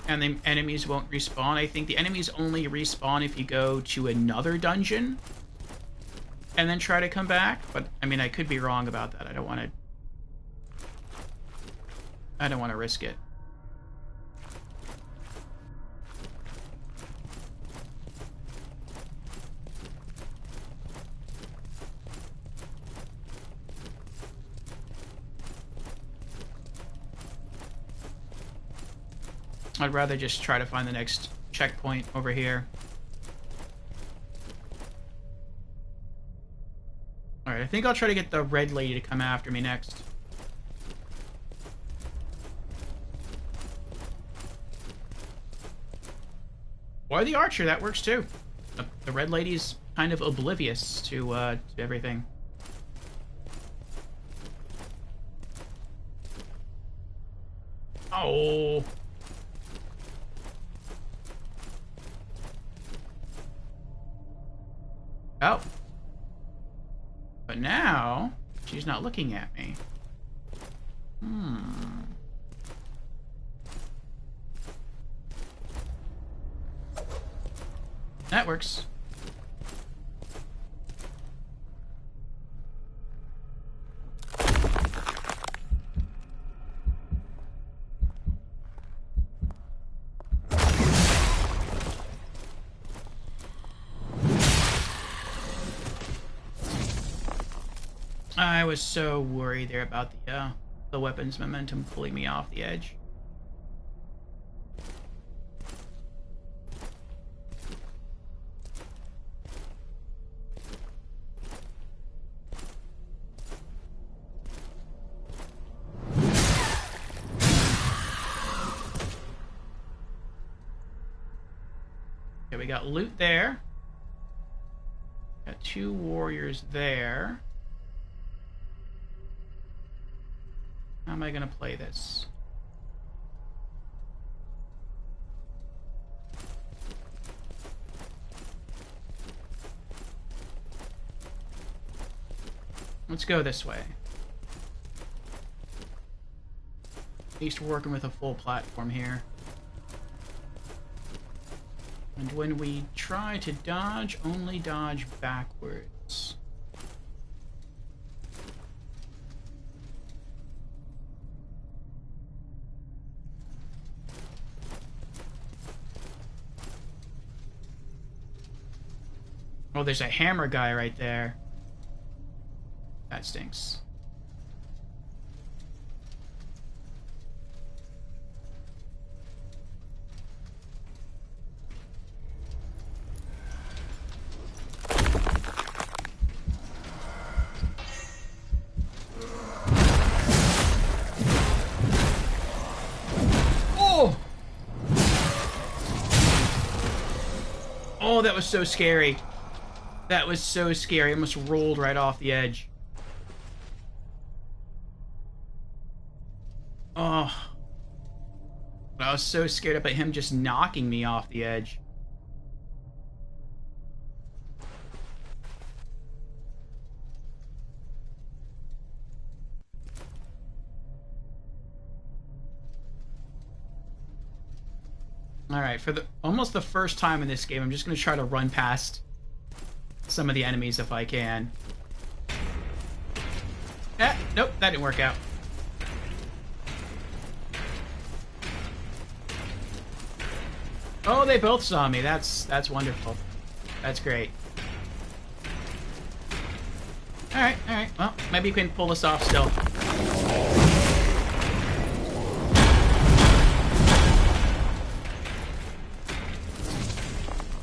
and the enemies won't respawn. I think the enemies only respawn if you go to another dungeon and then try to come back. But I mean, I could be wrong about that. I don't want to risk it. I'd rather just try to find the next checkpoint over here. Alright, I think I'll try to get the red lady to come after me next. Or the archer, that works too. The red lady's kind of oblivious to everything. Oh... Oh. But now, she's not looking at me. That works. I was so worried there about the weapon's momentum pulling me off the edge. Okay, we got loot there. Got two warriors there. am I gonna play this? Let's go this way. At least we're working with a full platform here. And when we try to dodge, only dodge backwards. Oh, there's a hammer guy right there. That stinks. Oh! Oh, that was so scary. That was so scary. I almost rolled right off the edge. Oh. I was so scared about him just knocking me off the edge. Alright, for almost the first time in this game, I'm just going to try to run past some of the enemies if I can. Nope, that didn't work out. Oh, they both saw me. That's wonderful. That's great. Alright. Well, maybe you can pull this off still.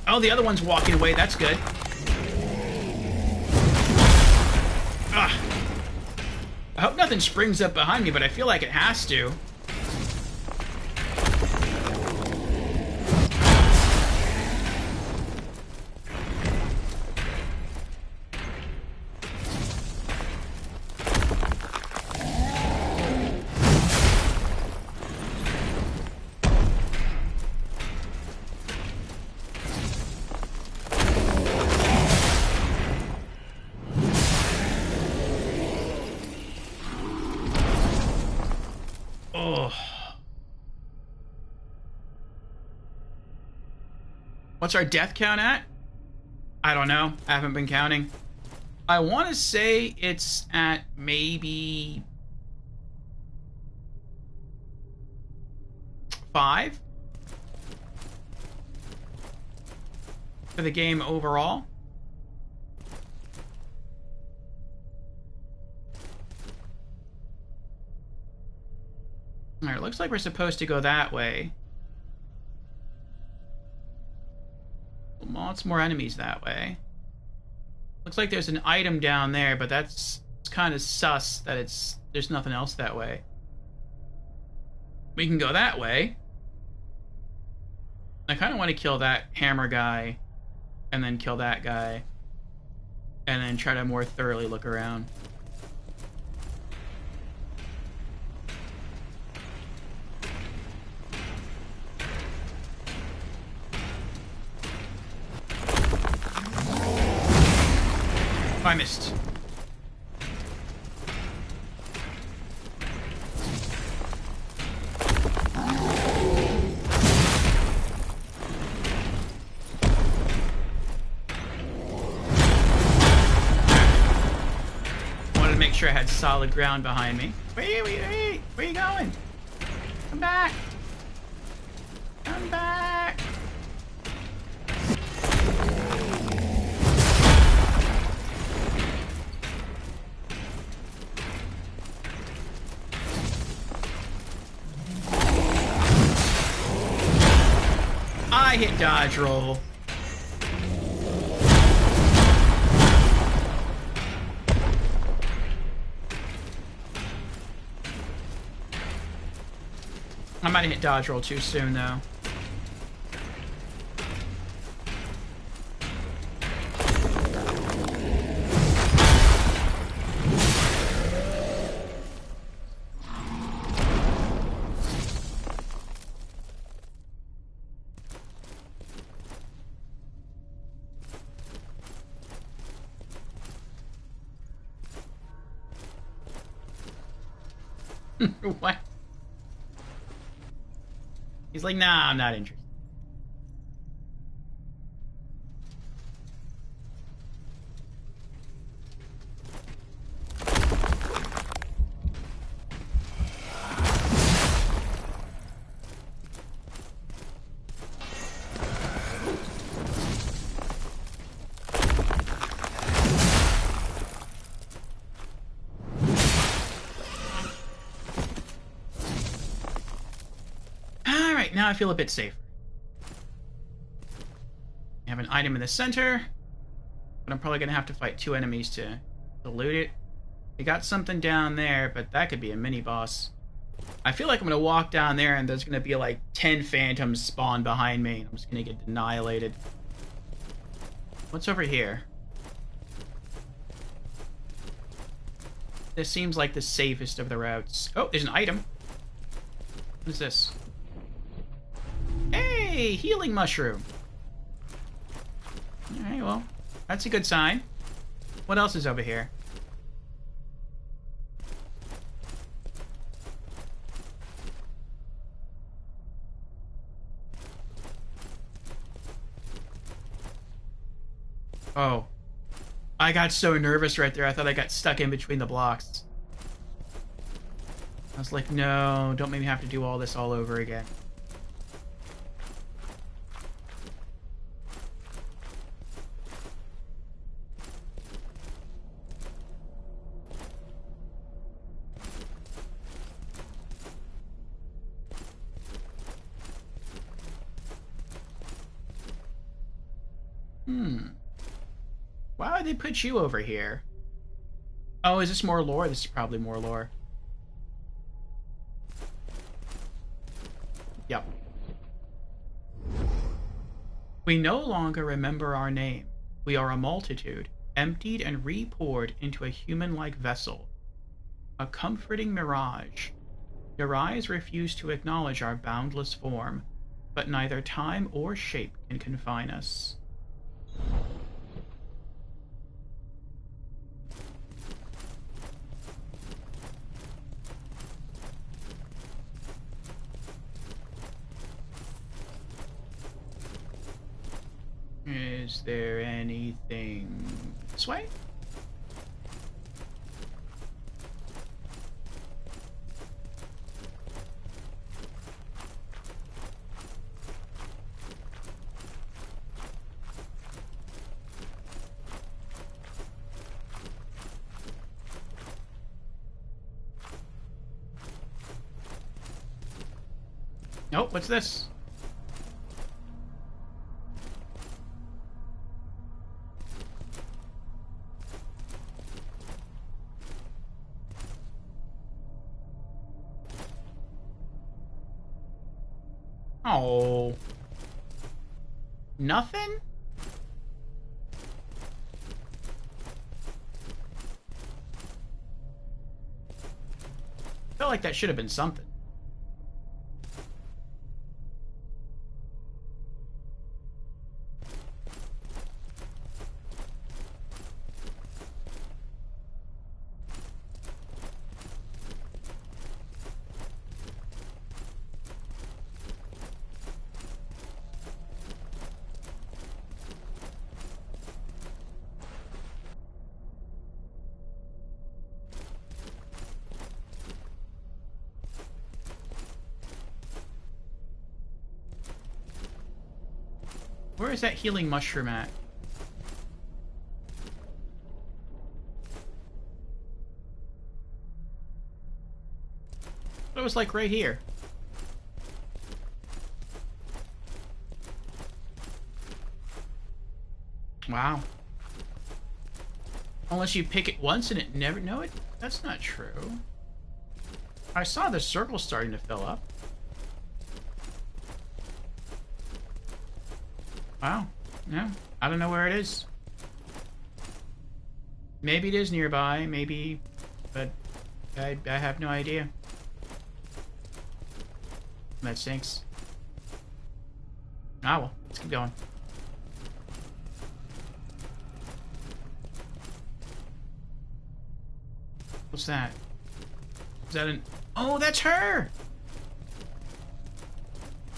Oh, the other one's walking away. That's good. Ah. I hope nothing springs up behind me, but I feel like it has to. What's our death count at? I don't know. I haven't been counting. I want to say it's at maybe 5 for the game overall. Alright, looks like we're supposed to go that way. Lots more enemies that way. Looks like there's an item down there, but it's kind of sus that there's nothing else that way. We can go that way. I kind of want to kill that hammer guy, and then kill that guy, and then try to more thoroughly look around. I missed. Wanted to make sure I had solid ground behind me. Wait, where are you going? Come back. Come back. I hit dodge roll. I might have hit dodge roll too soon though. What? He's like, nah, I'm not interested. Now I feel a bit safer. I have an item in the center, but I'm probably going to have to fight 2 enemies to loot it. We got something down there, but that could be a mini-boss. I feel like I'm going to walk down there and there's going to be like 10 phantoms spawn behind me, and I'm just going to get annihilated. What's over here? This seems like the safest of the routes. Oh, there's an item. What is this? Hey, healing mushroom. Alright, well, that's a good sign. What else is over here? Oh. I got so nervous right there. I thought I got stuck in between the blocks. I was like, no, don't make me have to do all this all over again. Why would they put you over here? Oh, is this more lore? This is probably more lore. Yep. We no longer remember our name. We are a multitude, emptied and re-poured into a human-like vessel. A comforting mirage. Your eyes refuse to acknowledge our boundless form, but neither time or shape can confine us. Is there anything this way? Nope, what's this? Oh. Nothing? Felt like that should have been something. Where is that healing mushroom at? It was like right here. Wow. Unless you pick it once and it never... No, that's not true. I saw the circle starting to fill up. Wow. Yeah. I don't know where it is. Maybe it is nearby, maybe... But I have no idea. That stinks. Ah, well. Let's keep going. What's that? Is that an... Oh, that's her!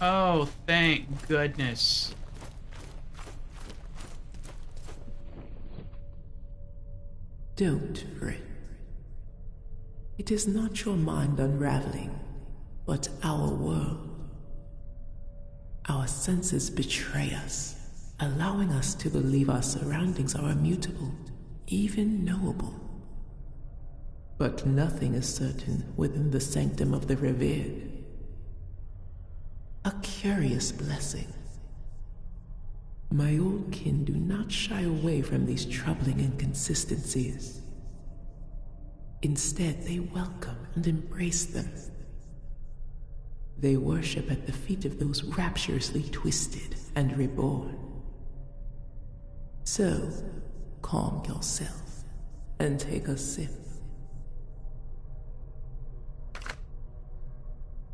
Oh, thank goodness. Don't fret. It is not your mind unraveling, but our world. Our senses betray us, allowing us to believe our surroundings are immutable, even knowable. But nothing is certain within the sanctum of the revered. A curious blessing. My old kin do not shy away from these troubling inconsistencies. Instead, they welcome and embrace them. They worship at the feet of those rapturously twisted and reborn. So, calm yourself and take a sip.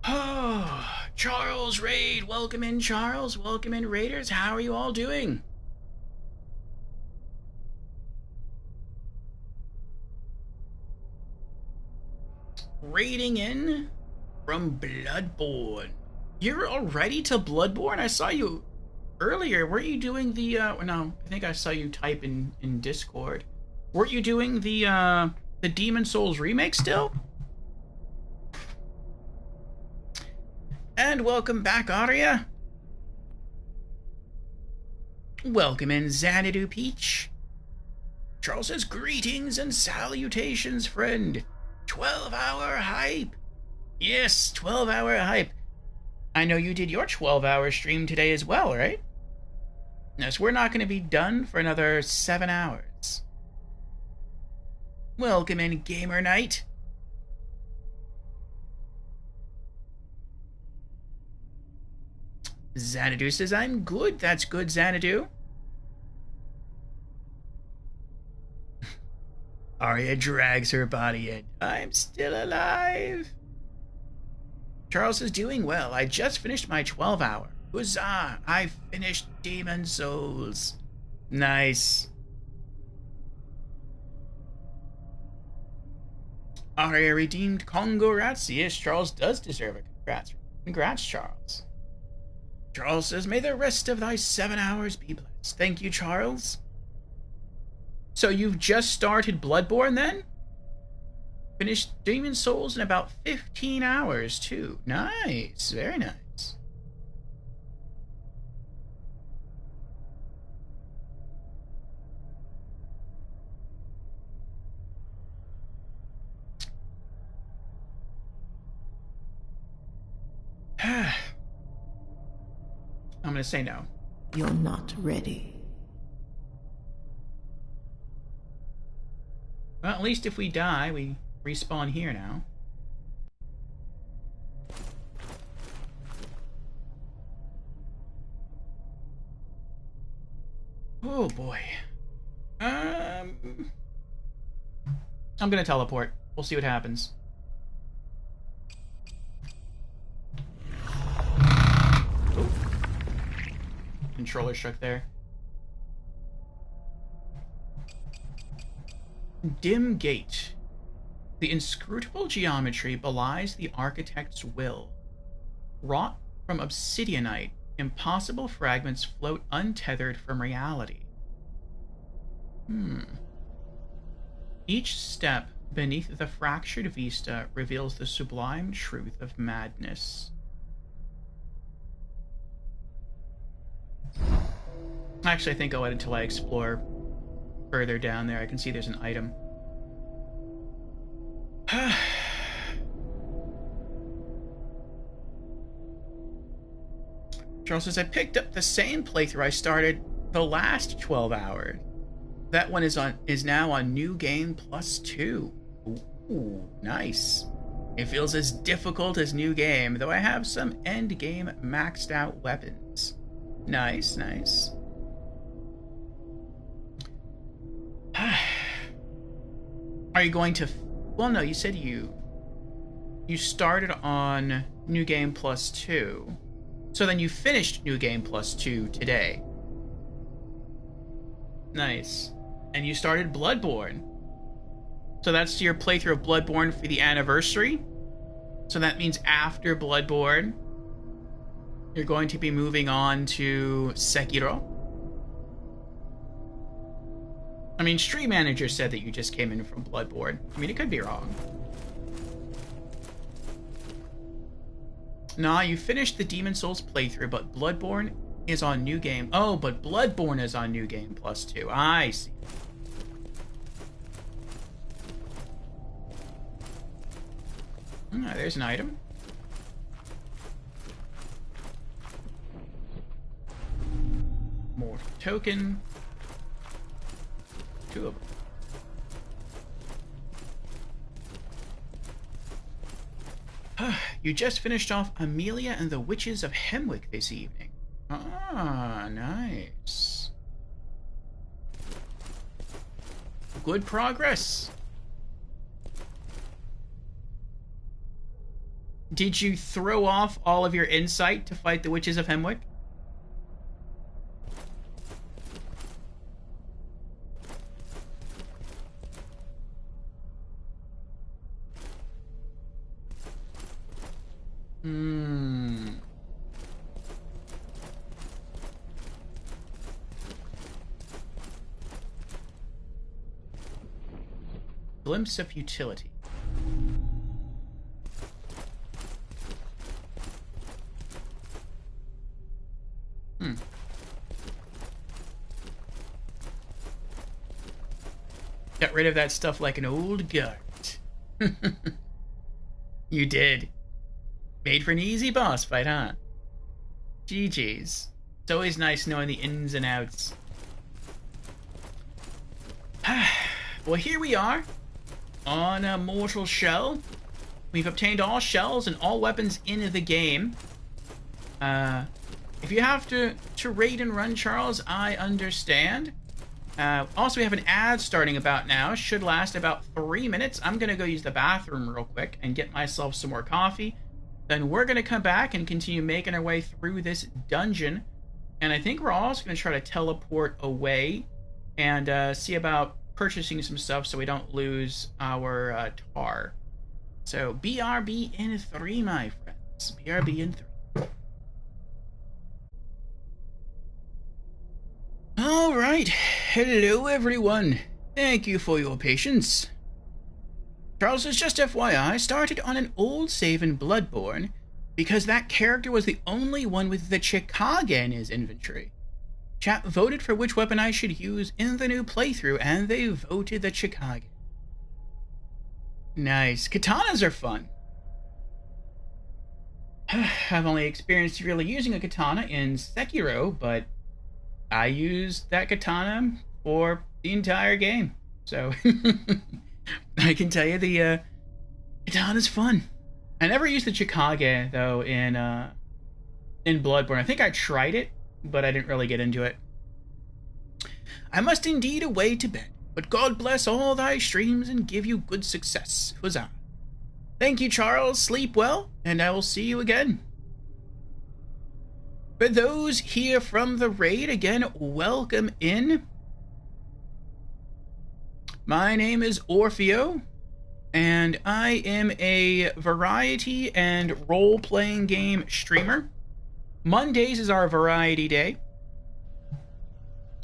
Oh, Charles Raid, welcome in, Charles. Welcome in, Raiders. How are you all doing? Raiding in from Bloodborne. You're already to Bloodborne? I saw you earlier. Weren't you doing the, no, I think I saw you type in Discord. Weren't you doing the Demon Souls remake still? And welcome back, Aria. Welcome in, Xanadu Peach. Charles says, greetings and salutations, friend. 12-hour hype. Yes, 12-hour hype. I know you did your 12-hour stream today as well, right? Yes, we're not going to be done for another 7 hours. Welcome in, Gamer Knight. Xanadu says, I'm good. That's good, Xanadu. Arya drags her body in. I'm still alive. Charles is doing well. I just finished my 12-hour. Huzzah! I finished Demon Souls. Nice. Arya redeemed Congo Rats. Yes, Charles does deserve it. Congrats. Congrats, Charles. Charles says, may the rest of thy 7 hours be blessed. Thank you, Charles. So you've just started Bloodborne then? Finished Demon Souls in about 15 hours, too. Nice. Very nice. I'm going to say no. You're not ready. Well, at least if we die, we respawn here now. Oh boy. I'm gonna teleport. We'll see what happens. Oh. Controller shook there. Dim Gate. The inscrutable geometry belies the architect's will. Wrought from obsidianite, impossible fragments float untethered from reality. Each step beneath the fractured vista reveals the sublime truth of madness. Actually, I think I'll wait until I explore further down there. I can see there's an item. Charles says, I picked up the same playthrough I started the last 12 hours. That one is now on New Game Plus 2. Ooh, nice. It feels as difficult as New Game, though I have some end game maxed out weapons. Nice, nice. Are you going to... Well, no, you said you started on New Game Plus 2. So then you finished New Game Plus 2 today. Nice. And you started Bloodborne. So that's your playthrough of Bloodborne for the anniversary? So that means after Bloodborne, you're going to be moving on to Sekiro. I mean, Stream Manager said that you just came in from Bloodborne. I mean, it could be wrong. Nah, you finished the Demon Souls playthrough, but Bloodborne is on New Game. Oh, but Bloodborne is on New Game Plus 2. I see. There's an item. More token. 2 of them. You just finished off Amelia and the Witches of Hemwick this evening. Ah, nice. Good progress. Did you throw off all of your insight to fight the Witches of Hemwick? Glimpse of utility. Got rid of that stuff like an old guard. You did. Made for an easy boss fight, huh? GG's. It's always nice knowing the ins and outs. Well, here we are on a mortal shell. We've obtained all shells and all weapons in the game. If you have to raid and run, Charles, I understand. Also, we have an ad starting about now. Should last about 3 minutes. I'm going to go use the bathroom real quick and get myself some more coffee. Then we're going to come back and continue making our way through this dungeon. And I think we're also going to try to teleport away and see about purchasing some stuff so we don't lose our tar. So, BRB in 3, my friends. BRB in 3. Alright, hello everyone. Thank you for your patience. Charles says, just FYI, I started on an old save in Bloodborne because that character was the only one with the Chikage in his inventory. Chat voted for which weapon I should use in the new playthrough, and they voted the Chikage. Nice. Katanas are fun. I've only experienced really using a katana in Sekiro, but I used that katana for the entire game. So, I can tell you the katana's fun. I never used the Chikage, though, in Bloodborne. I think I tried it, but I didn't really get into it. I must indeed away to bed, but God bless all thy streams and give you good success. Huzzah. Thank you, Charles. Sleep well, and I will see you again. For those here from the raid, again, welcome in. My name is Orfeo, and I am a variety and role-playing game streamer. Mondays is our variety day.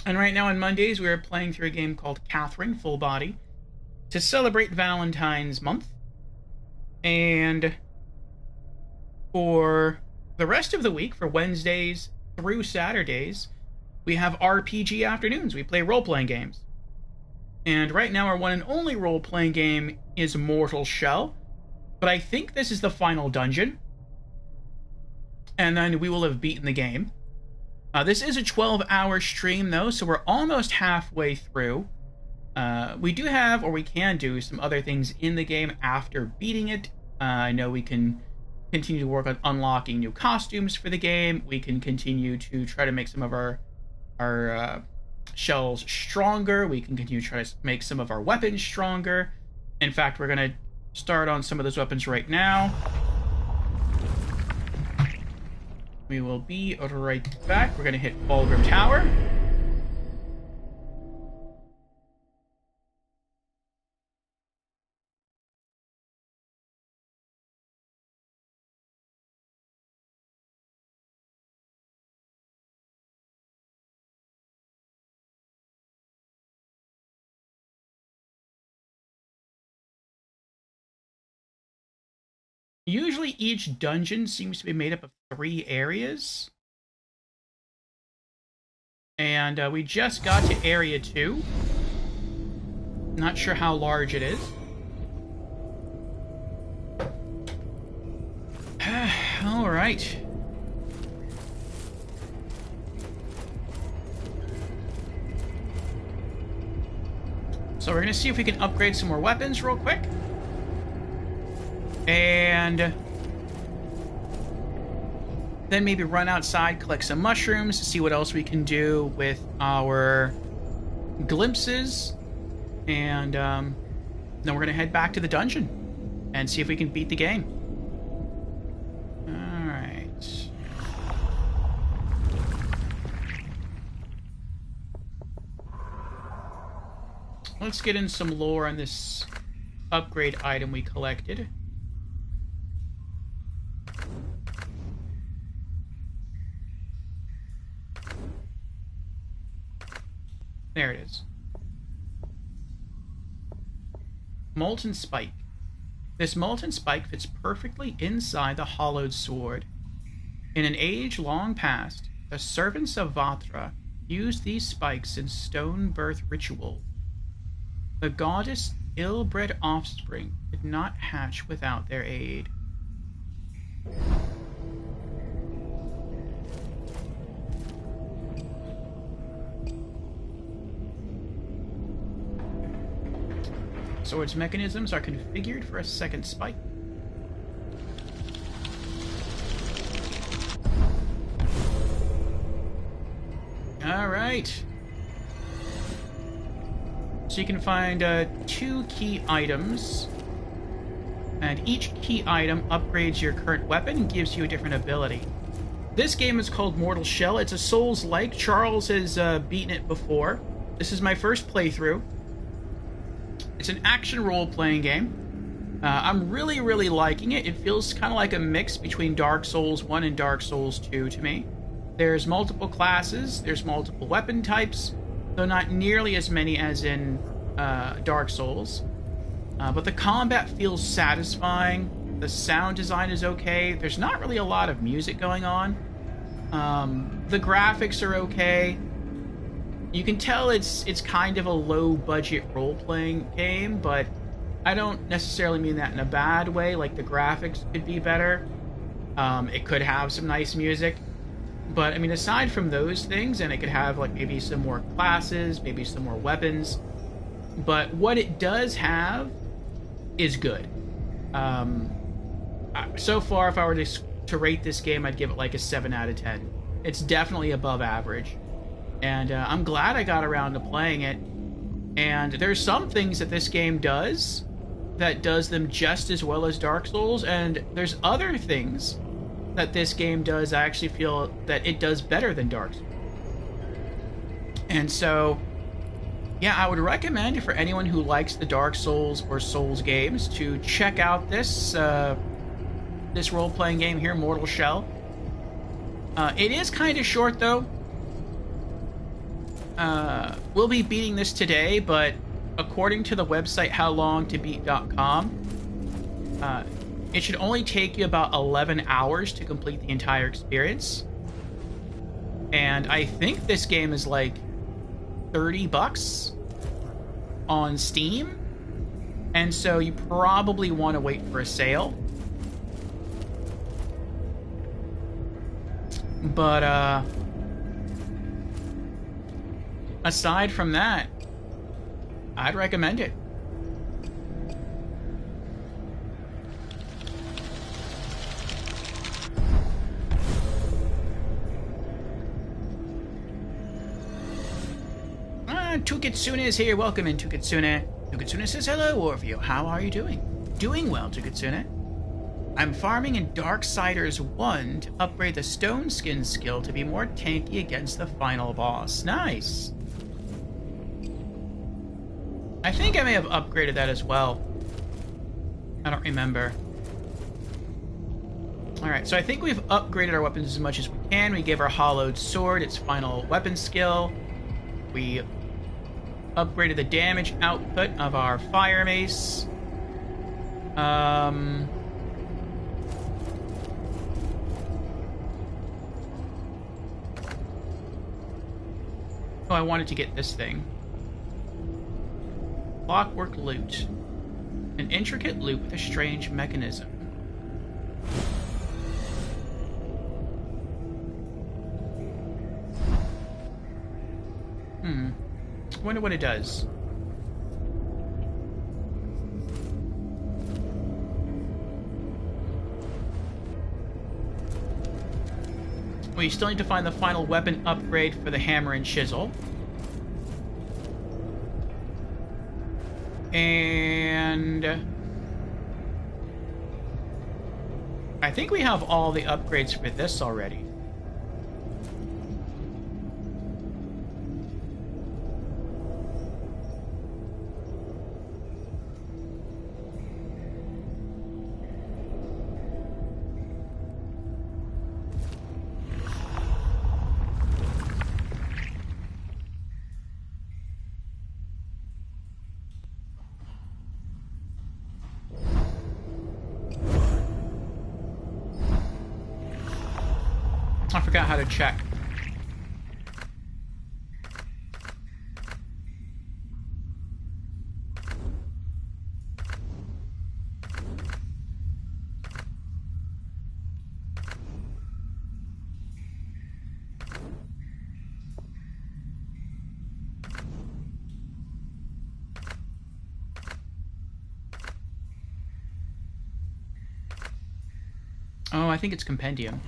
And right now on Mondays, we are playing through a game called Catherine Full Body to celebrate Valentine's month. And for the rest of the week, for Wednesdays through Saturdays, we have RPG afternoons. We play role-playing games. And right now, our one and only role-playing game is Mortal Shell. But I think this is the final dungeon. And then we will have beaten the game. This is a 12-hour stream, though, so we're almost halfway through. We do have, or we can do, some other things in the game after beating it. I know we can continue to work on unlocking new costumes for the game. We can continue to try to make some of our shells stronger. We can continue to try to make some of our weapons stronger. In fact, we're going to start on some of those weapons right now. We will be right back. We're going to hit Fulgrim Tower. Usually each dungeon seems to be made up of 3 areas. And we just got to Area 2. Not sure how large it is. Alright. So we're going to see if we can upgrade some more weapons real quick. And then maybe run outside, collect some mushrooms, see what else we can do with our glimpses. And then we're going to head back to the dungeon and see if we can beat the game. Alright. Let's get in some lore on this upgrade item we collected. There it is. Molten Spike. This molten spike fits perfectly inside the hollowed sword. In an age long past, the servants of Vatra used these spikes in stone birth ritual. The goddess' ill-bred offspring did not hatch without their aid. Sword's mechanisms are configured for a second spike. Alright. So you can find 2 key items. And each key item upgrades your current weapon and gives you a different ability. This game is called Mortal Shell. It's a Souls-like. Charles has beaten it before. This is my first playthrough. It's an action role-playing game. I'm really, really liking it. It feels kind of like a mix between Dark Souls 1 and Dark Souls 2 to me. There's multiple classes, there's multiple weapon types, though not nearly as many as in Dark Souls. But the combat feels satisfying. The sound design is okay. There's not really a lot of music going on. The graphics are okay. You can tell it's kind of a low-budget role-playing game, but I don't necessarily mean that in a bad way. Like, the graphics could be better. It could have some nice music. But, I mean, aside from those things, and it could have, like, maybe some more classes, maybe some more weapons. But what it does have is good. So far, if I were to rate this game, I'd give it, like, a 7 out of 10. It's definitely above average. And I'm glad I got around to playing it. And there's some things that this game does that does them just as well as Dark Souls, and there's other things that this game does I actually feel that it does better than Dark Souls. And so, yeah, I would recommend for anyone who likes the Dark Souls or Souls games to check out this this role-playing game here, Mortal Shell. It is kind of short, though. We'll be beating this today, but according to the website howlongtobeat.com, it should only take you about 11 hours to complete the entire experience. And I think this game is like $30 on Steam. And so you probably want to wait for a sale. But, aside from that, I'd recommend it. Tukitsune is here. Welcome in, Tukitsune. Tukitsune says, hello, Orvio. How are you doing? Doing well, Tukitsune. I'm farming in Darksiders 1 to upgrade the Stone Skin skill to be more tanky against the final boss. Nice. I think I may have upgraded that as well. I don't remember. Alright, so I think we've upgraded our weapons as much as we can. We gave our Hollowed Sword its final weapon skill. We upgraded the damage output of our Fire Mace. Oh, I wanted to get this thing. Clockwork loot. An intricate loop with a strange mechanism. I wonder what it does. We still need to find the final weapon upgrade for the hammer and chisel. And I think we have all the upgrades for this already. I forgot how to check. Oh, I think it's compendium.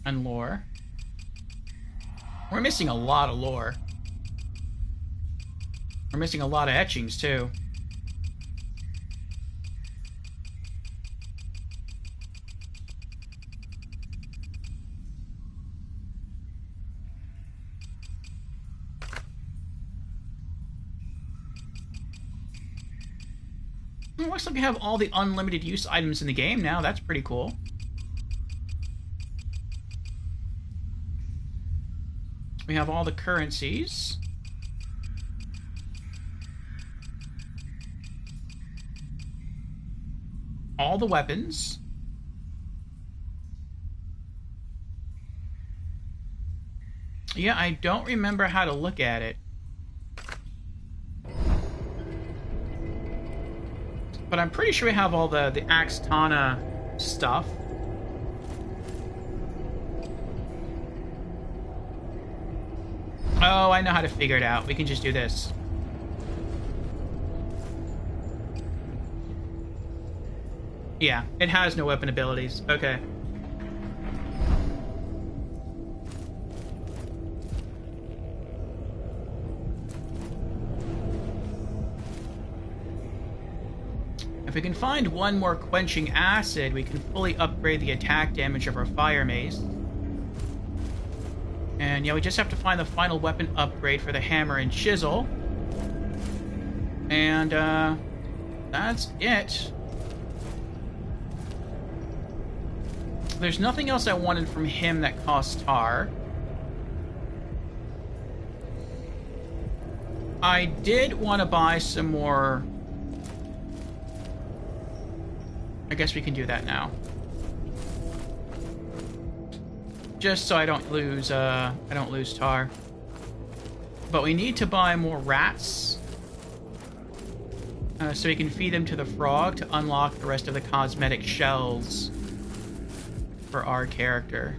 And lore. We're missing a lot of lore. We're missing a lot of etchings, too. It looks like we have all the unlimited use items in the game now. That's pretty cool. We have all the currencies. All the weapons. Yeah, I don't remember how to look at it. But I'm pretty sure we have all the Axtana stuff. Oh, I know how to figure it out. We can just do this. Yeah, it has no weapon abilities. Okay. If we can find one more quenching acid, we can fully upgrade the attack damage of our fire mace. And yeah, we just have to find the final weapon upgrade for the hammer and chisel. And that's it. There's nothing else I wanted from him that costs tar. I did want to buy some more. I guess we can do that now. Just so I don't lose tar. But we need to buy more rats. So we can feed them to the frog to unlock the rest of the cosmetic shells for our character.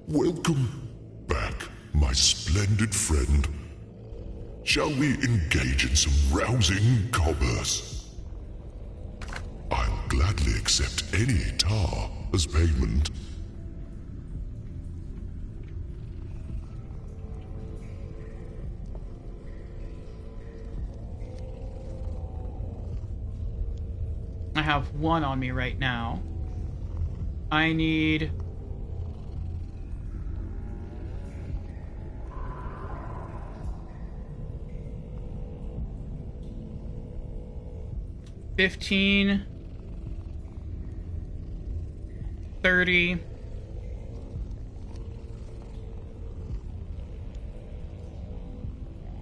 Welcome back, my splendid friend. Shall we engage in some rousing commerce? I'll gladly accept any tar as payment. I have one on me right now. I need... $15, $30,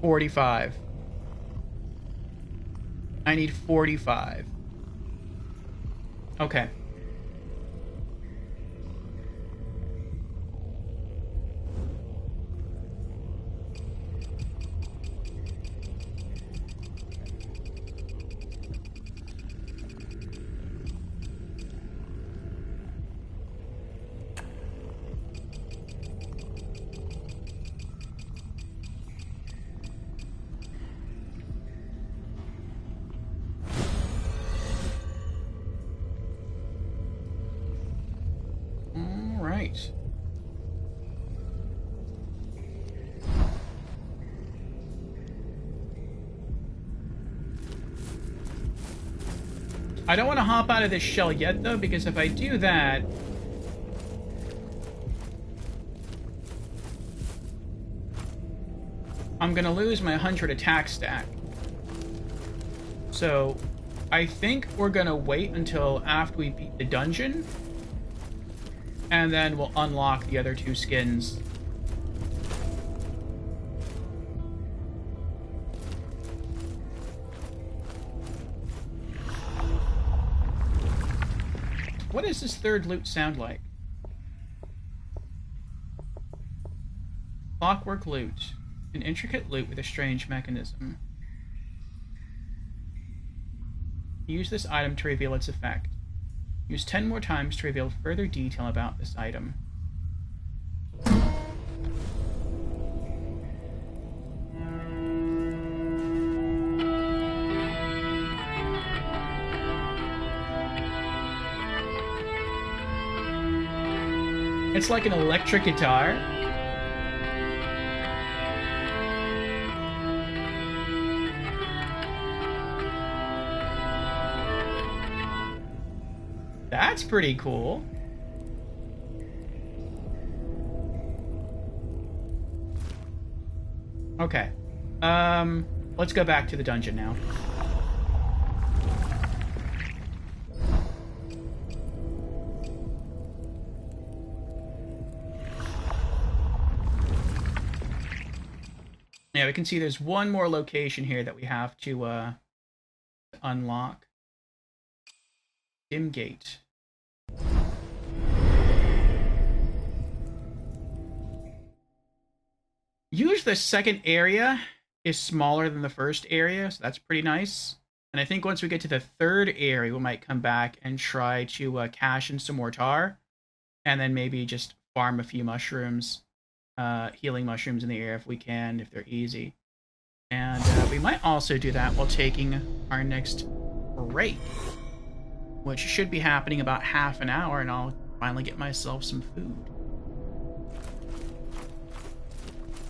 45. I need 45. Okay. Right. I don't want to hop out of this shell yet, though, because if I do that... I'm going to lose my 100 attack stack. So, I think we're going to wait until after we beat the dungeon. And then we'll unlock the other 2 skins. What does this third loot sound like? Clockwork loot. An intricate loot with a strange mechanism. Use this item to reveal its effect. Use 10 more times to reveal further detail about this item. It's like an electric guitar. That's pretty cool. Okay. Let's go back to the dungeon now. Yeah, we can see there's one more location here that we have to unlock. Dim Gate. Usually the second area is smaller than the first area, so that's pretty nice. And I think once we get to the third area, we might come back and try to cash in some more tar. And then maybe just farm a few mushrooms, healing mushrooms in the area if we can, if they're easy. And we might also do that while taking our next break, which should be happening about half an hour, and I'll finally get myself some food.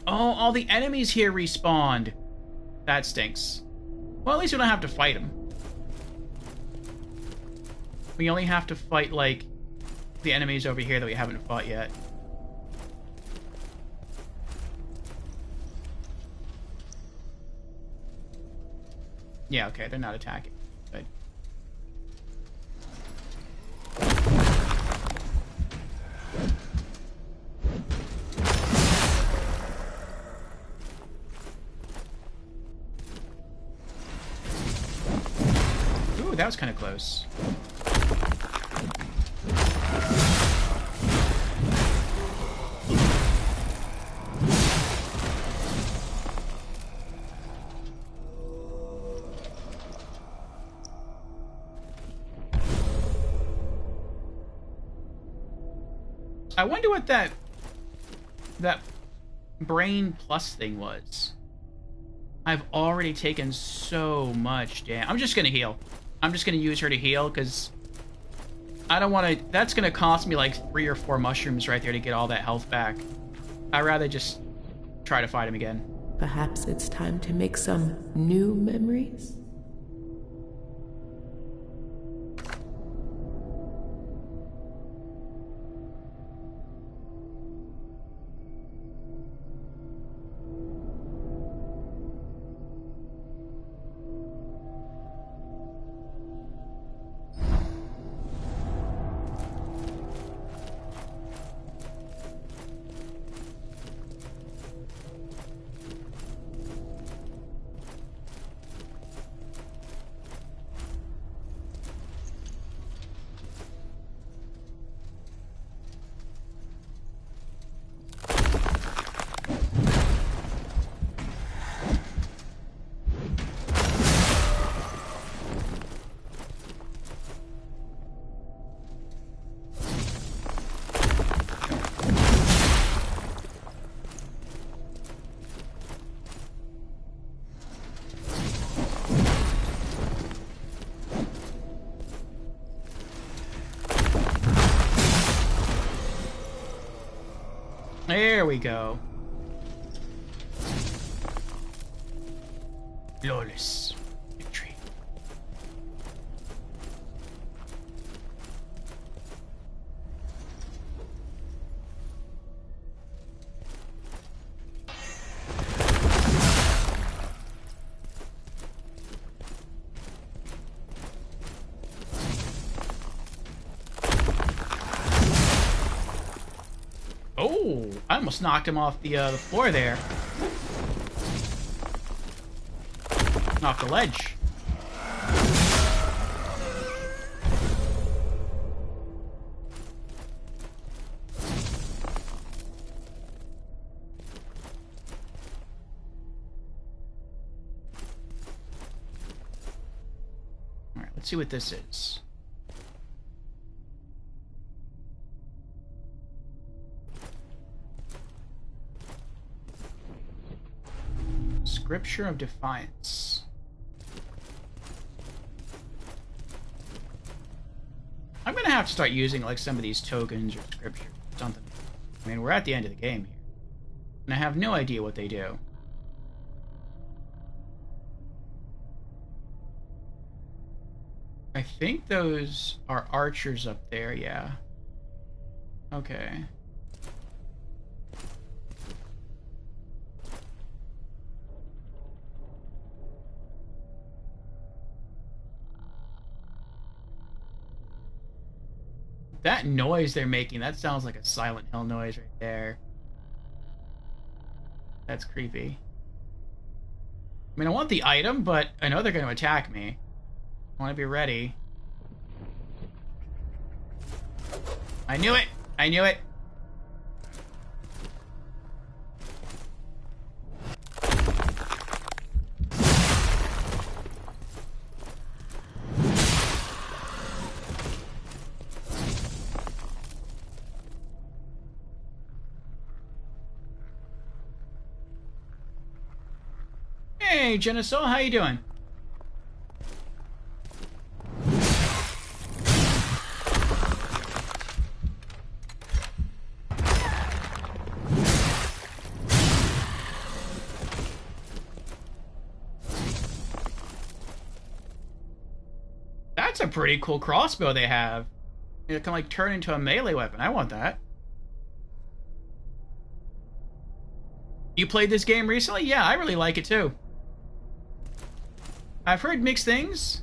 Oh, all the enemies here respawned. That stinks. Well, at least we don't have to fight them. We only have to fight, like, the enemies over here that we haven't fought yet. Yeah, okay, they're not attacking. Good. Ooh, that was kind of close. I wonder what that brain plus thing was. I've already taken so much damage. I'm just gonna heal. I'm just gonna use her to heal because I don't want to. That's gonna cost me like 3 or 4 mushrooms right there to get all that health back. I'd rather just try to fight him again. Perhaps it's time to make some new memories? There we go. Flawless victory. Oh, I almost knocked him off the floor there. Off the ledge. All right, let's see what this is. Scripture of Defiance. I'm gonna have to start using like some of these tokens or scripture or something. I mean, we're at the end of the game here, and I have no idea what they do. I think those are archers up there, yeah. Okay. That noise they're making, that sounds like a Silent Hill noise right there. That's creepy. I mean, I want the item, but I know they're going to attack me. I want to be ready. I knew it! I knew it! Hey, Genesol, how you doing? That's a pretty cool crossbow they have. It can like turn into a melee weapon. I want that. You played this game recently? Yeah, I really like it too. I've heard mixed things.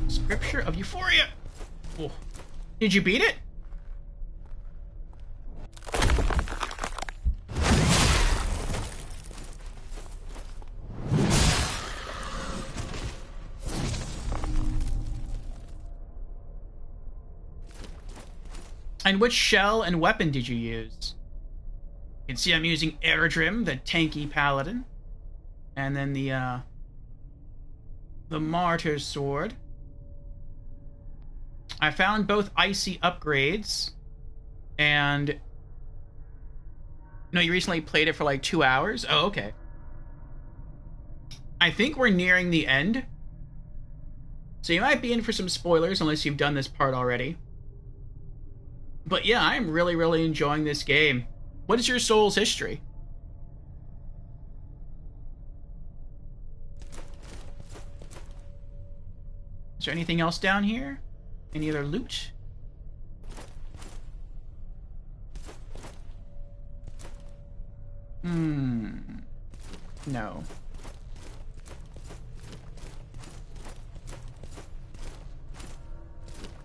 Scripture of Euphoria. Oh. Did you beat it? And which shell and weapon did you use? You can see I'm using Eredrim, the tanky paladin. And then the Martyr's Sword. I found both icy upgrades. And... No, you recently played it for like 2 hours? Oh, okay. I think we're nearing the end. So you might be in for some spoilers unless you've done this part already. But yeah, I'm really, really enjoying this game. What is your soul's history? Is there anything else down here? Any other loot? No.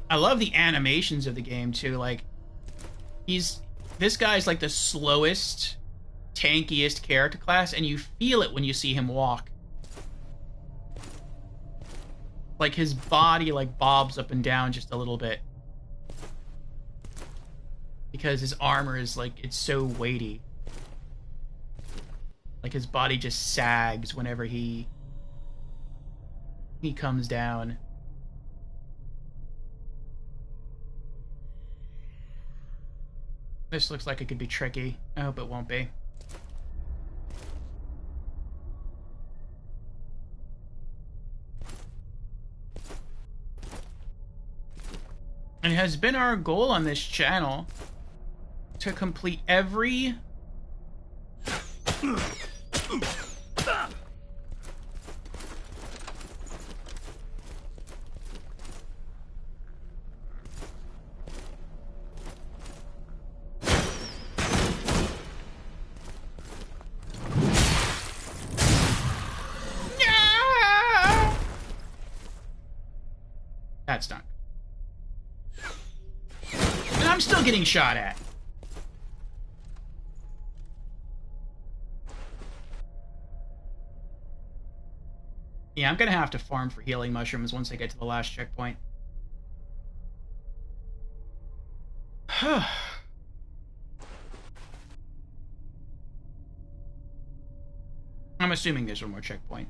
I love the animations of the game too. Like, this guy's like the slowest, tankiest character class, and you feel it when you see him walk. Like his body like bobs up and down just a little bit. Because his armor is like, it's so weighty. Like his body just sags whenever he comes down. This looks like it could be tricky. I hope it won't be. And it has been our goal on this channel to complete every That's done. And I'm still getting shot at. Yeah, I'm gonna have to farm for healing mushrooms once I get to the last checkpoint. I'm assuming there's one more checkpoint.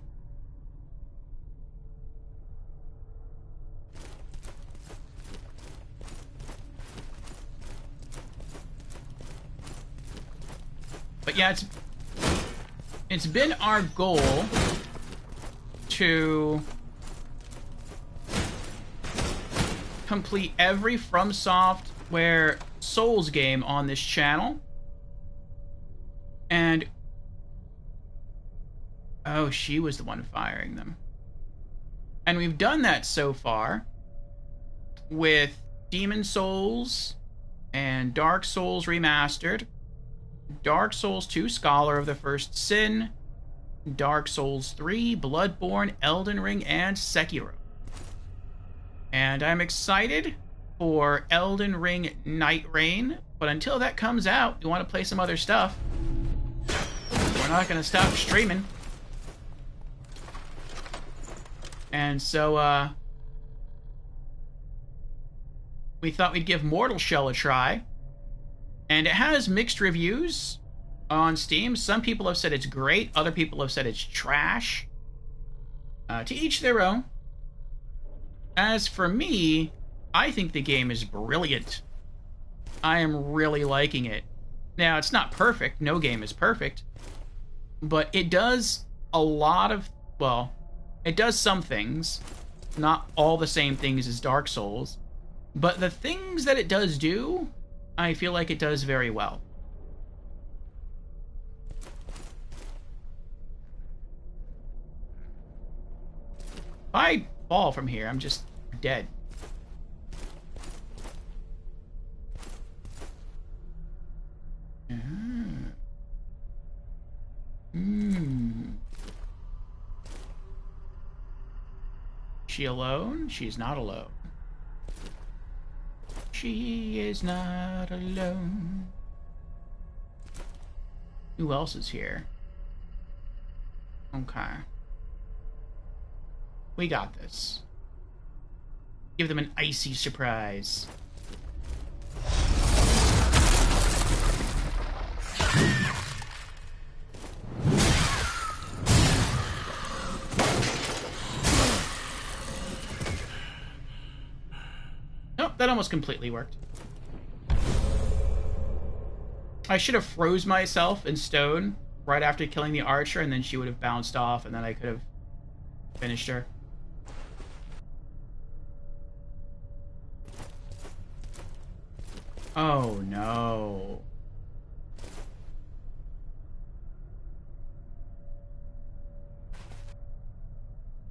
But yeah, it's been our goal to complete every From Software Souls game on this channel. And oh, she was the one firing them. And we've done that so far with Demon Souls and Dark Souls Remastered, Dark Souls 2 Scholar of the First Sin, Dark Souls 3, Bloodborne, Elden Ring, and Sekiro. And I'm excited for Elden Ring Night Rain, but until that comes out, we want to play some other stuff. We're not going to stop streaming. And so, we thought we'd give Mortal Shell a try. And it has mixed reviews on Steam. Some people have said it's great. Other people have said it's trash. To each their own. As for me, I think the game is brilliant. I am really liking it. Now, it's not perfect. No game is perfect. But it does a lot of... well, it does some things. Not all the same things as Dark Souls. But the things that it does do, I feel like it does very well. If I fall from here, I'm just dead. She alone? She's not alone. She is not alone. Who else is here? Okay. We got this. Give them an icy surprise. Nope, that almost completely worked. I should have froze myself in stone right after killing the archer, and then she would have bounced off, and then I could have finished her. Oh no.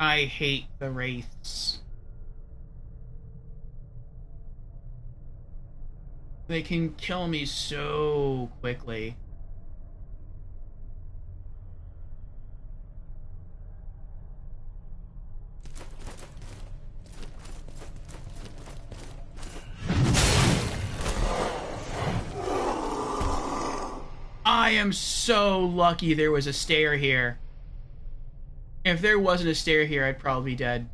I hate the wraiths. They can kill me so quickly. I am so lucky there was a stair here. If there wasn't a stair here, I'd probably be dead.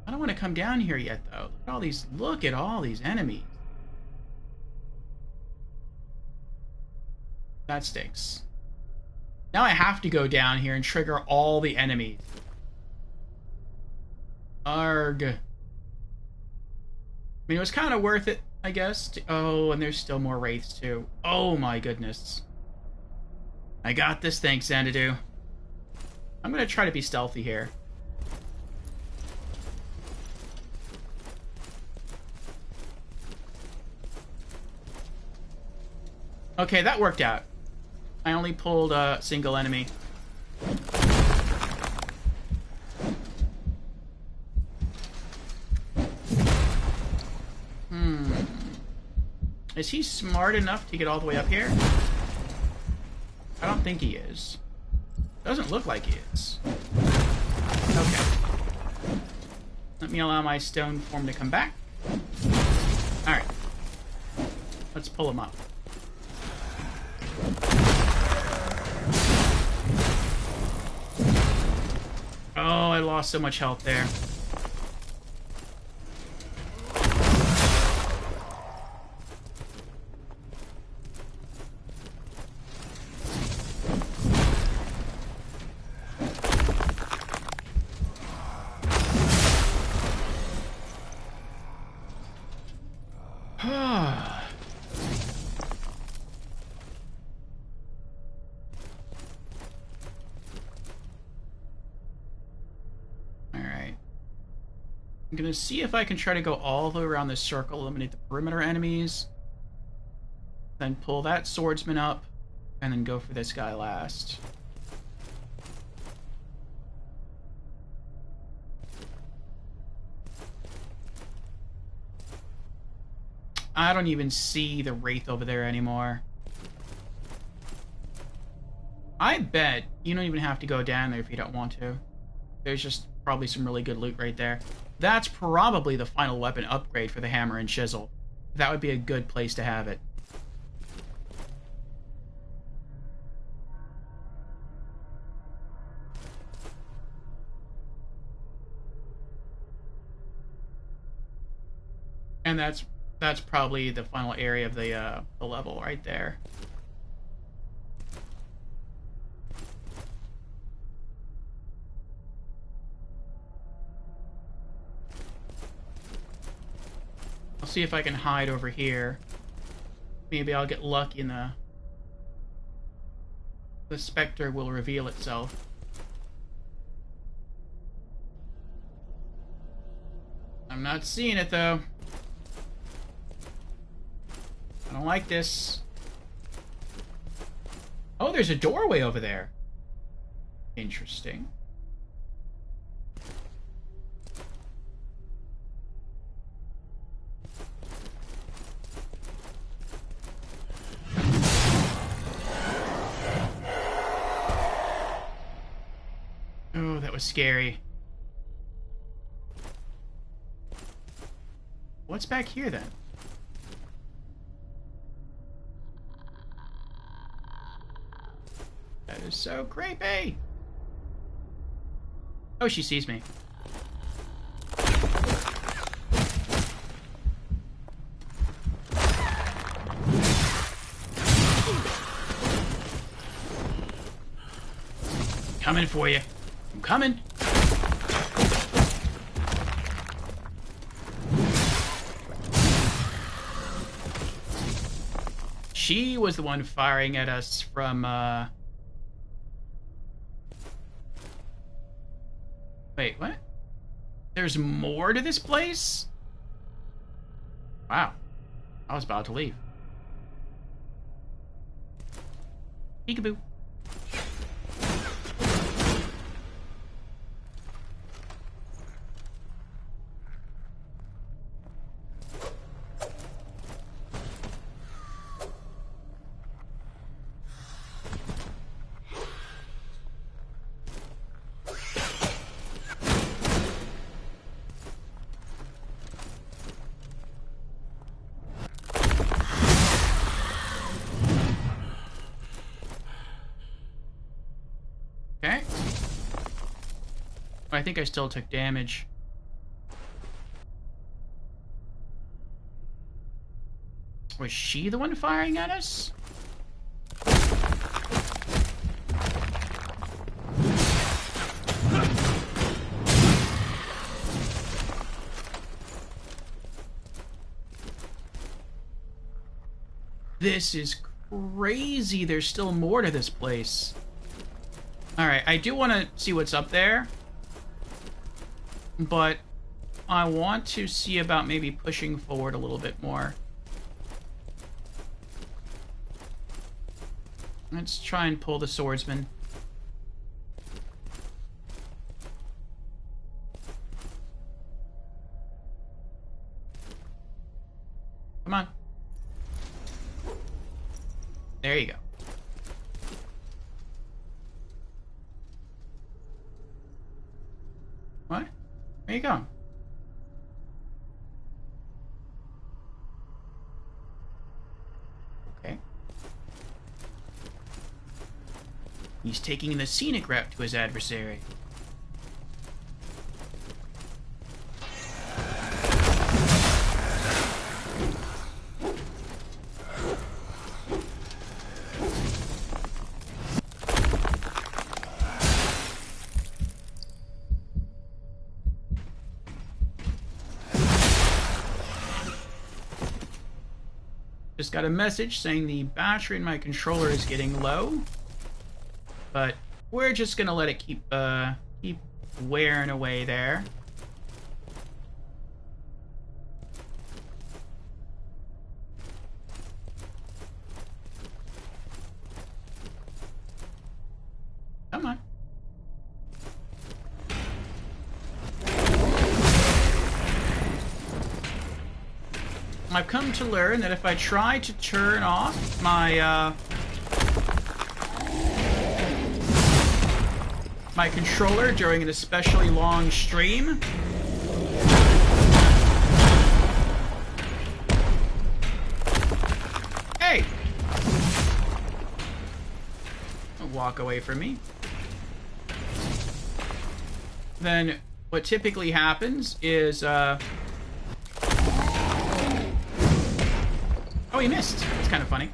I don't want to come down here yet, though. Look at all these enemies. That stinks. Now I have to go down here and trigger all the enemies. Arg. I mean, it was kind of worth it, I guess. Oh, and there's still more wraiths, too. Oh, my goodness. I got this, thanks, Xanadu. I'm going to try to be stealthy here. Okay, that worked out. I only pulled a single enemy. Is he smart enough to get all the way up here? I don't think he is. Doesn't look like he is. Okay. Let me allow my stone form to come back. Alright. Let's pull him up. Oh, I lost so much health there. I'm gonna see if I can try to go all the way around this circle, eliminate the perimeter enemies, then pull that swordsman up, and then go for this guy last. I don't even see the Wraith over there anymore. I bet you don't even have to go down there if you don't want to. There's just probably some really good loot right there. That's probably the final weapon upgrade for the hammer and chisel. That would be a good place to have it. And that's probably the final area of the level right there. I'll see if I can hide over here. Maybe I'll get lucky and the specter will reveal itself. I'm not seeing it though. I don't like this. Oh, there's a doorway over there. Interesting. Oh, that was scary. What's back here then? That is so creepy. Oh, she sees me. Coming for you. I'm coming. She was the one firing at us from, Wait, what? There's more to this place? Wow. I was about to leave. Peekaboo. Okay. I think I still took damage. Was she the one firing at us? This is crazy. There's still more to this place. Alright, I do want to see what's up there, but I want to see about maybe pushing forward a little bit more. Let's try and pull the swordsman. Come on. There you go. What? Where you going? Okay. He's taking the scenic route to his adversary. Just got a message saying the battery in my controller is getting low, but we're just gonna let it keep wearing away there. Come on. I've come to learn that if I try to turn off my my controller during an especially long stream, hey! Walk away from me. Then what typically happens is oh, he missed. It's kind of funny.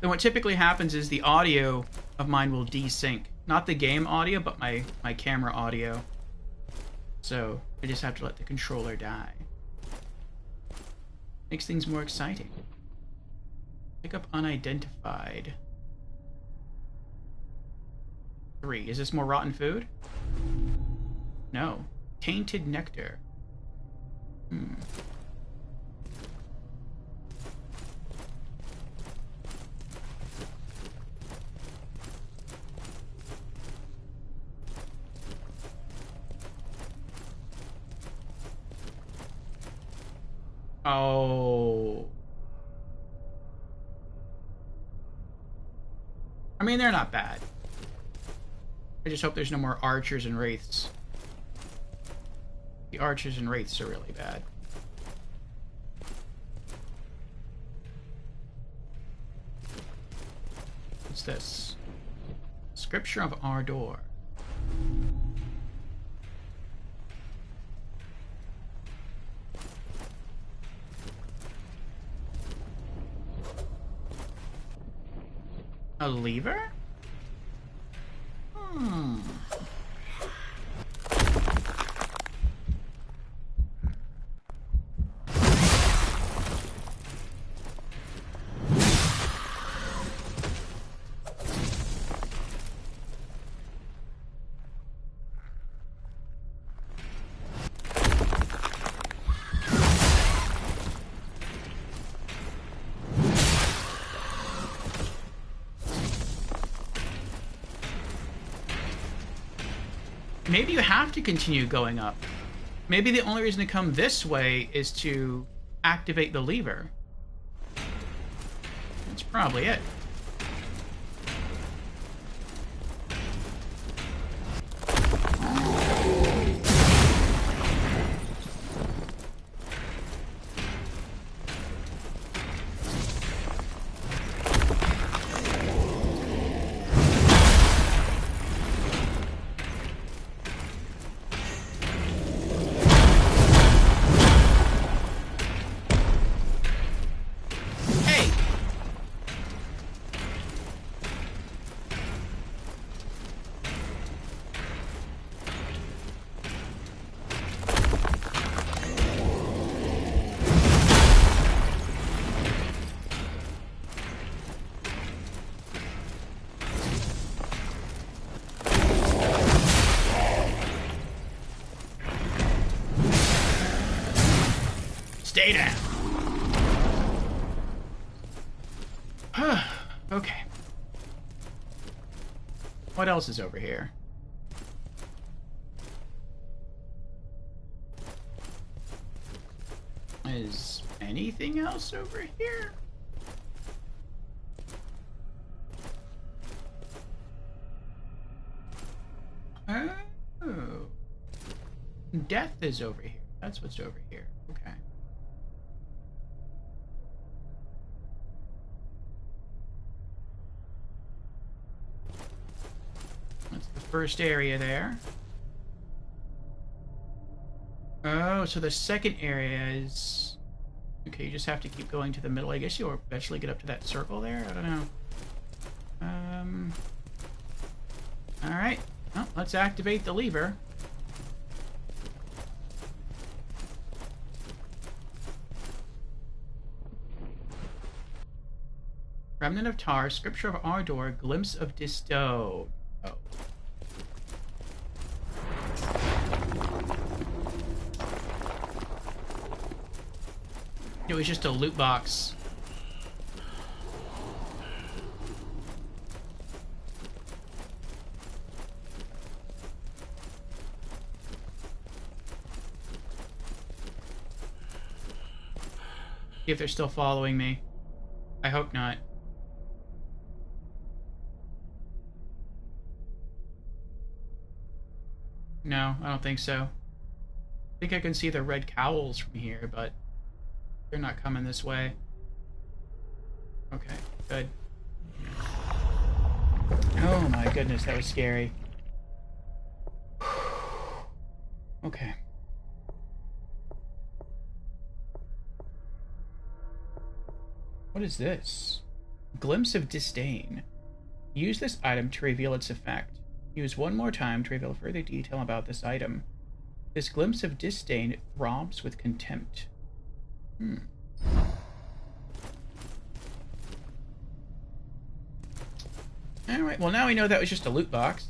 Then what typically happens is the audio of mine will desync. Not the game audio, but my camera audio. So I just have to let the controller die. Makes things more exciting. Pick up unidentified. 3. Is this more rotten food? No. Tainted nectar. Oh. I mean, they're not bad. I just hope there's no more archers and wraiths. The archers and wraiths are really bad. What's this? Scripture of Ardor. A lever? Maybe you have to continue going up. Maybe the only reason to come this way is to activate the lever. That's probably it. Stay down. Okay. What else is over here? Is anything else over here? Oh. Death is over here. That's what's over here. Okay. That's the first area there. Oh, so the second area is... Okay, you just have to keep going to the middle. I guess you'll eventually get up to that circle there? I don't know. Alright. Well, let's activate the lever. Remnant of Tar, Scripture of Ardor, Glimpse of Disto. Oh. It was just a loot box. See if they're still following me. I hope not. No, I don't think so. I think I can see the red cowls from here, but they're not coming this way. Okay, good. Oh my goodness, that was scary. Okay. What is this? Glimpse of Disdain. Use this item to reveal its effect. Use one more time to reveal further detail about this item. This glimpse of disdain throbs with contempt. Alright, well now we know that was just a loot box.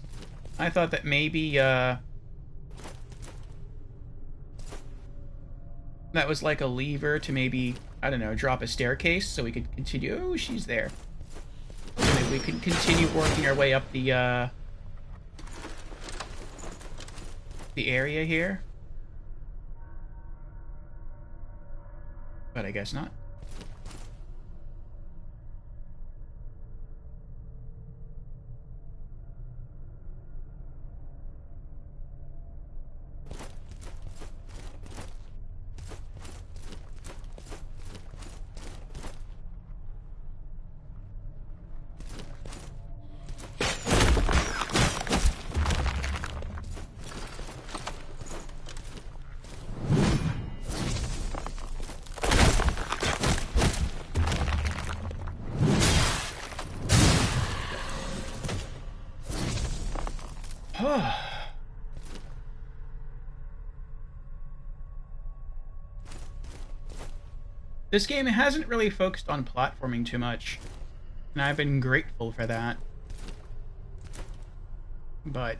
I thought that maybe, that was like a lever to maybe, I don't know, drop a staircase so we could continue. Oh, she's there. So maybe we could continue working our way up the area here. But I guess not. This game hasn't really focused on platforming too much, and I've been grateful for that. But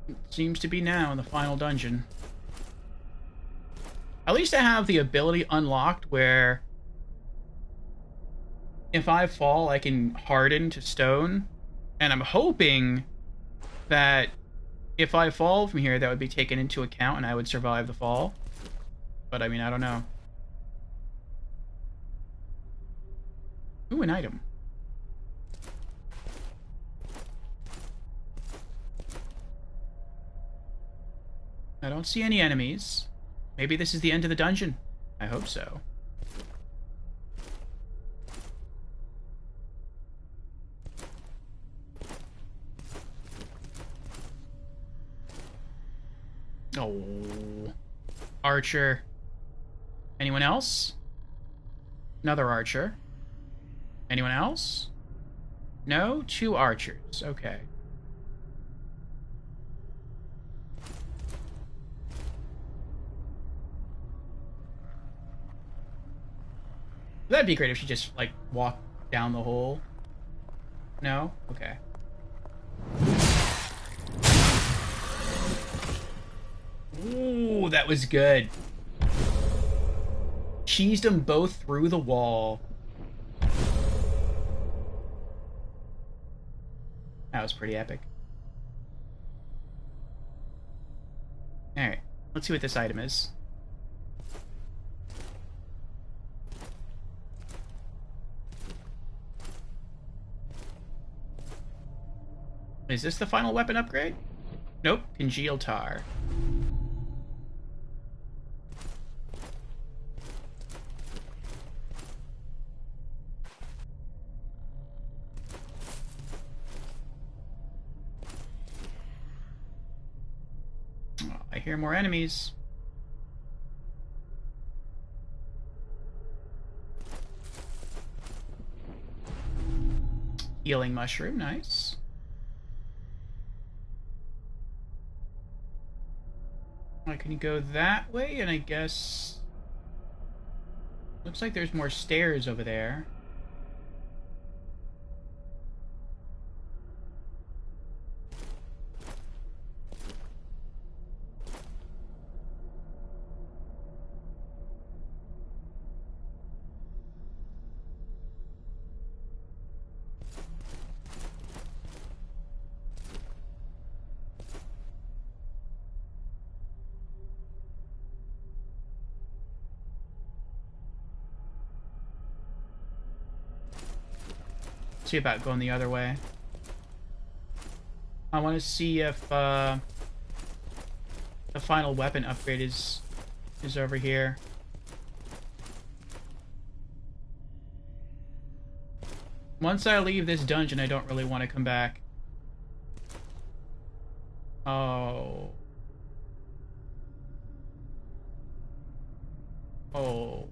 it seems to be now in the final dungeon. At least I have the ability unlocked where if I fall, I can harden to stone. And I'm hoping that if I fall from here, that would be taken into account and I would survive the fall. But I mean, I don't know. Ooh, an item. I don't see any enemies. Maybe this is the end of the dungeon. I hope so. Oh, archer. Anyone else? Another archer. Anyone else? No? 2 archers. Okay. That'd be great if she just, like, walked down the hole. No? Okay. Ooh, that was good. Cheesed them both through the wall. That was pretty epic. Alright, let's see what this item is. Is this the final weapon upgrade? Nope, congealed tar. Oh, I hear more enemies. Healing mushroom, nice. I can go that way, and I guess... Looks like there's more stairs over there. See about going the other way. I want to see if the final weapon upgrade is over here. Once I leave this dungeon, I don't really want to come back. Oh. Oh.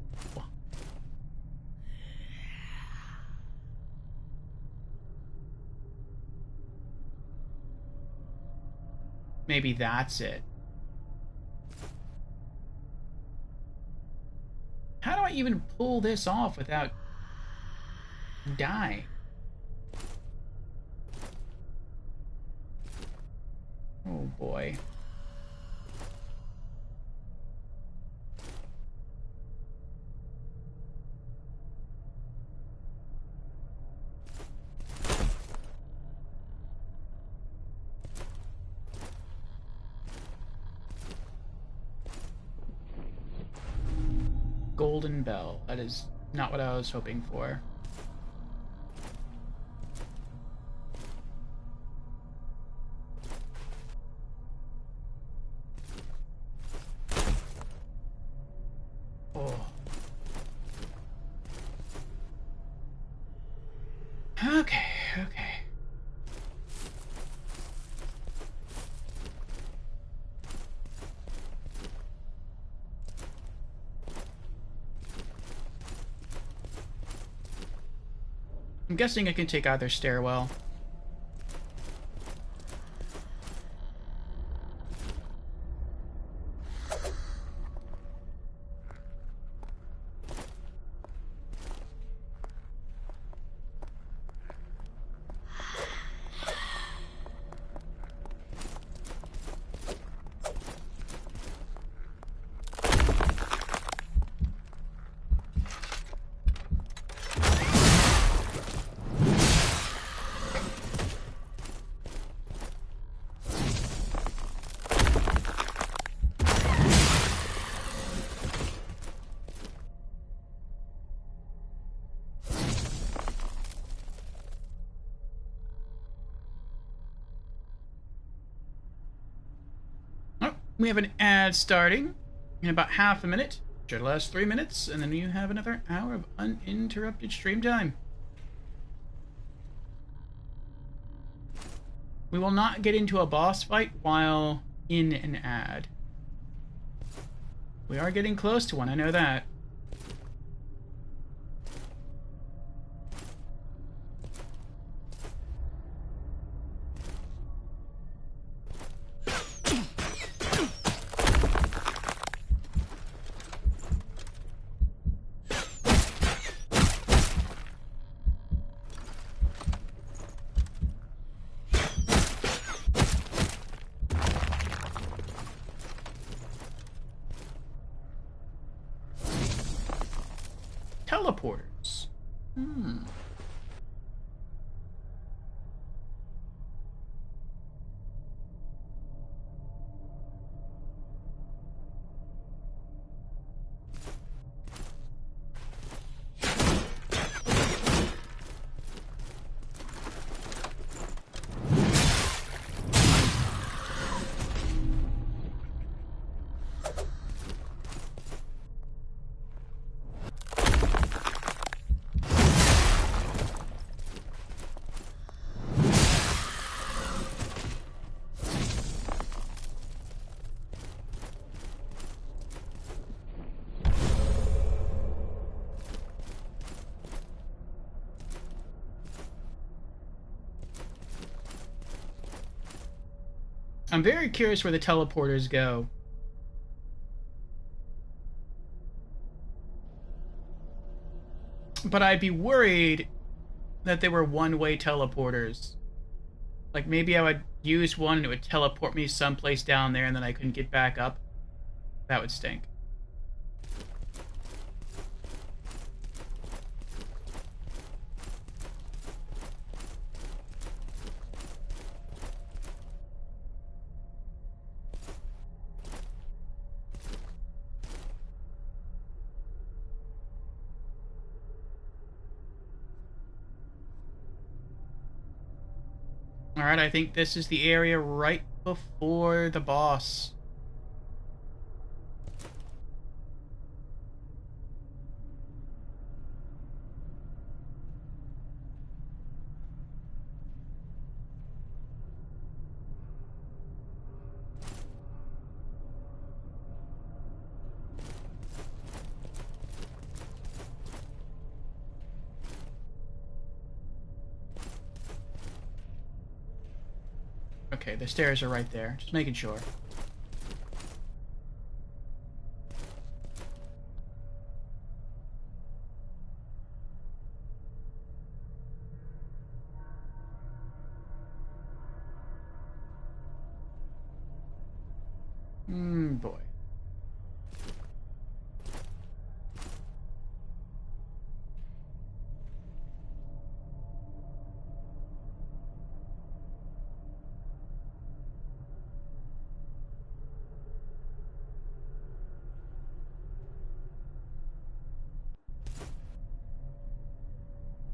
Maybe that's it. How do I even pull this off without dying? Oh boy. Golden bell. That is not what I was hoping for. Oh. Okay, okay. I'm guessing I can take either stairwell. We have an ad starting in about half a minute. Should last 3 minutes, and then you have another hour of uninterrupted stream time. We will not get into a boss fight while in an ad. We are getting close to one, I know that. teleporters. I'm very curious where the teleporters go. But I'd be worried that they were one-way teleporters. Like, maybe I would use one and it would teleport me someplace down there and then I couldn't get back up. That would stink. Alright, I think this is the area right before the boss. Okay, the stairs are right there. Just making sure. Boy.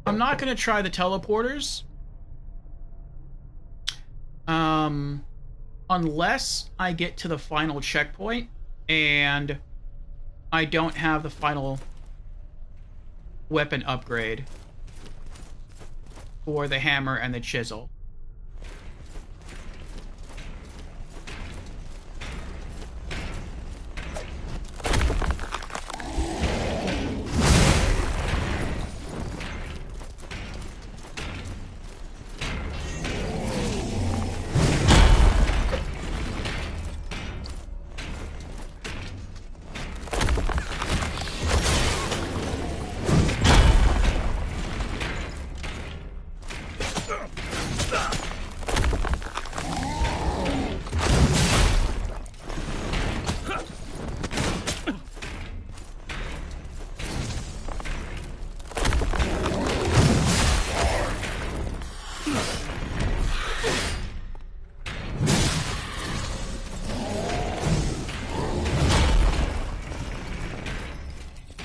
I'm not going to try the teleporters. Unless I get to the final checkpoint and I don't have the final weapon upgrade for the hammer and the chisel.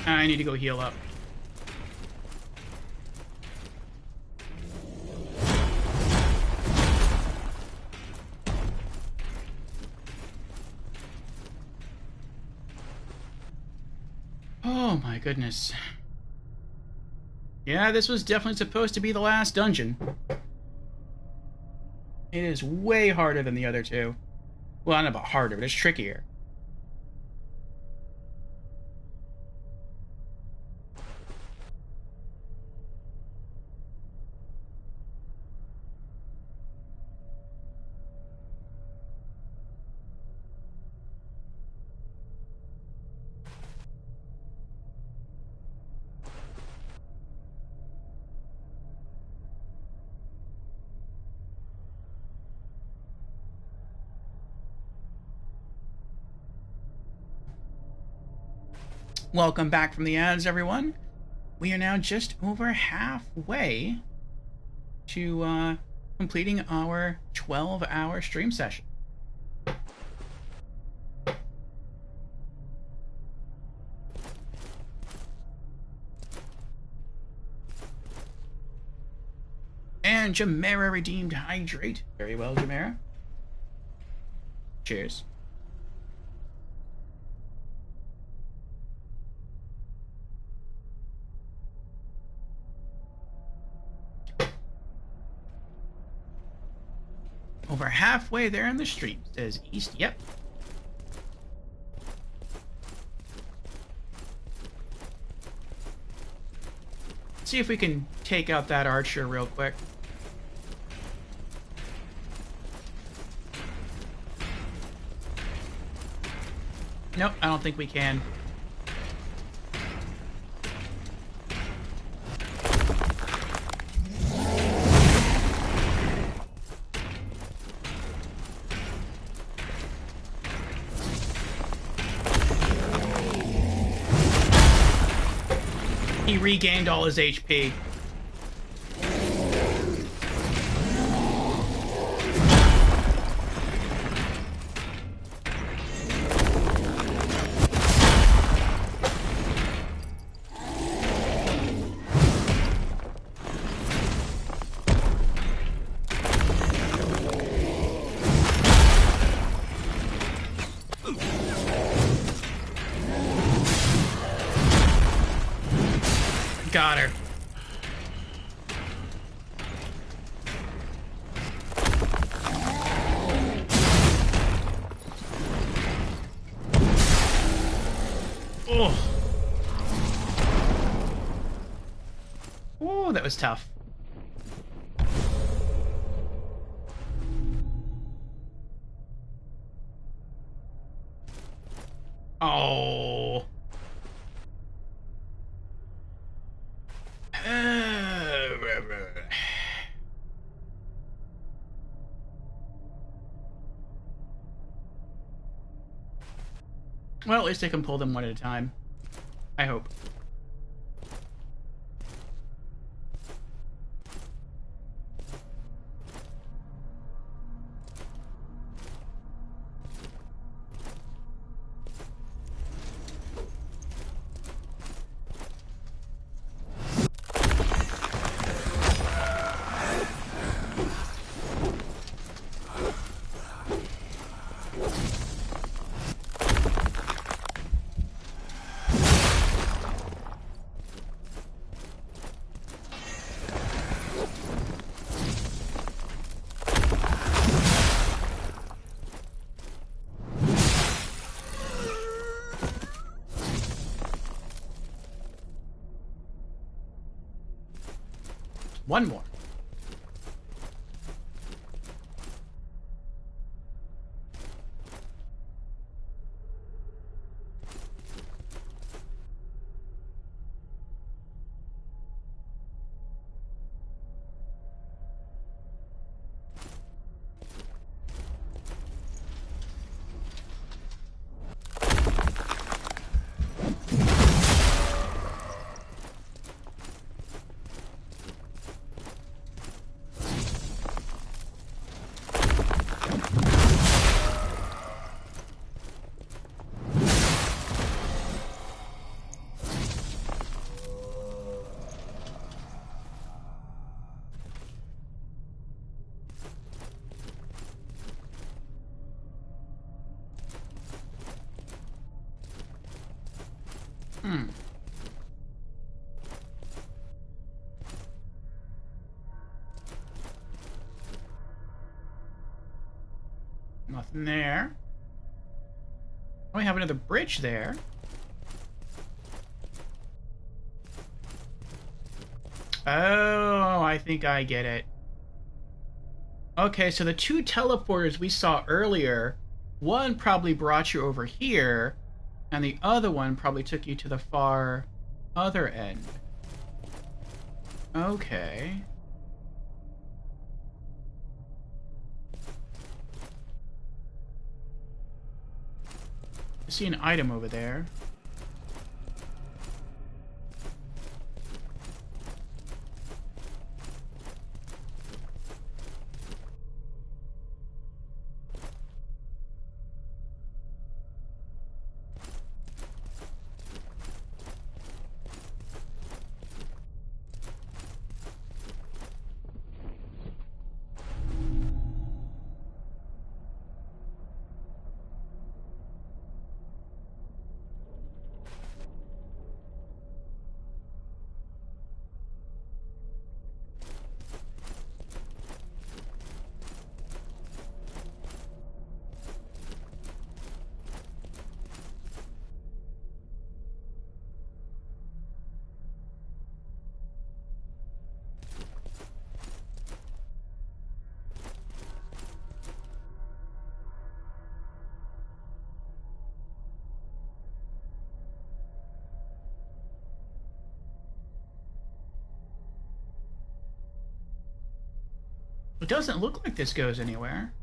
I need to go heal up. Oh my goodness. Yeah, this was definitely supposed to be the last dungeon. It is way harder than the other two. Well, not about harder, but it's trickier. Welcome back from the ads, everyone. we are now just over halfway to completing our 12-hour stream session. And Jamera redeemed hydrate. Very well, Jamera. Cheers. Over halfway there in the stream. Says east, yep. See if we can take out that archer real quick. Nope, I don't think we can. He regained all his HP. Got her. Oh. Oh, that was tough. Oh. Well, at least I can pull them one at a time. I hope. One more. Nothing there. Oh, we have another bridge there. Oh, I think I get it. Okay, so the two teleporters we saw earlier, one probably brought you over here, and the other one probably took you to the far other end. Okay. I see an item over there. It doesn't look like this goes anywhere.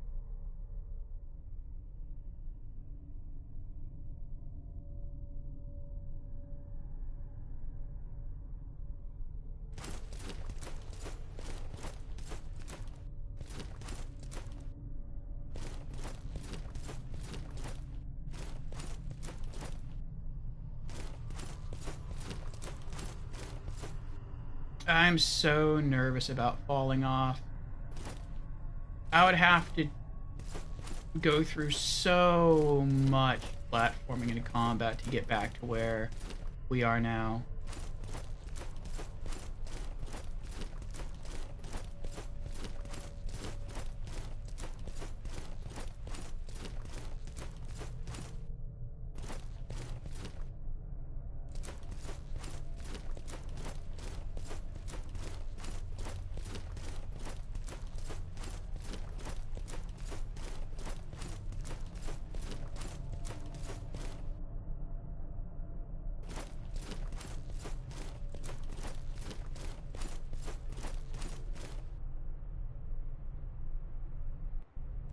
I'm so nervous about falling off. I would have to go through so much platforming and combat to get back to where we are now.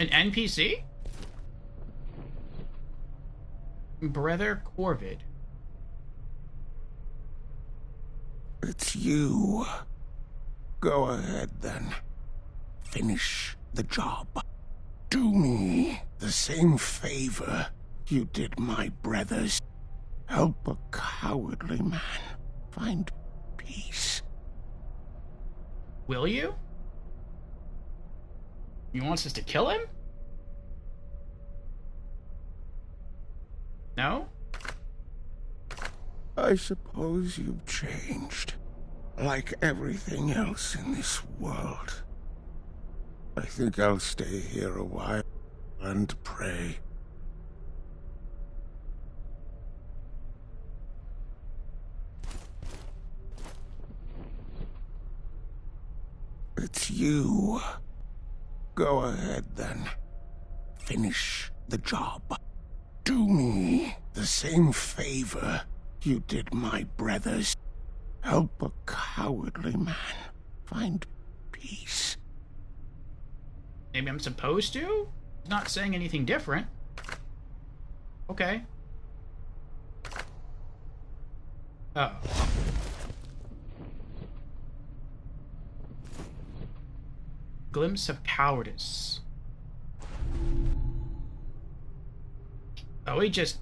An NPC? Brother Corvid. It's you. Go ahead, then. Finish the job. Do me the same favor you did my brothers. Help a cowardly man find peace. Will you? You want us to kill him? No? I suppose you've changed, like everything else in this world. I think I'll stay here a while and pray. It's you. Go ahead, then. Finish the job. Do me the same favor you did my brothers. Help a cowardly man find peace. Maybe I'm supposed to? He's not saying anything different. Okay. Oh. Glimpse of cowardice. Oh, he just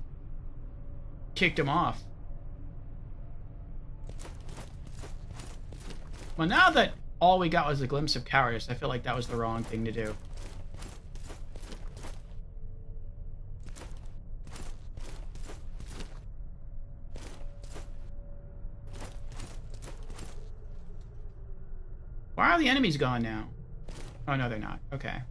kicked him off. Well, now that all we got was a glimpse of cowardice, I feel like that was the wrong thing to do. Why are the enemies gone now? Oh, no, they're not. Okay.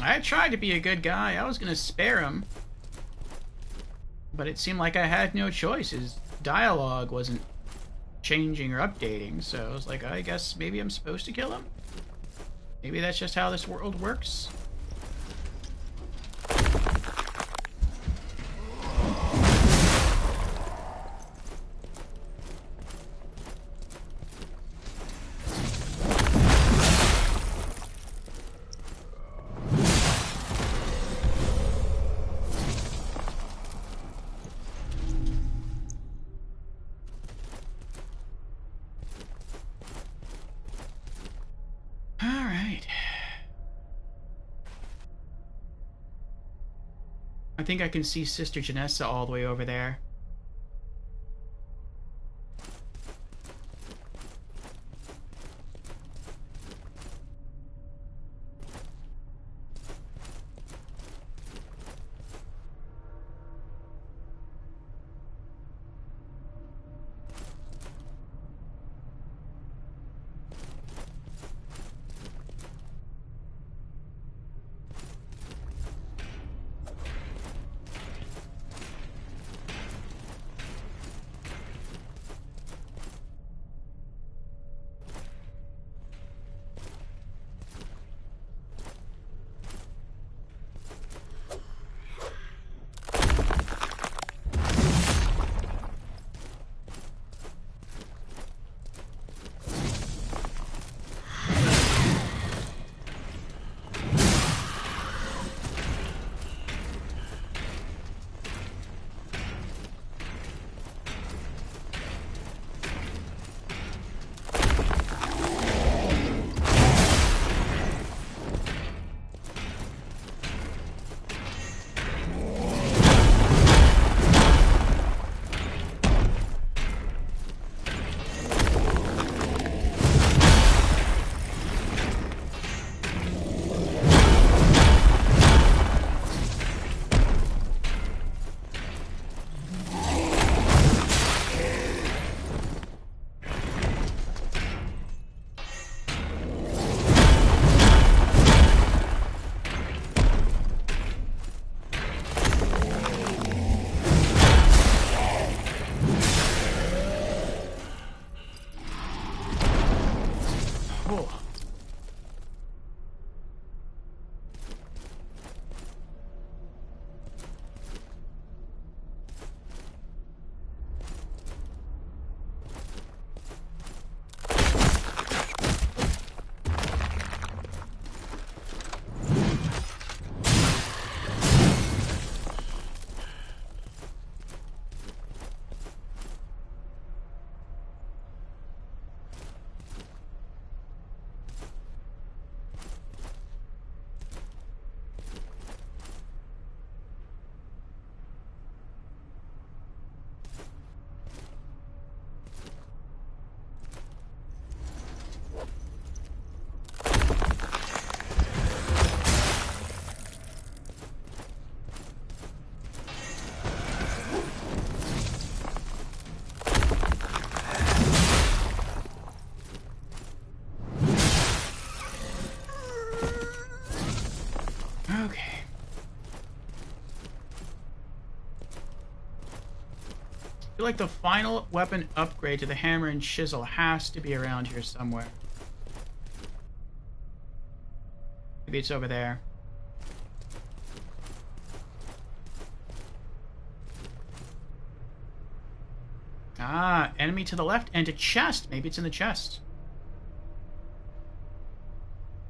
I tried to be a good guy. I was gonna spare him. But it seemed like I had no choice. His dialogue wasn't changing or updating, so I was like, I guess maybe I'm supposed to kill him? Maybe that's just how this world works? I think I can see Sister Janessa all the way over there. I feel like the final weapon upgrade to the hammer and chisel has to be around here somewhere. Maybe it's over there. Ah, enemy to the left and a chest. Maybe it's in the chest.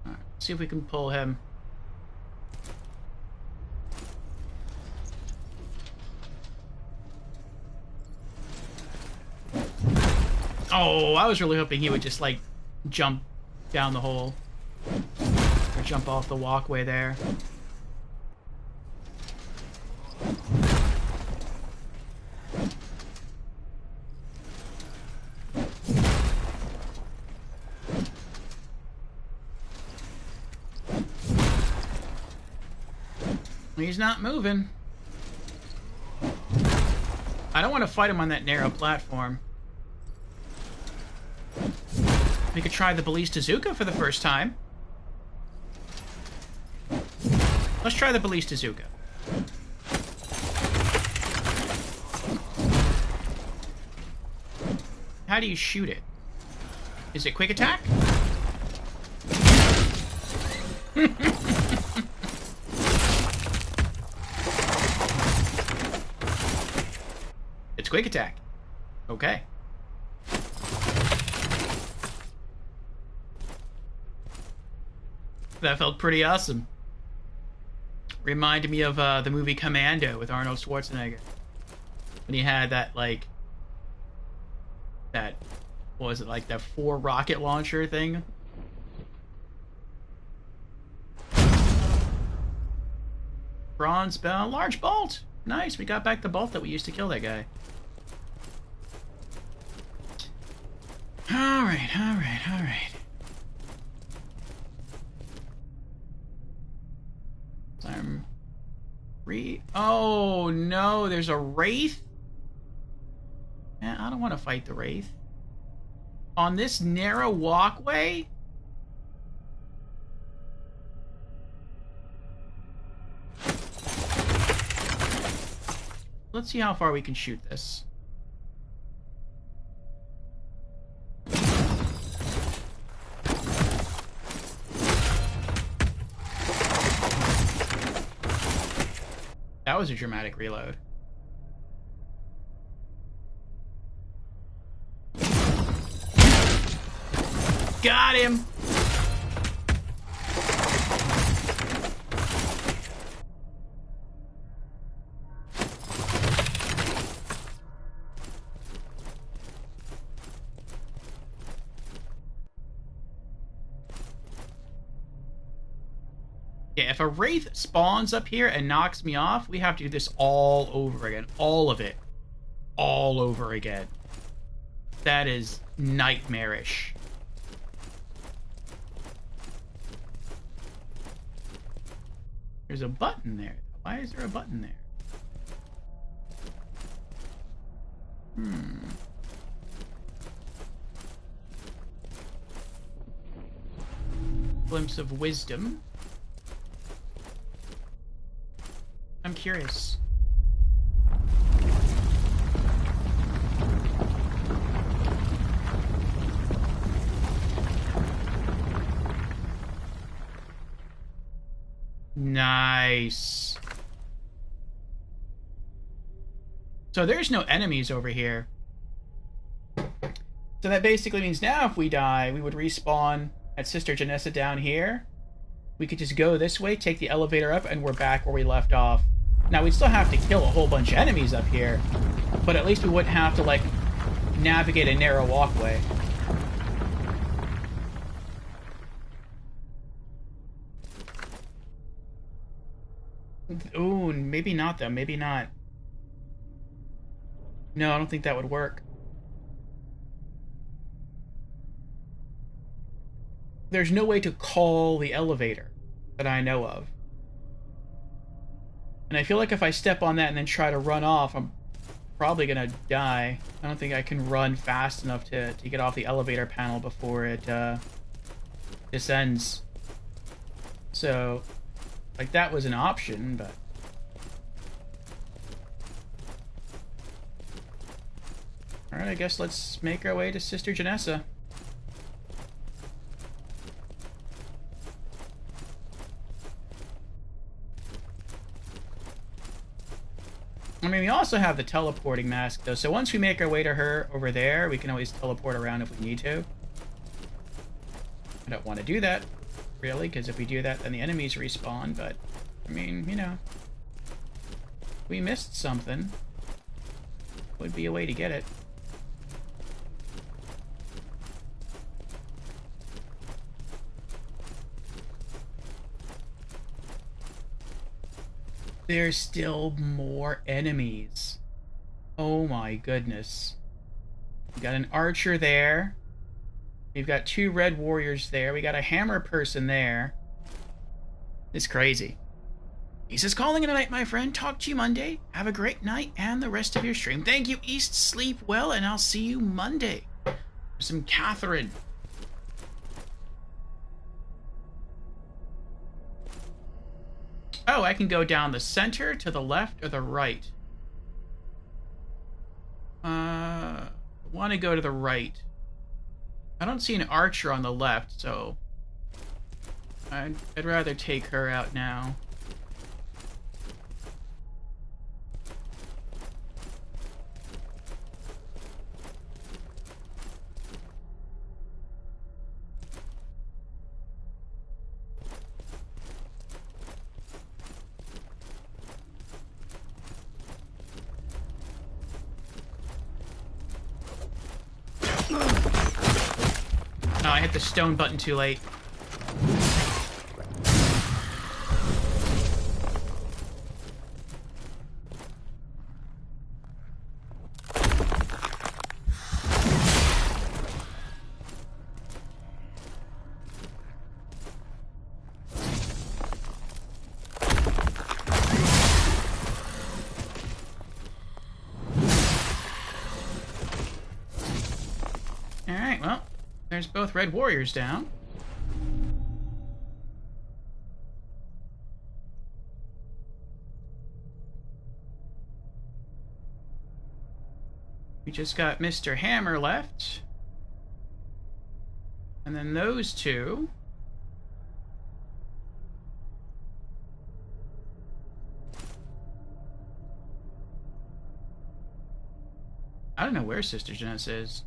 Alright, see if we can pull him. Oh, I was really hoping he would just, like, jump down the hole. Or jump off the walkway there. He's not moving. I don't want to fight him on that narrow platform. We could try the Ballistazuka for the first time. Let's try the Ballistazuka. How do you shoot it? Is it quick attack? It's quick attack. Okay. That felt pretty awesome. Reminded me of the movie Commando with Arnold Schwarzenegger. When he had that, like... That... What was it, like that 4 rocket launcher thing? Bronze bell. Large bolt! Nice, we got back the bolt that we used to kill that guy. Alright, alright, alright. I'm oh no, there's a wraith? Man, I don't want to fight the wraith. On this narrow walkway? Let's see how far we can shoot this. That was a dramatic reload. Got him! Yeah, if a wraith spawns up here and knocks me off, we have to do this all over again. All of it. All over again. That is nightmarish. There's a button there. Why is there a button there? Glimpse of wisdom. I'm curious. Nice. So there's no enemies over here. So that basically means now if we die, we would respawn at Sister Janessa down here. We could just go this way, take the elevator up, and we're back where we left off. Now, we'd still have to kill a whole bunch of enemies up here, but at least we wouldn't have to, like, navigate a narrow walkway. Ooh, maybe not, though. Maybe not. No, I don't think that would work. There's no way to call the elevator that I know of. And I feel like if I step on that and then try to run off, I'm probably gonna die. I don't think I can run fast enough to get off the elevator panel before it descends. So, like, that was an option, but... Alright, I guess let's make our way to Sister Janessa. I mean, we also have the teleporting mask, though, so once we make our way to her over there, we can always teleport around if we need to. I don't want to do that, really, because if we do that, then the enemies respawn, but, I mean, you know. We missed something. Would be a way to get it. There's still more enemies. Oh my goodness. We got an archer there. We've got 2 red warriors there. We got a hammer person there. It's crazy. He says, calling it a night, my friend. Talk to you Monday. Have a great night and the rest of your stream. Thank you, East. Sleep well, and I'll see you Monday. Some Catherine. Oh, I can go down the center, to the left, or the right. I want to go to the right. I don't see an archer on the left, so I'd rather take her out now. Oh, I hit the stone button too late. Alright, well, there's both red warriors down. We just got Mr. Hammer left. And then those 2. I don't know where Sister Janessa is.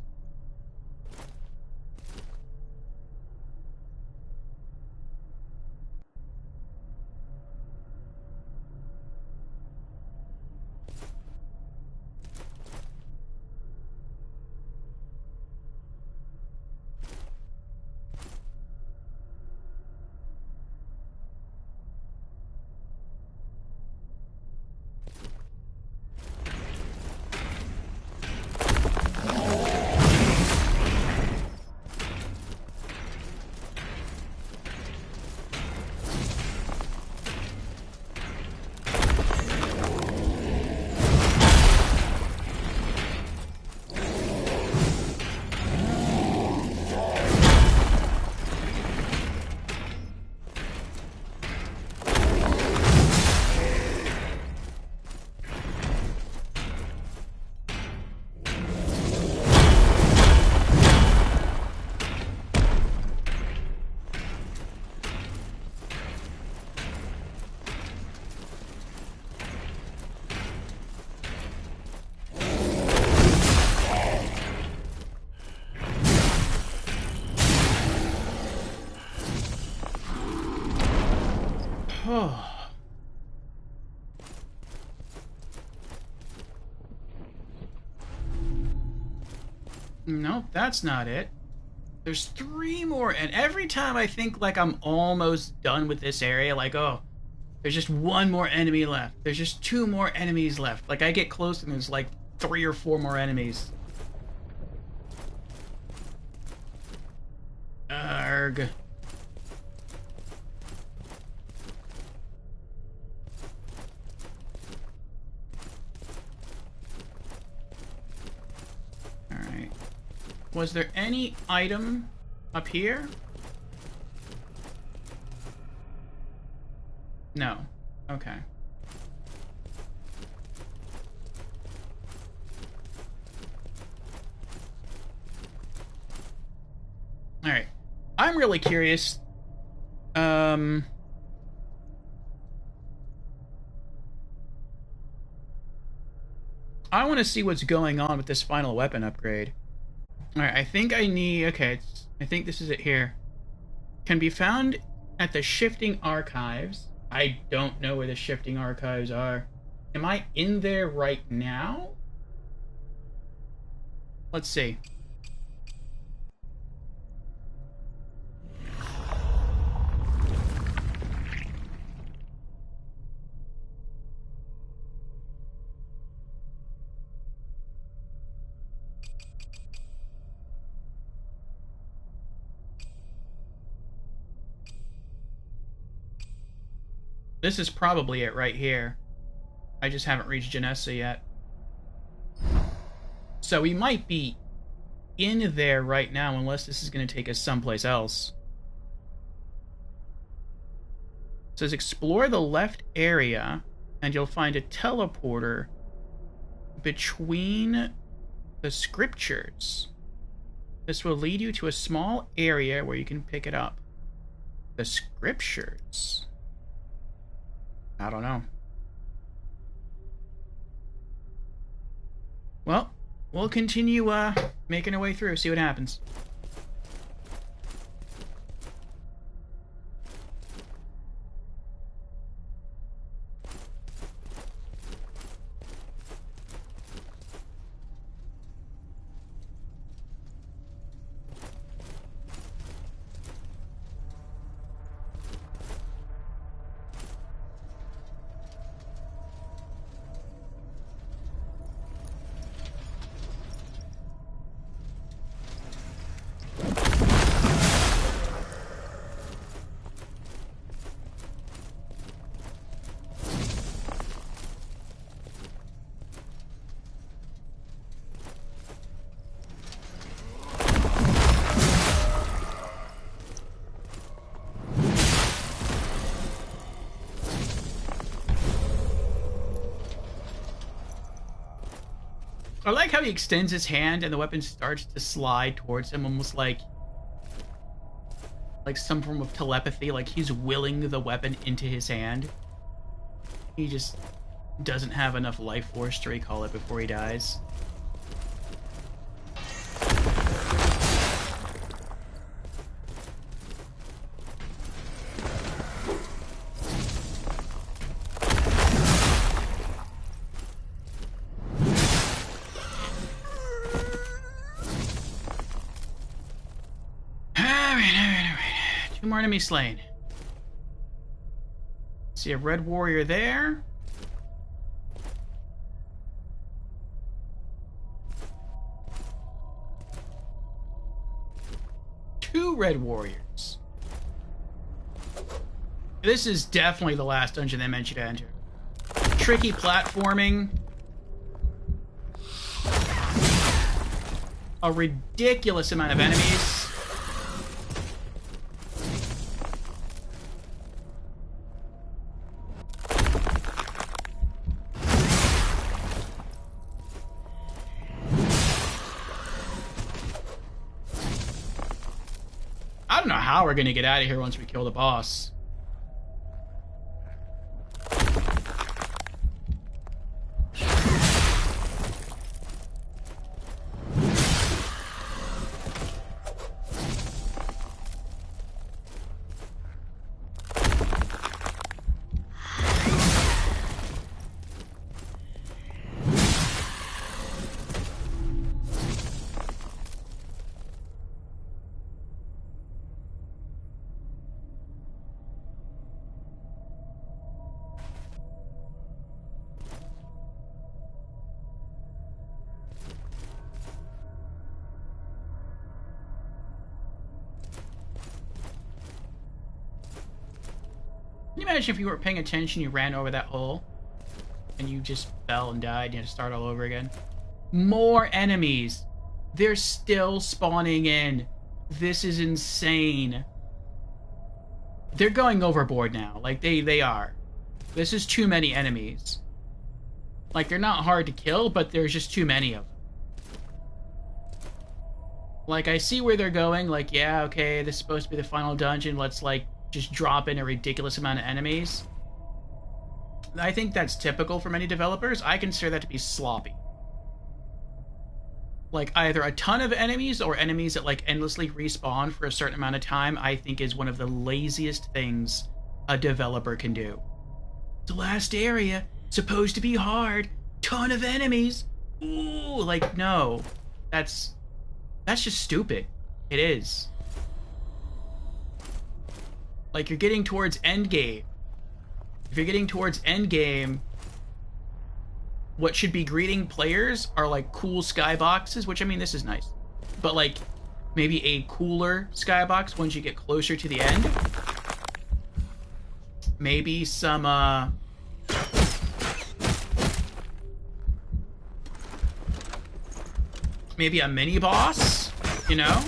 Nope, that's not it. There's 3 more, and every time I think like I'm almost done with this area, like, oh, there's just 1 more enemy left. There's just 2 more enemies left. Like, I get close and there's like 3 or 4 more enemies. Arg. Alright. Was there any item up here? No. Okay. I'm really curious. I want to see what's going on with this final weapon upgrade. Alright, I think I need... Okay, I think this is it here. Can be found at the Shifting Archives. I don't know where the Shifting Archives are. Am I in there right now? Let's see. This is probably it right here. I just haven't reached Janessa yet. So we might be in there right now, unless this is going to take us someplace else. It says explore the left area, and you'll find a teleporter between the scriptures. This will lead you to a small area where you can pick it up. The scriptures? I don't know. Well, we'll continue making our way through, see what happens. I like how he extends his hand and the weapon starts to slide towards him, almost like some form of telepathy, like he's willing the weapon into his hand. He just doesn't have enough life force to recall it before he dies. Two more enemies slain. See a red warrior there. Two red warriors. This is definitely the last dungeon they meant you to enter. Tricky platforming. A ridiculous amount of enemies. I don't know how we're gonna get out of here once we kill the boss. Can you imagine if you weren't paying attention, you ran over that hole, and you just fell and died, and you had to start all over again? More enemies! They're still spawning in. This is insane. They're going overboard now. Like, they are. This is too many enemies. Like, they're not hard to kill, but there's just too many of them. Like, I see where they're going. Like, yeah, okay, this is supposed to be the final dungeon. Let's, like, just drop in a ridiculous amount of enemies. I think that's typical for many developers. I consider that to be sloppy. Like, either a ton of enemies or enemies that, like, endlessly respawn for a certain amount of time, I think is one of the laziest things a developer can do. The last area, supposed to be hard, ton of enemies. Ooh, like, no. That's just stupid. It is. Like, you're getting towards endgame. If you're getting towards endgame, what should be greeting players are, like, cool skyboxes, which, I mean, this is nice. But, like, maybe a cooler skybox once you get closer to the end. Maybe some, maybe a mini-boss, you know?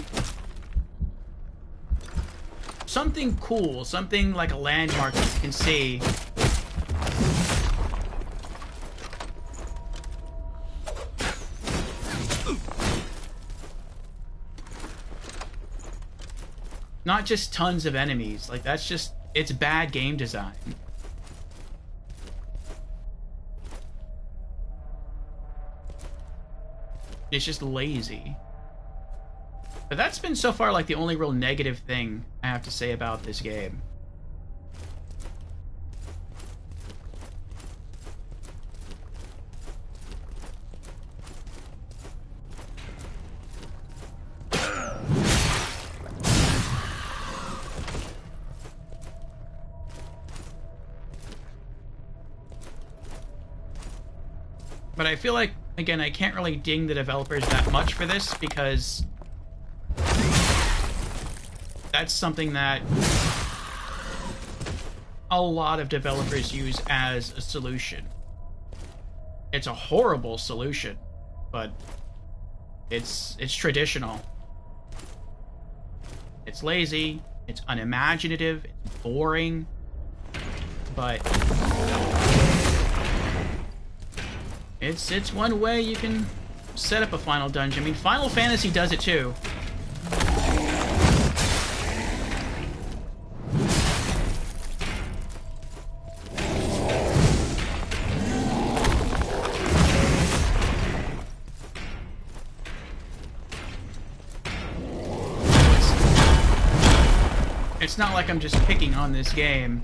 Something cool, something like a landmark that you can see. Not just tons of enemies. Like, that's just... it's bad game design. It's just lazy. But that's been so far like the only real negative thing I have to say about this game. But I feel like, again, I can't really ding the developers that much for this because that's something that a lot of developers use as a solution. It's a horrible solution, but it's traditional. It's lazy, it's unimaginative, it's boring, but it's one way you can set up a final dungeon. I mean, Final Fantasy does it too. It's not like I'm just picking on this game.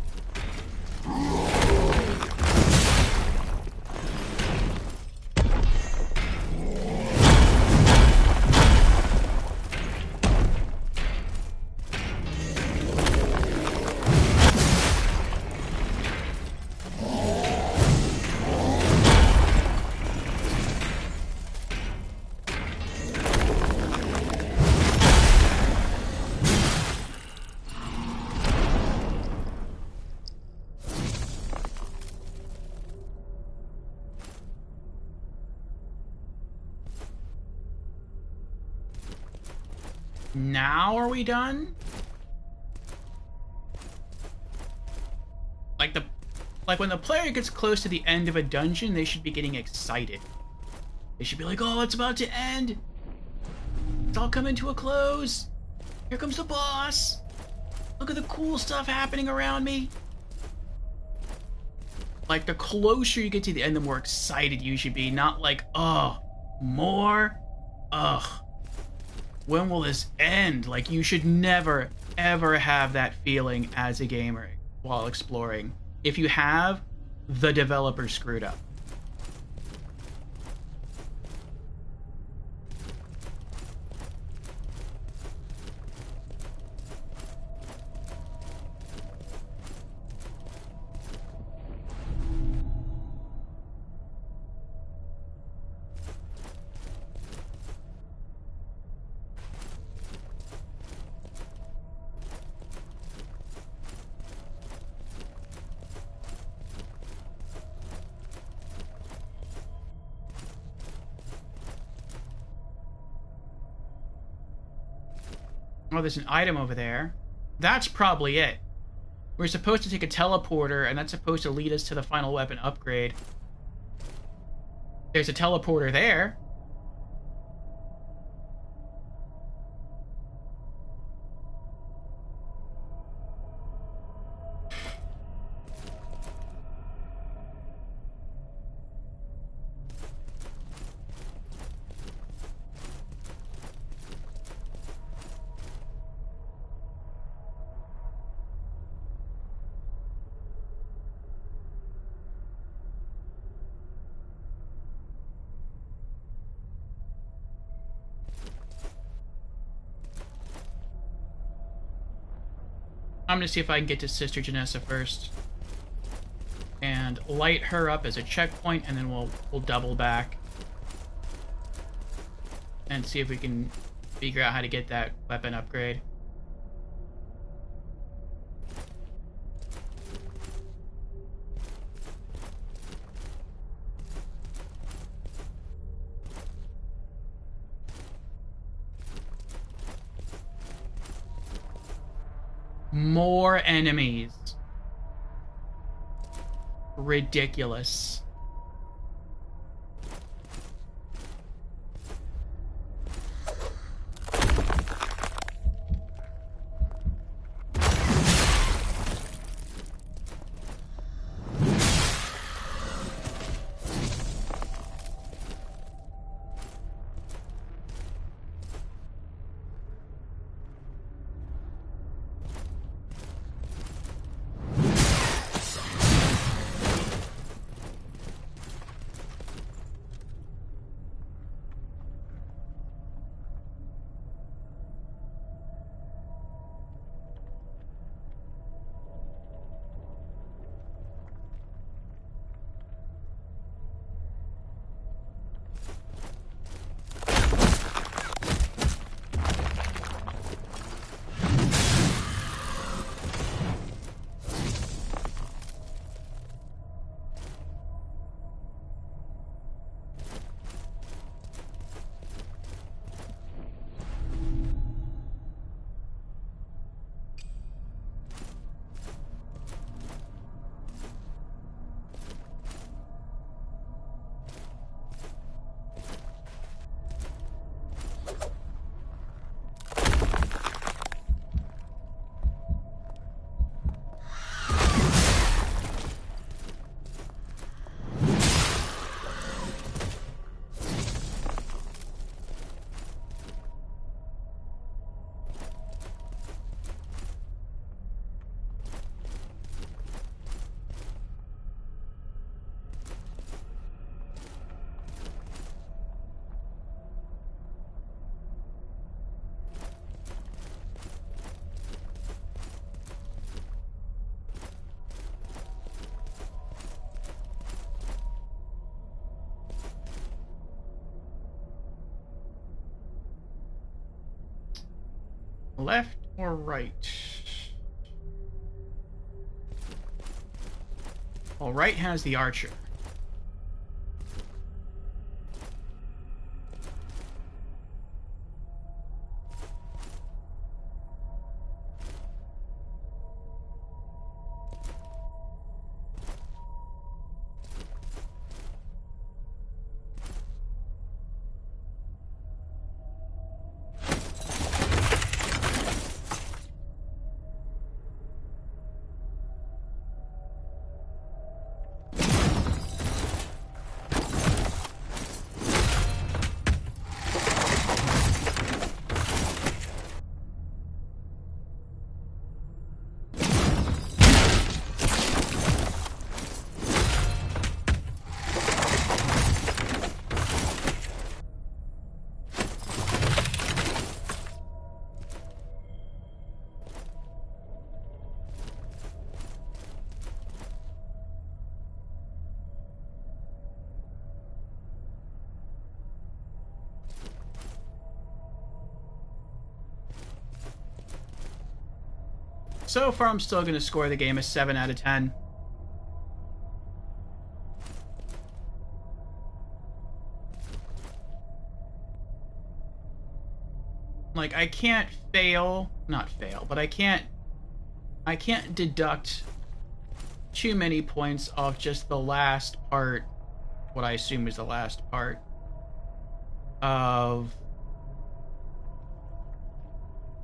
Now are we done? Like when the player gets close to the end of a dungeon, they should be getting excited. They should be like, oh, it's about to end. It's all coming to a close. Here comes the boss. Look at the cool stuff happening around me. Like, the closer you get to the end, the more excited you should be. Not like, oh, more? Ugh. When will this end? Like, you should never, ever have that feeling as a gamer while exploring. If you have, the developer screwed up. Oh, there's an item over there. That's probably it. We're supposed to take a teleporter, and that's supposed to lead us to the final weapon upgrade. There's a teleporter there. I'm gonna see if I can get to Sister Janessa first. And light her up as a checkpoint, and then we'll double back. And see if we can figure out how to get that weapon upgrade. More enemies. Ridiculous. Left or right? Well, right has the archer. So far, I'm still going to score the game a 7 out of 10. Like, I can't not fail, but I can't deduct too many points off just the last part, what I assume is the last part of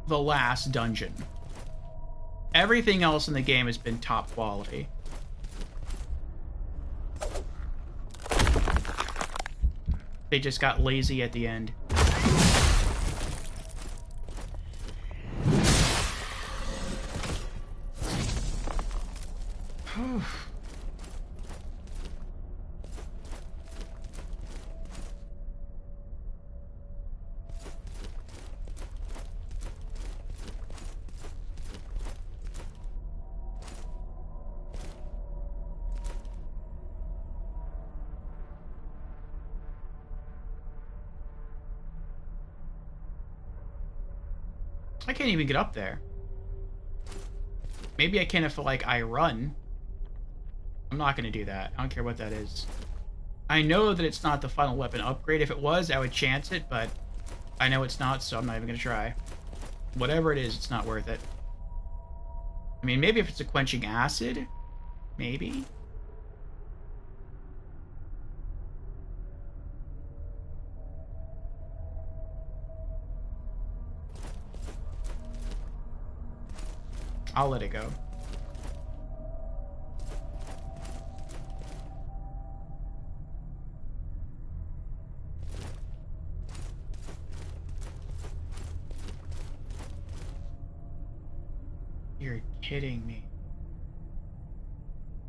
the last dungeon. Everything else in the game has been top quality. They just got lazy at the end. I can't even get up there. Maybe I can if, like, I run. I'm not going to do that. I don't care what that is. I know that it's not the final weapon upgrade. If it was, I would chance it, but I know it's not, so I'm not even going to try. Whatever it is, it's not worth it. I mean, maybe if it's a quenching acid, maybe. I'll let it go. You're kidding me.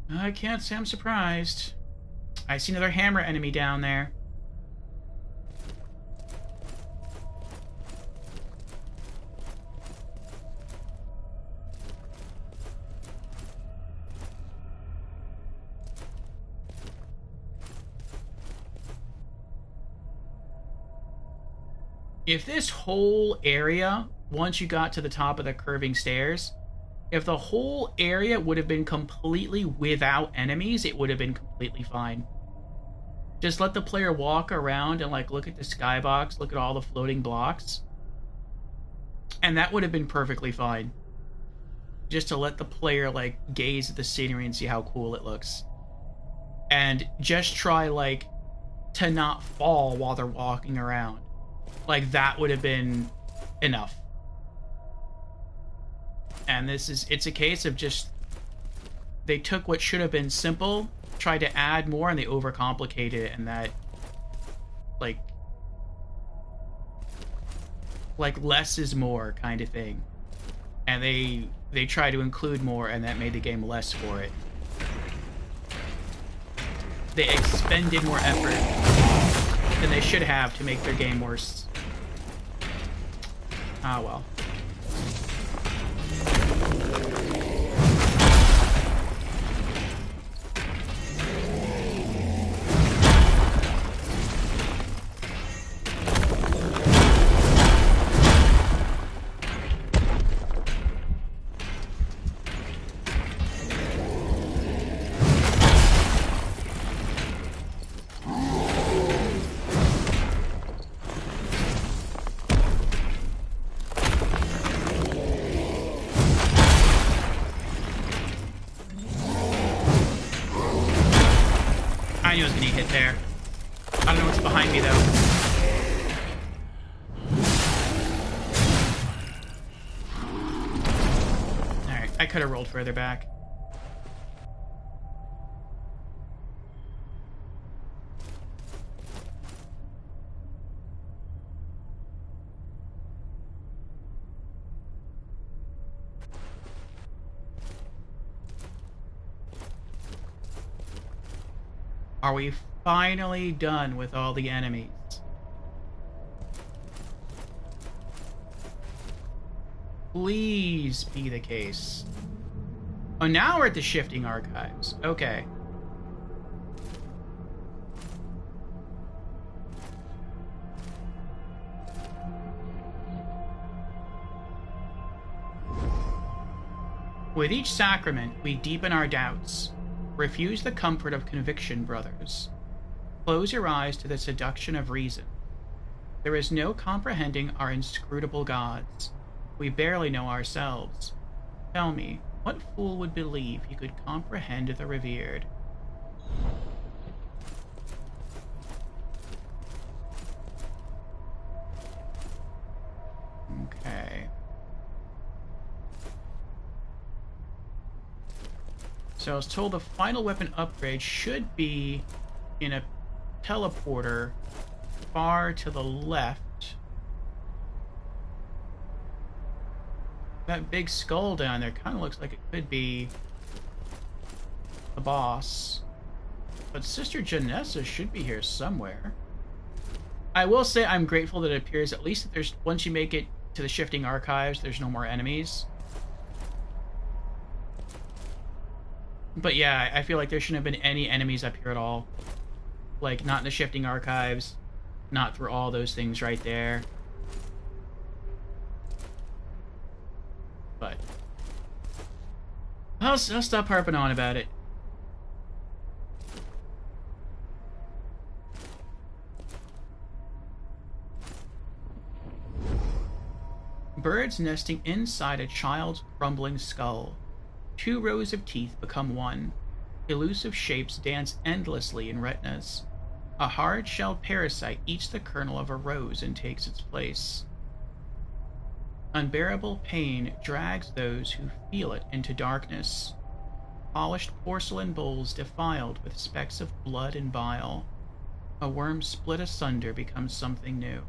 I can't say I'm surprised. I see another hammer enemy down there. If this whole area, once you got to the top of the curving stairs, if the whole area would have been completely without enemies, it would have been completely fine. Just let the player walk around and, like, look at the skybox, look at all the floating blocks. And that would have been perfectly fine. Just to let the player, like, gaze at the scenery and see how cool it looks. And just try, like, to not fall while they're walking around. Like, that would have been enough. And it's a case of just, they took what should have been simple, tried to add more, and they overcomplicated it, and that, like less is more kind of thing. And they try to include more, and that made the game less for it. They expended more effort than they should have to make their game worse. Ah, well. I knew I was gonna get hit there. I don't know what's behind me, though. Alright, I could have rolled further back. Are we finally done with all the enemies? Please be the case. Oh, now we're at the shifting archives. Okay. With each sacrament, we deepen our doubts. Refuse the comfort of conviction, brothers. Close your eyes to the seduction of reason. There is no comprehending our inscrutable gods. We barely know ourselves. Tell me, what fool would believe he could comprehend the revered? Okay. So I was told the final weapon upgrade should be in a teleporter far to the left. That big skull down there kind of looks like it could be the boss. But Sister Janessa should be here somewhere. I will say I'm grateful that it appears at least that there's, once you make it to the shifting archives, there's no more enemies. But yeah, I feel like there shouldn't have been any enemies up here at all. Like, not in the shifting archives, not through all those things right there. I'll stop harping on about it. Birds nesting inside a child's crumbling skull. 2 rows of teeth become 1. Elusive shapes dance endlessly in retinas. A hard-shelled parasite eats the kernel of a rose and takes its place. Unbearable pain drags those who feel it into darkness. Polished porcelain bowls defiled with specks of blood and bile. A worm split asunder becomes something new.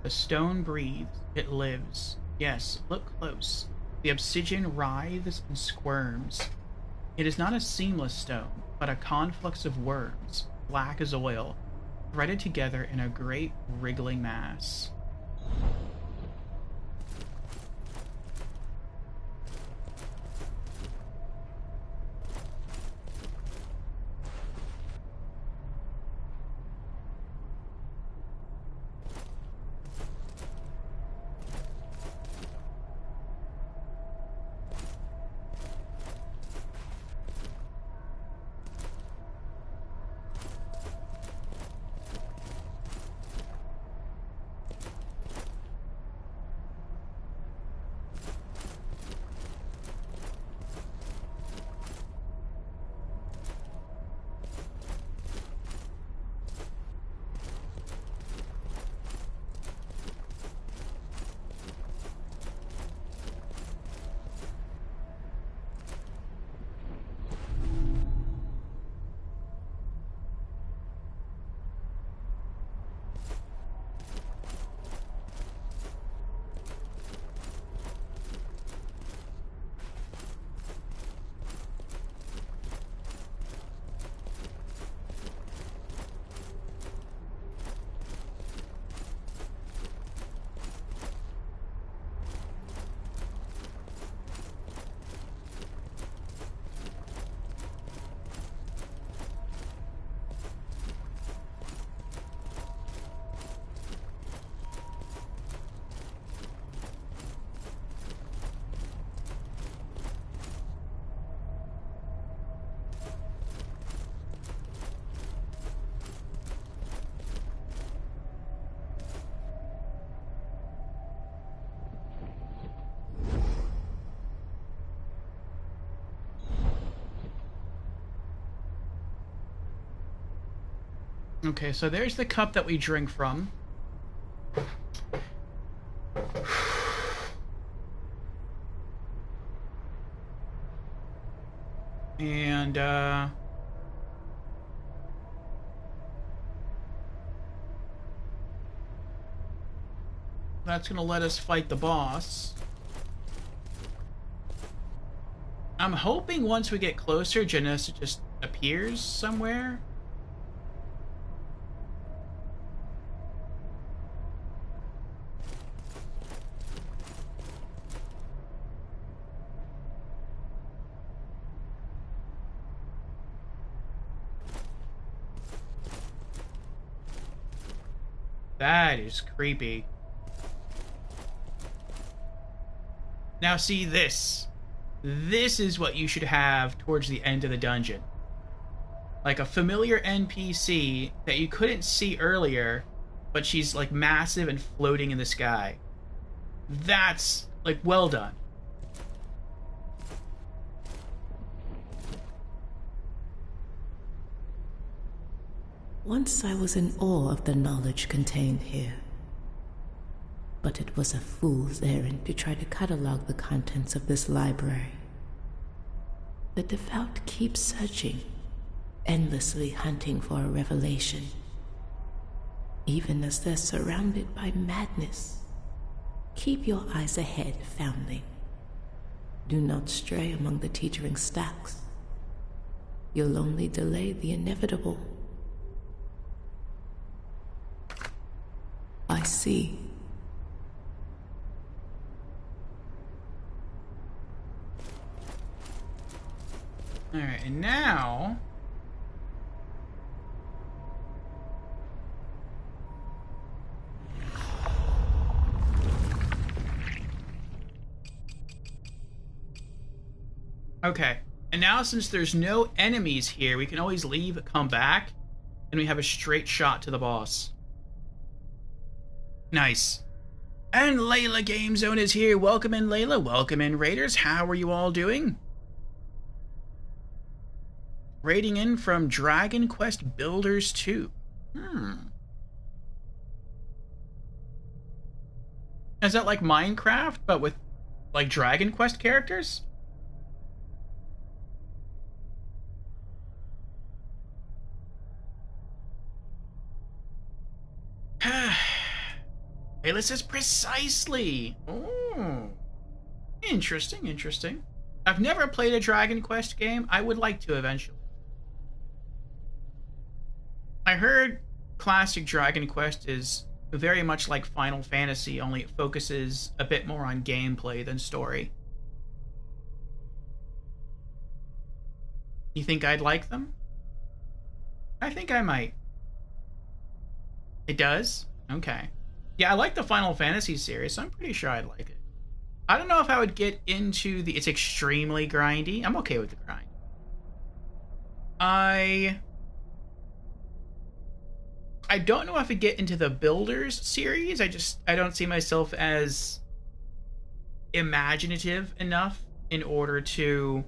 The stone breathes, it lives. Yes, look close. The obsidian writhes and squirms. It is not a seamless stone, but a conflux of worms, black as oil, threaded together in a great wriggling mass. Okay, so there's the cup that we drink from. And, that's gonna let us fight the boss. I'm hoping once we get closer, Janessa just appears somewhere. That is creepy. Now see this. This is what you should have towards the end of the dungeon. Like a familiar NPC that you couldn't see earlier, but she's like massive and floating in the sky. That's like well done. Once I was in awe of the knowledge contained here. But it was a fool's errand to try to catalog the contents of this library. The devout keep searching, endlessly hunting for a revelation. Even as they're surrounded by madness. Keep your eyes ahead, foundling. Do not stray among the teetering stacks. You'll only delay the inevitable. I see. Alright, and now... Okay, and now since there's no enemies here, we can always leave, come back, and we have a straight shot to the boss. Nice. And Layla Game Zone is here. Welcome in, Layla. Welcome in, Raiders. How are you all doing? Raiding in from Dragon Quest Builders 2. Is that like Minecraft, but with, like, Dragon Quest characters? Layla says precisely. Oh, interesting, interesting. I've never played a Dragon Quest game. I would like to eventually. I heard classic Dragon Quest is very much like Final Fantasy, only it focuses a bit more on gameplay than story. You think I'd like them? I think I might. It does? Okay. Yeah, I like the Final Fantasy series, so I'm pretty sure I'd like it. I don't know if I would get into the... It's extremely grindy. I'm okay with the grind. I don't know if I'd get into the Builders series. I don't see myself as imaginative enough in order to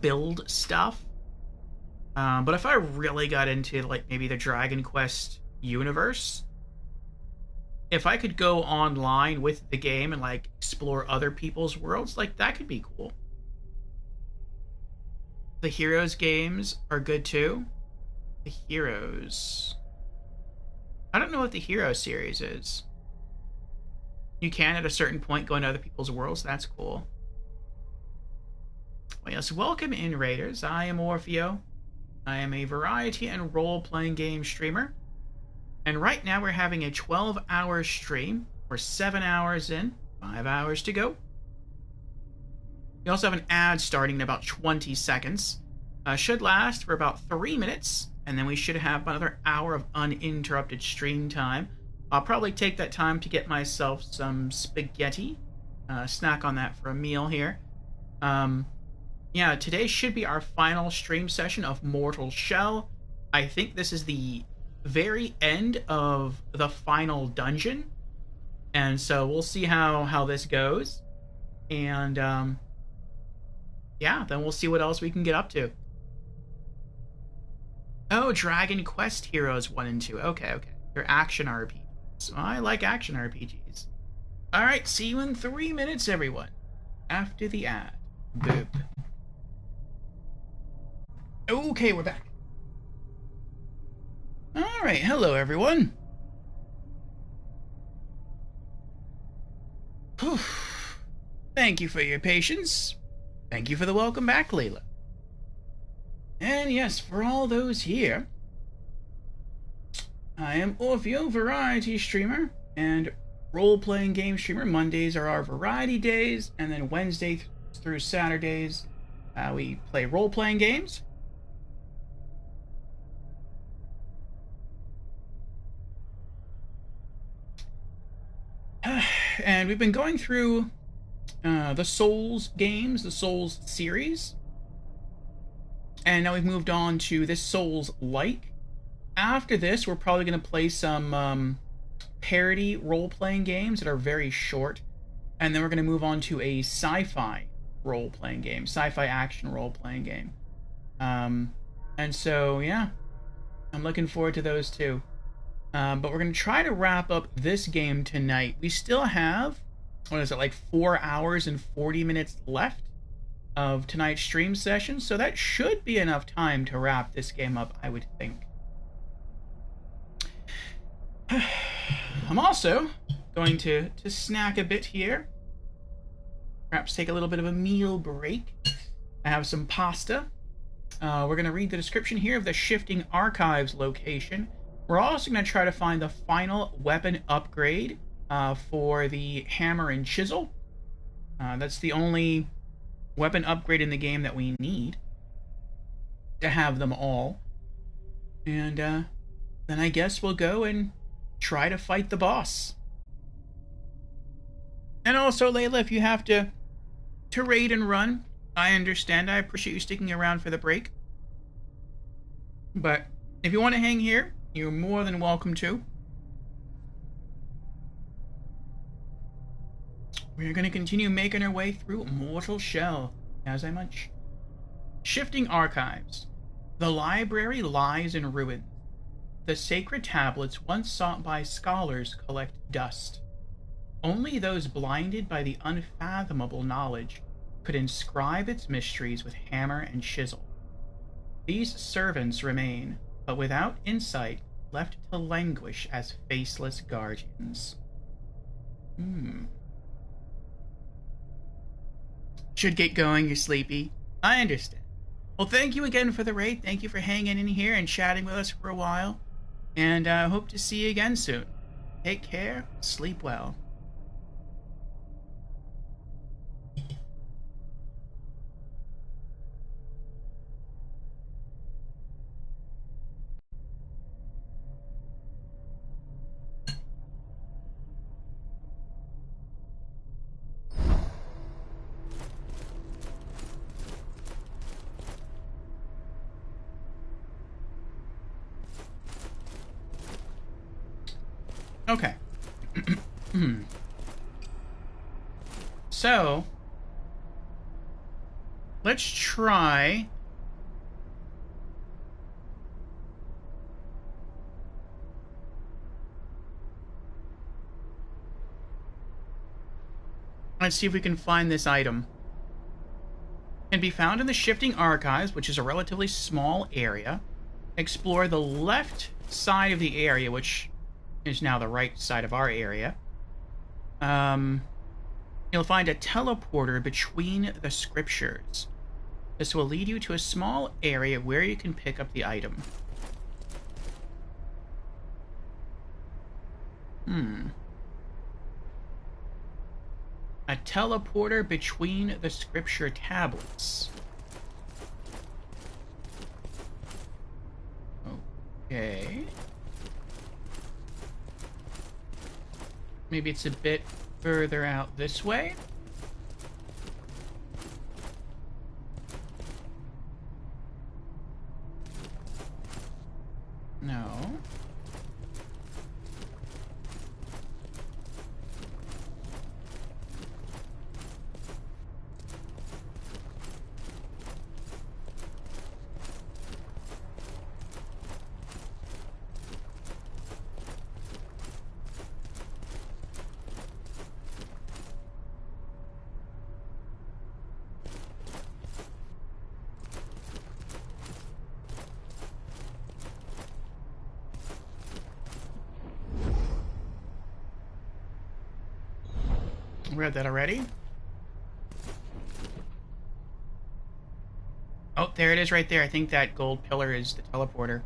build stuff. But if I really got into, like, maybe the Dragon Quest universe, if I could go online with the game and, like, explore other people's worlds, like, that could be cool. The Heroes games are good too. The Heroes... I don't know what the Hero series is. You can, at a certain point, go into other people's worlds. That's cool. Well, yes, welcome in, Raiders. I am Orfeo. I am a variety and role-playing game streamer. And right now we're having a 12-hour stream. We're 7 hours in, 5 hours to go. We also have an ad starting in about 20 seconds. Should last for about 3 minutes, and then we should have another hour of uninterrupted stream time. I'll probably take that time to get myself some spaghetti. Snack on that for a meal here. Yeah, today should be our final stream session of Mortal Shell. I think this is the very end of the final dungeon, and so we'll see how this goes, and yeah, then we'll see what else we can get up to. Oh, Dragon Quest Heroes 1 and 2. Okay. They're action RPGs. I like action RPGs. Alright, see you in 3 minutes, everyone. After the ad. Boop. Okay, we're back. Alright, hello everyone. Whew. Thank you for your patience. Thank you for the welcome back, Layla. And yes, for all those here, I am Orfeo, variety streamer and role-playing game streamer. Mondays are our variety days, and then Wednesday through Saturdays, we play role-playing games. And we've been going through the Souls games, the Souls series. And now we've moved on to this Souls-like. After this, we're probably going to play some parody role-playing games that are very short. And then we're going to move on to a sci-fi role-playing game, sci-fi action role-playing game. And so, yeah, I'm looking forward to those too. But we're going to try to wrap up this game tonight. We still have, what is it, like 4 hours and 40 minutes left of tonight's stream session, so that should be enough time to wrap this game up, I would think. I'm also going to snack a bit here. Perhaps take a little bit of a meal break. I have some pasta. We're going to read the description here of the Shifting Archives location. We're also going to try to find the final weapon upgrade for the hammer and chisel. That's the only weapon upgrade in the game that we need to have them all. And then I guess we'll go and try to fight the boss. And also, Layla, if you have to raid and run, I understand. I appreciate you sticking around for the break. But if you want to hang here, you're more than welcome to. We're going to continue making our way through Mortal Shell, as I munch. Shifting archives. The library lies in ruins. The sacred tablets once sought by scholars collect dust. Only those blinded by the unfathomable knowledge could inscribe its mysteries with hammer and chisel. These servants remain, but without insight, left to languish as faceless guardians. Should get going, you're sleepy. I understand. Well, thank you again for the raid. Thank you for hanging in here and chatting with us for a while. And I hope to see you again soon. Take care, sleep well. Okay. So, let's try let's see if we can find this item. It can be found in the Shifting Archives, which is a relatively small area. Explore the left side of the area, which is now the right side of our area. You'll find a teleporter between the scriptures. This will lead you to a small area where you can pick up the item. A teleporter between the scripture tablets. Okay. Maybe it's a bit further out this way. No. Read that already. Oh, there it is right there. I think that gold pillar is the teleporter.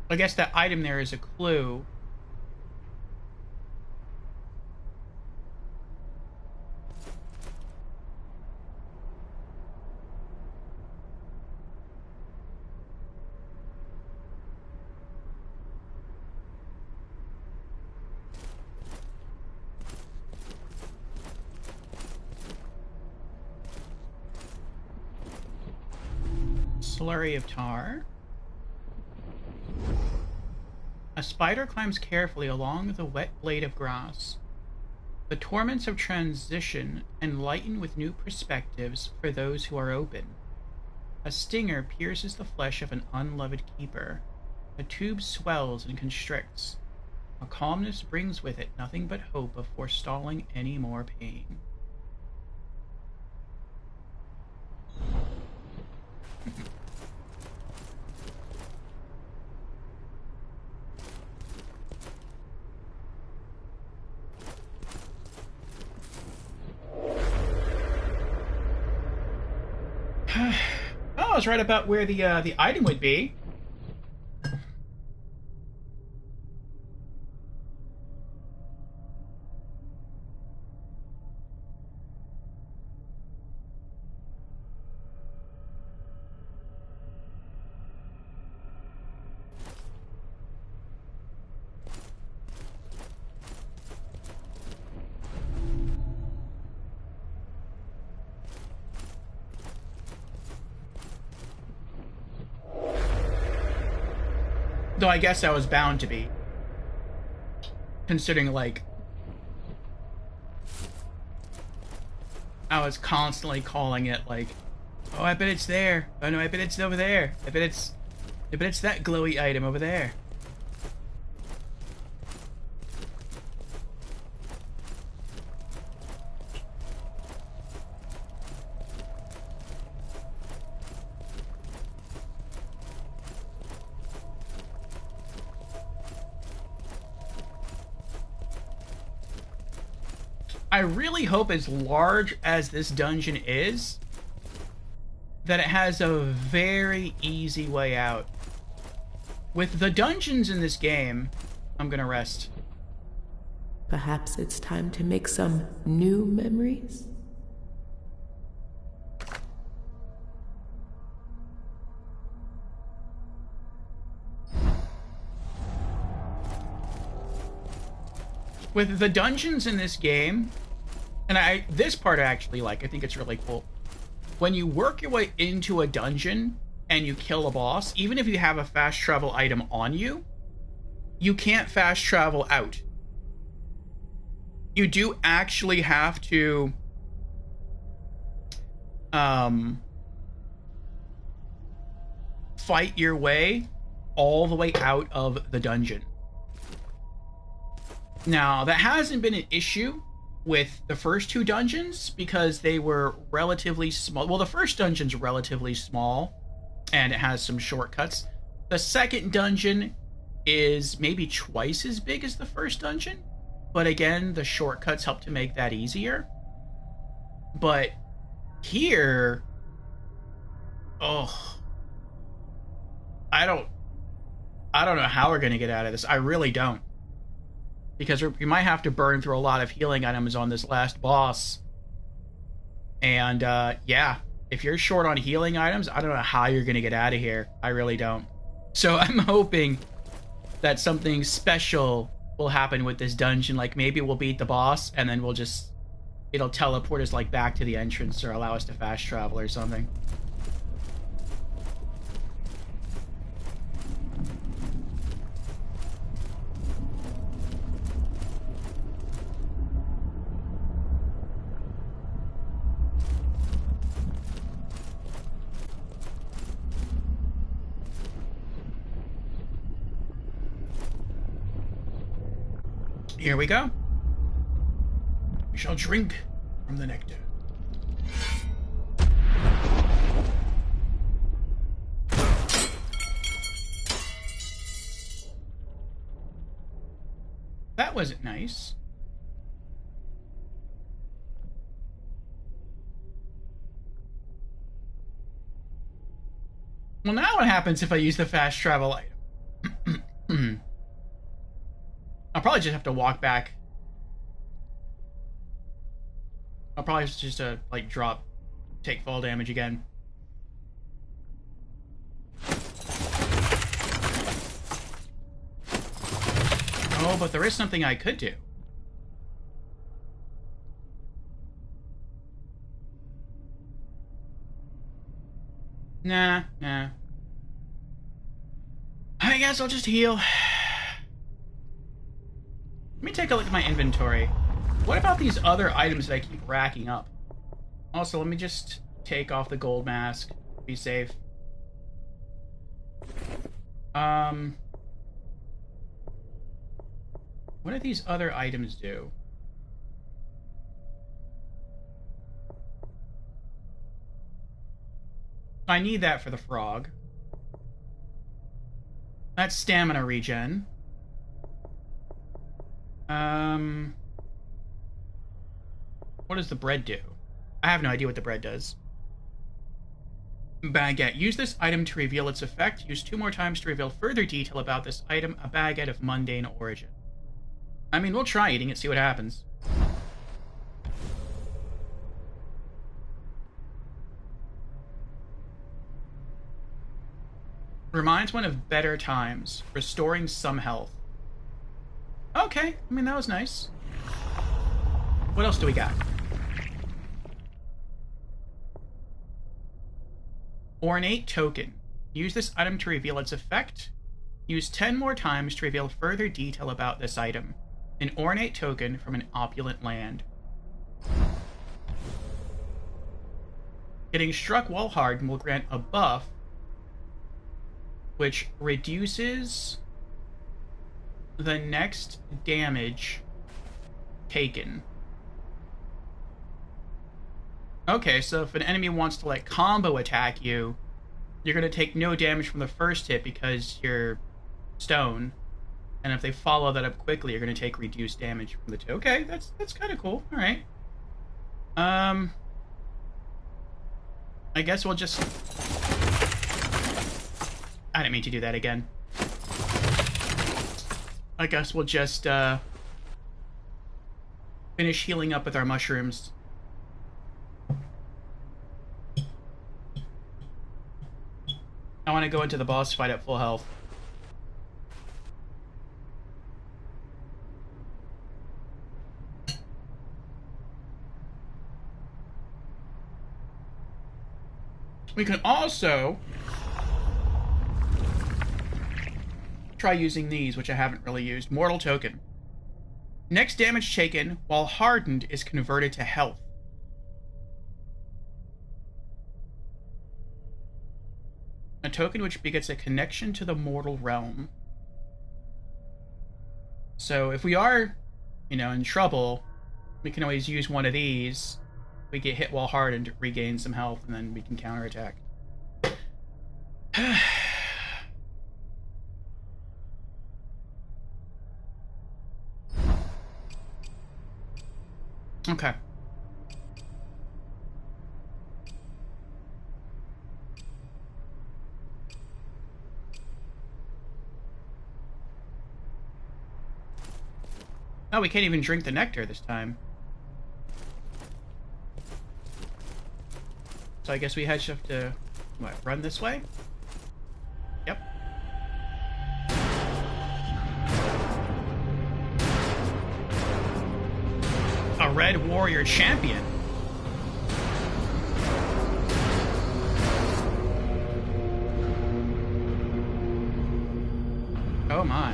I guess that item there is a clue. Slurry of tar. A spider climbs carefully along the wet blade of grass. The torments of transition enlighten with new perspectives for those who are open. A stinger pierces the flesh of an unloved keeper. A tube swells and constricts. A calmness brings with it nothing but hope of forestalling any more pain. Oh, I was right about where the item would be. Though I guess I was bound to be. Considering, like, I was constantly calling it, like, oh, I bet it's there. Oh, no, I bet it's over there. I bet it's that glowy item over there. I really hope, as large as this dungeon is, that it has a very easy way out. With the dungeons in this game, I'm gonna rest. Perhaps it's time to make some new memories? With the dungeons in this game, and this part I actually like, I think it's really cool. When you work your way into a dungeon and you kill a boss, even if you have a fast travel item on you, you can't fast travel out. You do actually have to fight your way all the way out of the dungeon. Now, that hasn't been an issue with the first two dungeons because they were relatively small. Well, the first dungeon's relatively small and it has some shortcuts. The second dungeon is maybe twice as big as the first dungeon, but again, the shortcuts help to make that easier. But here, oh, I don't know how we're gonna get out of this. I really don't. Because we might have to burn through a lot of healing items on this last boss. And, yeah, if you're short on healing items, I don't know how you're going to get out of here. I really don't. So I'm hoping that something special will happen with this dungeon. Like, maybe we'll beat the boss, and then it'll teleport us, like, back to the entrance or allow us to fast travel or something. Here we go. We shall drink from the nectar. That wasn't nice. Well, now what happens if I use the fast travel item? I'll probably just have to walk back. I'll probably just like take fall damage again. Oh, but there is something I could do. Nah. I guess I'll just heal. Let me take a look at my inventory. What about these other items that I keep racking up? Also, let me just take off the gold mask. Be safe. What do these other items do? I need that for the frog. That's stamina regen. What does the bread do? I have no idea what the bread does. Baguette. Use this item to reveal its effect. Use 2 more times to reveal further detail about this item, a baguette of mundane origin. I mean, we'll try eating it, see what happens. Reminds one of better times, restoring some health. Okay, I mean, that was nice. What else do we got? Ornate token. Use this item to reveal its effect. Use 10 more times to reveal further detail about this item. An ornate token from an opulent land. Getting struck while hardened will grant a buff which reduces the next damage taken. Okay, so if an enemy wants to, like, combo attack you, you're going to take no damage from the first hit because you're stone. And if they follow that up quickly, you're going to take reduced damage from the two. Okay, that's kind of cool. All right. I guess we'll just... I didn't mean to do that again. I guess we'll just, finish healing up with our mushrooms. I want to go into the boss fight at full health. We can also try using these, which I haven't really used. Mortal Token. Next damage taken while hardened is converted to health. A token which begets a connection to the mortal realm. So if we are, you know, in trouble, we can always use one of these. We get hit while hardened to regain some health, and then we can counterattack. Okay. Oh, we can't even drink the nectar this time. So I guess we have to, what, run this way? Yep. A red warrior champion. Oh my.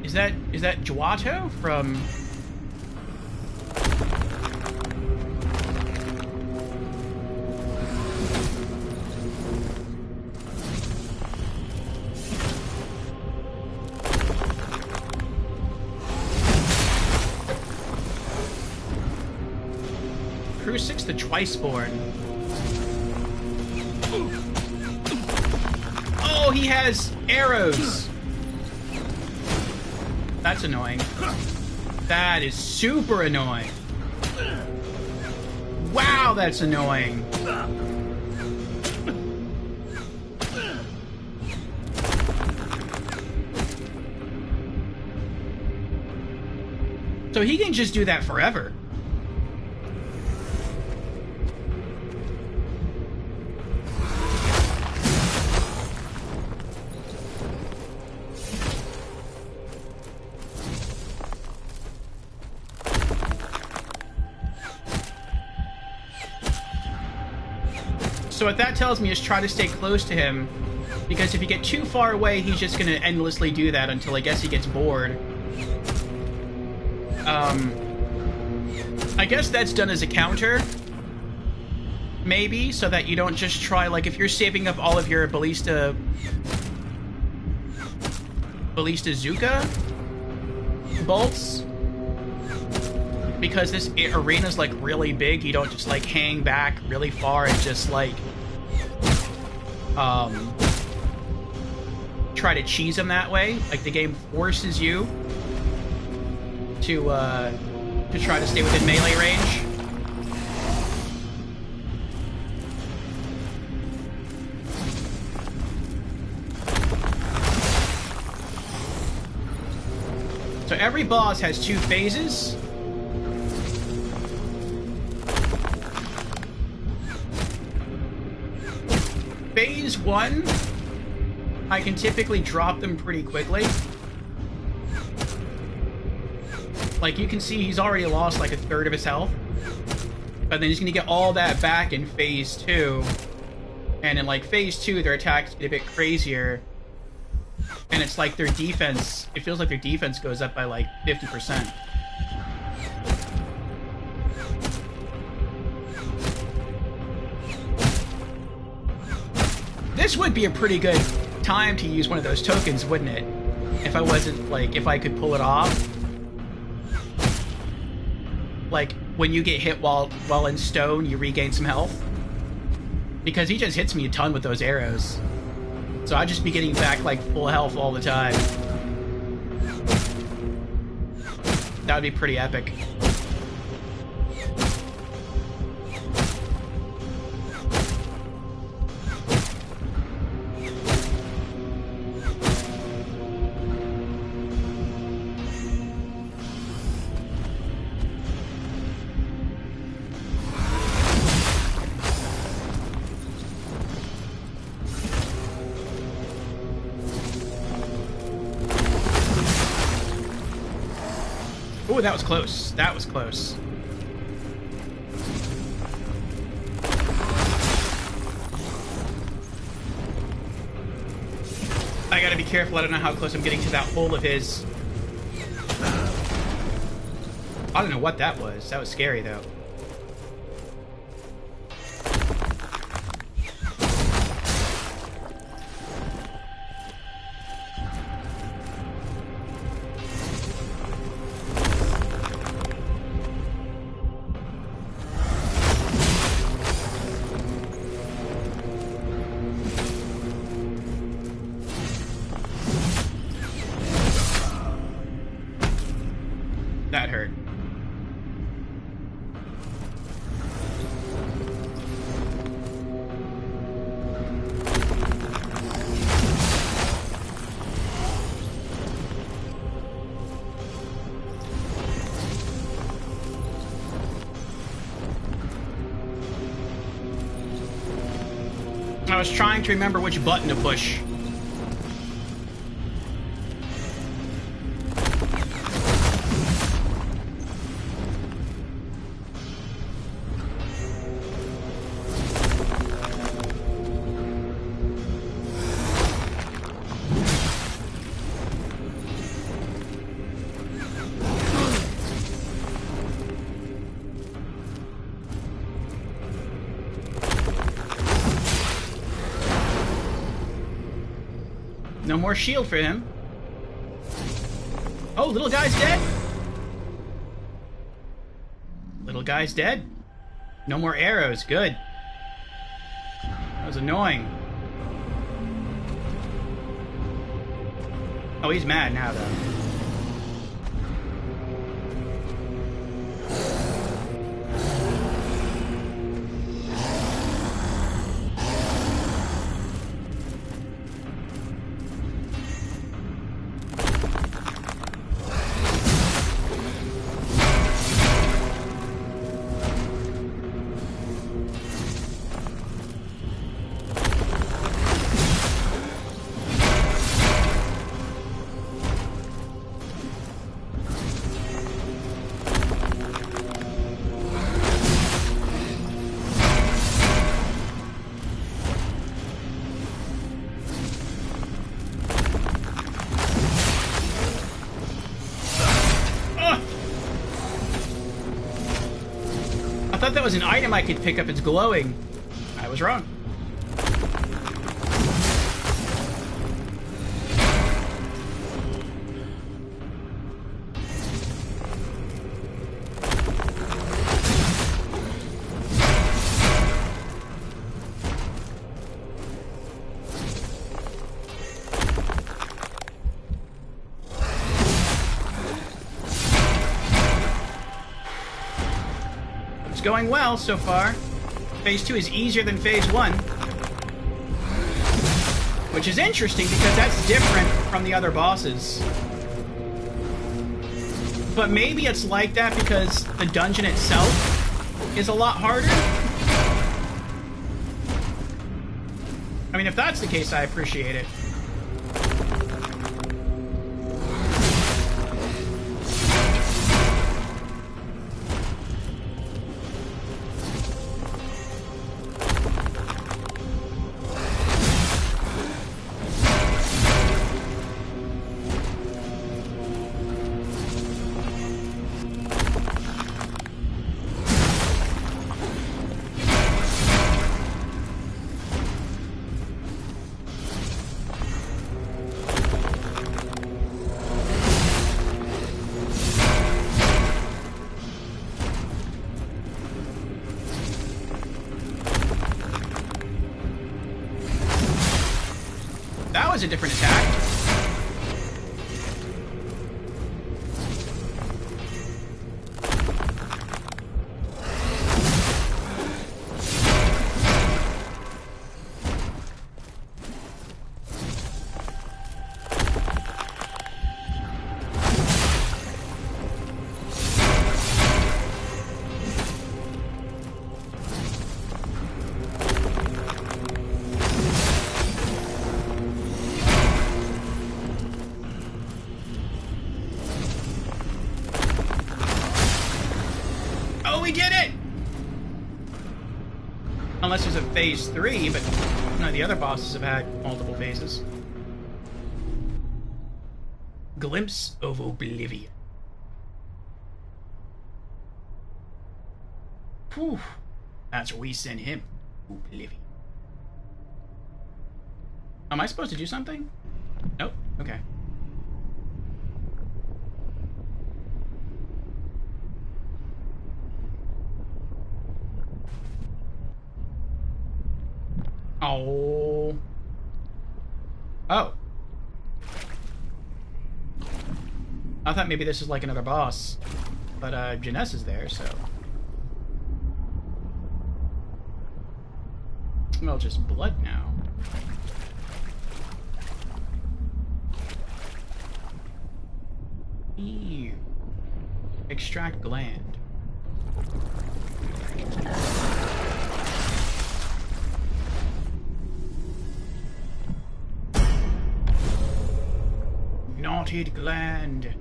Is that Juato from... Crew 6 the Twiceborn. Oh, he has arrows! That's annoying. That is super annoying. Wow, that's annoying. So he can just do that forever. So what that tells me is try to stay close to him, because if you get too far away, he's just going to endlessly do that until I guess he gets bored. I guess that's done as a counter, maybe, so that you don't just try, like, if you're saving up all of your Ballista Zuka bolts, because this arena's, like, really big, you don't just, like, hang back really far and just, like, try to cheese them that way. Like, the game forces you to try to stay within melee range. So every boss has 2 phases. Phase 1, I can typically drop them pretty quickly. Like, you can see he's already lost like a third of his health. But then he's gonna get all that back in phase 2. And in like phase 2, their attacks get a bit crazier. And it's like their defense, it feels like their defense goes up by like 50%. This would be a pretty good time to use one of those tokens, wouldn't it? If I wasn't, like, if I could pull it off. Like, when you get hit while in stone, you regain some health. Because he just hits me a ton with those arrows. So I'd just be getting back, like, full health all the time. That would be pretty epic. Oh, that was close. That was close. I gotta be careful. I don't know how close I'm getting to that hole of his. I don't know what that was. That was scary, though. That hurt. I was trying to remember which button to push. No more shield for him. Oh, little guy's dead. Little guy's dead. No more arrows. Good. That was annoying. Oh, he's mad now, though. I thought that was an item I could pick up. It's glowing. I was wrong. Going well so far. Phase 2 is easier than Phase 1. Which is interesting because that's different from the other bosses. But maybe it's like that because the dungeon itself is a lot harder. I mean, if that's the case, I appreciate it. That was a different attack. We did it! Unless there's a phase 3, but none of the other bosses have had multiple phases. Glimpse of Oblivion. Whew. That's where we send him. Oblivion. Am I supposed to do something? Nope. Okay. Oh. Oh. I thought maybe this is like another boss. But, Janess is there, so... Well, just blood now. Ew. Extract gland. Knotted gland.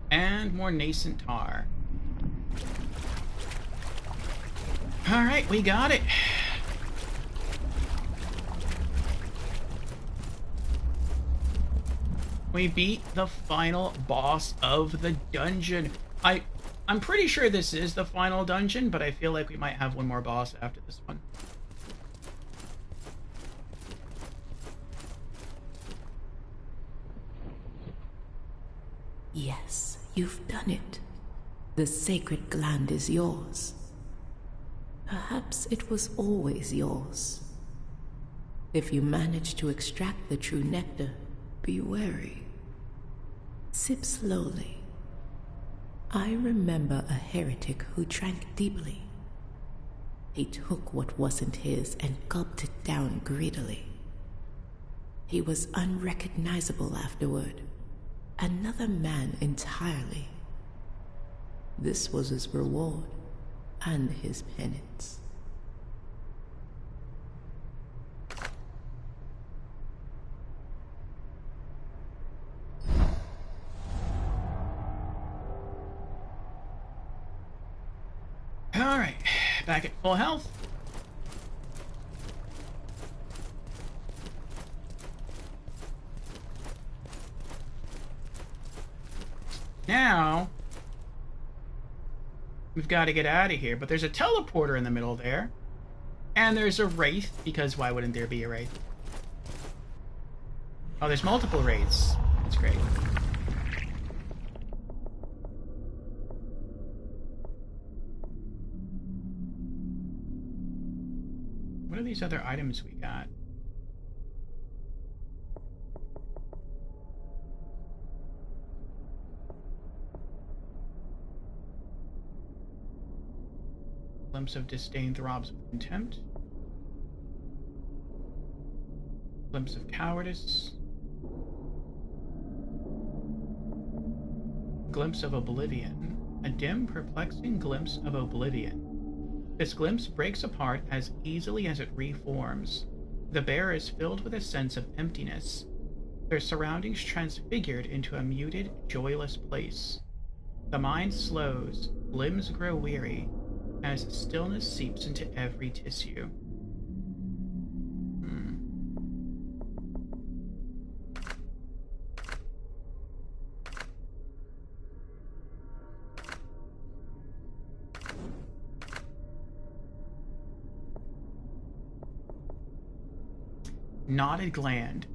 And more nascent tar. Alright, we got it. We beat the final boss of the dungeon. I'm pretty sure this is the final dungeon, but I feel like we might have one more boss after this one. Yes, you've done it. The sacred gland is yours. Perhaps it was always yours. If you manage to extract the true nectar, be wary. Sip slowly. I remember a heretic who drank deeply. He took what wasn't his and gulped it down greedily. He was unrecognizable afterward. Another man entirely. This was his reward and his penance. Alright, back at full health. Now, we've got to get out of here, but there's a teleporter in the middle there. And there's a wraith, because why wouldn't there be a wraith? Oh, there's multiple wraiths. That's great. What are these other items we got? Glimpse of disdain throbs with contempt. Glimpse of cowardice. Glimpse of oblivion. A dim, perplexing glimpse of oblivion. This glimpse breaks apart as easily as it reforms. The bearer is filled with a sense of emptiness, their surroundings transfigured into a muted, joyless place. The mind slows, limbs grow weary, as stillness seeps into every tissue. Knotted gland,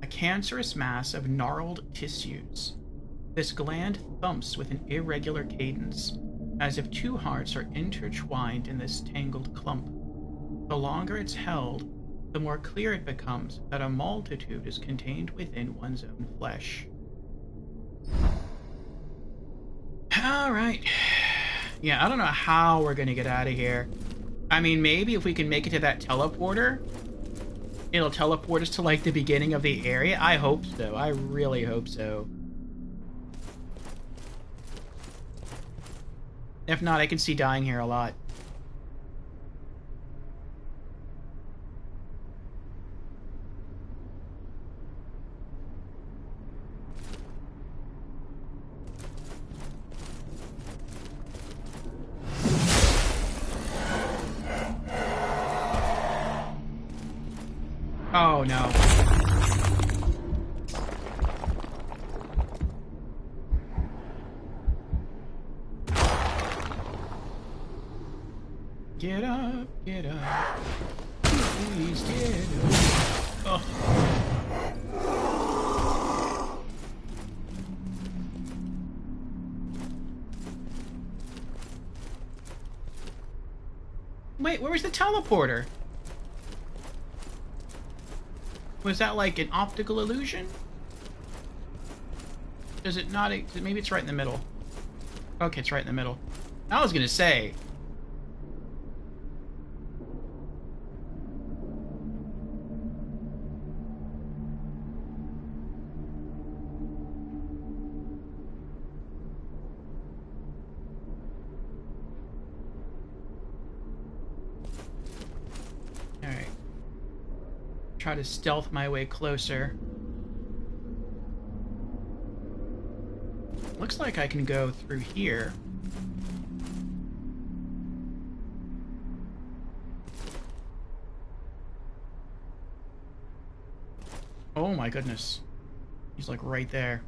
a cancerous mass of gnarled tissues. This gland thumps with an irregular cadence, as if two hearts are intertwined in this tangled clump. The longer it's held, the more clear it becomes that a multitude is contained within one's own flesh. Alright. Yeah, I don't know how we're gonna get out of here. I mean, maybe if we can make it to that teleporter, it'll teleport us to, like, the beginning of the area. I hope so. I really hope so. If not, I can see dying here a lot. Oh no. Get up, get up. Please get up. Oh. Wait, where was the teleporter? Was that like an optical illusion? Does it not? Maybe it's right in the middle. Okay, it's right in the middle. I was gonna say. Alright. Try to stealth my way closer. Looks like I can go through here. Oh my goodness. He's like right there.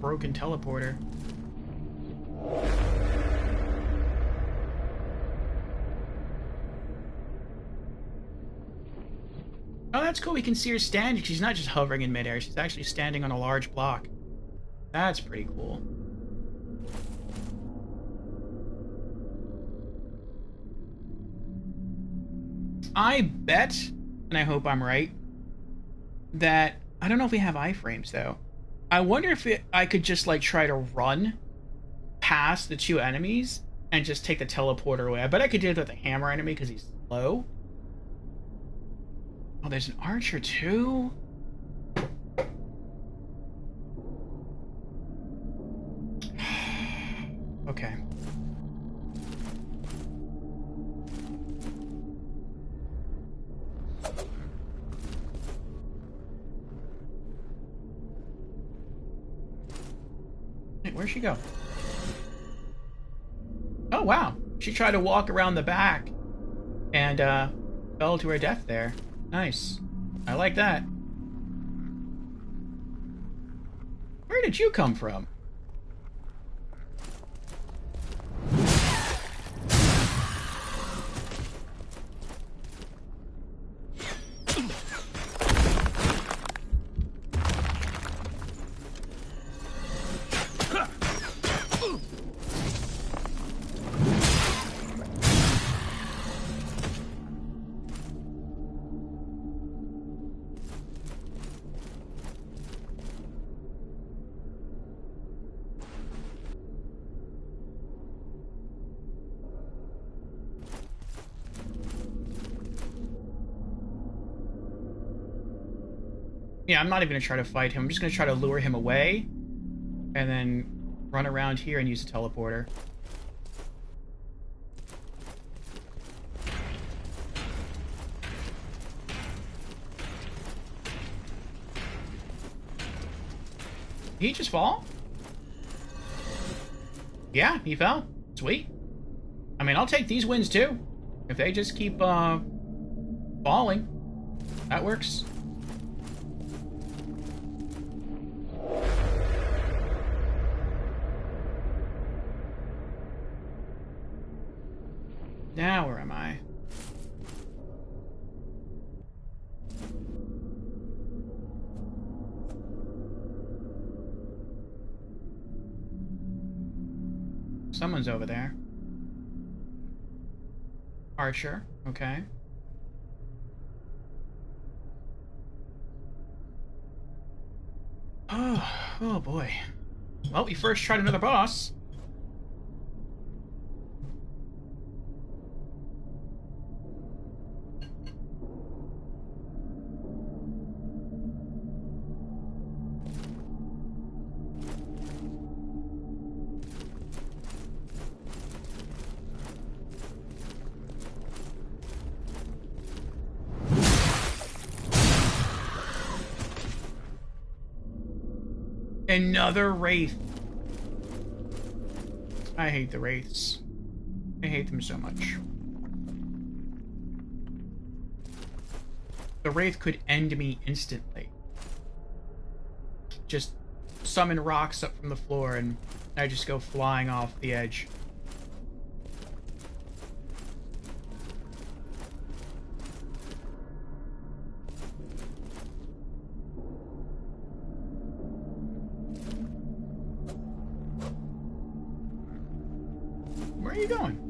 Broken teleporter. Oh, that's cool. We can see her standing. She's not just hovering in midair. She's actually standing on a large block. That's pretty cool. I bet, and I hope I'm right, that... I don't know if we have iframes, though. I wonder if I could just, like, try to run past the two enemies and just take the teleporter away. I bet I could do it with the hammer enemy because he's slow. Oh, there's an archer, too? Okay. Wait, where'd she go? Oh, wow. She tried to walk around the back and fell to her death there. Nice. I like that. Where did you come from? Yeah, I'm not even gonna try to fight him. I'm just gonna try to lure him away, and then run around here and use the teleporter. Did he just fall? Yeah, he fell. Sweet. I mean, I'll take these wins too. If they just keep falling, that works. Now, where am I? Someone's over there. Archer, okay. Oh boy. Well, we first tried another boss. Another Wraith. I hate the Wraiths. I hate them so much. The Wraith could end me instantly. Just summon rocks up from the floor and I just go flying off the edge. Where are you going?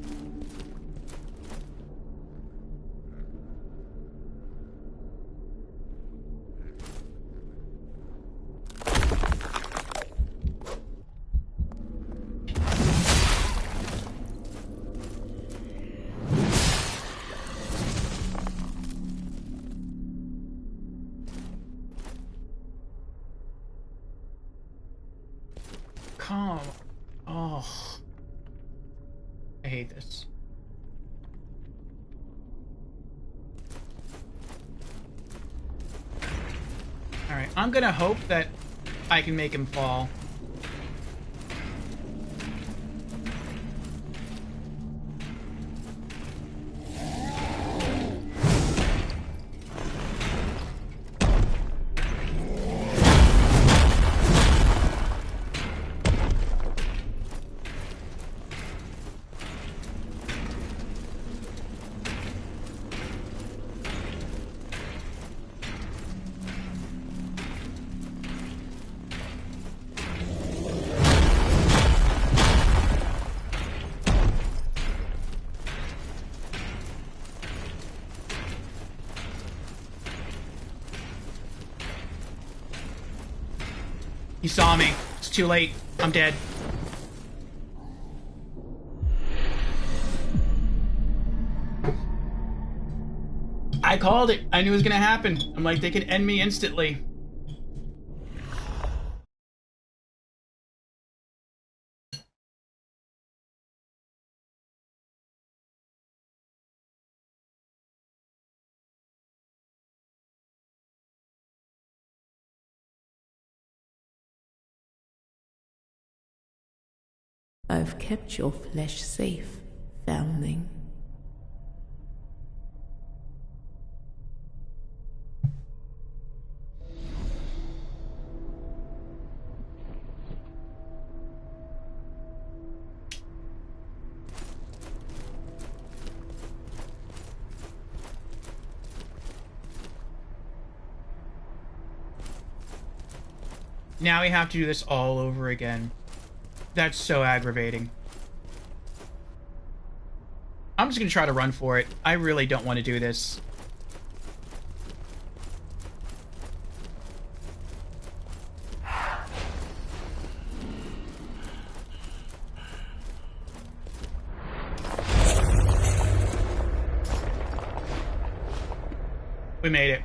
Come. Oh. I hate this. Alright, I'm gonna hope that I can make him fall. He saw me. It's too late. I'm dead. I called it. I knew it was gonna happen. I'm like, they can end me instantly. I've kept your flesh safe, foundling. Now we have to do this all over again. That's so aggravating. I'm just gonna try to run for it. I really don't want to do this. We made it.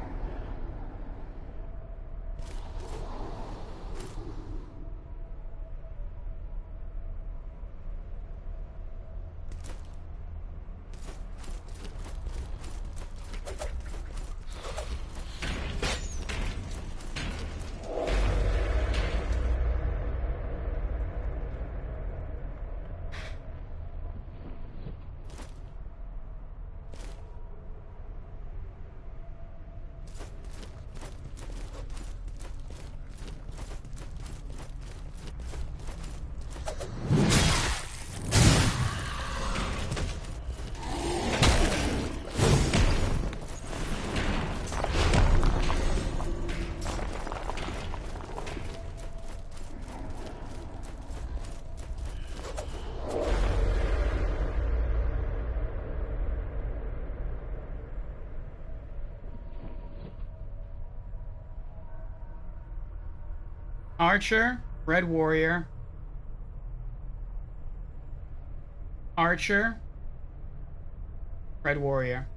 Archer, Red Warrior. Archer, Red Warrior.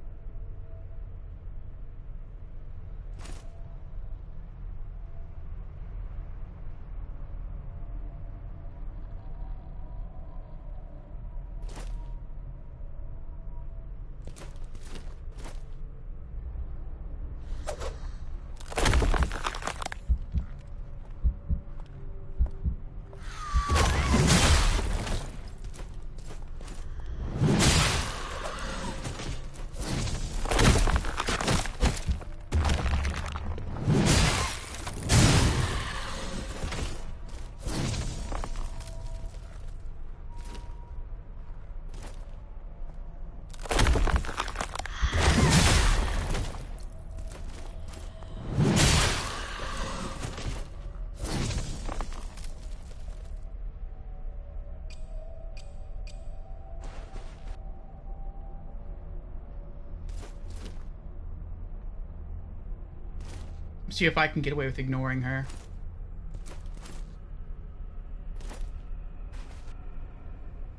See if I can get away with ignoring her.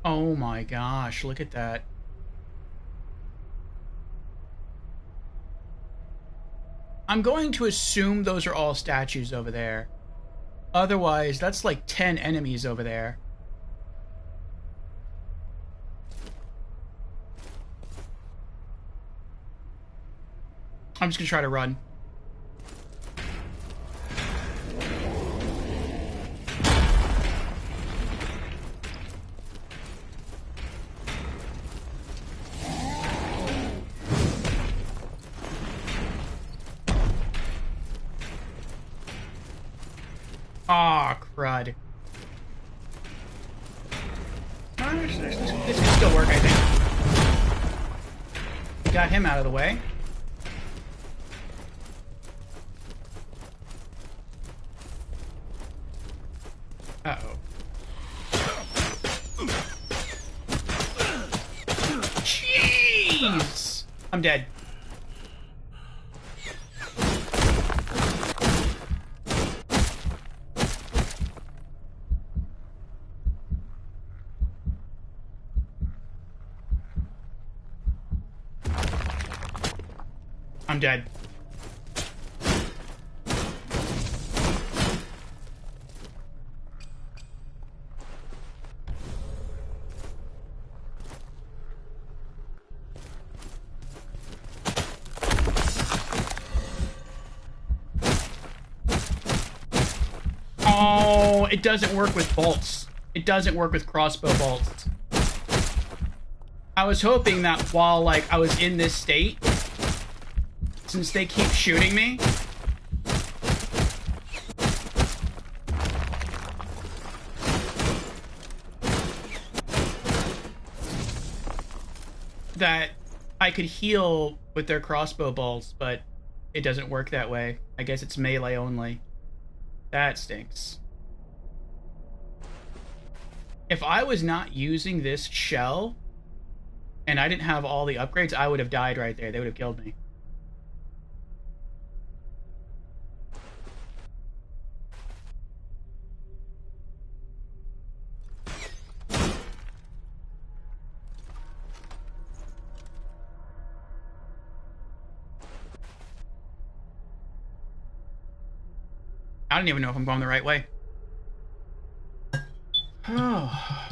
Oh my gosh, look at that. I'm going to assume those are all statues over there. Otherwise, that's like 10 enemies over there. I'm just gonna try to run. Aw, crud. This can still work, I think. Got him out of the way. Uh-oh. Jeez! I'm dead. I'm dead. Oh, it doesn't work with bolts. It doesn't work with crossbow bolts. I was hoping that while, like, I was in this state, since they keep shooting me, that I could heal with their crossbow bolts, but it doesn't work that way. I guess it's melee only. That stinks. If I was not using this shell, and I didn't have all the upgrades, I would have died right there. They would have killed me. I don't even know if I'm going the right way. Oh.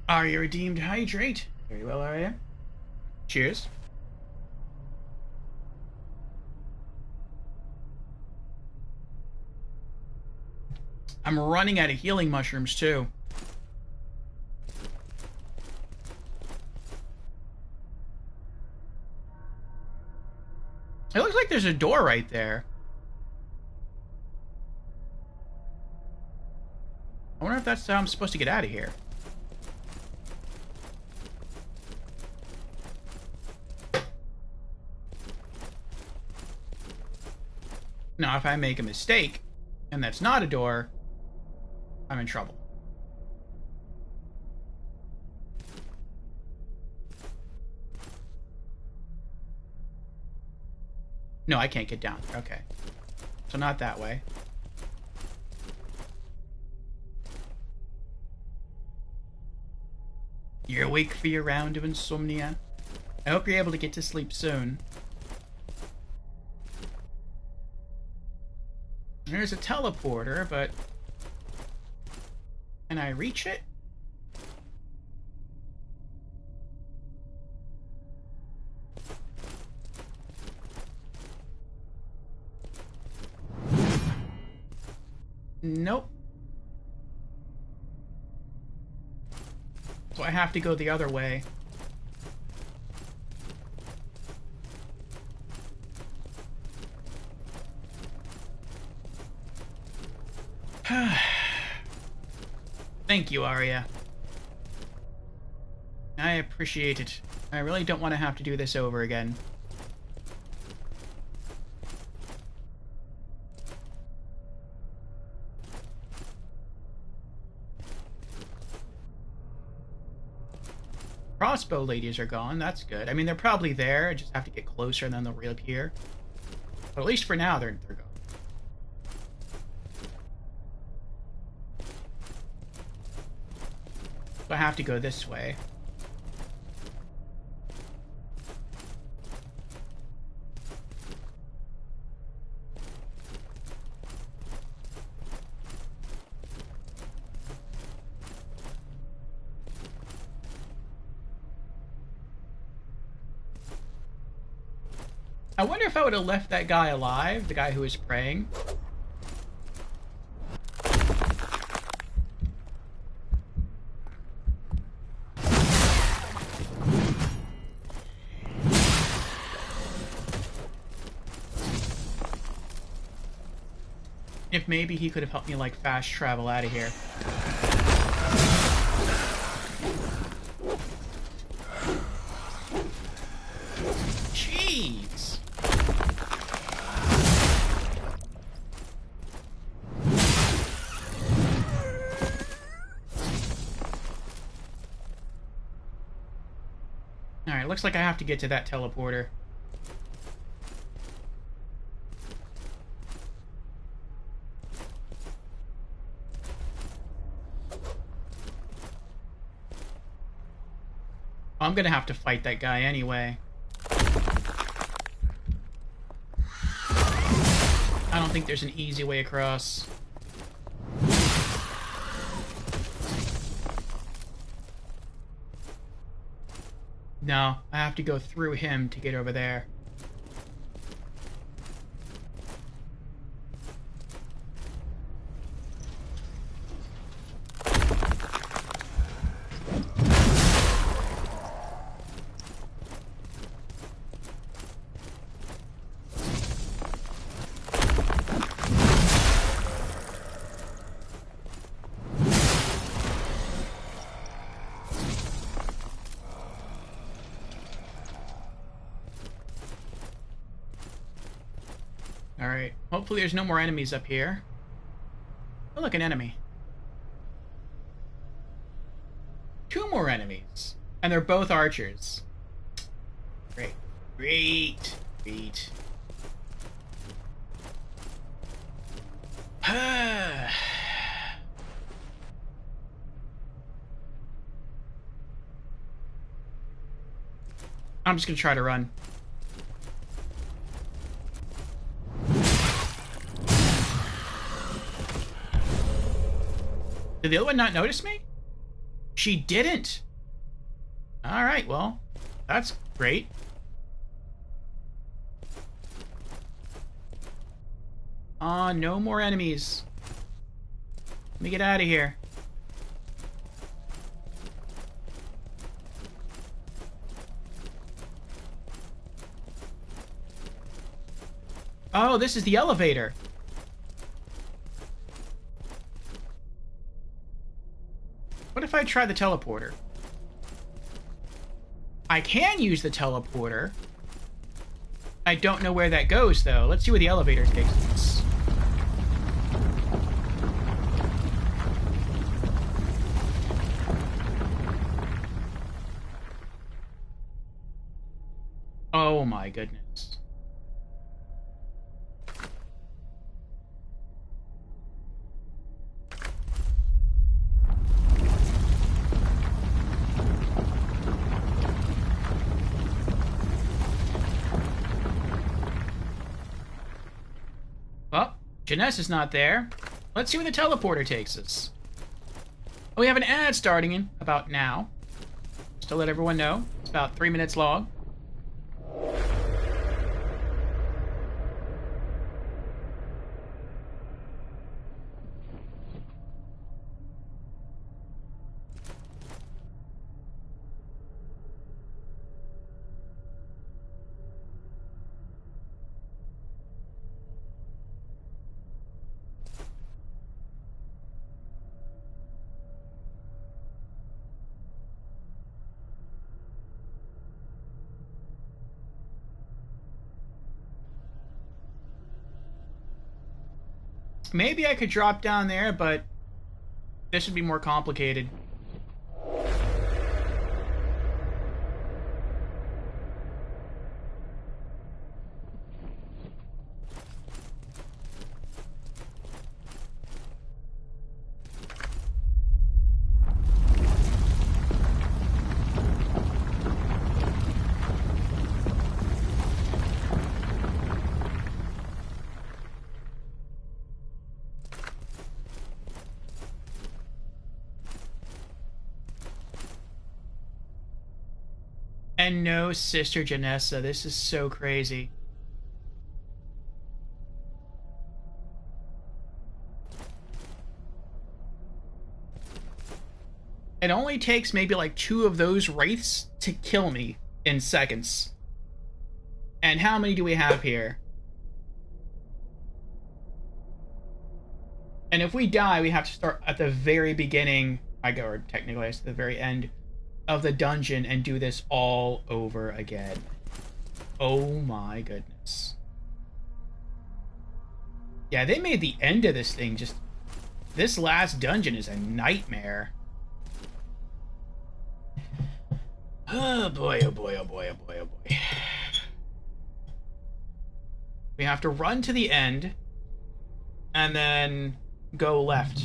Arya redeemed hydrate. Very well, Arya. Cheers. I'm running out of healing mushrooms, too. It looks like there's a door right there. I wonder if that's how I'm supposed to get out of here. Now, if I make a mistake, and that's not a door, I'm in trouble. No, I can't get down. Okay. So not that way. You're awake for your round of insomnia. I hope you're able to get to sleep soon. There's a teleporter, but... Can I reach it? Nope. So I have to go the other way. Thank you, Arya. I appreciate it. I really don't want to have to do this over again. Crossbow ladies are gone. That's good. I mean, they're probably there. I just have to get closer and then they'll reappear. But at least for now, they're gone. So I have to go this way. I wonder if I would have left that guy alive, the guy who was praying. If maybe he could have helped me, like, fast travel out of here. Jeez! Alright, looks like I have to get to that teleporter. I'm gonna have to fight that guy anyway. I don't think there's an easy way across. No, I have to go through him to get over there. Alright, hopefully there's no more enemies up here. Oh, look, an enemy. 2 more enemies. And they're both archers. Great. Great. Great. I'm just gonna try to run. Did the other one not notice me? She didn't. All right, well, that's great. No more enemies. Let me get out of here. Oh, this is the elevator. What if I try the teleporter? I can use the teleporter. I don't know where that goes, though. Let's see where the elevator takes us. Oh my goodness. Oh, Janessa's not there. Let's see where the teleporter takes us. Oh, we have an ad starting in about now. Just to let everyone know. It's about 3 minutes long. Maybe I could drop down there, but this would be more complicated. And no, Sister Janessa, this is so crazy. It only takes maybe like 2 of those wraiths to kill me in seconds. And how many do we have here? And if we die, we have to start at the very beginning, or technically it's the very end of the dungeon and do this all over again. Oh my goodness. Yeah, they made the end of this thing just... This last dungeon is a nightmare. Oh boy, oh boy, oh boy, oh boy, oh boy. We have to run to the end and then go left.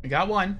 We got one.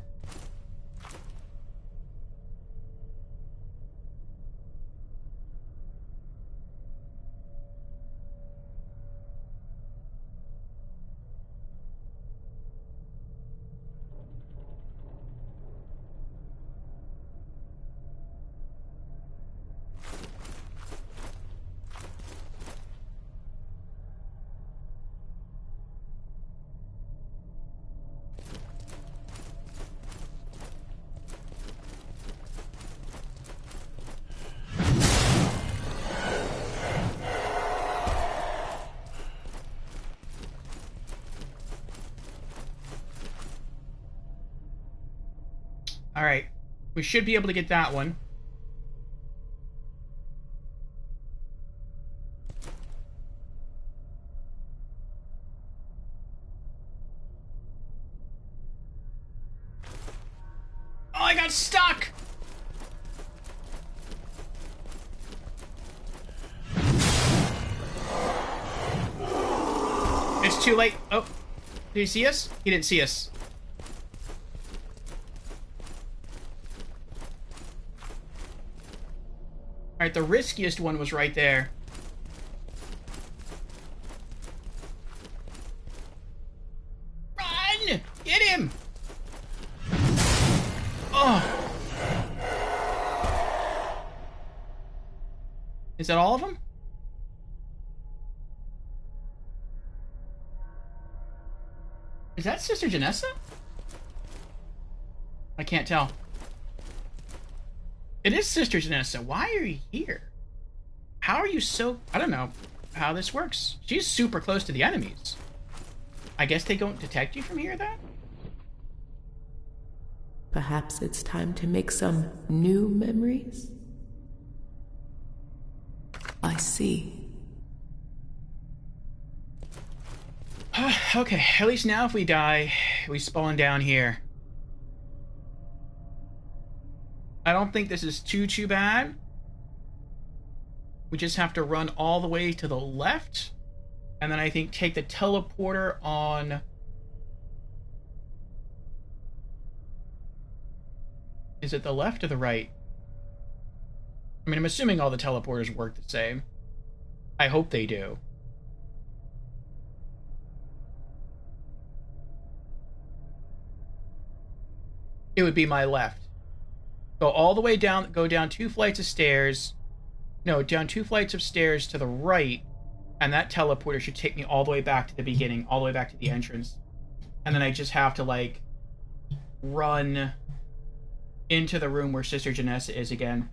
Alright. We should be able to get that one. got stuck! It's too late. Oh, did he see us? He didn't see us. Alright, the riskiest one was right there. Run! Get him! Oh! Is that all of them? Is that Sister Janessa? I can't tell. It is Sister Janessa. Why are you here? How are you so... I don't know how this works. She's super close to the enemies. I guess they don't detect you from here, then? Perhaps it's time to make some new memories? I see. Okay, at least now if we die, we spawn down here. I don't think this is too bad. We just have to run all the way to the left. And then I think take the teleporter on... Is it the left or the right? I mean, I'm assuming all the teleporters work the same. I hope they do. It would be my left. Go all the way down, go down 2 flights of stairs. No, down 2 flights of stairs to the right, and that teleporter should take me all the way back to the beginning, all the way back to the entrance. And then I just have to, like, run into the room where Sister Janessa is again.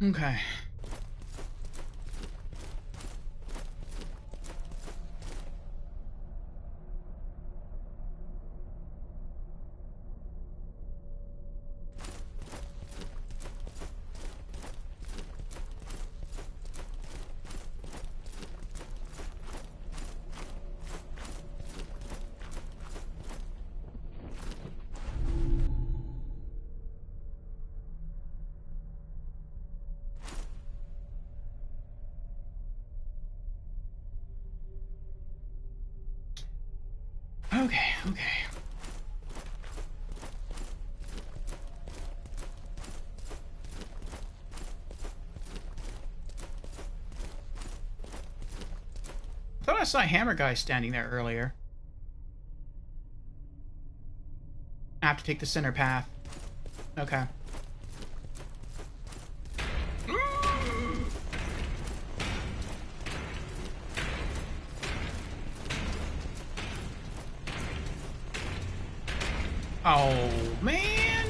Okay. Okay. I thought I saw a hammer guy standing there earlier. I have to take the center path. Okay. Oh, man!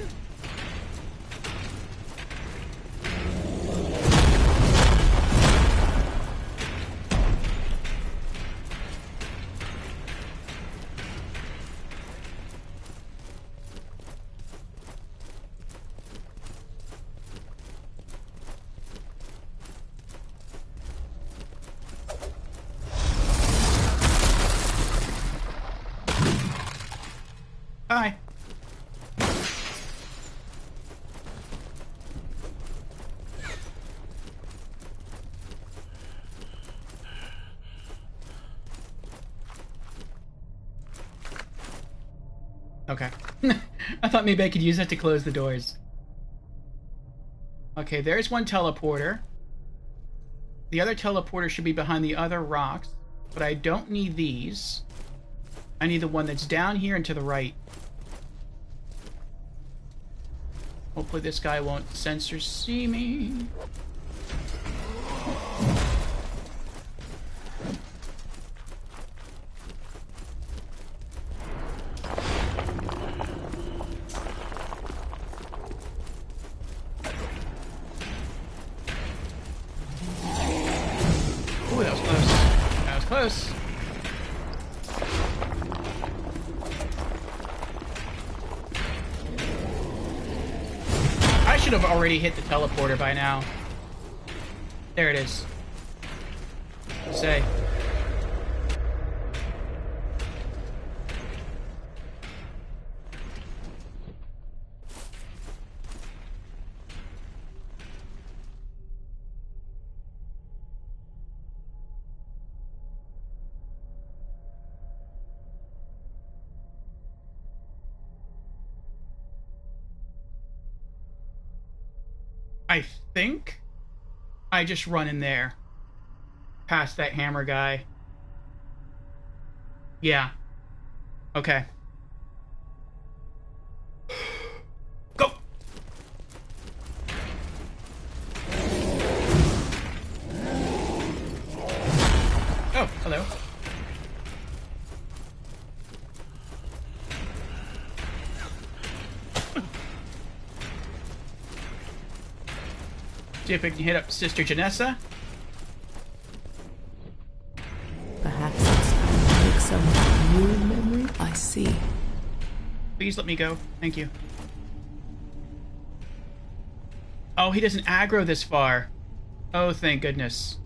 Bye. Okay. I thought maybe I could use that to close the doors. Okay, there's one teleporter. The other teleporter should be behind the other rocks, but I don't need these. I need the one that's down here and to the right. Hopefully this guy won't sense or see me. Ooh, that was close. That was close. should have already hit the teleporter by now. There it is. Say. I think I just run in there. Past that hammer guy. Yeah. Okay. Go! Oh, hello. See if we can hit up Sister Janessa. Perhaps it's time to make some new memory. I see. Please let me go. Thank you. Oh, he doesn't aggro this far. Oh, thank goodness.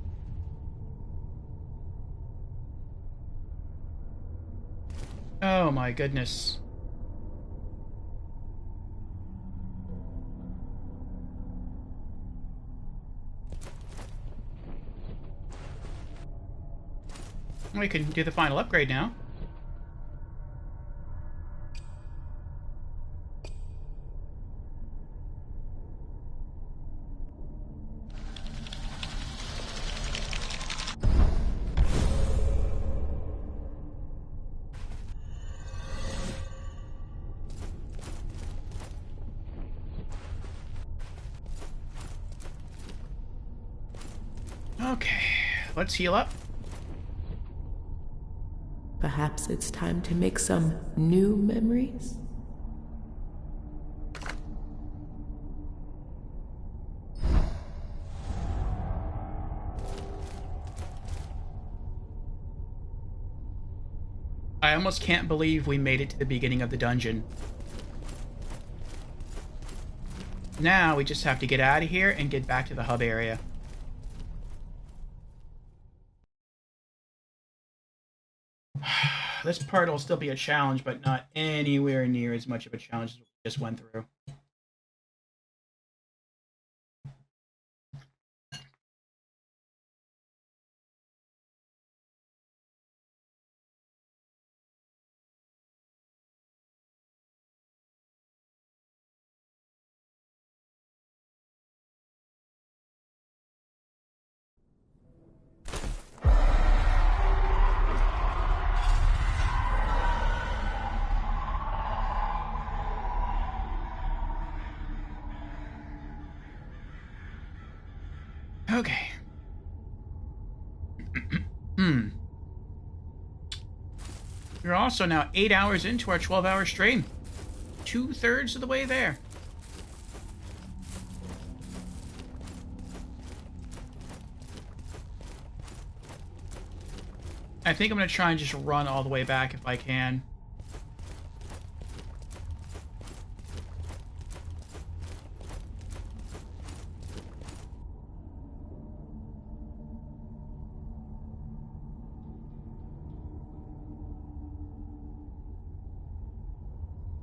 Oh my goodness. We can do the final upgrade now. Okay, let's heal up. Perhaps it's time to make some new memories? I almost can't believe we made it to the beginning of the dungeon. Now we just have to get out of here and get back to the hub area. This part will still be a challenge, but not anywhere near as much of a challenge as we just went through. Okay. We're also now 8 hours into our 12-hour stream. 2/3 of the way there. I think I'm going to try and just run all the way back if I can.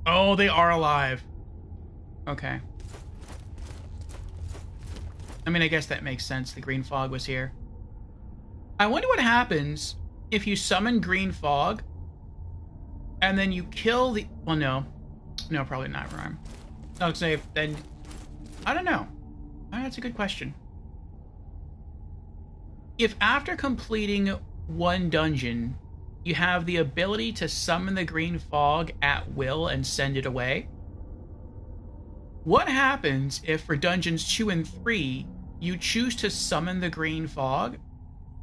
Oh, they are alive. Okay. I mean, I guess that makes sense. The green fog was here. I wonder what happens if you summon green fog and then you kill the... Well, no. No, probably not, Rhyme. I would say then... I don't know. That's a good question. If after completing one dungeon, you have the ability to summon the green fog at will and send it away, what happens if for dungeons 2 and 3, you choose to summon the green fog,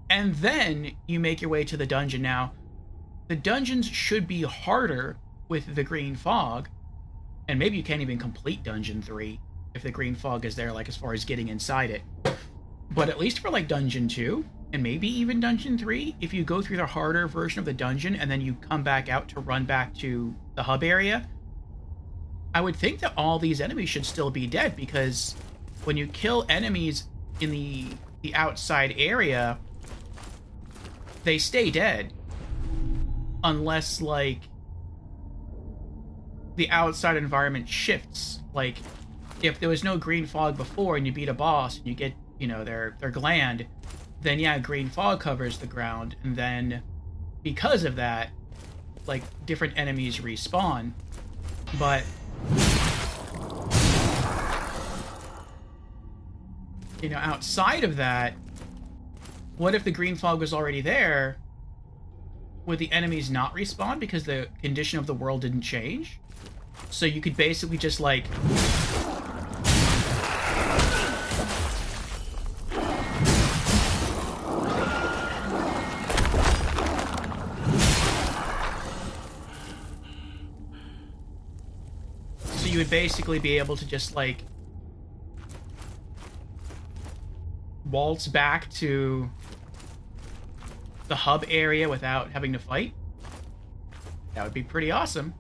and then you make your way to the dungeon? Now, the dungeons should be harder with the green fog, and maybe you can't even complete dungeon 3 if the green fog is there, like as far as getting inside it. But at least for like dungeon 2, and maybe even dungeon 3, if you go through the harder version of the dungeon and then you come back out to run back to the hub area, I would think that all these enemies should still be dead, because when you kill enemies in the outside area, they stay dead. Unless, like, the outside environment shifts. Like, if there was no green fog before and you beat a boss and you get, you know, their gland, then yeah, green fog covers the ground, and then because of that, like, different enemies respawn. But you know, outside of that, what if the green fog was already there? Would the enemies not respawn because the condition of the world didn't change? So you could basically just, like, so you would basically be able to just, like, waltz back to the hub area without having to fight. That would be pretty awesome.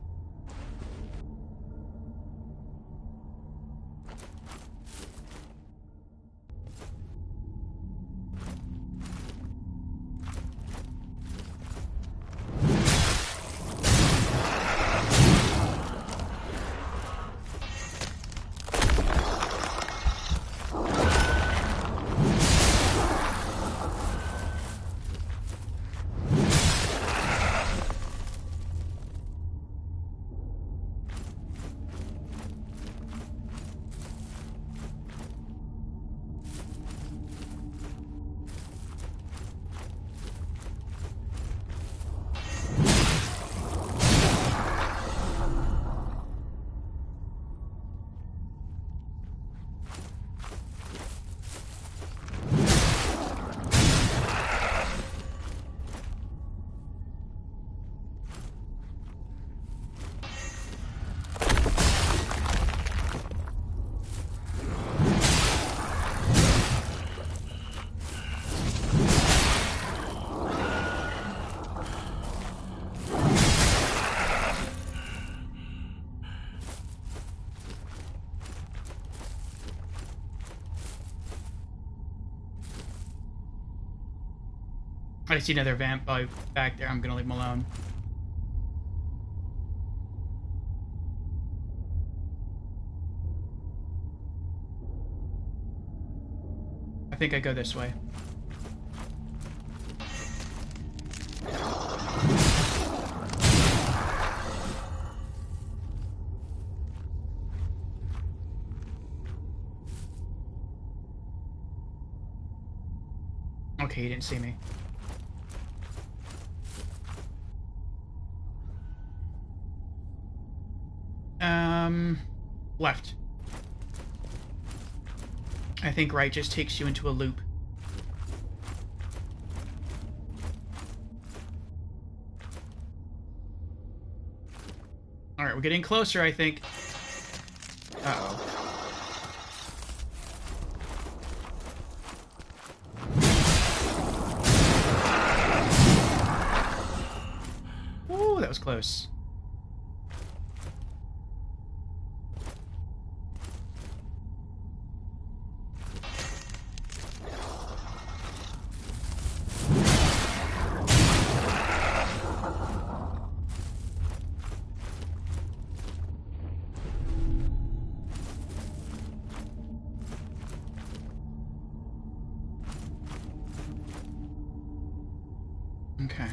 I see another vamp back there. I'm gonna leave him alone. I think I go this way. Okay, he didn't see me. Left. I think right just takes you into a loop. Alright, we're getting closer, I think. Uh-oh. Ooh, that was close. Okay.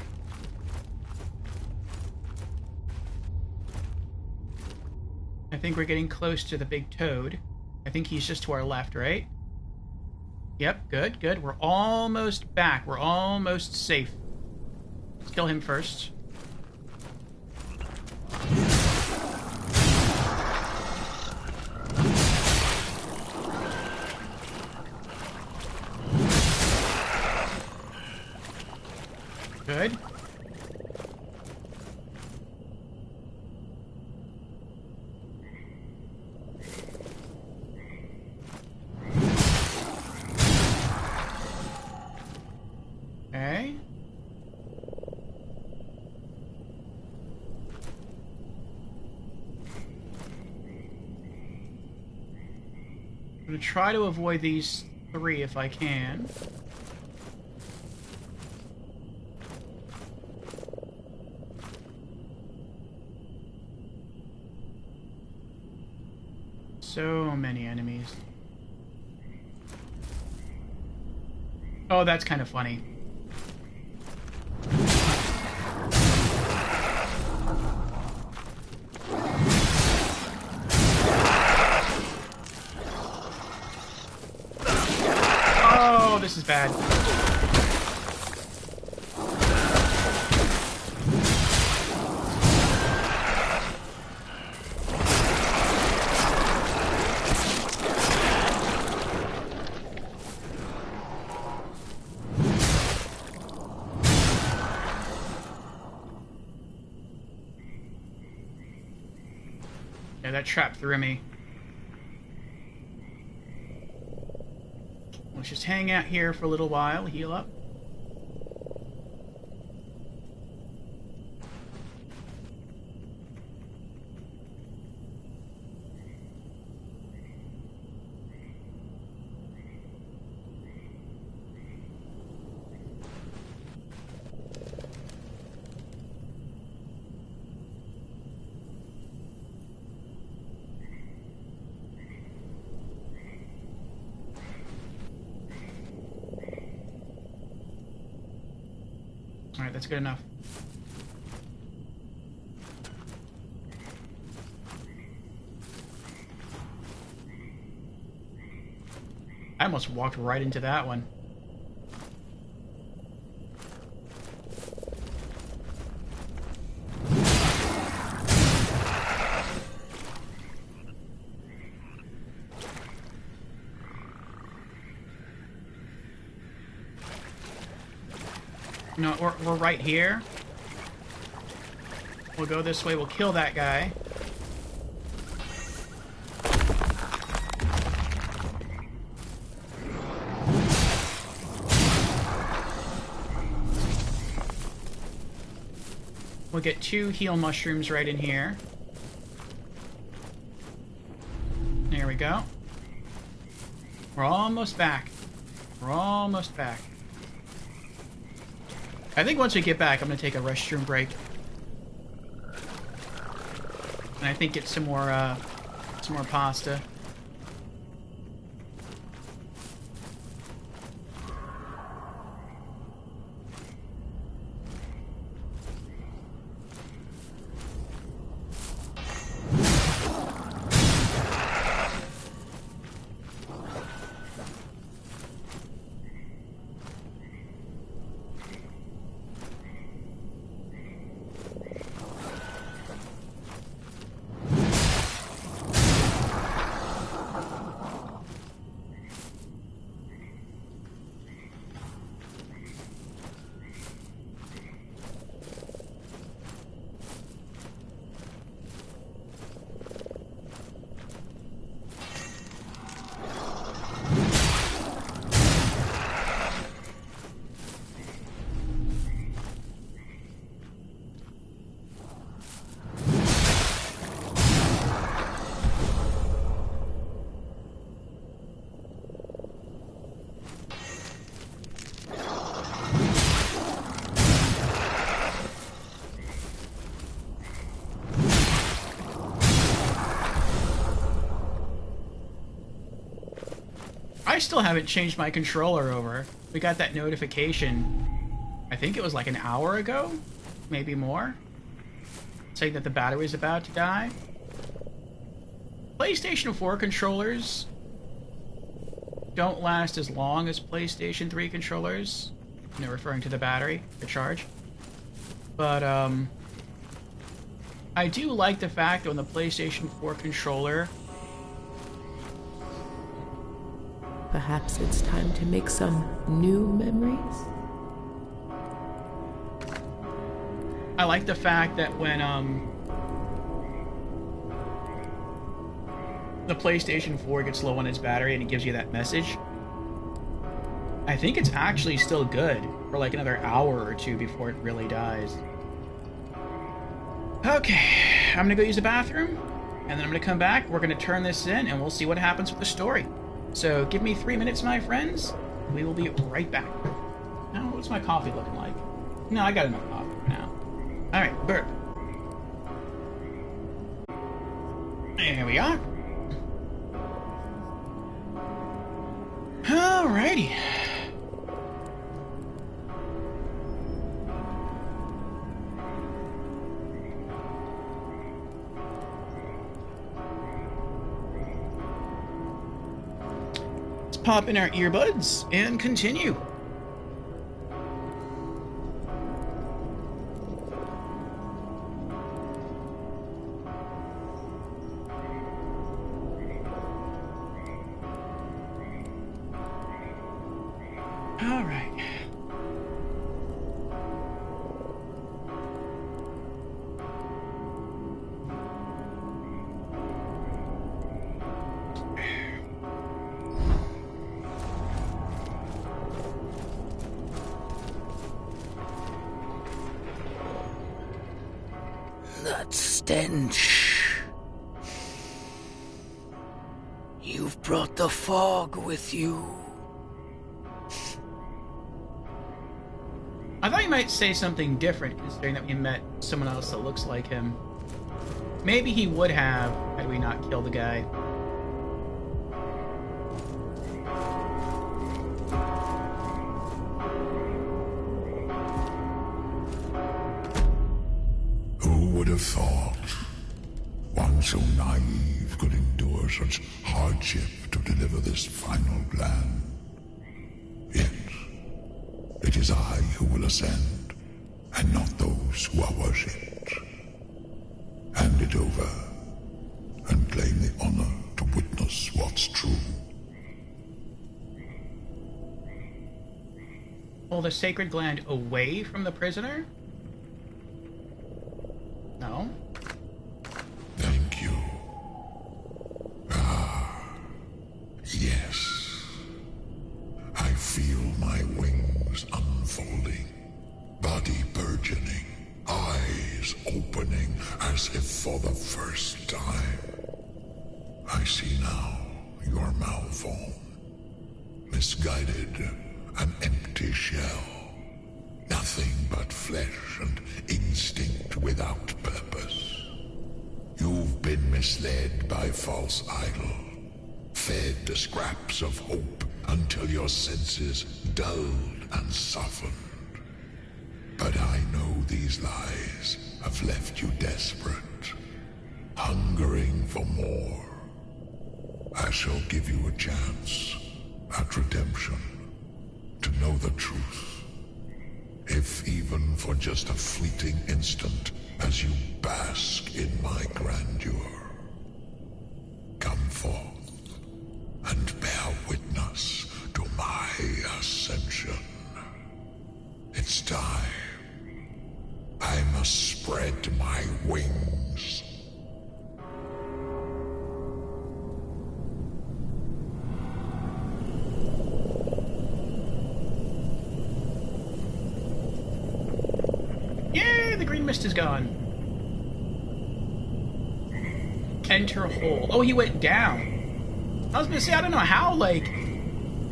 I think we're getting close to the big toad. I think he's just to our left, right? Yep, good, good. We're almost back. We're almost safe. Let's kill him first. Good. Okay. I'm gonna try to avoid these 3 if I can. So many enemies. Oh, that's kind of funny. Oh, this is bad. Yeah, that trap threw me. Let's just hang out here for a little while, heal up. Alright, that's good enough. I almost walked right into that one. No, we're right here. We'll go this way. We'll kill that guy. We'll get 2 heal mushrooms right in here. There we go. We're almost back. We're almost back. I think once we get back, I'm gonna take a restroom break, and I think get some more pasta. I still haven't changed my controller over. We got that notification, I think it was like an hour ago, maybe more, saying that the battery's about to die. PlayStation 4 controllers don't last as long as PlayStation 3 controllers, you know, referring to the battery, the charge. But, I do like the fact that on the PlayStation 4 controller, perhaps it's time to make some new memories? I like the fact that when, the PlayStation 4 gets low on its battery and it gives you that message, I think it's actually still good for like another hour or 2 before it really dies. Okay, I'm gonna go use the bathroom, and then I'm gonna come back, we're gonna turn this in, and we'll see what happens with the story. So give me 3 minutes, my friends. We will be right back. Now, what's my coffee looking like? No, I got enough coffee for now. Alright, burp. There we are. Alrighty. Let's pop in our earbuds and continue. All right. That stench. You've brought the fog with you. I thought you might say something different, considering that we met someone else that looks like him. Maybe he would have, had we not killed the guy. Who would have thought one so naive could endure such hardship to deliver this final plan? Yet, it is I who will ascend, and not those who are worshipped. Hand it over, and claim the honor to witness what's true. Pull the sacred gland away from the prisoner? No. Thank you. Yes. I feel my wings unfolding, body burgeoning, eyes opening as if for the first time. I see now your malform, misguided, an empty shell, nothing but flesh and instinct without purpose. You've been misled by false idol, fed the scraps of hope until your senses dulled and softened. But I know these lies have left you desperate, hungering for more. I shall give you a chance at redemption to know the truth, if even for just a fleeting instant as you bask in my grandeur. Come forth and bear witness to my ascension. It's time. I must spread my wings. Yay, the green mist is gone. Enter hole. Oh, he went down. I was gonna say, I don't know how, like,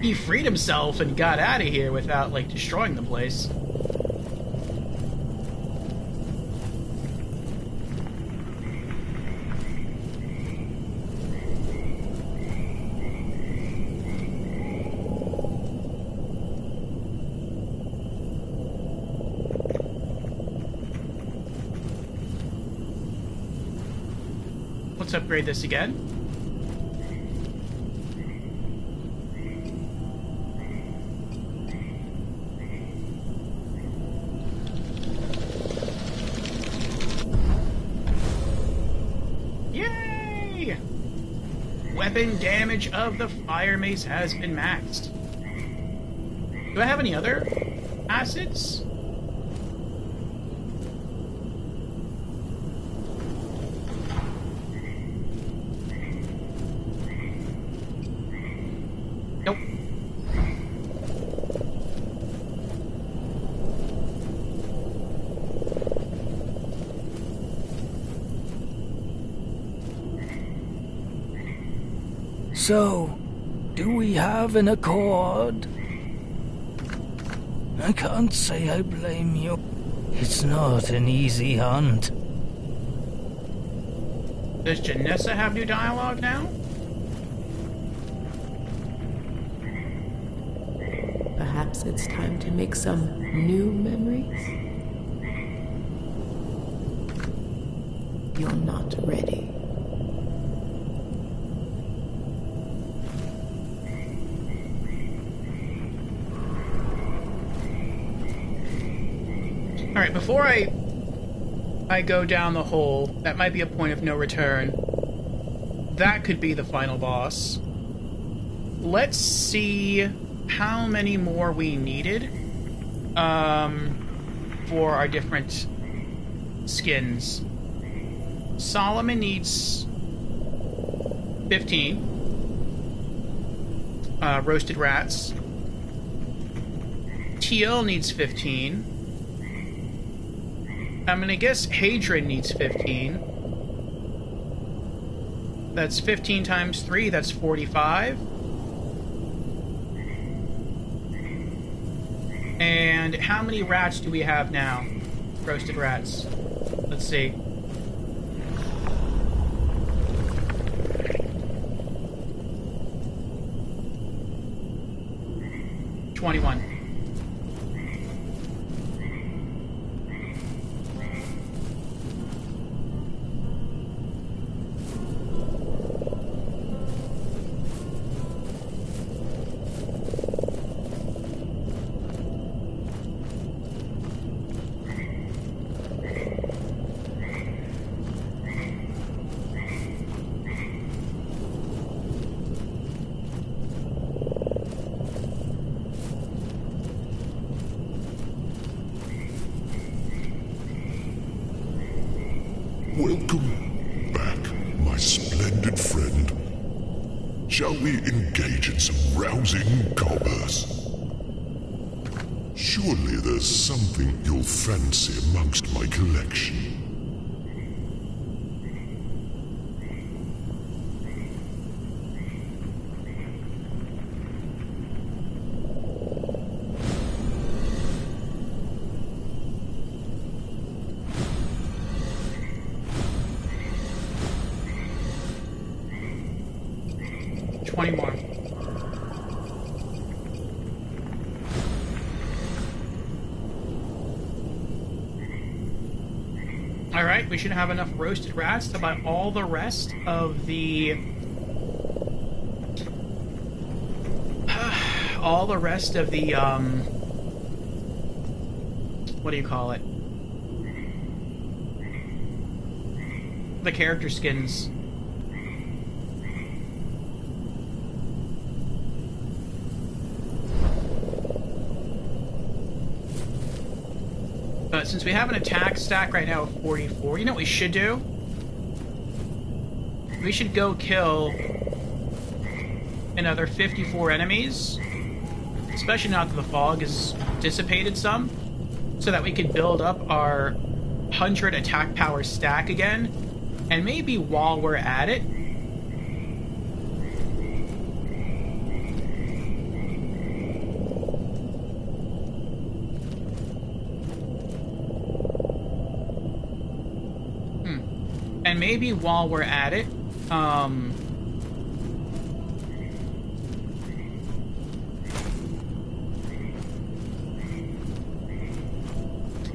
he freed himself and got out of here without, like, destroying the place. Let's upgrade this again. Yay! Weapon damage of the fire mace has been maxed. Do I have any other acids? Nope. So, Do we have an accord? I can't say I blame you. It's not an easy hunt. Does Janessa have new dialogue now? Perhaps it's time to make some new memories? You're not ready. Alright, before I go down the hole, that might be a point of no return. That could be the final boss. Let's see how many more we needed for our different skins. Solomon needs 15 roasted rats. TL needs 15. I'm gonna guess Hadron needs 15. That's 15 times 3, that's 45. And how many rats do we have now? Roasted rats. Let's see. $21. Welcome back, my splendid friend. Shall we engage in some rousing commerce? Surely there's something you'll fancy amongst my collection. More. Alright, we should have enough roasted rats to buy all the rest of the... what do you call it? The character skins. But since we have an attack stack right now of 44, you know what we should do? We should go kill another 54 enemies, especially now that the fog has dissipated some, so that we could build up our 100 attack power stack again, and maybe while we're at it,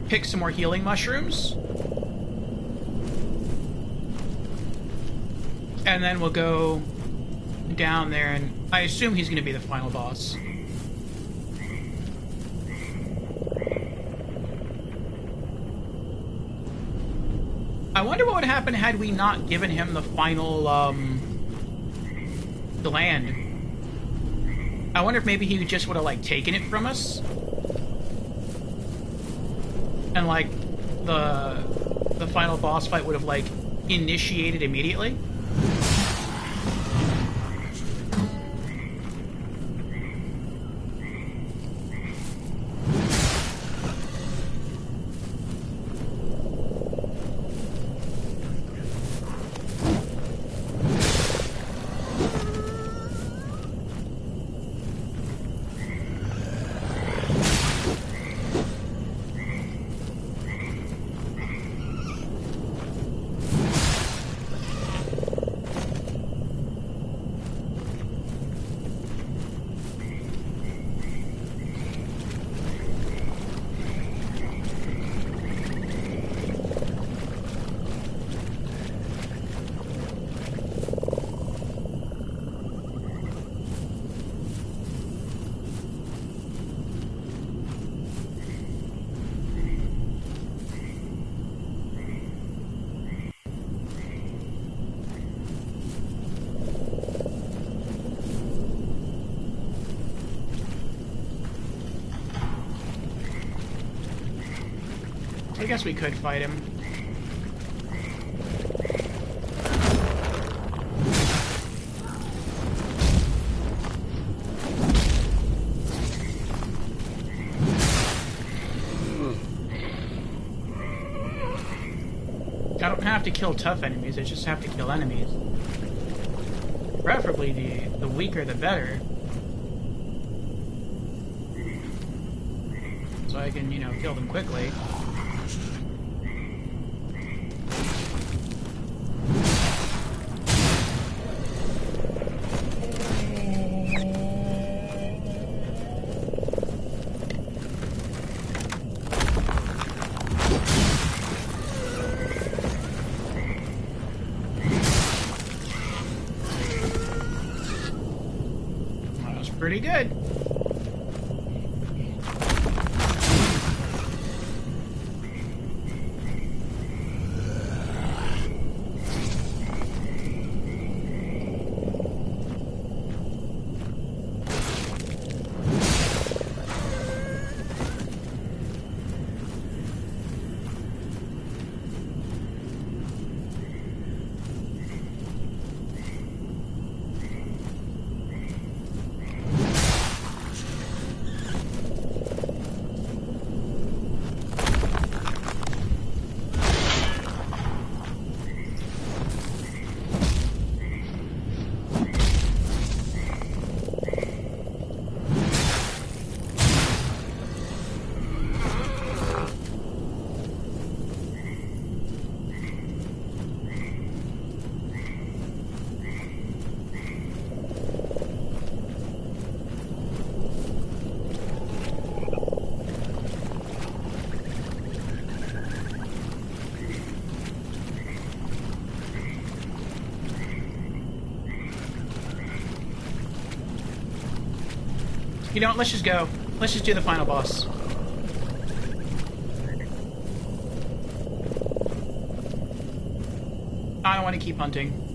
pick some more healing mushrooms. And then we'll go down there, and I assume he's going to be the final boss. I wonder what would happen had we not given him the final, gland. I wonder if maybe he just would have, like, taken it from us. And, like, the final boss fight would have, like, initiated immediately. I guess we could fight him. I don't have to kill tough enemies, I just have to kill enemies. Preferably the weaker the better. So I can, you know, kill them quickly. Pretty good. You know what, let's just go. Let's just do the final boss. I don't want to keep hunting.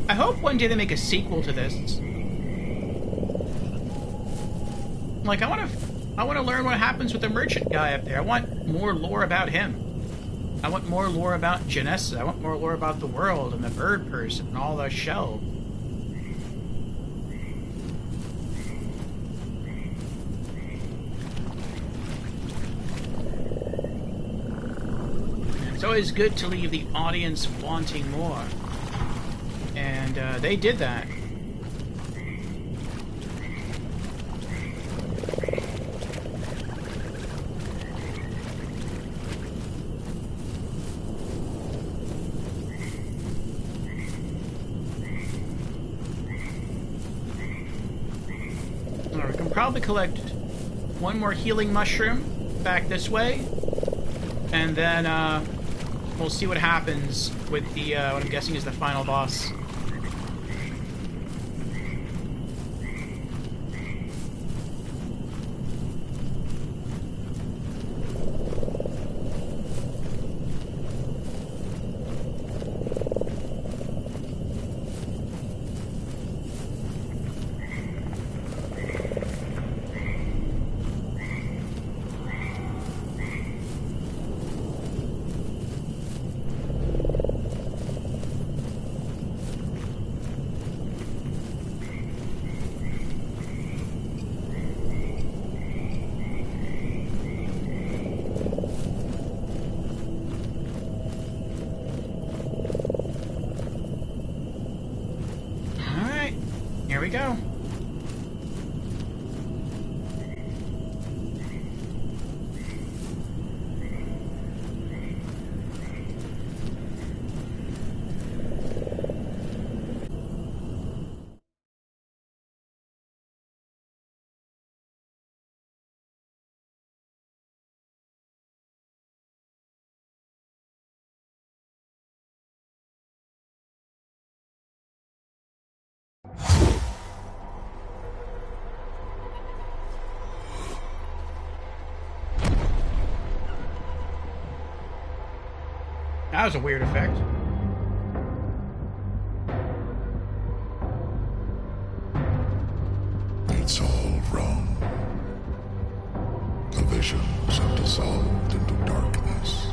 I hope one day they make a sequel to this. Like, I want to learn what happens with the merchant guy up there. I want more lore about him. I want more lore about Janessa. I want more lore about the world and the bird person and all the shell. It's always good to leave the audience wanting more. And they did that. We can probably collect one more healing mushroom back this way, and then we'll see what happens with the what I'm guessing is the final boss. That was a weird effect. It's all wrong. The visions have dissolved into darkness.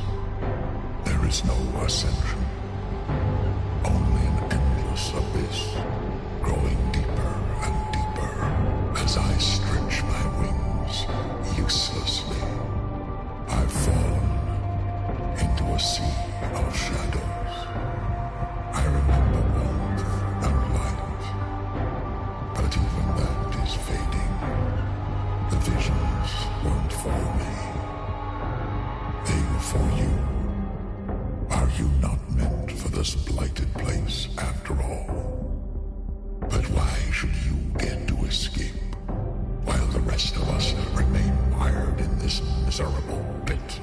There is no ascension. Only an endless abyss, growing deeper and deeper as I stretch my wings uselessly. I've fallen into a sea of shadows. I remember warmth and light, but even that is fading. The visions weren't for me. They were for you. Are you not meant for this blighted place after all? But why should you get to escape, while the rest of us remain mired in this miserable pit?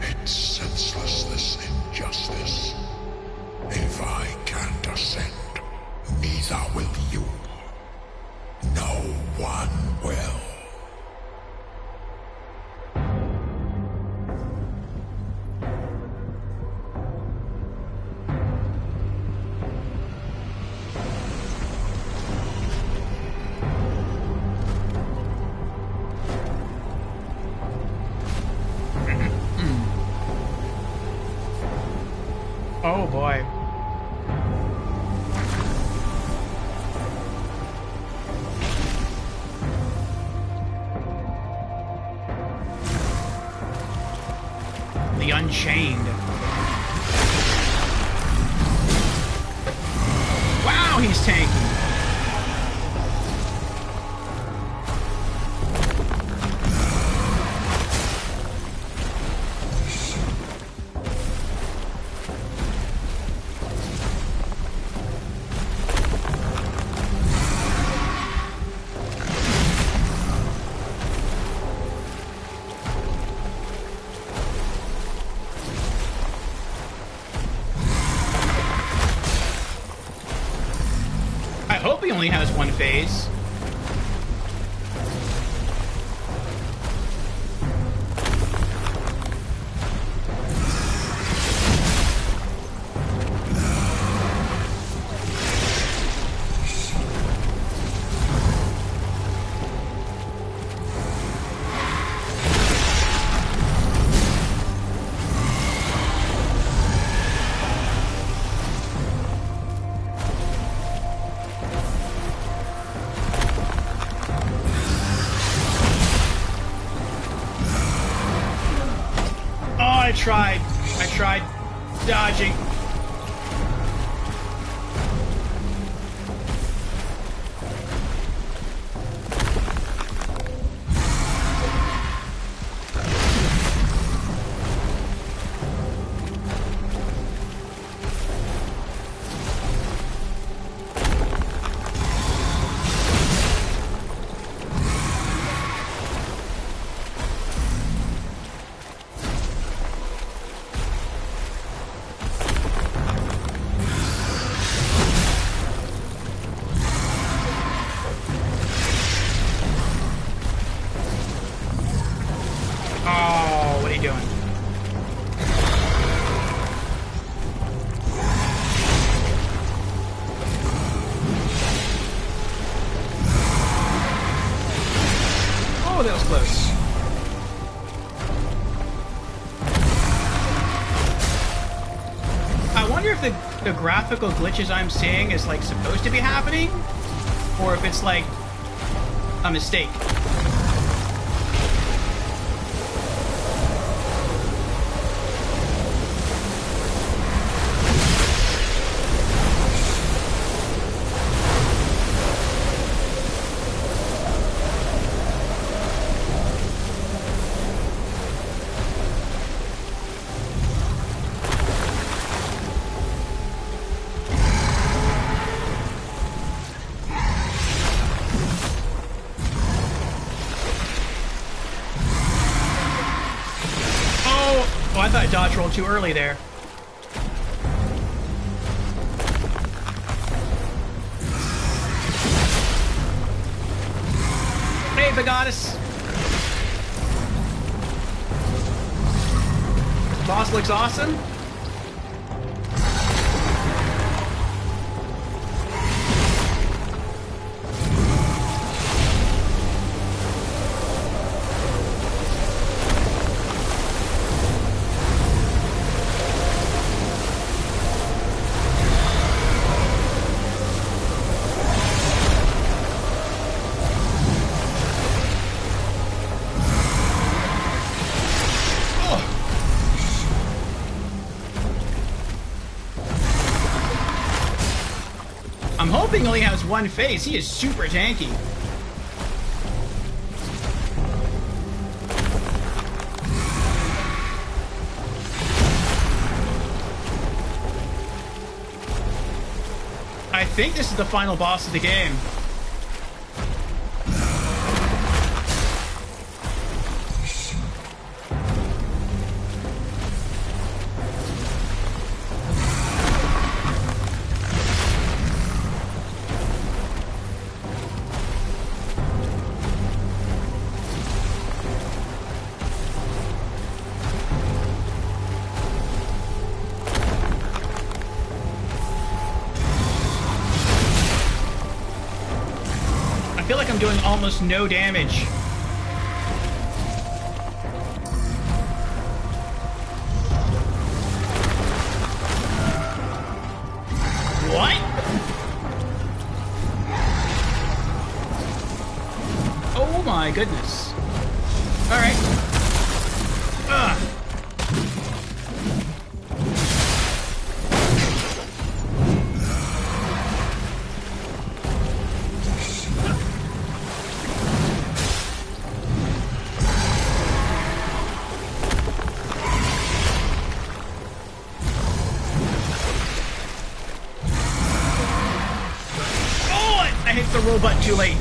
It's senseless, this injustice. If I can't ascend, neither will you. No one will. Oh boy. The Unchained. Wow, he's tanky. I hope he only has one phase. I tried dodging. Oh, that was close. I wonder if the graphical glitches I'm seeing is like supposed to be happening, or if it's like a mistake. Oh, I thought I dodge rolled too early there. Hey, Begoddess. Boss looks awesome. hoping he only has one face. He is super tanky. I think this is the final boss of the game. I feel like I'm doing almost no damage. What? Oh my goodness. All right. Ugh. I hit the roll button too late.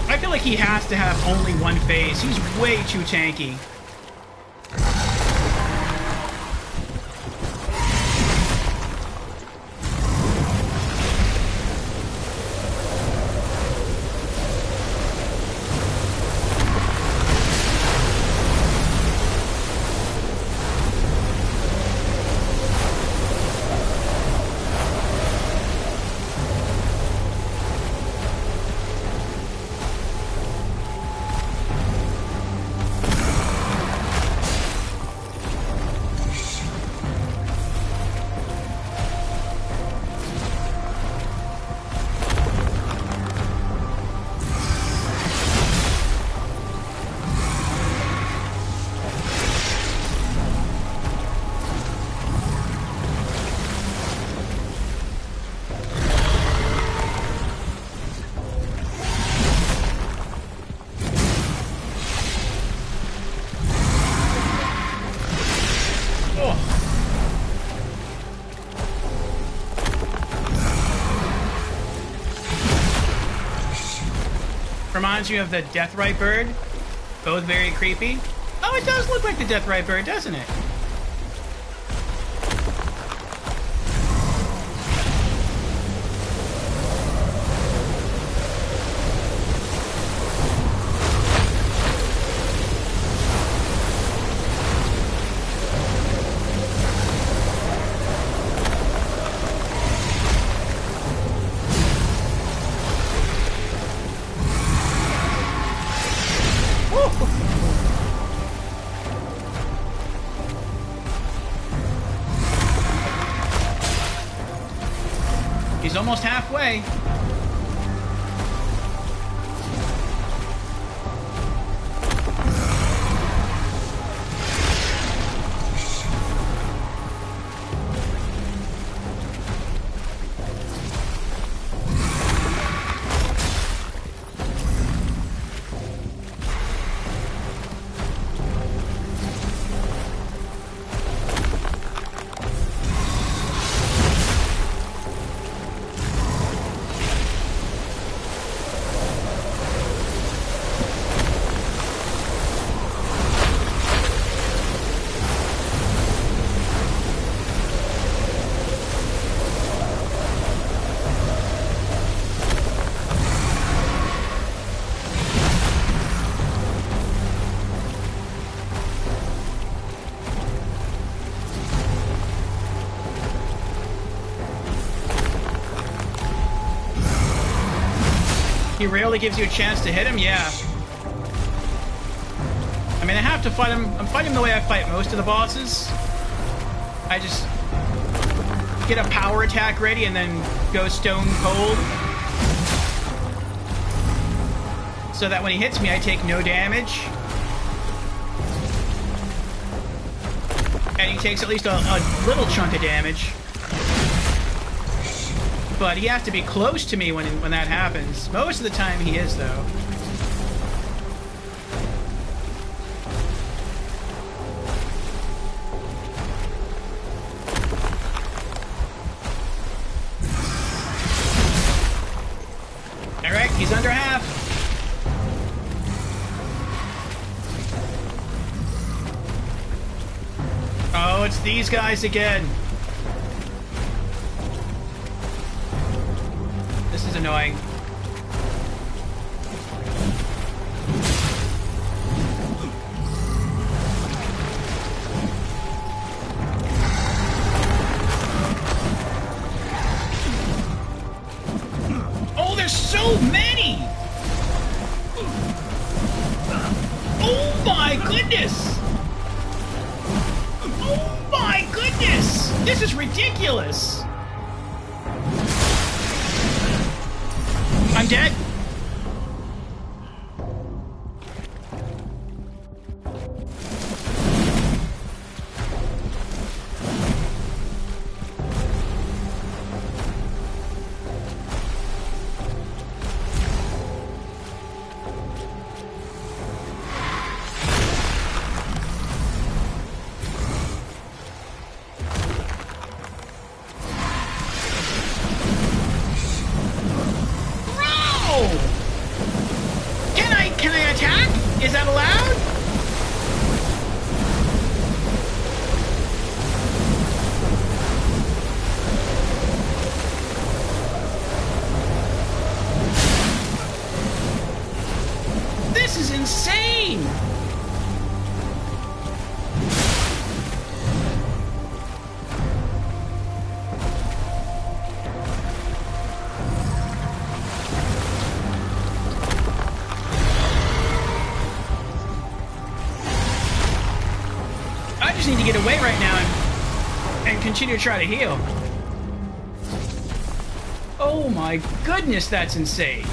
I feel like he has to have only one phase. He's way too tanky. Reminds you of the Deathrite bird. Both very creepy. Oh, it does look like the Deathrite bird, doesn't it? He's almost halfway. He rarely gives you a chance to hit him? Yeah. I mean, I have to fight him. I'm fighting him the way I fight most of the bosses. I just get a power attack ready and then go stone cold. So that when he hits me, I take no damage. And he takes at least a little chunk of damage. But he has to be close to me when that happens. Most of the time he is, though. Alright, he's under half. Oh, it's these guys again. This is annoying. Oh, there's so many! Oh my goodness! Oh my goodness! This is ridiculous! I'm dead. Can I attack? Is that allowed? This is insane! I just need to get away right now and continue to try to heal. Oh my goodness, that's insane.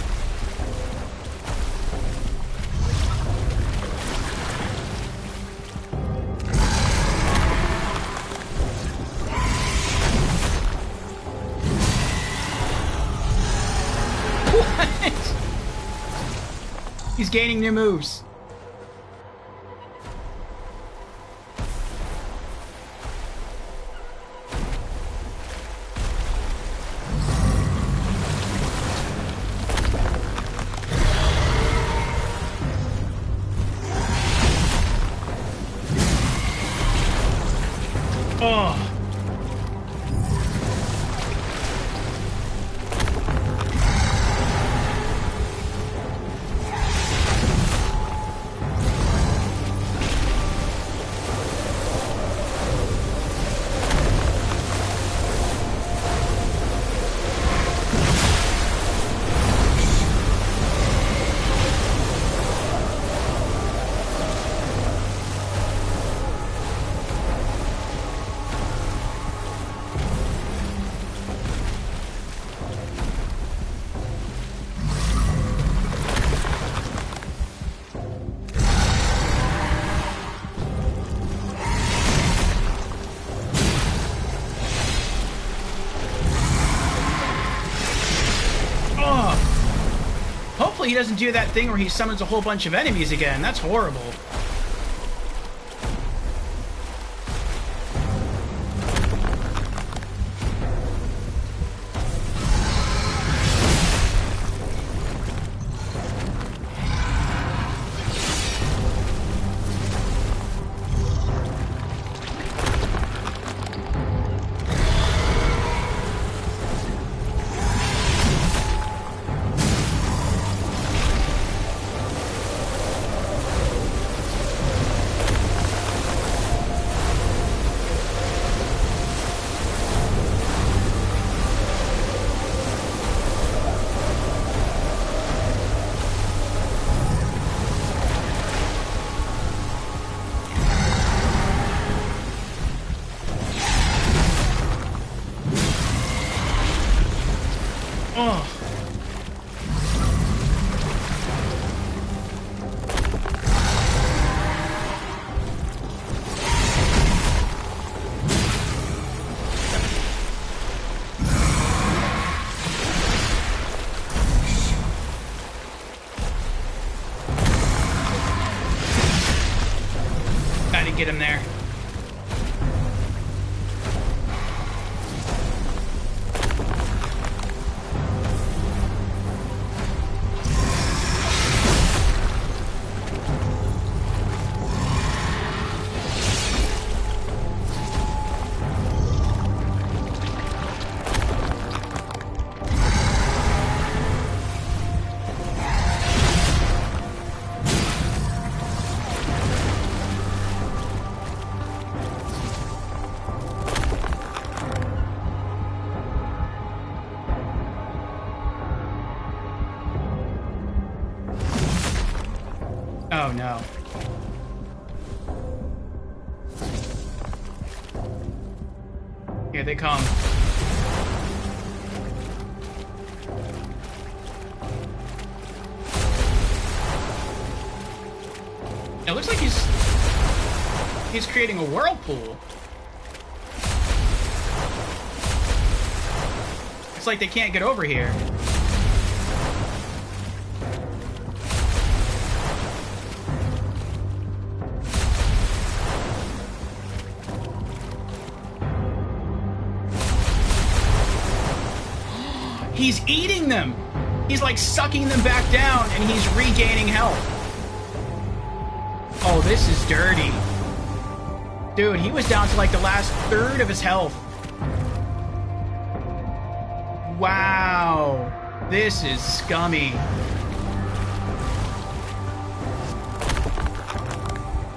What? He's gaining new moves. Oh. Hopefully he doesn't do that thing where he summons a whole bunch of enemies again. That's horrible. Can't get him there. Oh no. Here they come. It looks like he's creating a whirlpool. It's like they can't get over here. He's eating them! He's like sucking them back down and he's regaining health. Oh, this is dirty. Dude, he was down to like the last third of his health. Wow. This is scummy.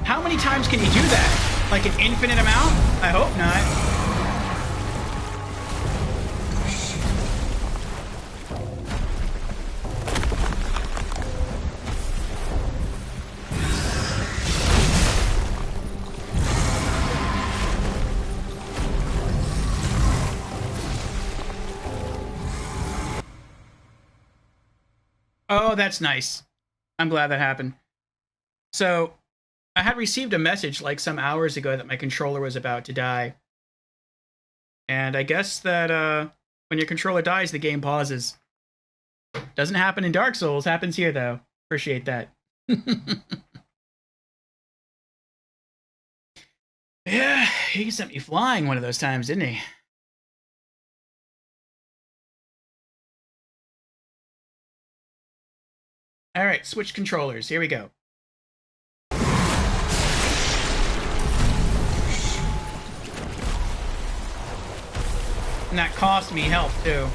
How many times can you do that? Like an infinite amount? I hope not. Oh, that's nice. I'm glad that happened. So, I had received a message like some hours ago that my controller was about to die. And I guess that when your controller dies, the game pauses. Doesn't happen in Dark Souls, happens here though. Appreciate that. Yeah, he sent me flying one of those times, didn't he? All right, switch controllers. Here we go. And that cost me health, too.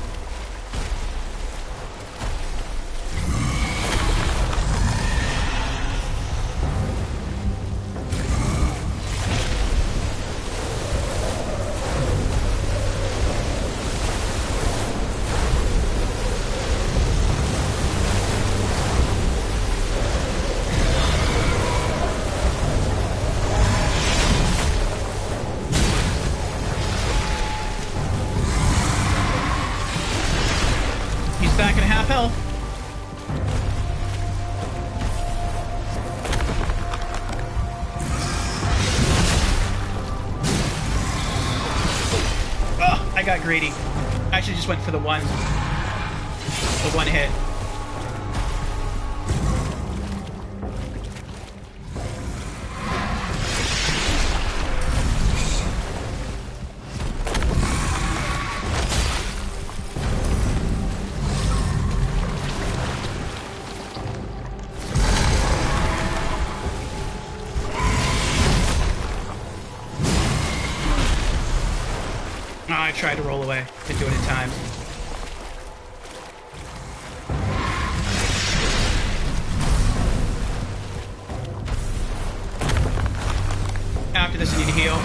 Back at half health. Oh, I got greedy. I actually just went for the one hit. I tried to roll away. Didn't do it in time. After this, I need to heal.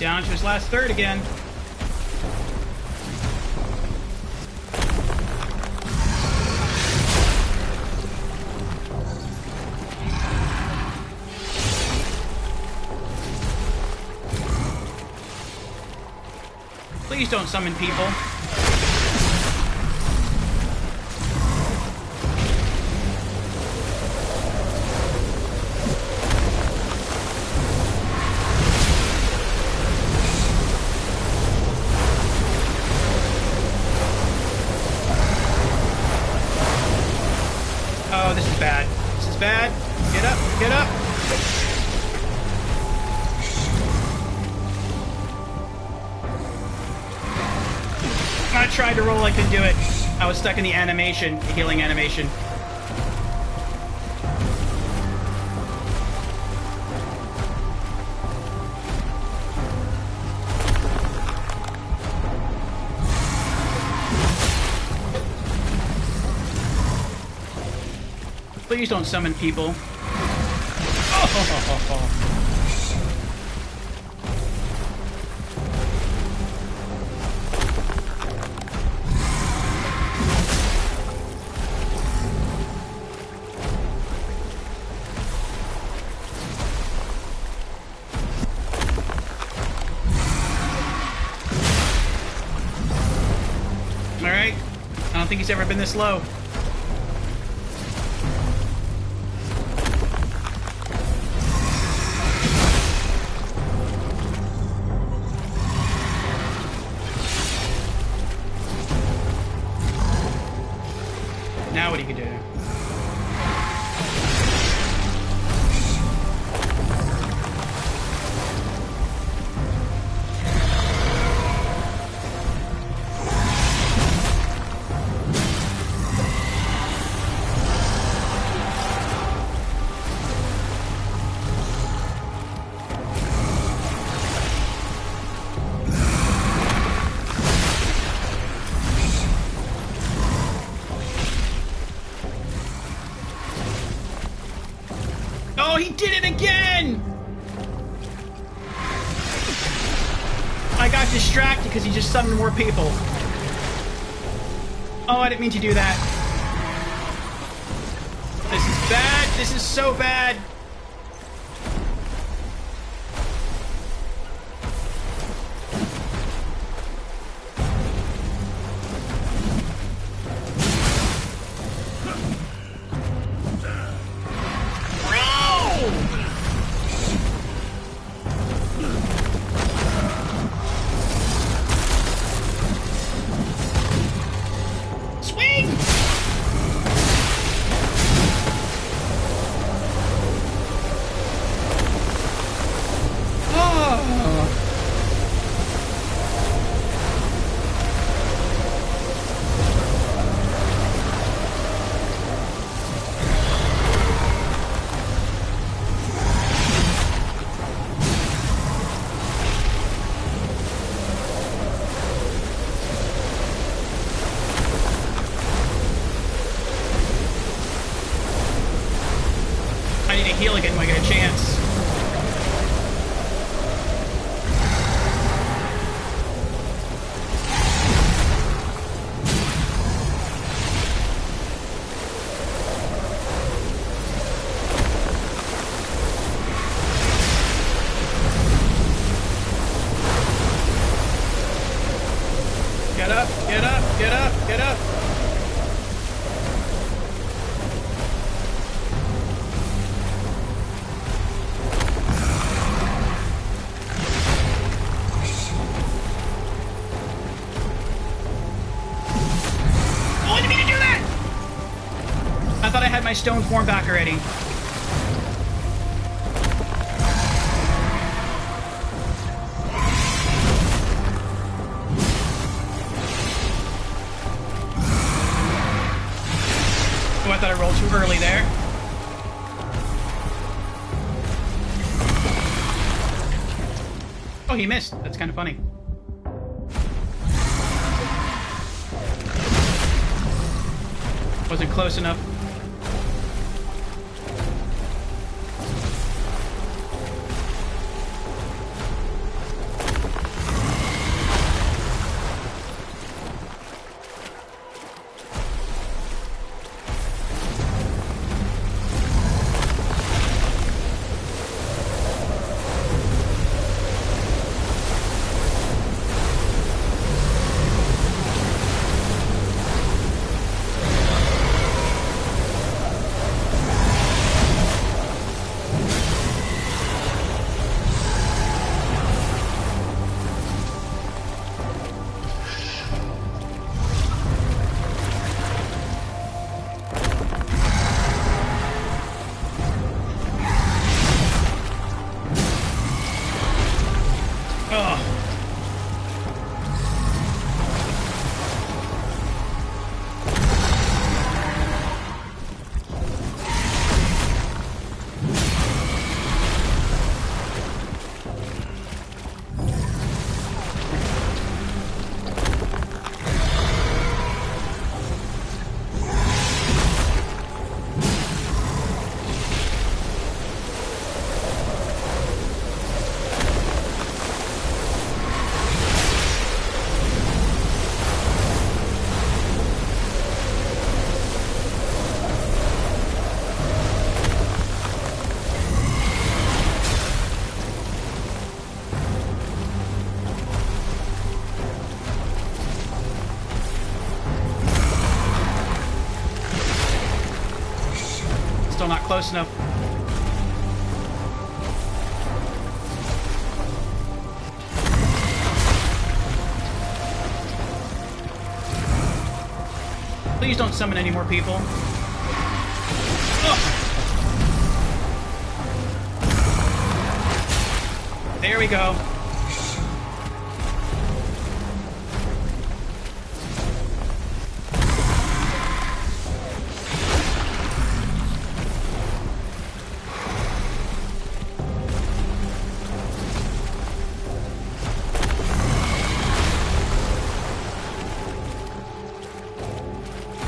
Down to his last third again. Please don't summon people. Oh, this is bad. This is bad. Get up, get up. I tried to roll, I couldn't do it. I was stuck in the animation, the healing animation. Please don't summon people. Oh. Alright. I don't think he's ever been this low. Now what do you do? Oh, he did it again! I got distracted because he just summoned more people. Oh, I didn't mean to do that. This is bad. This is so bad. I need to heal again when I get a chance. Get up, get up, get up, get up. Oh, I didn't mean to do that! I thought I had my stone form back already. Oh, I thought I rolled too early there. Oh, he missed. That's kind of funny. Wasn't close enough. not close enough. Please don't summon any more people. Ugh. There we go.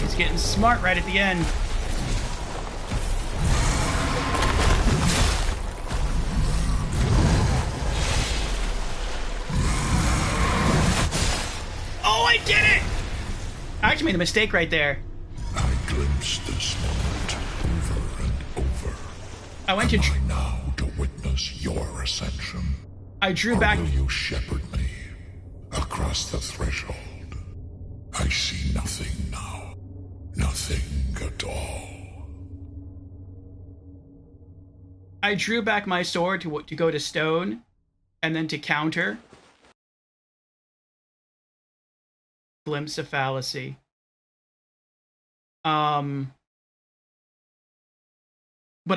He's getting smart right at the end. I did it! I actually made a mistake right there. I glimpsed this moment over and over. I went to... Am I now to witness your ascension? I drew back... Or will you shepherd me across the threshold? I see nothing now. Nothing at all. I drew back my sword to go to stone, and then to counter. Glimpse of fallacy. But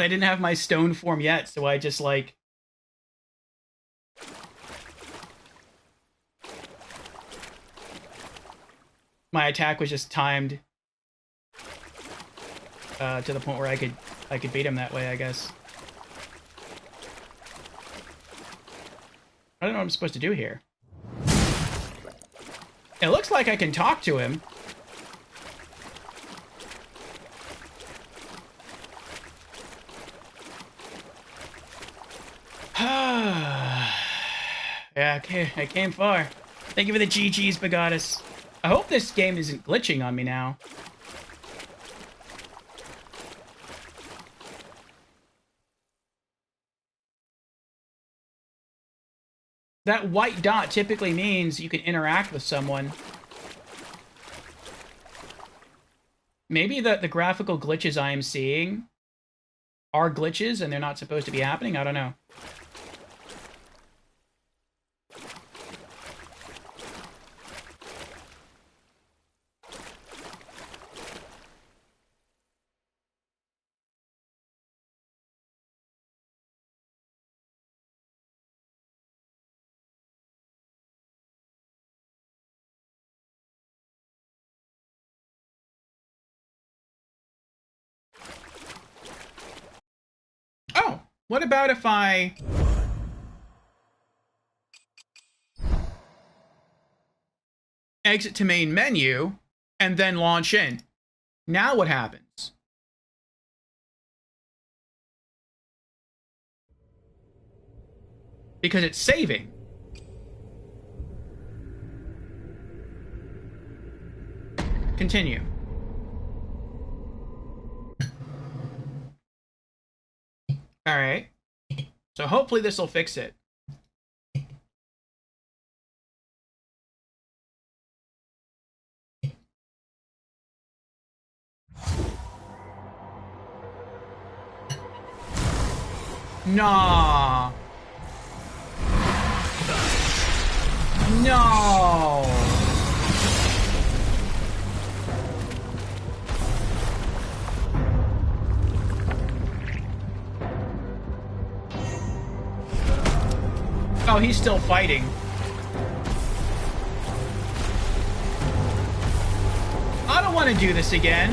I didn't have my stone form yet, so I just like... My attack was just timed to the point where I could beat him that way, I guess. I don't know what I'm supposed to do here. It looks like I can talk to him. Yeah, okay, I came far. Thank you for the GGs, Bagatus. I hope this game isn't glitching on me now. That white dot typically means you can interact with someone. Maybe the graphical glitches I am seeing are glitches and they're not supposed to be happening? I don't know. Oh, what about if I... exit to main menu and then launch in? Now what happens? Because it's saving. Continue. All right. So hopefully this will fix it. Nah. No. Oh, he's still fighting. I don't want to do this again.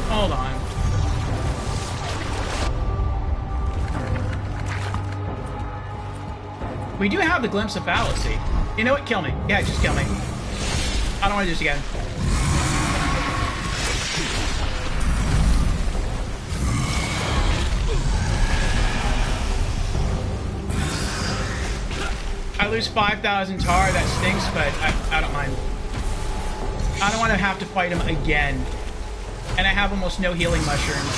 Hold on. We do have the glimpse of fallacy. You know what? Kill me. Yeah, just kill me. I don't want to do this again. I lose 5,000 tar. That stinks, but I don't mind. I don't want to have to fight him again. And I have almost no healing mushrooms.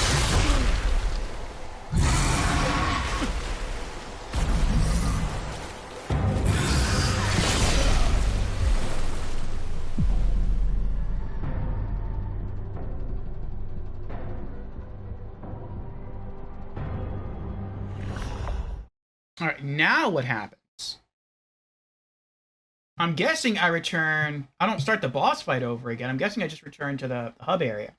All right, now what happens? I'm guessing I return... I don't start the boss fight over again. I'm guessing I just return to the hub area.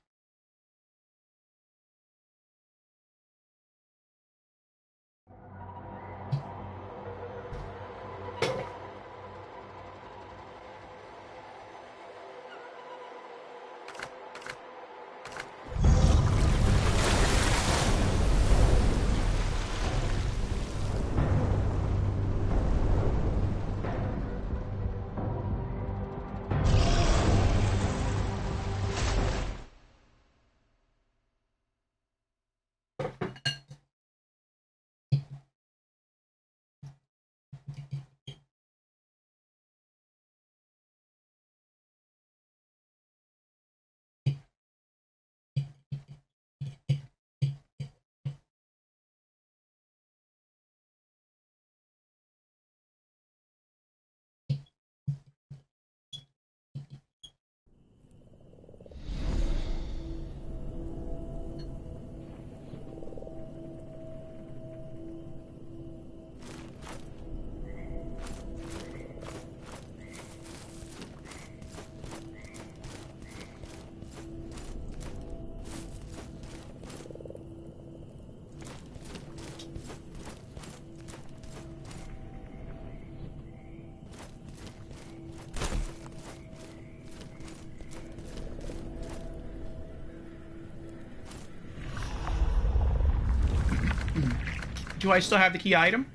Do I still have the key item?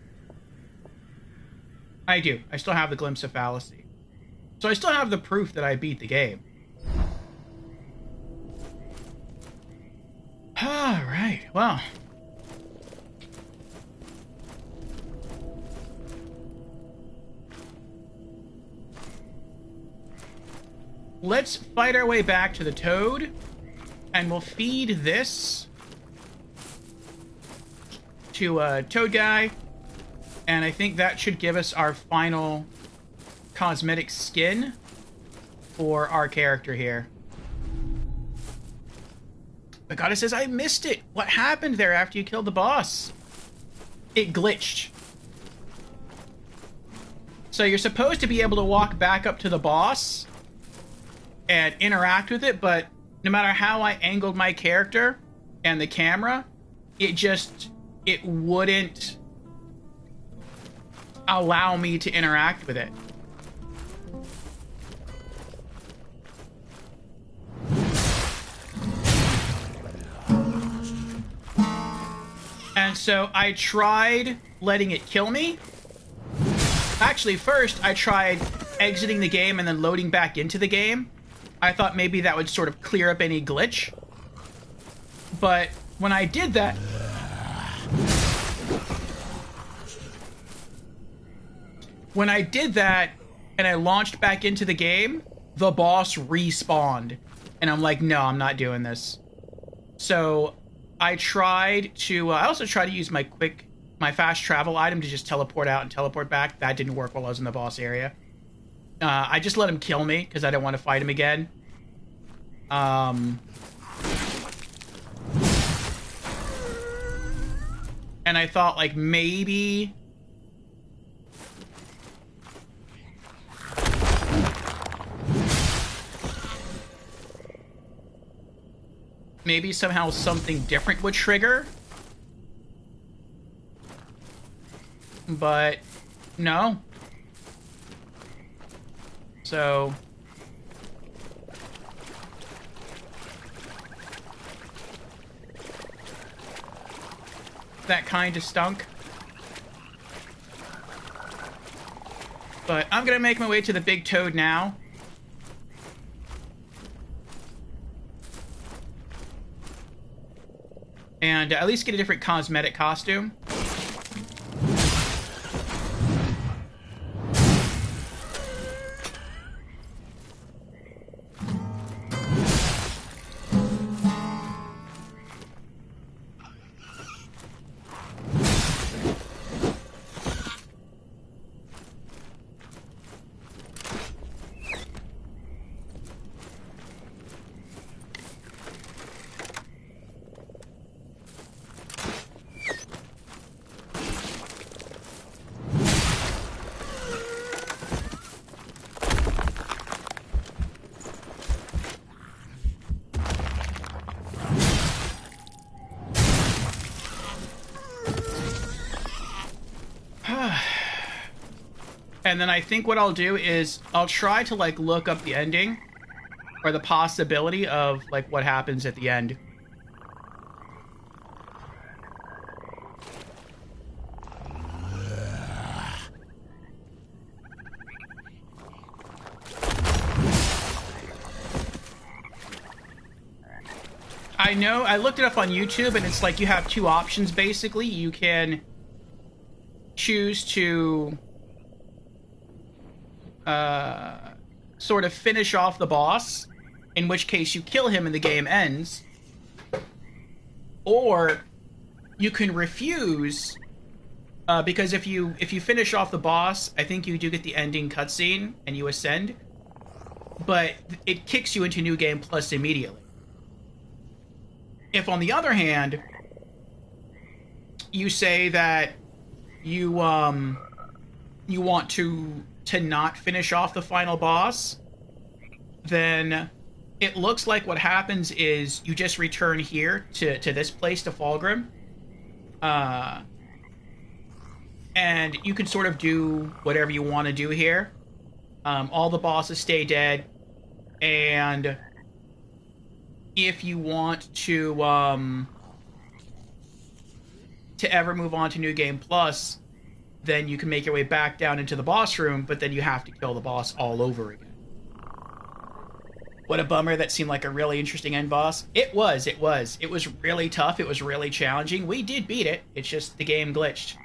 I do. I still have the glimpse of fallacy. So I still have the proof that I beat the game. Alright, well. Let's fight our way back to the Toad. And we'll feed this to Toad Guy, and I think that should give us our final cosmetic skin for our character here. But Goddess says, I missed it. What happened there after you killed the boss? It glitched. So you're supposed to be able to walk back up to the boss and interact with it, but no matter how I angled my character and the camera, it wouldn't allow me to interact with it. And so I tried letting it kill me. Actually, first I tried exiting the game and then loading back into the game. I thought maybe that would sort of clear up any glitch. But when I did that, and I launched back into the game, the boss respawned. And I'm like, no, I'm not doing this. So I tried to... I also tried to use my fast travel item to just teleport out and teleport back. That didn't work while I was in the boss area. I just let him kill me because I didn't want to fight him again. And I thought, like, maybe somehow something different would trigger. But no. So that kind of stunk. But I'm gonna make my way to the big Toad now. And at least get a different cosmetic costume. And then I think what I'll do is I'll try to, like, look up the ending or the possibility of, like, what happens at the end. I know, I looked it up on YouTube, and it's like you have two options, basically. You can choose to sort of finish off the boss, in which case you kill him and the game ends. Or you can refuse, because if you finish off the boss, I think you do get the ending cutscene and you ascend, but it kicks you into New Game Plus immediately. If, on the other hand, you say that you want to not finish off the final boss, then it looks like what happens is you just return here to this place, to Fulgrim, and you can sort of do whatever you want to do here. All the bosses stay dead, and if you want to ever move on to New Game Plus, then you can make your way back down into the boss room, but then you have to kill the boss all over again. What a bummer. That seemed like a really interesting end boss. It was really tough. It was really challenging. We did beat it. It's just the game glitched.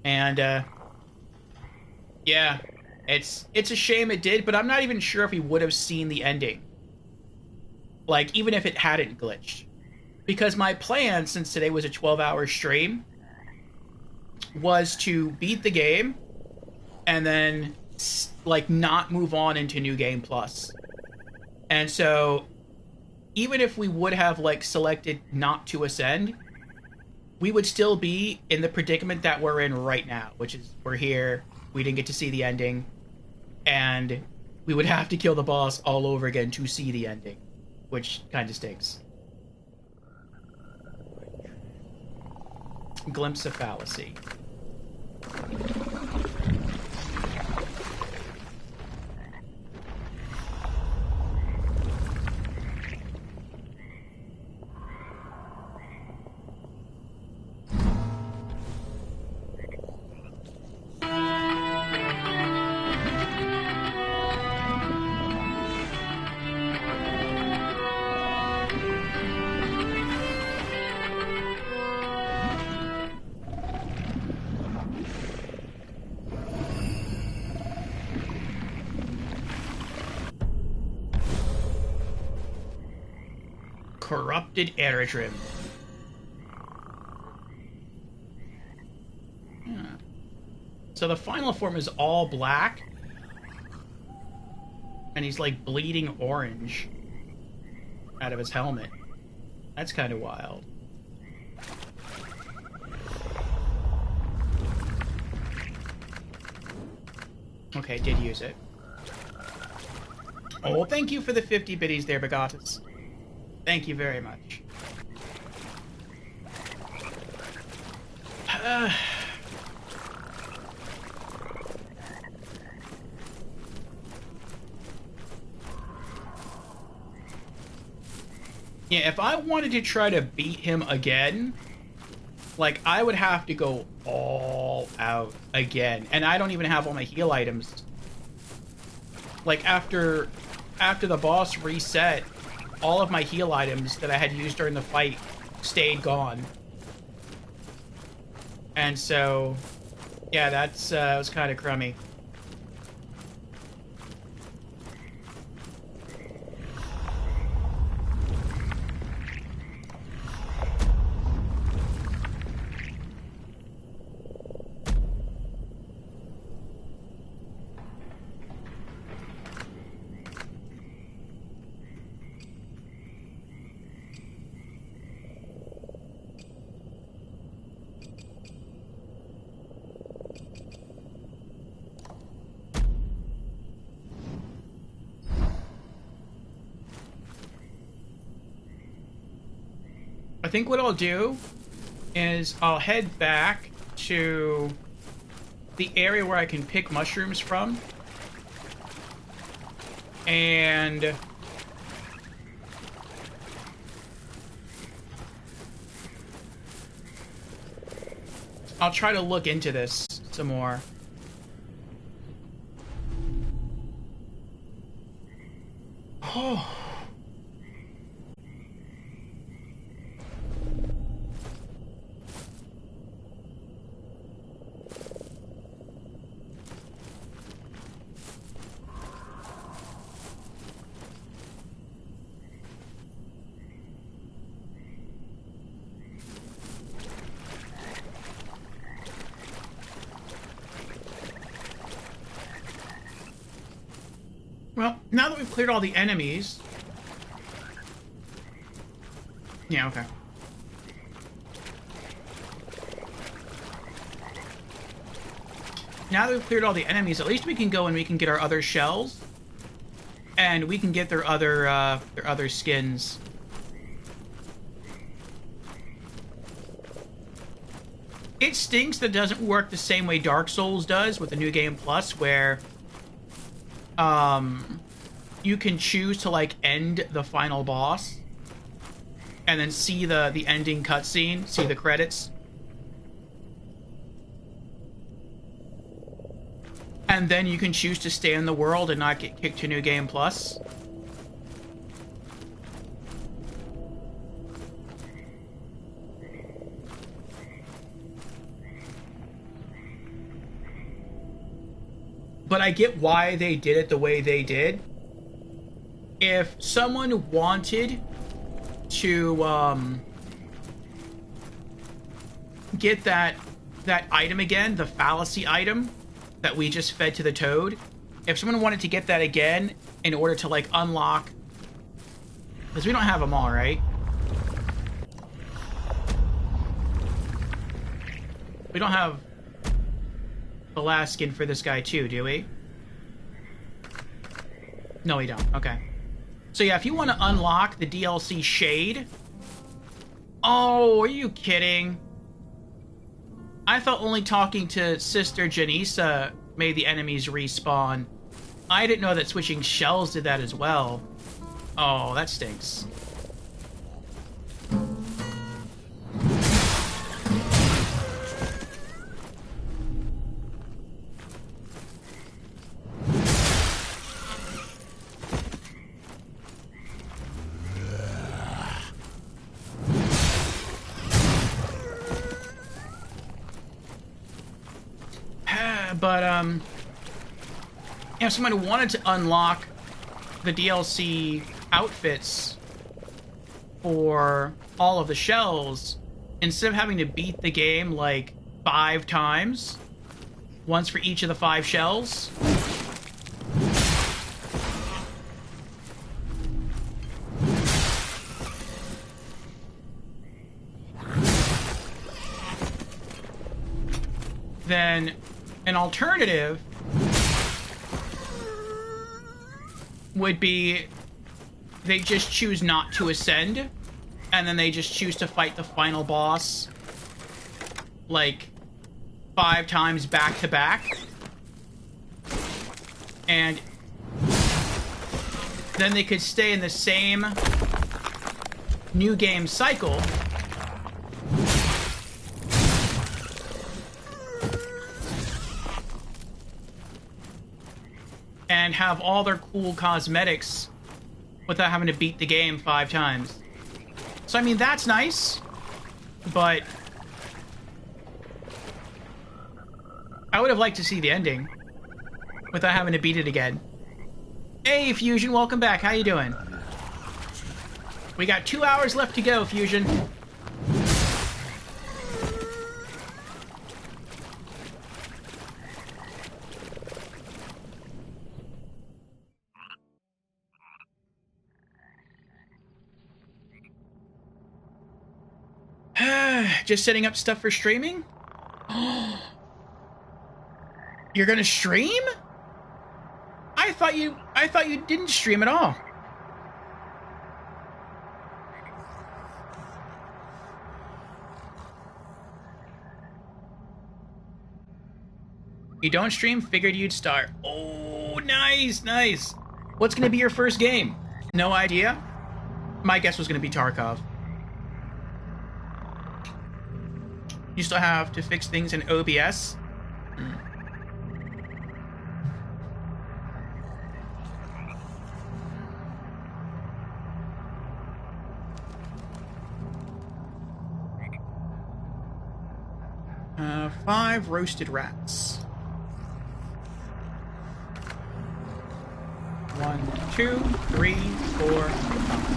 And, yeah, it's a shame it did, but I'm not even sure if we would have seen the ending. Like, even if it hadn't glitched. Because my plan, since today was a 12-hour stream, was to beat the game and then, like, not move on into New Game Plus. And so, even if we would have, like, selected not to ascend, we would still be in the predicament that we're in right now, which is, we're here, we didn't get to see the ending, and we would have to kill the boss all over again to see the ending. Which kind of stinks. Glimpse of fallacy. Corrupted Eredrim. Yeah. So the final form is all black. And he's like bleeding orange out of his helmet. That's kind of wild. Okay, did use it. Oh, thank you for the 50 biddies there, Bagatus. Thank you very much. Yeah, if I wanted to try to beat him again, like, I would have to go all out again. And I don't even have all my heal items. Like, after the boss reset, all of my heal items that I had used during the fight stayed gone. And so, yeah, that's was kind of crummy. I think what I'll do is I'll head back to the area where I can pick mushrooms from. And I'll try to look into this some more. Oh. Well, now that we've cleared all the enemies... Yeah, okay. Now that we've cleared all the enemies, at least we can go and we can get our other shells. And we can get their other skins. It stinks that it doesn't work the same way Dark Souls does with the New Game Plus, where... you can choose to, like, end the final boss. And then see the ending cutscene, see the credits. And then you can choose to stay in the world and not get kicked to New Game Plus. But I get why they did it the way they did. If someone wanted to get that item again, the fallacy item that we just fed to the toad, if someone wanted to get that again in order to, like, unlock, because we don't have them all, right? We don't have the last skin for this guy too, do we? No, we don't. Okay. So yeah, if you want to unlock the DLC Shade... Oh, are you kidding? I thought only talking to Sister Janissa made the enemies respawn. I didn't know that switching shells did that as well. Oh, that stinks. But, if someone wanted to unlock the DLC outfits for all of the shells, instead of having to beat the game, like, 5 times, once for each of the 5 shells, then an alternative would be they just choose not to ascend, and then they just choose to fight the final boss, like, 5 times back to back. And then they could stay in the same new game cycle and have all their cool cosmetics without having to beat the game 5 times. So, I mean, that's nice, but I would have liked to see the ending without having to beat it again. Hey, Fusion, welcome back. How you doing? We got 2 hours left to go, Fusion. Just setting up stuff for streaming? You're gonna stream? I thought you didn't stream at all. You don't stream? Figured you'd start. Oh, nice, nice. What's going to be your first game? No idea? My guess was going to be Tarkov. You still have to fix things in OBS? 5 roasted rats. 1, 2, 3, 4, 5.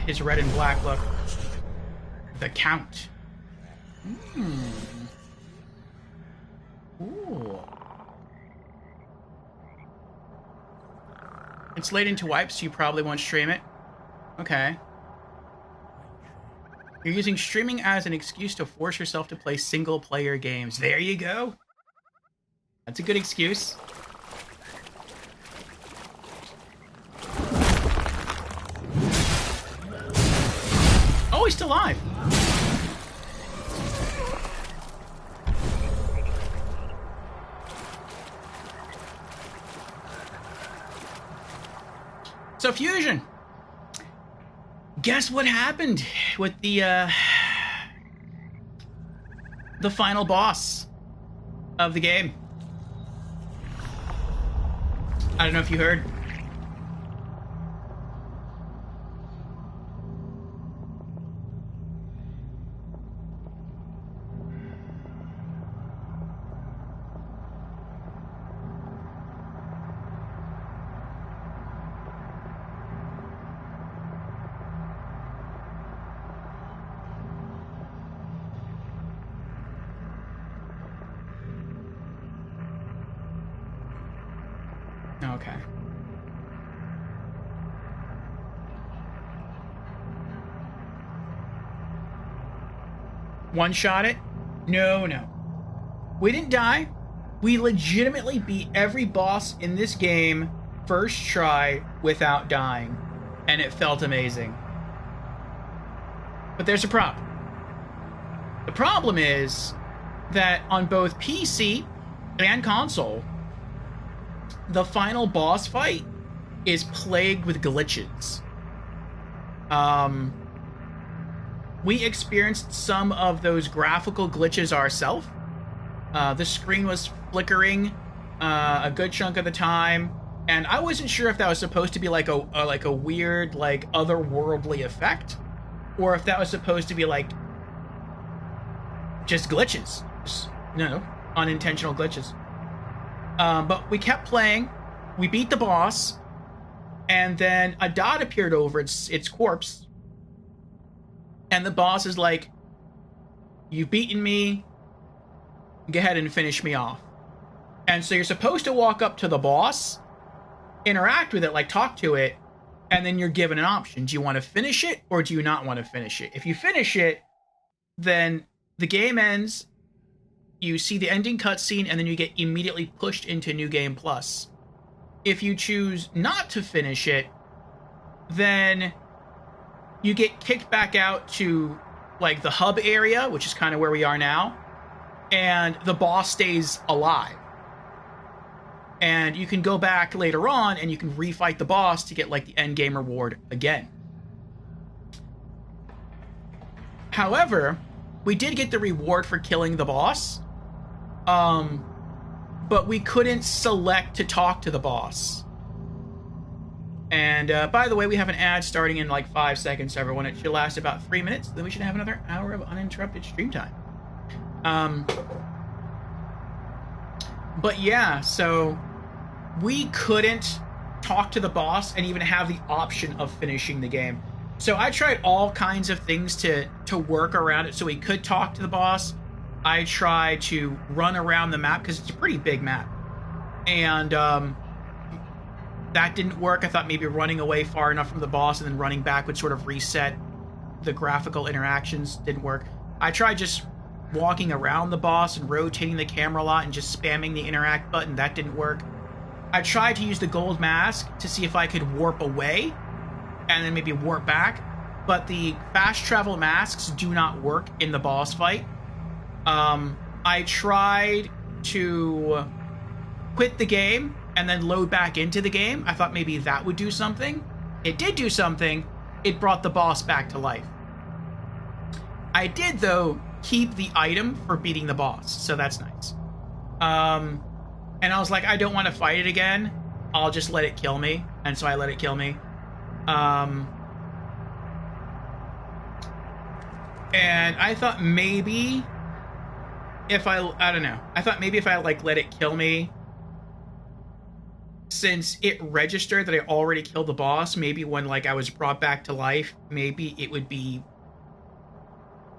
His red and black look. The Count. Ooh. It's late into wipe, so you probably won't stream it. Okay. You're using streaming as an excuse to force yourself to play single-player games. There you go. That's a good excuse. Oh, he's still alive. So, Fusion, guess what happened with the final boss of the game? I don't know if you heard. Okay. One-shot it? No. We didn't die. We legitimately beat every boss in this game first try without dying. And it felt amazing. But there's a problem. The problem is that on both PC and console, the final boss fight is plagued with glitches. We experienced some of those graphical glitches ourselves. The screen was flickering a good chunk of the time, and I wasn't sure if that was supposed to be like a weird, like, otherworldly effect, or if that was supposed to be like just glitches, just, unintentional glitches. But we kept playing. We beat the boss, and then a dot appeared over its corpse. And the boss is like, "You've beaten me. Go ahead and finish me off." And so you're supposed to walk up to the boss, interact with it, like talk to it, and then you're given an option. Do you want to finish it, or do you not want to finish it? If you finish it, then the game ends. You see the ending cutscene, and then you get immediately pushed into New Game Plus. If you choose not to finish it, then you get kicked back out to, like, the hub area, which is kind of where we are now, and the boss stays alive. And you can go back later on, and you can refight the boss to get, like, the end game reward again. However, we did get the reward for killing the boss, but we couldn't select to talk to the boss. And by the way, we have an ad starting in like 5 seconds, everyone. It should last about 3 minutes. Then we should have another hour of uninterrupted stream time. But yeah, so we couldn't talk to the boss and even have the option of finishing the game. So I tried all kinds of things to work around it so we could talk to the boss. I tried to run around the map because it's a pretty big map. And that didn't work. I thought maybe running away far enough from the boss and then running back would sort of reset the graphical interactions. Didn't work. I tried just walking around the boss and rotating the camera a lot and just spamming the interact button. That didn't work. I tried to use the gold mask to see if I could warp away and then maybe warp back, but the fast travel masks do not work in the boss fight. I tried to quit the game and then load back into the game. I thought maybe that would do something. It did do something. It brought the boss back to life. I did, though, keep the item for beating the boss, so that's nice. And I was like, I don't want to fight it again. I'll just let it kill me. And so I let it kill me. And I thought maybe if I don't know. I thought maybe if I like let it kill me, since it registered that I already killed the boss, maybe when like I was brought back to life, maybe it would be,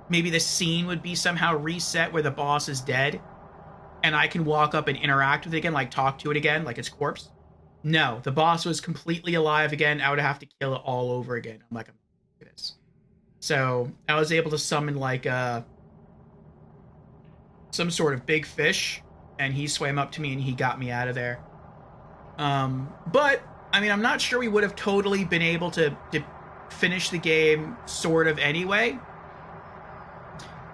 maybe the scene would be somehow reset where the boss is dead and I can walk up and interact with it again, like talk to it again, like its corpse. No, the boss was completely alive again. I would have to kill it all over again. I'm like, look at this. So I was able to summon like some sort of big fish, and he swam up to me and he got me out of there. But I mean, I'm not sure we would have totally been able to finish the game sort of anyway.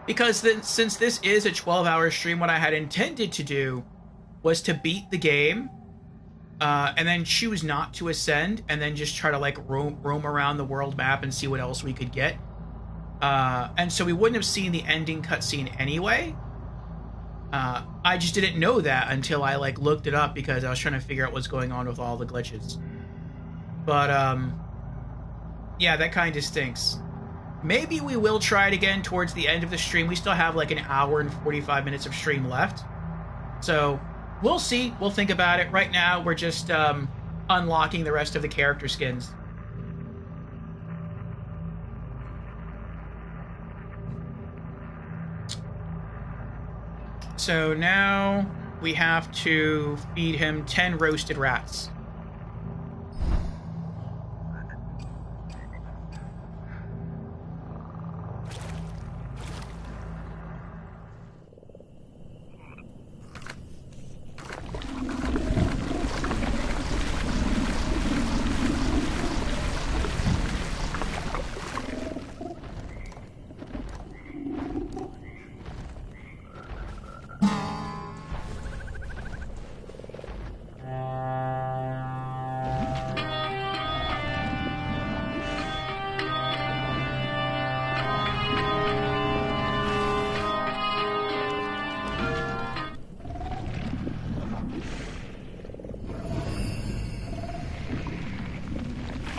Because since this is a 12-hour stream, what I had intended to do was to beat the game, and then choose not to ascend, and then just try to like roam around the world map and see what else we could get. And so we wouldn't have seen the ending cutscene anyway. I just didn't know that until I like looked it up because I was trying to figure out what's going on with all the glitches. But yeah, that kind of stinks. Maybe we will try it again towards the end of the stream. We still have like an hour and 45 minutes of stream left. So we'll see. We'll think about it. Right now, we're just unlocking the rest of the character skins. So now we have to feed him 10 roasted rats.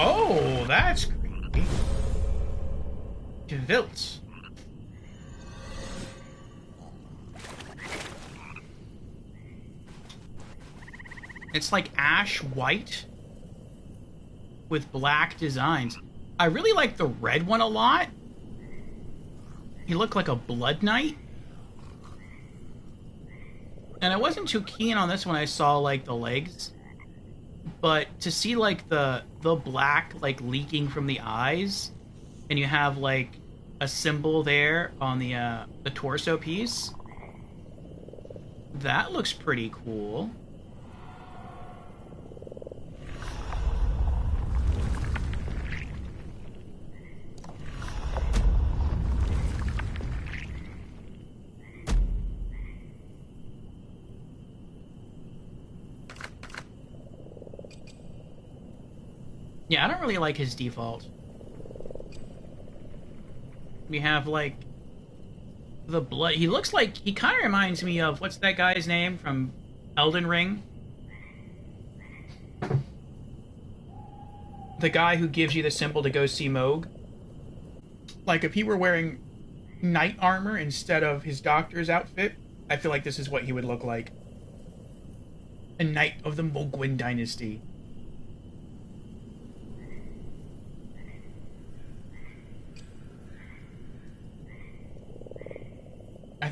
Oh, that's creepy. Gewillt. It's like ash white with black designs. I really like the red one a lot. He looked like a blood knight. And I wasn't too keen on this when I saw like the legs. But to see like the black like leaking from the eyes, and you have like a symbol there on the torso piece, that looks pretty cool. Yeah, I don't really like his default. We have, like, the blood. He looks like... He kind of reminds me of... What's that guy's name from Elden Ring? The guy who gives you the symbol to go see Mohg. Like, if he were wearing knight armor instead of his doctor's outfit, I feel like this is what he would look like. A knight of the Mohgwyn dynasty.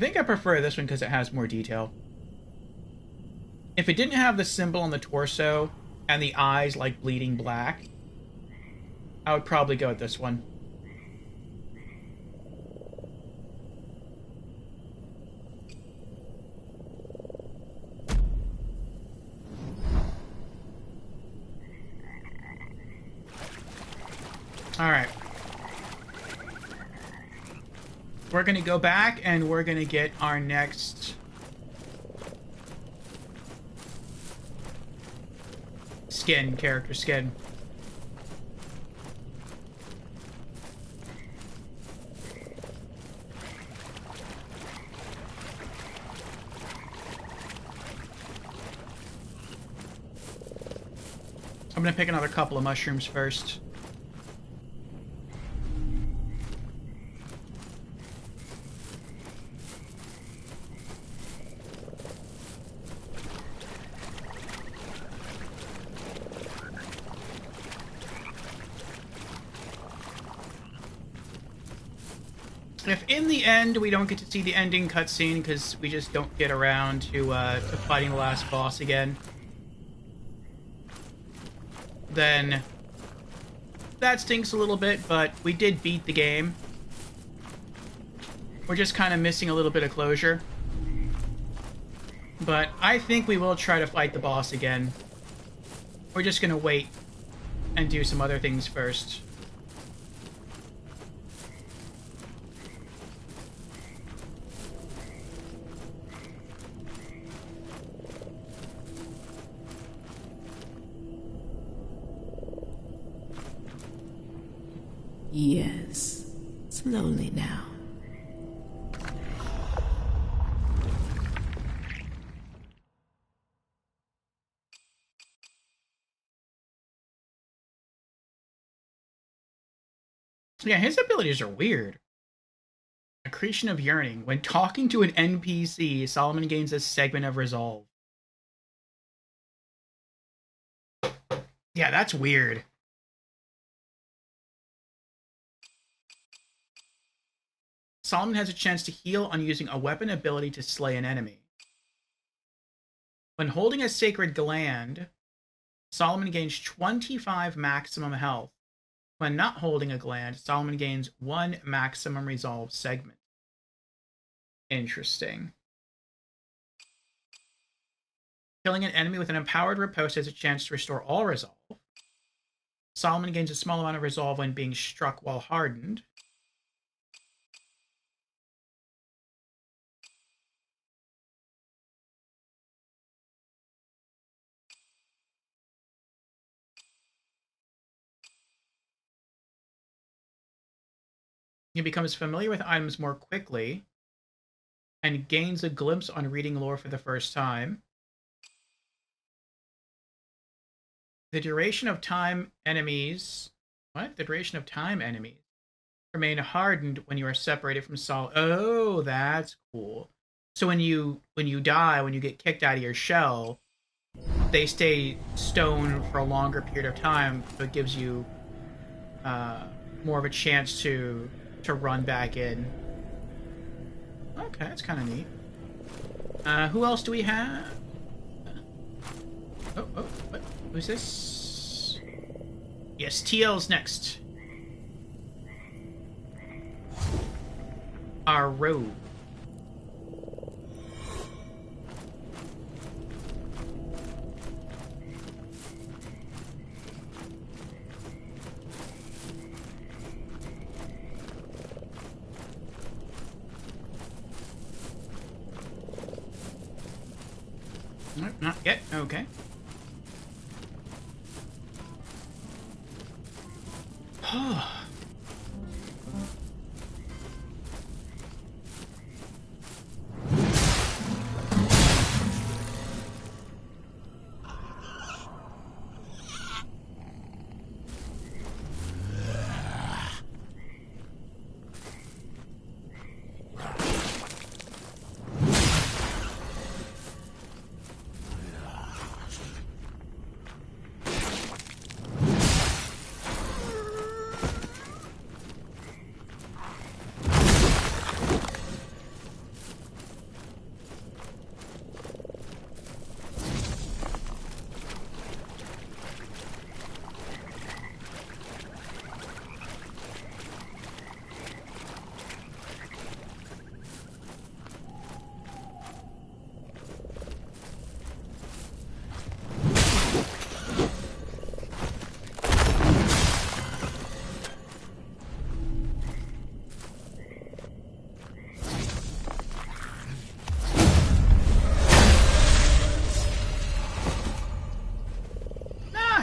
think I prefer this one because it has more detail. If it didn't have the symbol on the torso and the eyes like bleeding black, I would probably go with this one. Alright. We're gonna go back and we're gonna get our next skin, character skin. I'm gonna pick another couple of mushrooms first. If in the end we don't get to see the ending cutscene because we just don't get around to fighting the last boss again, then that stinks a little bit, but we did beat the game. We're just kind of missing a little bit of closure. But I think we will try to fight the boss again. We're just gonna wait and do some other things first. Yes, slowly now. Yeah, his abilities are weird. Accretion of Yearning. When talking to an NPC, Solomon gains a segment of resolve. Yeah, that's weird. Solomon has a chance to heal on using a weapon ability to slay an enemy. When holding a sacred gland, Solomon gains 25 maximum health. When not holding a gland, Solomon gains 1 maximum resolve segment. Interesting. Killing an enemy with an empowered riposte has a chance to restore all resolve. Solomon gains a small amount of resolve when being struck while hardened. He becomes familiar with items more quickly and gains a glimpse on reading lore for the first time. The duration of time enemies... What? The duration of time enemies remain hardened when you are separated from Sol... Oh, that's cool. So when you die, when you get kicked out of your shell, they stay stone for a longer period of time, so it gives you more of a chance to run back in. Okay, that's kind of neat. Who else do we have? Oh, what? Who's this? Yes, TL's next. Our rogue. Nope, not yet. Okay.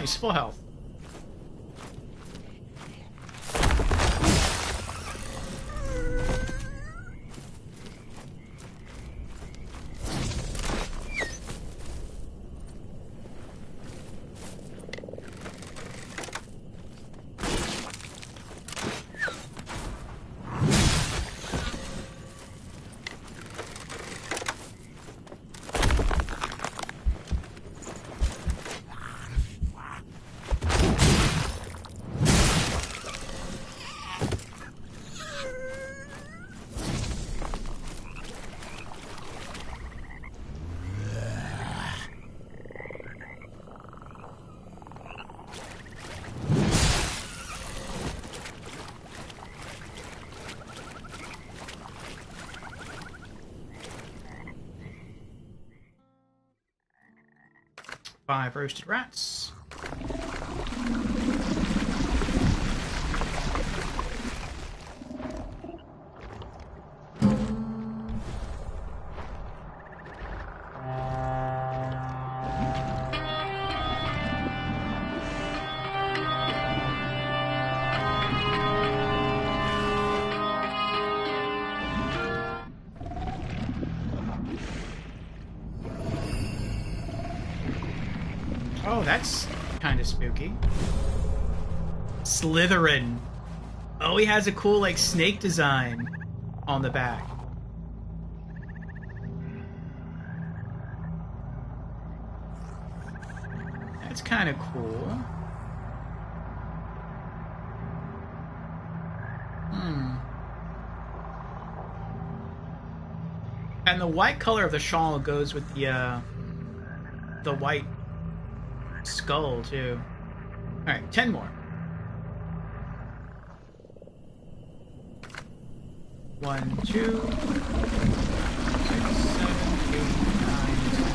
he's full health. Five roasted rats. Oh, that's kind of spooky. Slytherin. Oh, he has a cool, like, snake design on the back. That's kind of cool. And the white color of the shawl goes with the white skull, too. Alright, 10 more. 1, 2, 6, 7, 8, 9, 10.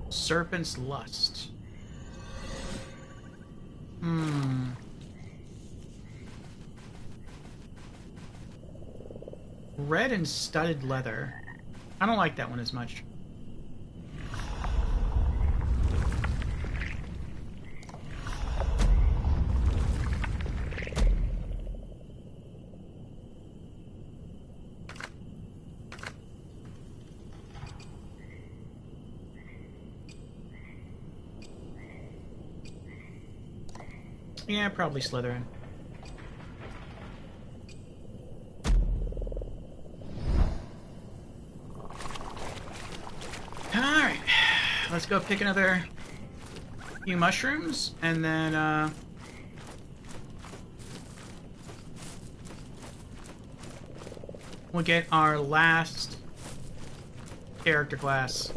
Serpent's Lust. Red and studded leather. I don't like that one as much. Yeah, probably Slytherin. Alright, let's go pick another few mushrooms, and then, we'll get our last character class.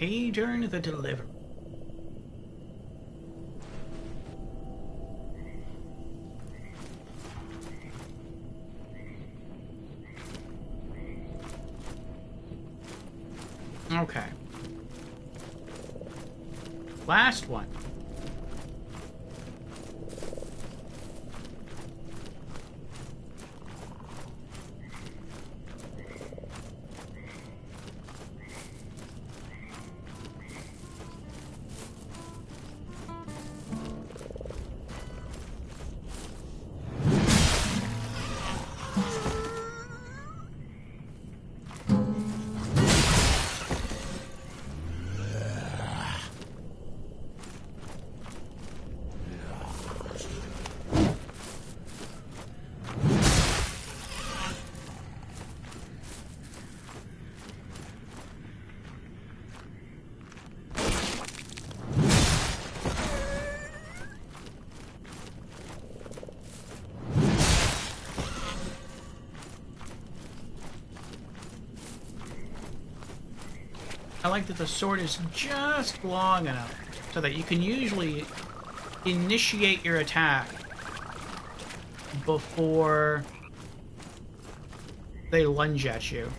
Adern the Deliverer. Okay. Last one. I like that the sword is just long enough so that you can usually initiate your attack before they lunge at you.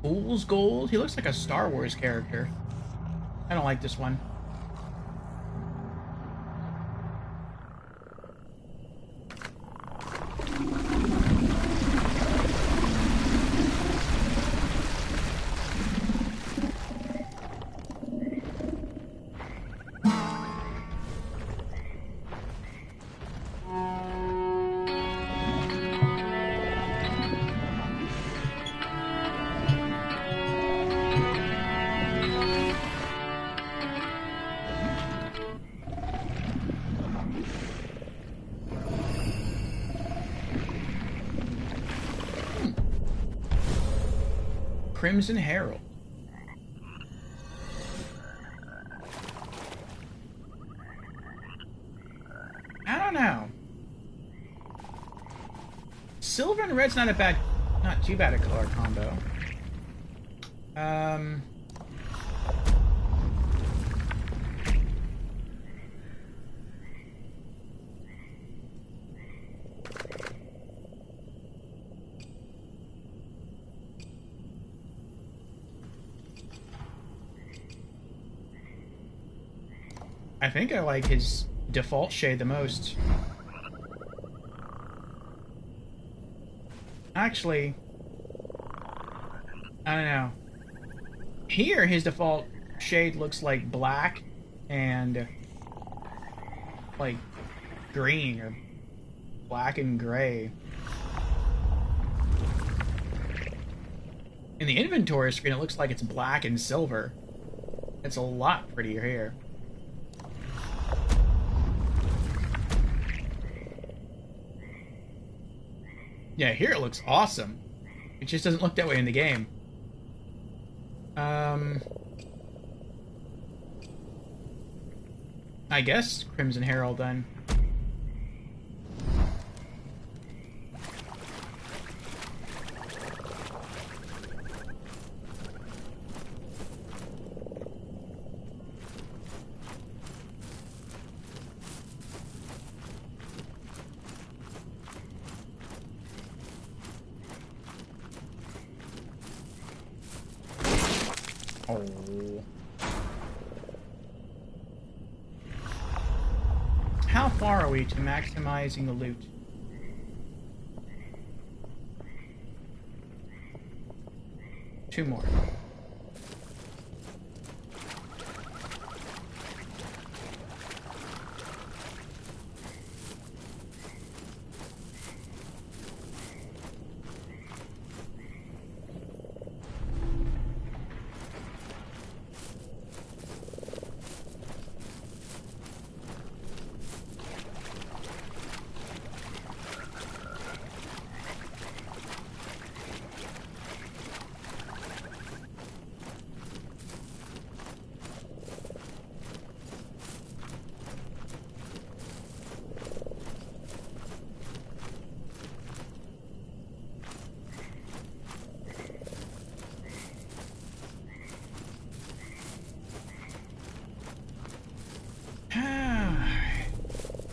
Fool's Gold? He looks like a Star Wars character. I don't like this one. Crimson Herald. I don't know. Silver and red's not too bad a color combo. I think I like his default shade the most. Actually, I don't know. Here, his default shade looks like black and like green or black and gray. In the inventory screen, it looks like it's black and silver. It's a lot prettier here. Yeah, here it looks awesome. It just doesn't look that way in the game. I guess Crimson Herald then. Oh. How far are we to maximizing the loot? Two more.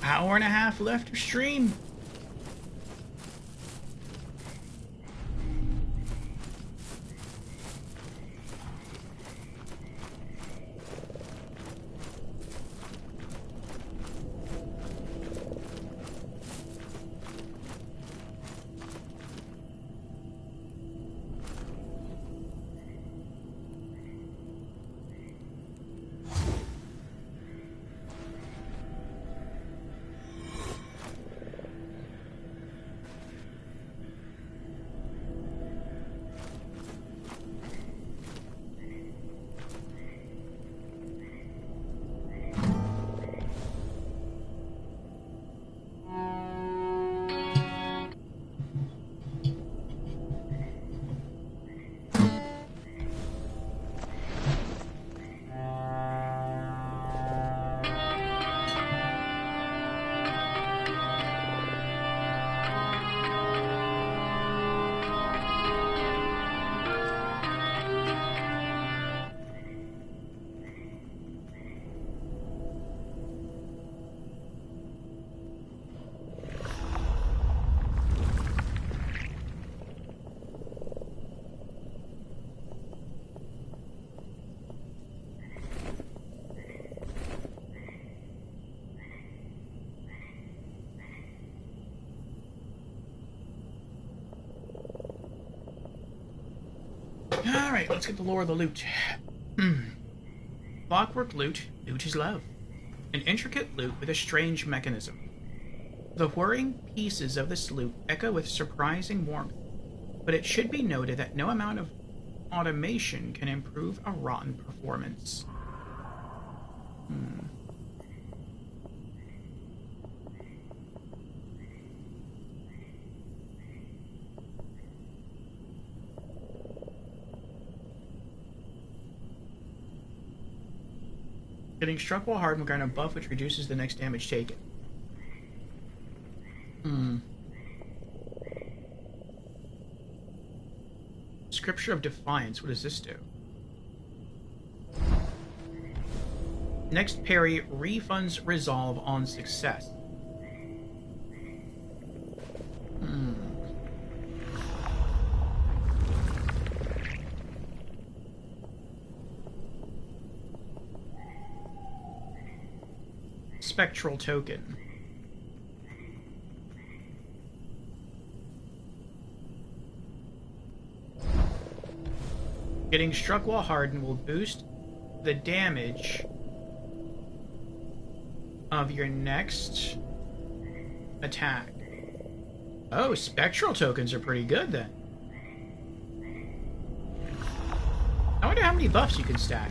Hour and a half left of stream. Alright, let's get the lore of the loot. Clockwork loot. Loot is love. An intricate loot with a strange mechanism. The whirring pieces of this loot echo with surprising warmth, but it should be noted that no amount of automation can improve a rotten performance. Getting struck while hard will grant a buff which reduces the next damage taken. Scripture of Defiance, what does this do? Next parry refunds resolve on success. Spectral token. Getting struck while hardened will boost the damage of your next attack. Oh, spectral tokens are pretty good then. I wonder how many buffs you can stack.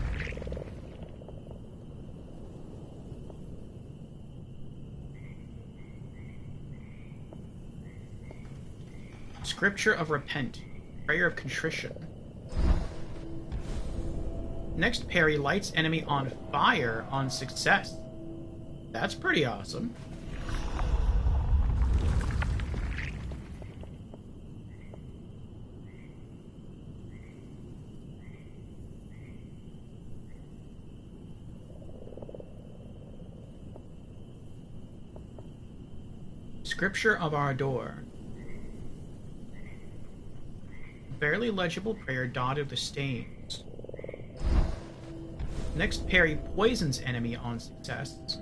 Scripture of Repent. Prayer of Contrition. Next parry lights enemy on fire on success. That's pretty awesome. Scripture of Ardor. Barely legible prayer dotted with stains. Next, parry poisons enemy on success.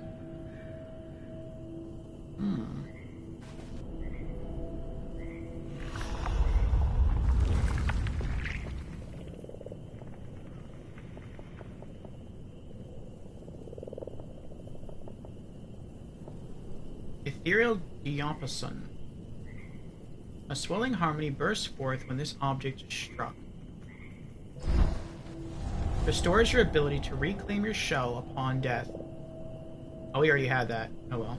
Ethereal Diapason. A swelling harmony bursts forth when this object is struck. Restores your ability to reclaim your shell upon death. Oh, we already had that. Oh well.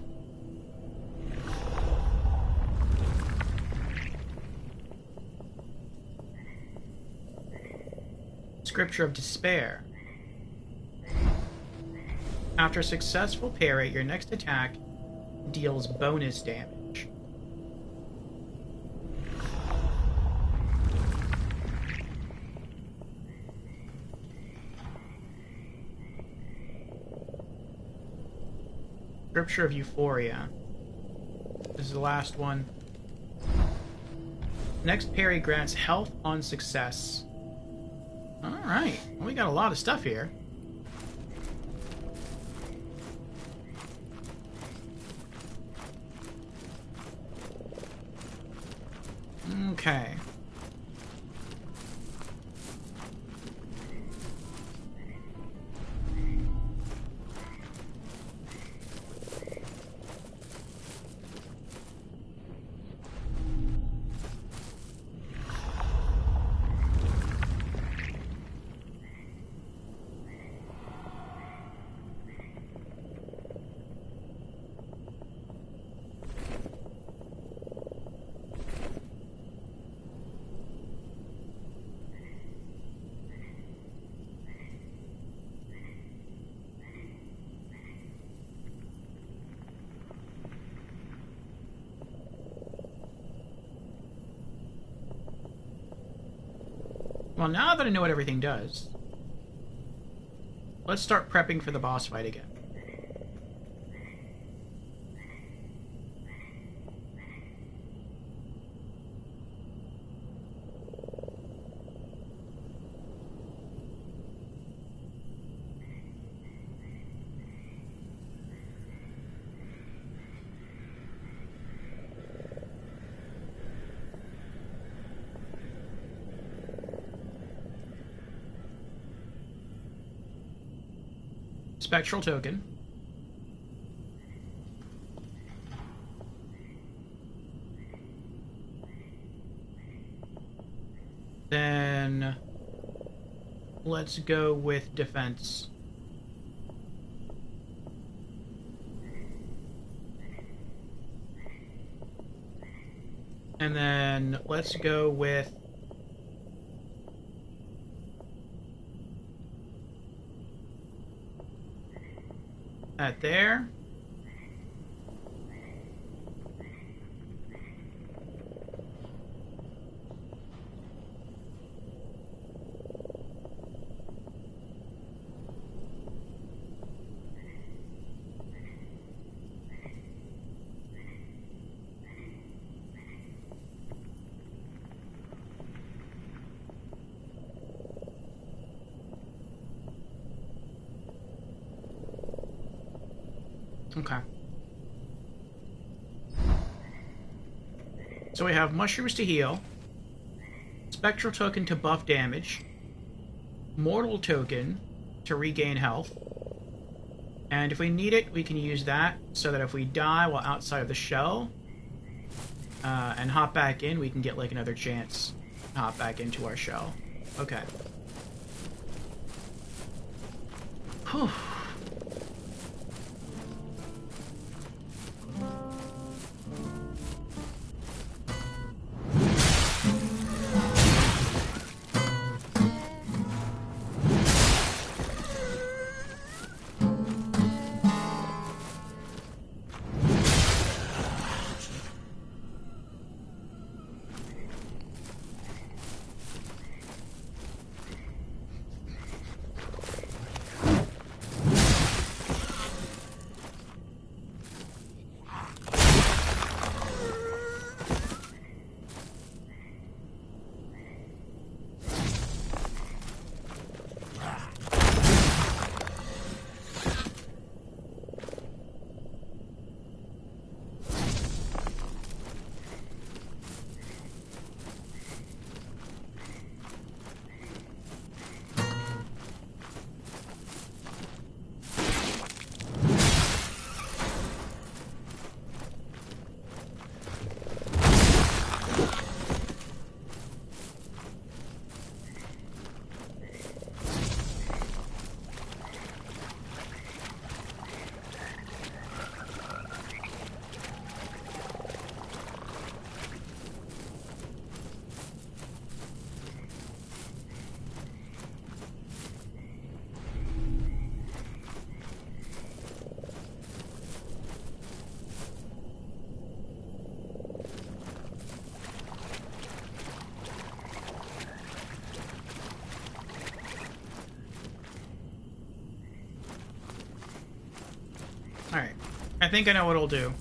Scripture of Despair. After a successful parry, your next attack deals bonus damage. Scripture of Euphoria. This is the last one. Next parry grants health on success. Alright, well, we got a lot of stuff here. Okay. Well, now that I know what everything does, let's start prepping for the boss fight again. Spectral token. Then let's go with defense. And then let's go with that there. Okay. So we have mushrooms to heal, spectral token to buff damage, mortal token to regain health, and if we need it, we can use that so that if we die while outside of the shell and hop back in, we can get like another chance to hop back into our shell. Okay. Whew. think I know what it'll do.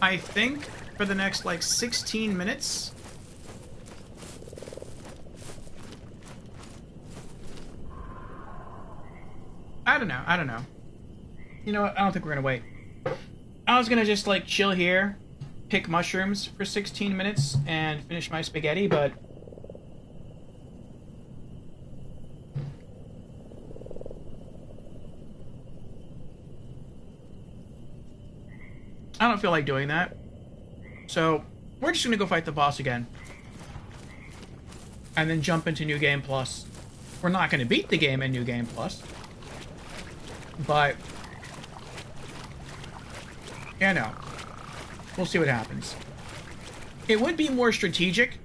I think for the next, like, 16 minutes... I don't know. You know what? I don't think we're gonna wait. I was gonna just, like, chill here, pick mushrooms for 16 minutes, and finish my spaghetti, but... I don't feel like doing that. So, we're just gonna go fight the boss again. And then jump into New Game Plus. We're not gonna beat the game in New Game Plus. But... yeah, no. We'll see what happens. It would be more strategic.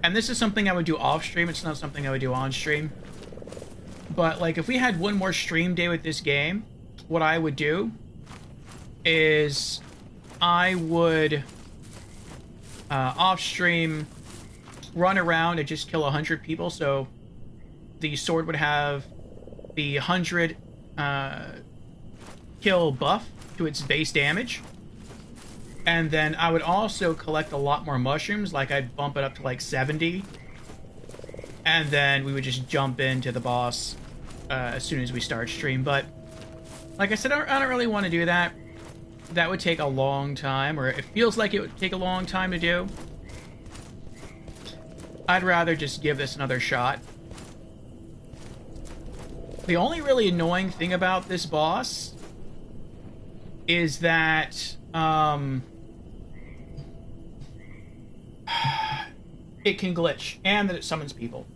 And this is something I would do off-stream. It's not something I would do on-stream. But, like, if we had one more stream day with this game, what I would do is I would off-stream run around and just kill 100 people, so the sword would have the 100 kill buff to its base damage, and then I would also collect a lot more mushrooms, like I'd bump it up to like 70, and then we would just jump into the boss as soon as we start stream. But like I said, I don't really want to do that. That would take a long time, or it feels like it would take a long time to do. I'd rather just give this another shot. The only really annoying thing about this boss is that it can glitch, and that it summons people.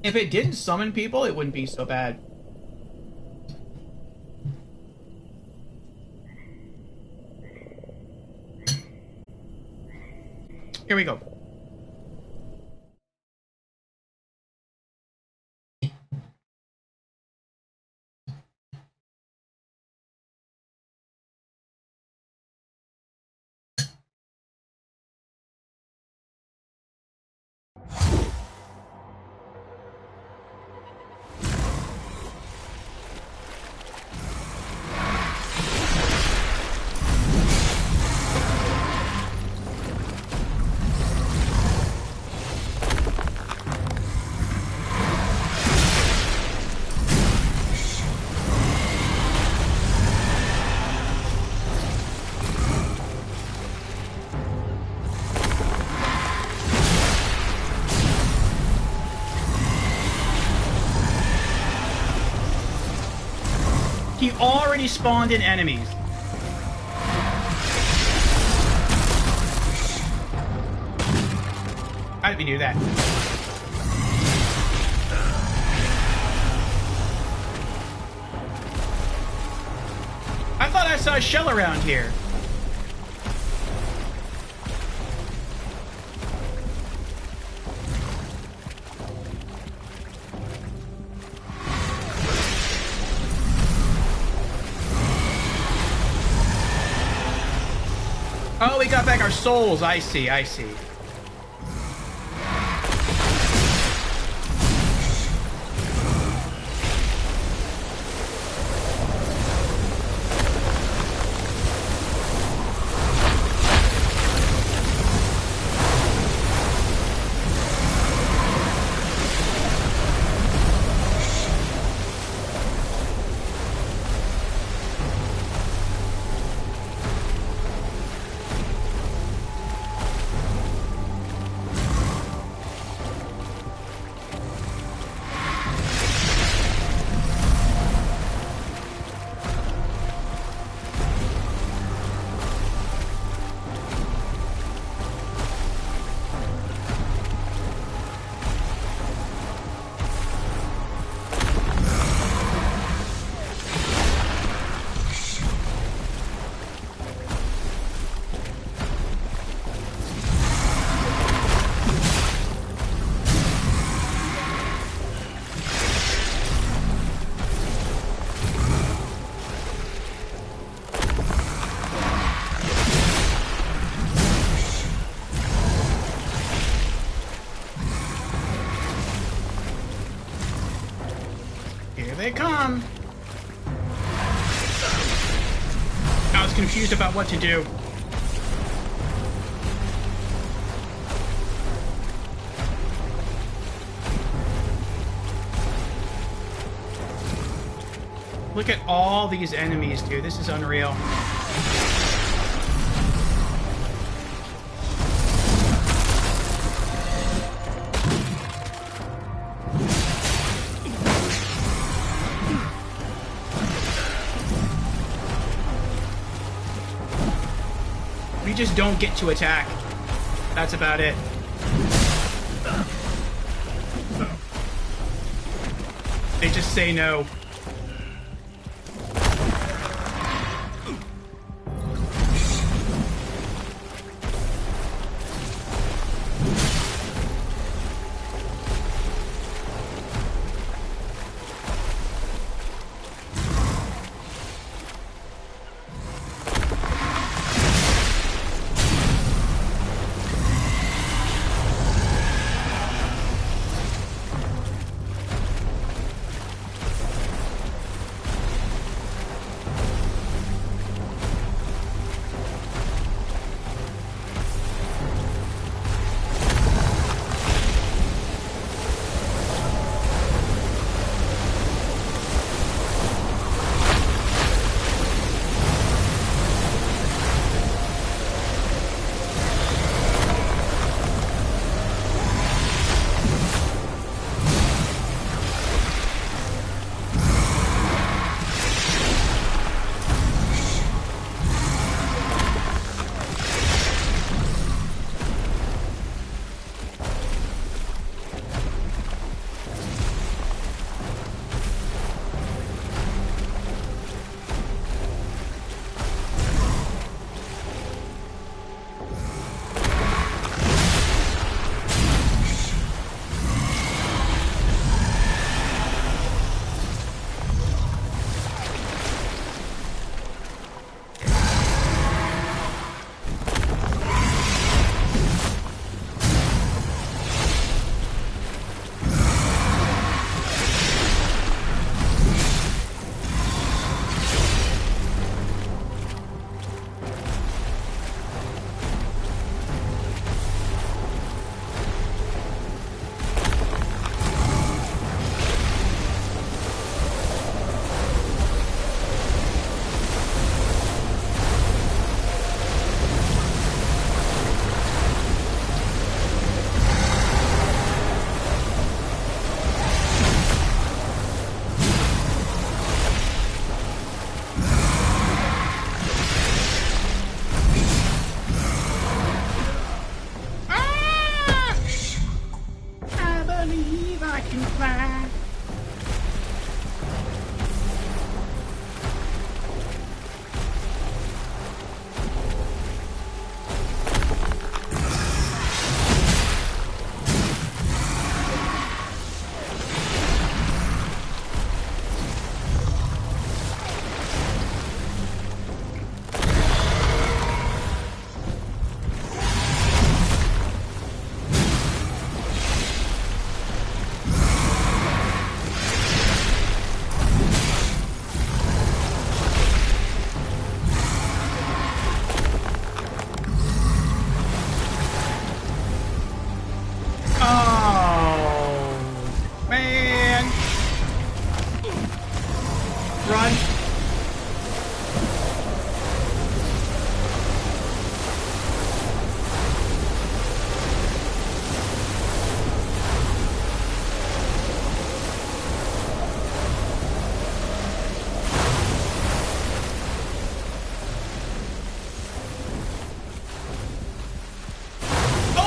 If it didn't summon people, it wouldn't be so bad. Here we go. He already spawned in enemies. How did we do that? I thought I saw a shell around here. Oh, we got back our souls. I see, I see. they come. I was confused about what to do. Look at all these enemies, dude. This is unreal. We just don't get to attack. That's about it. They just say no.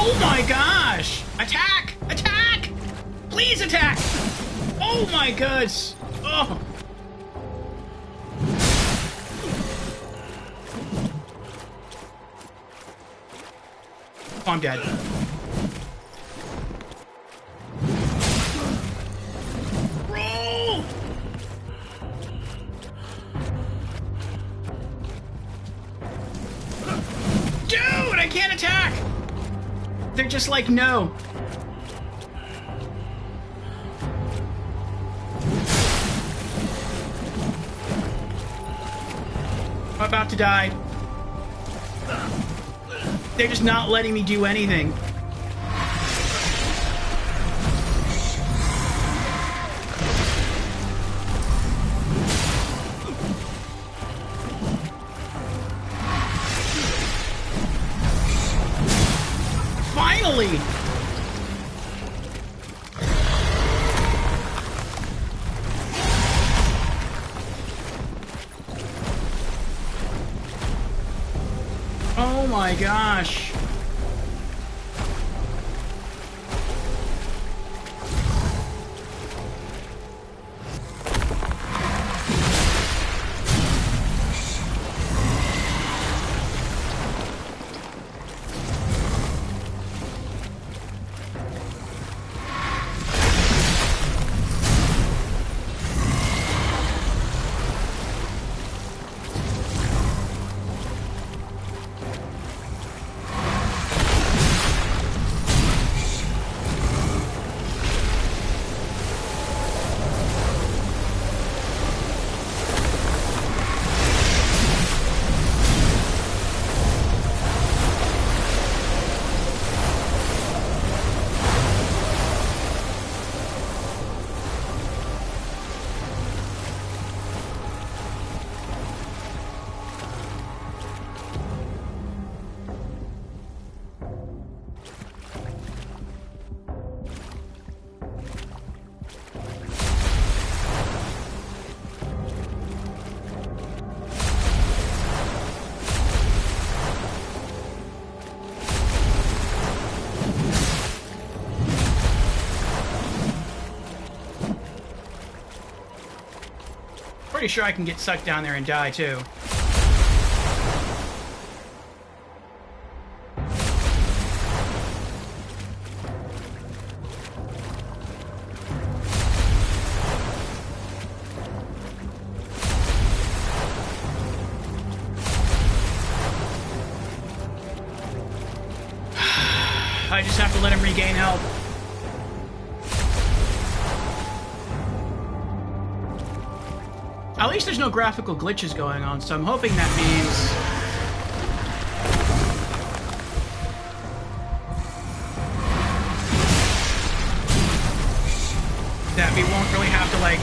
Oh my gosh! Attack! Attack! Please attack! Oh my gosh! Oh! Oh, I'm dead. Roll! Dude, I can't attack! They're just like, no. I'm about to die. They're just not letting me do anything. Finally! Oh my gosh. Pretty sure I can get sucked down there and die, too. I just have to let him regain health. At least there's no graphical glitches going on, so I'm hoping that means... that we won't really have to, like...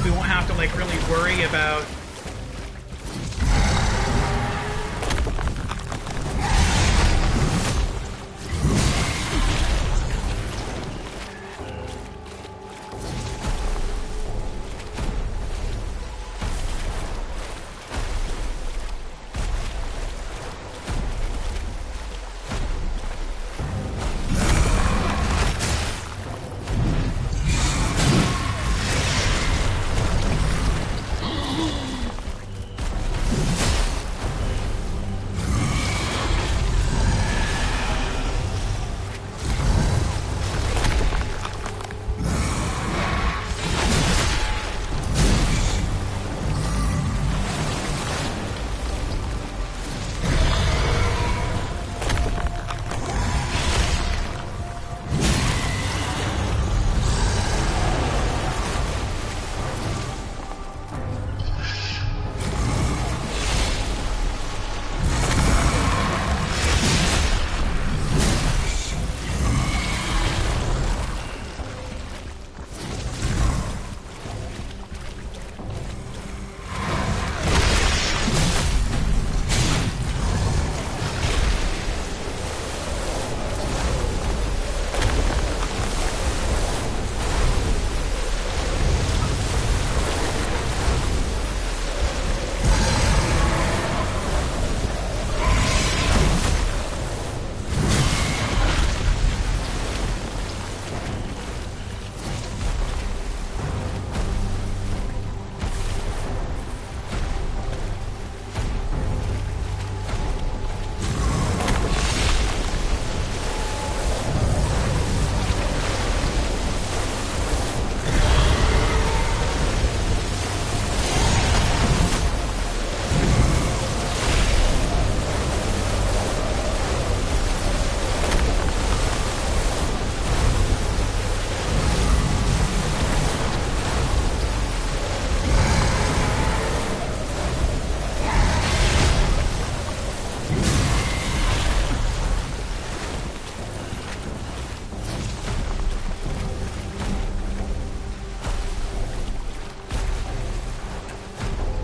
we won't have to, like, really worry about...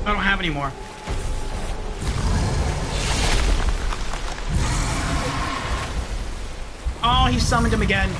I don't have any more. Oh, he summoned him again.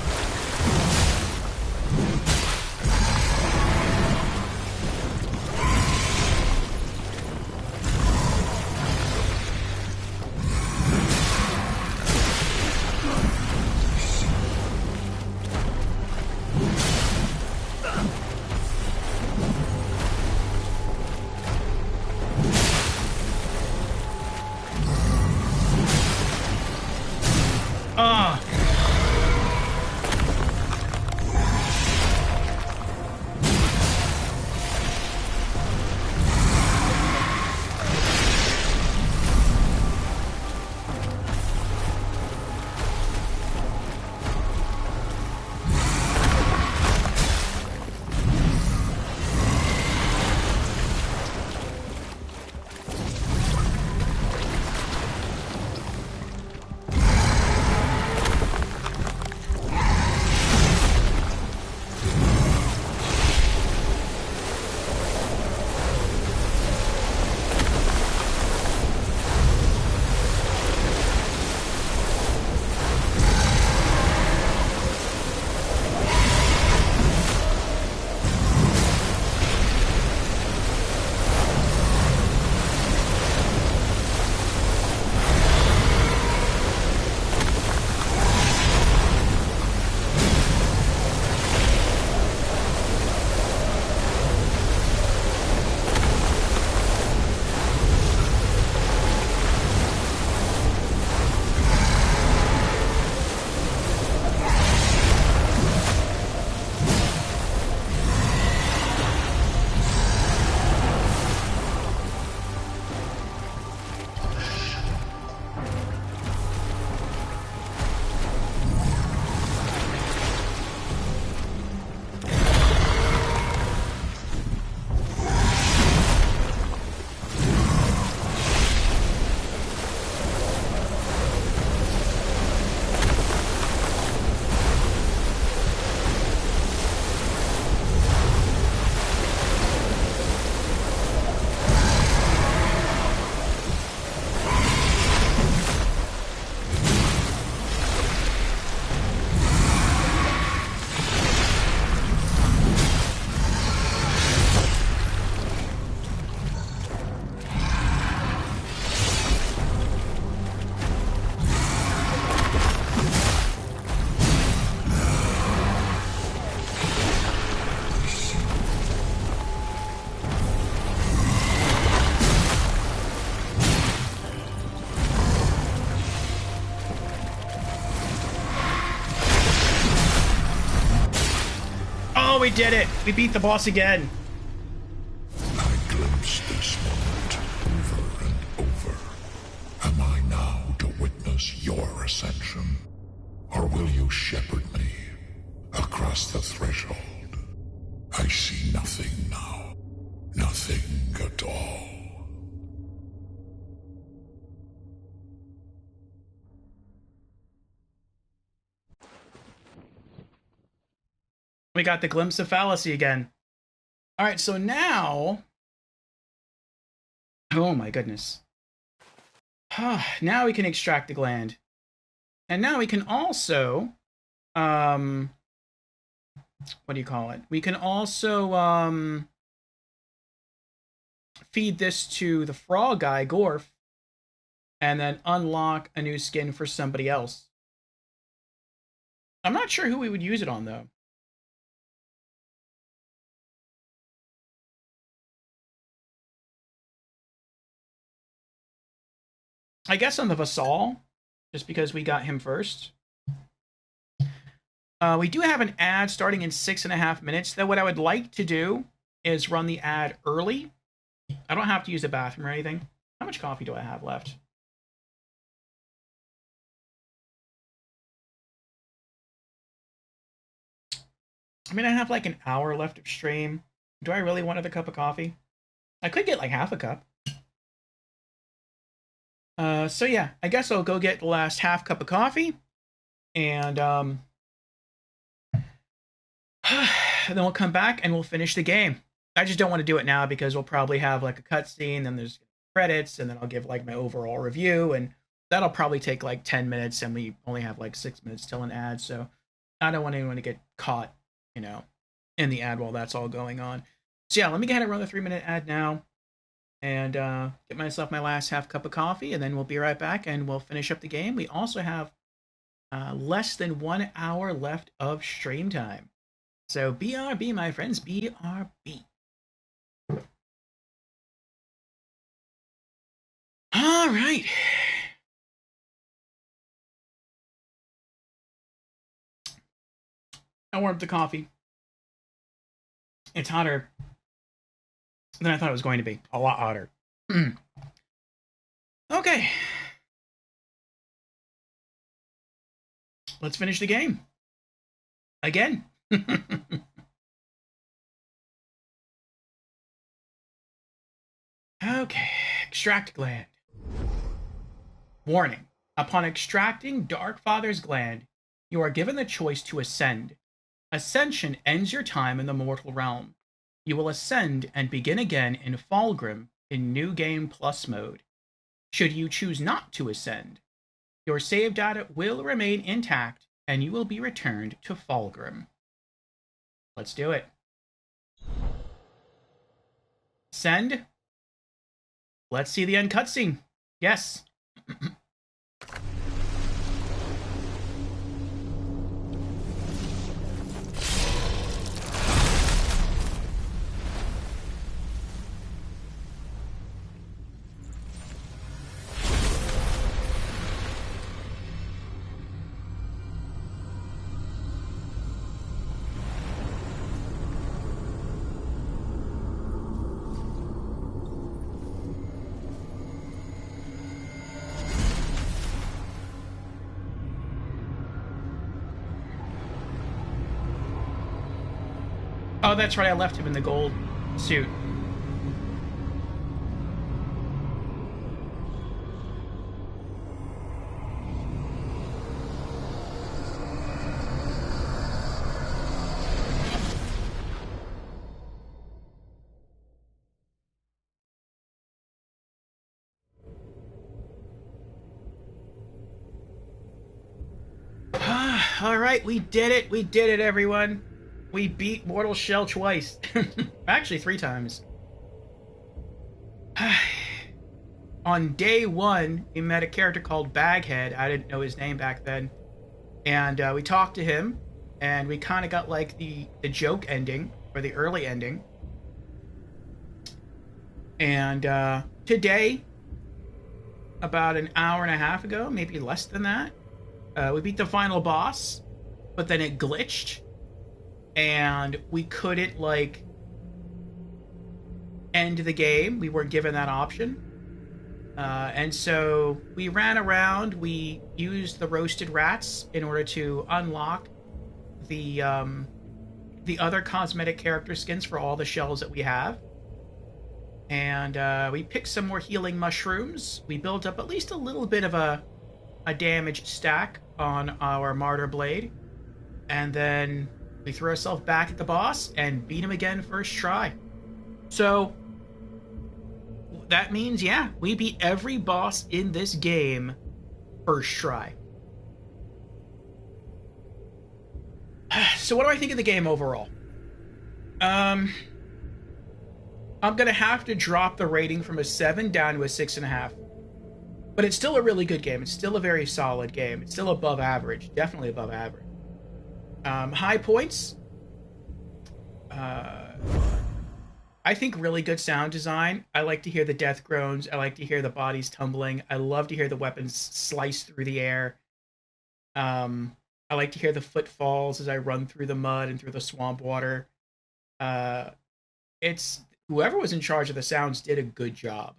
Oh, we did it! We beat the boss again. I glimpsed this moment over and over. Am I now to witness your ascension? Or will you shepherd me across the threshold? I see nothing now. Nothing at all. We got the glimpse of fallacy again. All right, so now... Oh my goodness. Now we can extract the gland. And now we can also... what do you call it? We can also feed this to the frog guy, Gorf, and then unlock a new skin for somebody else. I'm not sure who we would use it on, though. I guess on the Vassal, just because we got him first. We do have an ad starting in 6.5 minutes, though what I would like to do is run the ad early. I don't have to use the bathroom or anything. How much coffee do I have left? I mean, I have like an hour left of stream. Do I really want another cup of coffee? I could get like half a cup. So yeah, I guess I'll go get the last half cup of coffee, and then we'll come back and we'll finish the game. I just don't want to do it now because we'll probably have like a cutscene, then there's credits, and then I'll give like my overall review, and that'll probably take like 10 minutes, and we only have like 6 minutes till an ad, so I don't want anyone to get caught, in the ad while that's all going on. So yeah, let me go ahead and run the 3-minute ad now, and get myself my last half cup of coffee, and then we'll be right back, and we'll finish up the game. We also have less than 1 hour left of stream time. So BRB, my friends, BRB. All right. I warmed up the coffee. It's hotter than I thought it was going to be. A lot hotter. Okay. Let's finish the game. Again. Okay. Extract gland. Warning. Upon extracting Darkfather's gland, you are given the choice to ascend. Ascension ends your time in the mortal realm. You will ascend and begin again in Fulgrim in New Game Plus mode. Should you choose not to ascend, your save data will remain intact and you will be returned to Fulgrim. Let's do it. Send. Let's see the end cutscene. Yes. Oh, that's right, I left him in the gold suit. All right, we did it. We did it, everyone. We beat Mortal Shell twice. Actually, 3 times. On day 1, we met a character called Baghead. I didn't know his name back then. And we talked to him, and we kind of got like the joke ending, or the early ending. And today, about an hour and a half ago, maybe less than that, we beat the final boss, but then it glitched. And we couldn't, like, end the game. We weren't given that option. And so we ran around. We used the roasted rats in order to unlock the other cosmetic character skins for all the shells that we have. And we picked some more healing mushrooms. We built up at least a little bit of a damage stack on our Martyr Blade. And then we threw ourselves back at the boss and beat him again first try. So that means, yeah, we beat every boss in this game first try. So what do I think of the game overall? I'm gonna have to drop the rating from a 7 down to a 6.5. But it's still a really good game. It's still a very solid game. It's still above average. Definitely above average. High points. I think really good sound design. I like to hear the death groans. I like to hear the bodies tumbling. I love to hear the weapons slice through the air. I like to hear the footfalls as I run through the mud and through the swamp water. It's whoever was in charge of the sounds did a good job.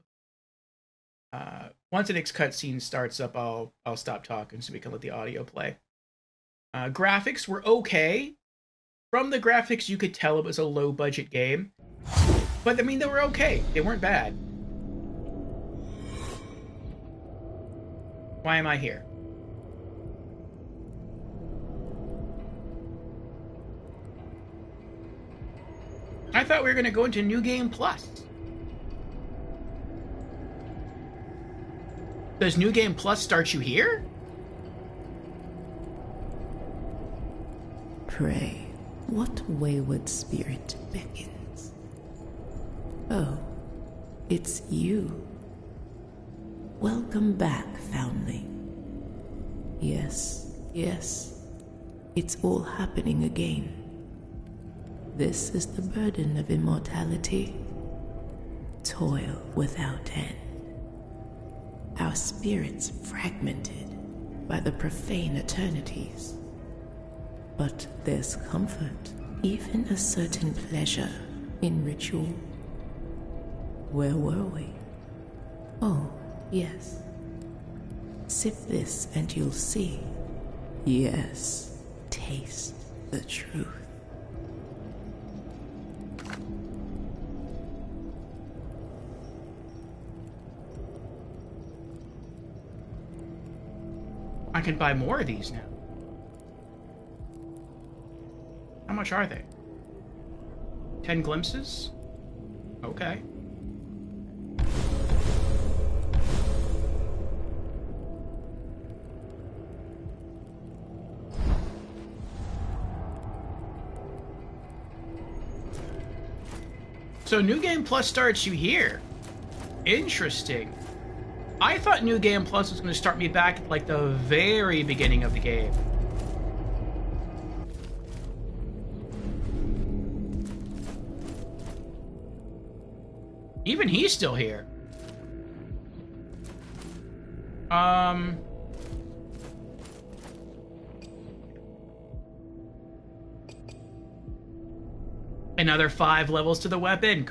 Once the next cutscene starts up, I'll stop talking so we can let the audio play. Graphics were okay. From the graphics, you could tell it was a low-budget game. But, I mean, they were okay. They weren't bad. Why am I here? I thought we were going to go into New Game Plus. Does New Game Plus start you here? Pray, what wayward spirit beckons? Oh, it's you. Welcome back, foundling. Yes, yes, it's all happening again. This is the burden of immortality. Toil without end. Our spirits fragmented by the profane eternities. But there's comfort, even a certain pleasure in ritual. Where were we? Oh, yes. Sip this and you'll see. Yes, taste the truth. I can buy more of these now. How much are they? 10 glimpses? Okay. So New Game Plus starts you here. Interesting. I thought New Game Plus was going to start me back at like the very beginning of the game. Even he's still here. Another 5 levels to the weapon.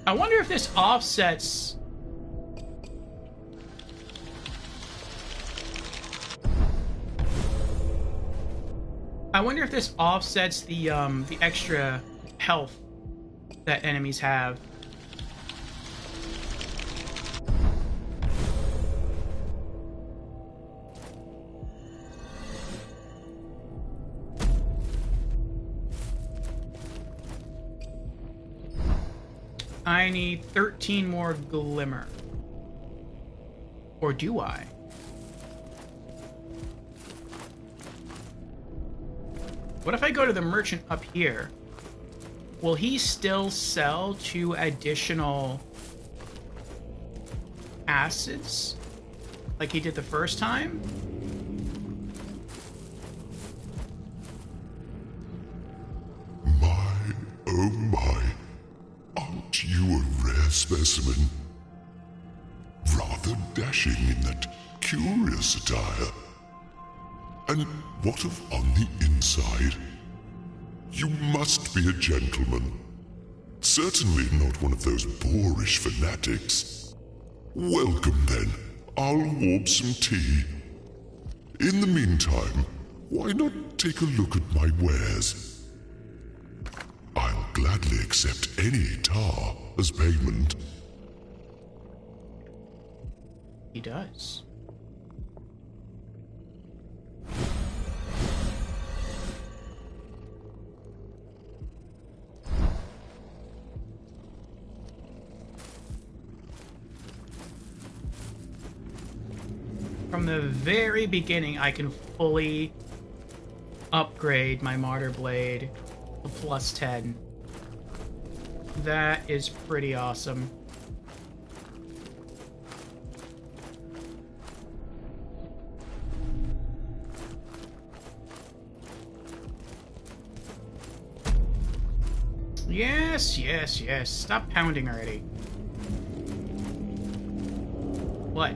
I wonder if this offsets... I wonder if this offsets the extra health that enemies have. I need 13 more glimmer. Or do I? What if I go to the merchant up here? Will he still sell 2 additional acids like he did the first time? My, oh my. Aren't you a rare specimen? Rather dashing in that curious attire. And what of on the inside? You must be a gentleman. Certainly not one of those boorish fanatics. Welcome then. I'll warp some tea. In the meantime, why not take a look at my wares? I'll gladly accept any tar as payment. He does. From the very beginning, I can fully upgrade my Martyr Blade to +10. That is pretty awesome. Yes, yes, yes. Stop pounding already. What?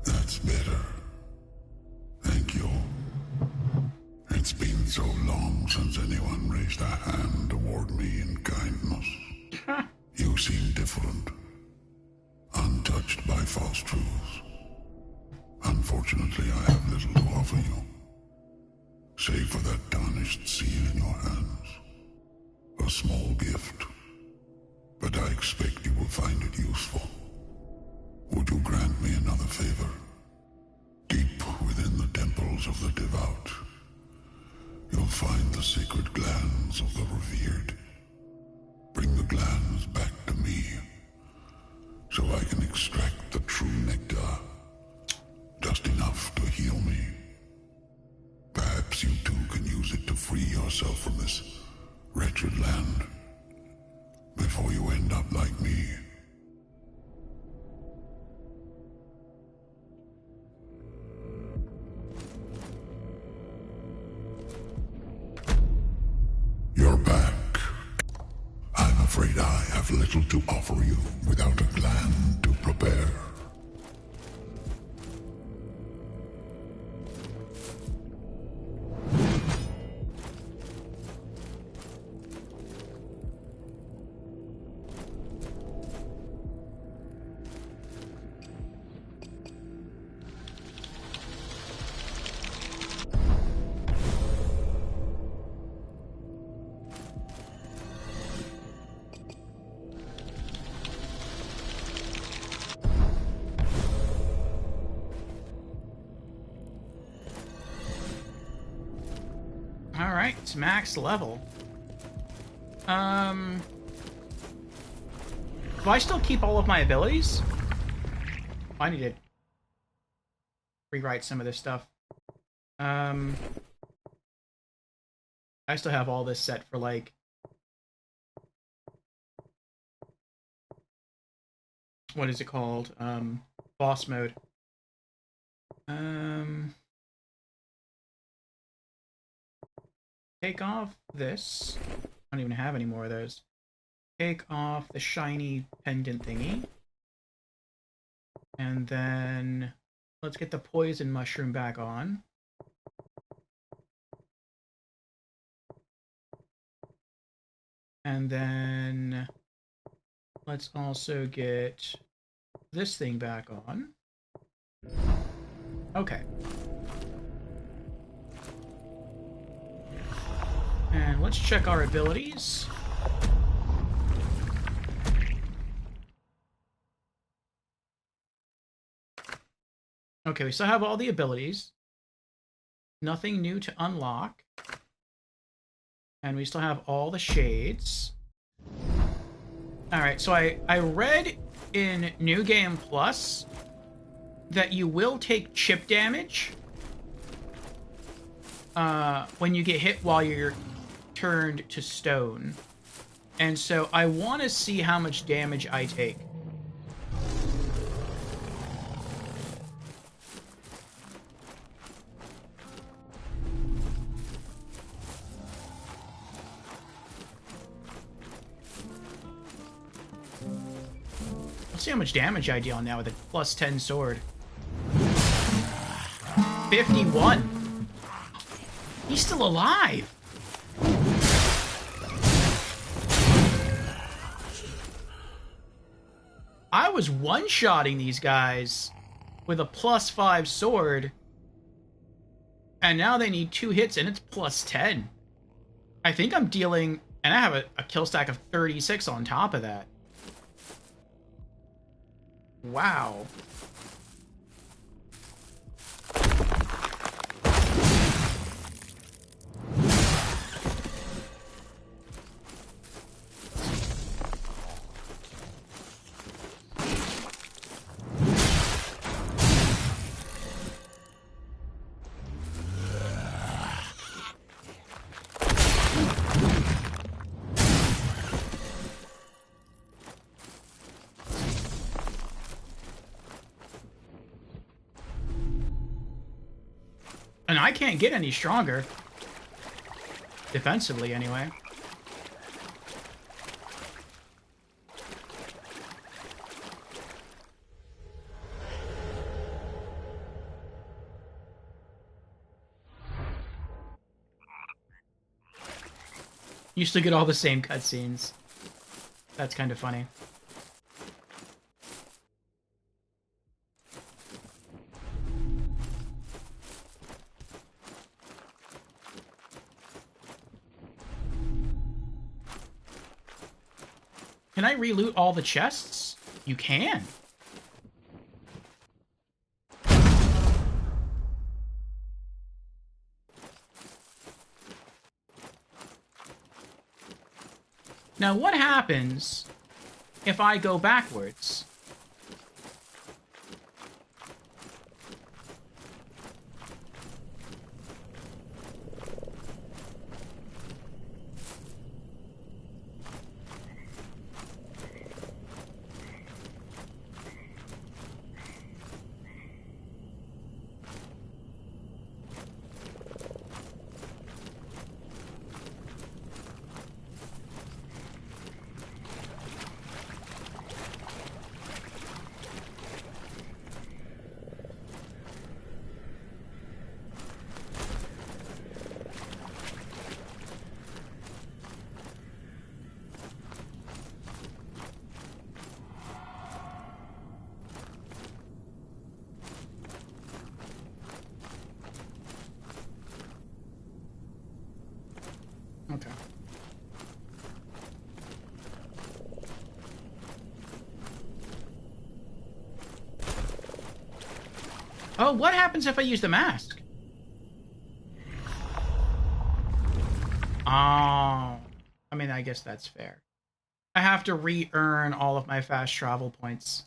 That's better. Thank you. It's been so long since anyone raised a hand toward me in kindness. You seem different. Untouched by false truths. Unfortunately, I have little to offer you, save for that tarnished seal in your hands. A small gift, but I expect you will find it useful. Would you grant me another favor? Deep within the temples of the devout, you'll find the sacred glands of the revered. Bring the glands back to me, so I can extract the true nectar, just enough to heal me. Perhaps you too can use it to free yourself from this wretched land, before you end up like me. You're back. I'm afraid I have little to offer you without a gland to prepare. Alright, it's max level. Do I still keep all of my abilities? I need to rewrite some of this stuff. I still have all this set for, like... What is it called? Boss mode. Take off this. I don't even have any more of those. Take off the shiny pendant thingy. And then let's get the poison mushroom back on. And then let's also get this thing back on. Okay. And let's check our abilities. Okay, we still have all the abilities. Nothing new to unlock. And we still have all the shades. Alright, so I read in New Game Plus that you will take chip damage when you get hit while you're turned to stone. And so I want to see how much damage I take. Let's see how much damage I deal now with a plus 10 sword. 51. He's still alive. I was one-shotting these guys with a plus 5 sword, and now they need 2 hits and it's plus 10. I think I'm dealing, and I have a kill stack of 36 on top of that. Wow. And I can't get any stronger. Defensively, anyway. You still get all the same cutscenes. That's kind of funny. I re-loot all the chests? You can. Now, what happens if I go backwards? Okay. Oh, what happens if I use the mask? Oh, I mean, I guess that's fair. I have to re-earn all of my fast travel points.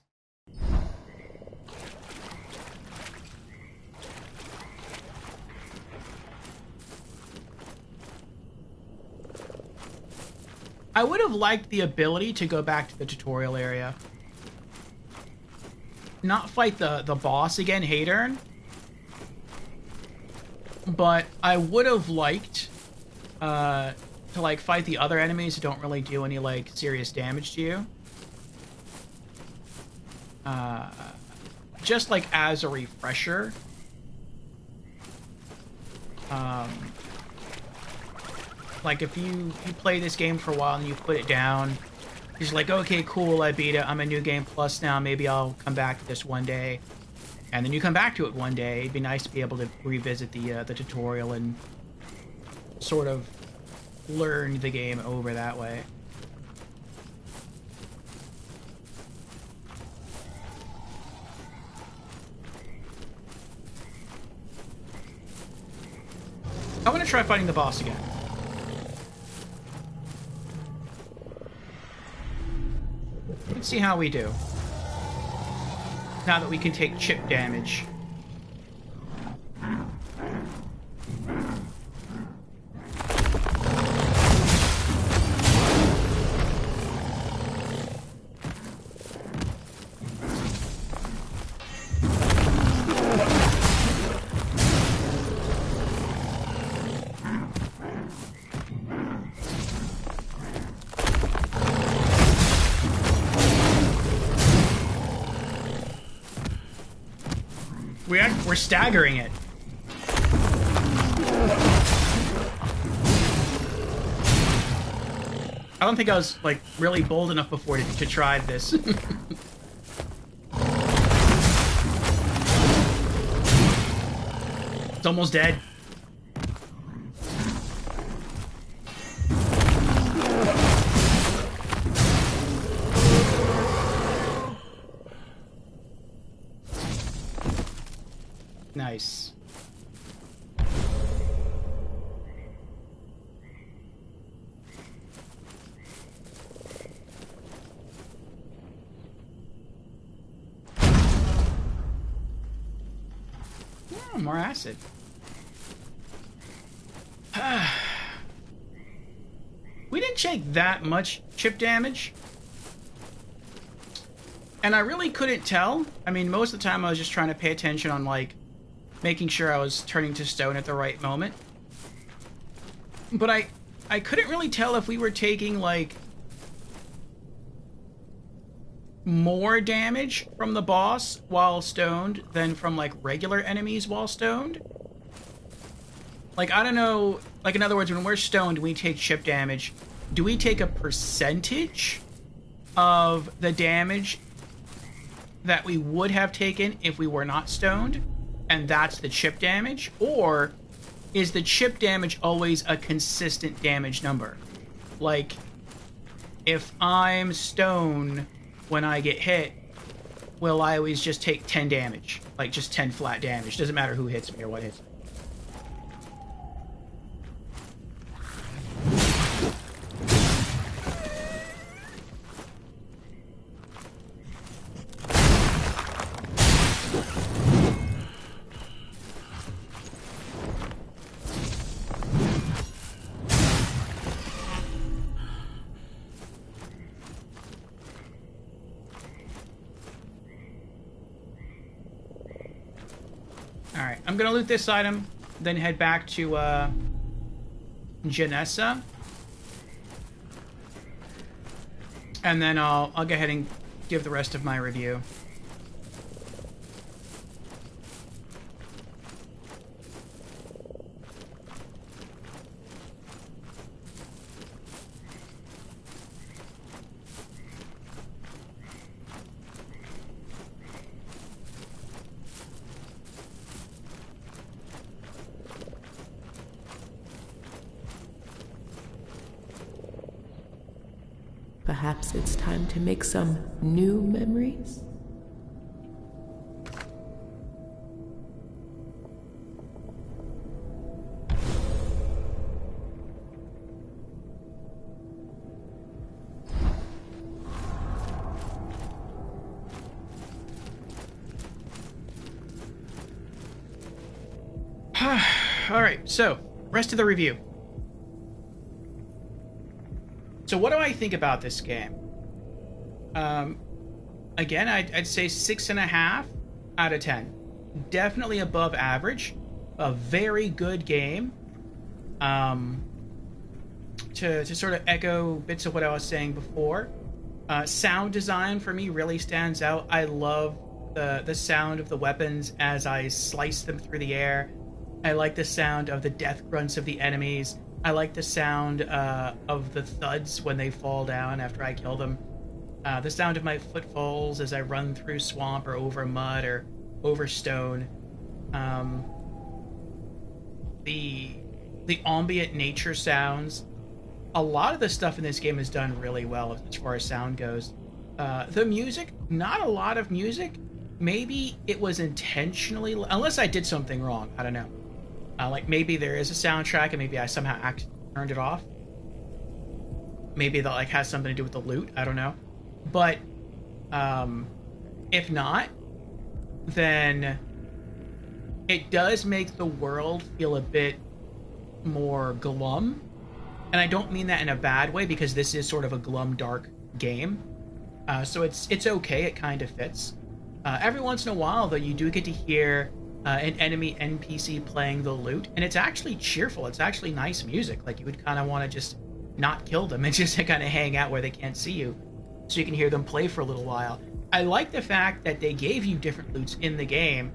I would have liked the ability to go back to the tutorial area. Not fight the boss again, Hadern. But I would have liked to like fight the other enemies who don't really do any like serious damage to you. Just like as a refresher. Like if you play this game for a while and you put it down, you're just like, okay, cool, I beat it. I'm a New Game Plus now. Maybe I'll come back to this one day. And then you come back to it one day. It'd be nice to be able to revisit the tutorial and sort of learn the game over that way. I want to try fighting the boss again. Let's see how we do. Now that we can take chip damage. We're staggering it. I don't think I was like really bold enough before to try this. It's almost dead. Nice. Oh, more acid. We didn't take that much chip damage. And I really couldn't tell. I mean, most of the time I was just trying to pay attention on, like, making sure I was turning to stone at the right moment. But I couldn't really tell if we were taking, like, more damage from the boss while stoned than from, like, regular enemies while stoned. Like, I don't know. Like, in other words, when we're stoned, we take chip damage. Do we take a percentage of the damage that we would have taken if we were not stoned? And that's the chip damage? Or is the chip damage always a consistent damage number? Like, if I'm stone when I get hit, will I always just take 10 damage? Like, just 10 flat damage. Doesn't matter who hits me or what hits me. Alright, I'm gonna loot this item, then head back to, Janessa. And then I'll go ahead and give the rest of my review. Perhaps it's time to make some new memories? Alright, so, rest of the review. So what do I think about this game? Again, I'd say 6.5 out of 10. Definitely above average. A very good game. To sort of echo bits of what I was saying before. Sound design for me really stands out. I love the sound of the weapons as I slice them through the air. I like the sound of the death grunts of the enemies. I like the sound of the thuds when they fall down after I kill them. The sound of my footfalls as I run through swamp or over mud or over stone. The ambient nature sounds. A lot of the stuff in this game is done really well as far as sound goes. The music, not a lot of music. Maybe it was intentionally, unless I did something wrong. I don't know. Like maybe there is a soundtrack and maybe I somehow turned it off. Maybe that like has something to do with the loot. I don't know. But if not, then it does make the world feel a bit more glum. And I don't mean that in a bad way because this is sort of a glum, dark game. So it's okay. It kind of fits. Every once in a while, though, you do get to hear an enemy NPC playing the lute, and it's actually cheerful. It's actually nice music. Like, you would kind of want to just not kill them and just kind of hang out where they can't see you, so you can hear them play for a little while. I like the fact that they gave you different lutes in the game,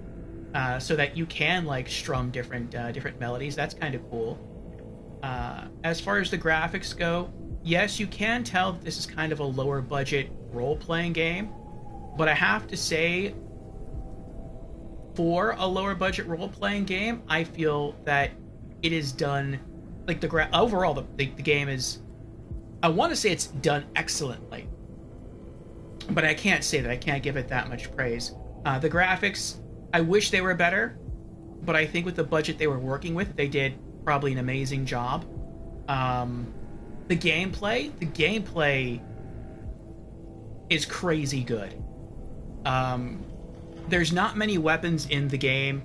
so that you can like strum different melodies. That's kind of cool. As far as the graphics go, yes, you can tell that this is kind of a lower budget role-playing game, but I have to say, for a lower budget role-playing game, I feel that it is done, like overall the game is, I want to say it's done excellently, but I can't say that. I can't give it that much praise. The graphics, I wish they were better, but I think with the budget they were working with, they did probably an amazing job. The gameplay is crazy good. There's not many weapons in the game.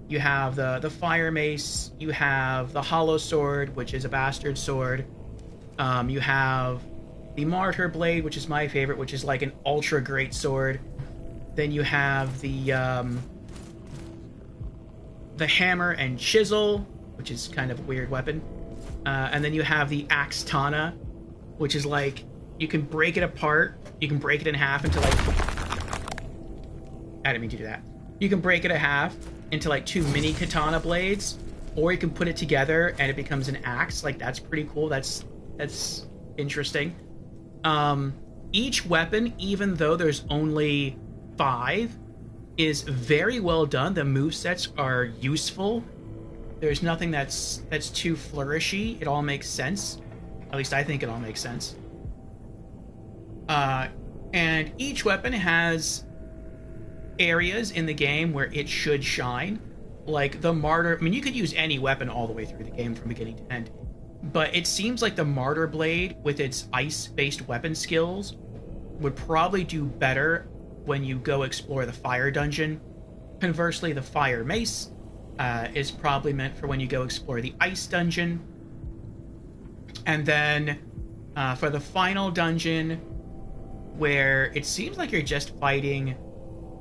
You have the fire mace, you have the hollow sword, which is a bastard sword. You have the martyr blade, which is my favorite, which is like an ultra great sword. Then you have the hammer and chisel, which is kind of a weird weapon. And then you have the axe tana, which is like, you can break it apart. You can break it in half into like... I didn't mean to do that. You can break it in half into like 2 mini katana blades, or you can put it together and it becomes an axe. Like, that's pretty cool. That's interesting. Each weapon, even though there's only 5, is very well done. The movesets are useful. There's nothing that's too flourishy. It all makes sense. At least I think it all makes sense. And each weapon has areas in the game where it should shine. Like the Martyr, I mean, you could use any weapon all the way through the game from beginning to end, but it seems like the Martyr Blade, with its ice-based weapon skills, would probably do better when you go explore the Fire Dungeon. Conversely, the Fire Mace is probably meant for when you go explore the Ice Dungeon. And then for the final dungeon, where it seems like you're just fighting,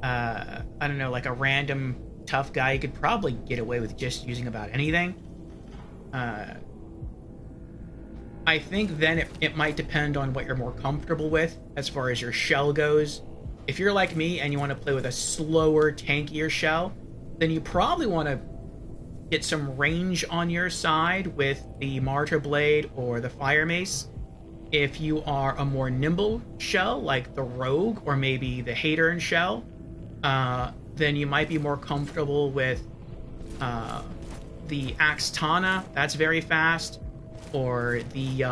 I don't know, like a random tough guy, you could probably get away with just using about anything. I think then it might depend on what you're more comfortable with as far as your shell goes. If you're like me and you want to play with a slower, tankier shell, then you probably want to get some range on your side with the Martyr Blade or the Fire Mace. If you are a more nimble shell, like the Rogue or maybe the Hadern shell, then you might be more comfortable with the Axtana, that's very fast, or the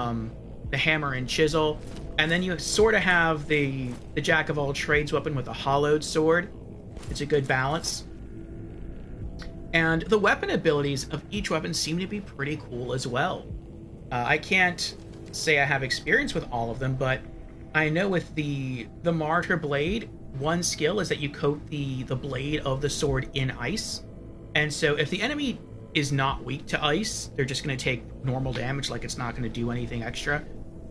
Hammer and Chisel. And then you sort of have the Jack of all trades weapon with a hollowed sword. It's a good balance. And the weapon abilities of each weapon seem to be pretty cool as well. I can't say I have experience with all of them, but I know with the Martyr Blade, one skill is that you coat the blade of the sword in ice. And so if the enemy is not weak to ice, they're just going to take normal damage, like it's not going to do anything extra.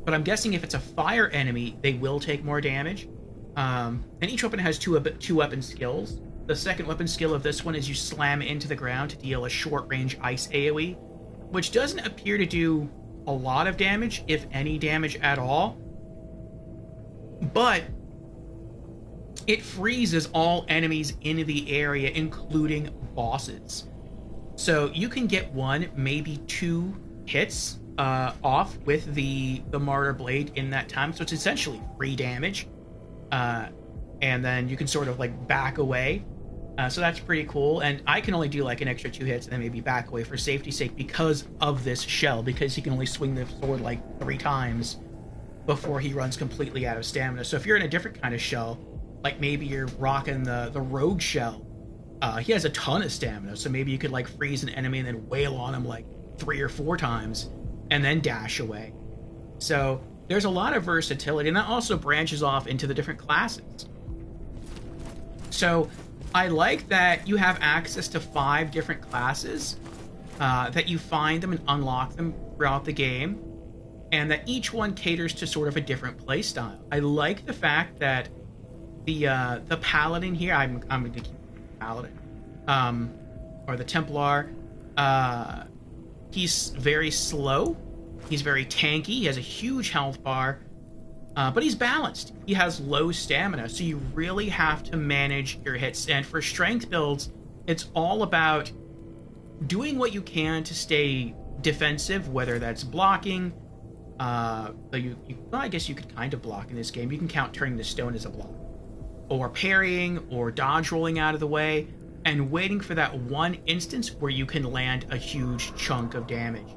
But I'm guessing if it's a fire enemy, they will take more damage. And each weapon has two weapon skills. The second weapon skill of this one is you slam it into the ground to deal a short-range ice AoE, which doesn't appear to do a lot of damage, if any damage at all. But it freezes all enemies in the area, including bosses. So you can get one, maybe two hits off with the Martyr Blade in that time. So it's essentially free damage. And then you can sort of like back away. So that's pretty cool. And I can only do like an extra 2 hits and then maybe back away for safety's sake because of this shell, because he can only swing the sword like 3 times before he runs completely out of stamina. So if you're in a different kind of shell, like maybe you're rocking the Rogue shell, he has a ton of stamina, so maybe you could like freeze an enemy and then wail on him like 3 or 4 times and then dash away. So there's a lot of versatility, and that also branches off into the different classes. So I like that you have access to 5 different classes, that you find them and unlock them throughout the game, and that each one caters to sort of a different playstyle. I like the fact that the Paladin here, I'm going to keep Paladin, or the Templar, he's very slow, he's very tanky, he has a huge health bar, but he's balanced. He has low stamina, so you really have to manage your hits. And for strength builds, it's all about doing what you can to stay defensive, whether that's blocking, well, I guess you could kind of block in this game. You can count turning the stone as a block, or parrying, or dodge rolling out of the way, and waiting for that one instance where you can land a huge chunk of damage.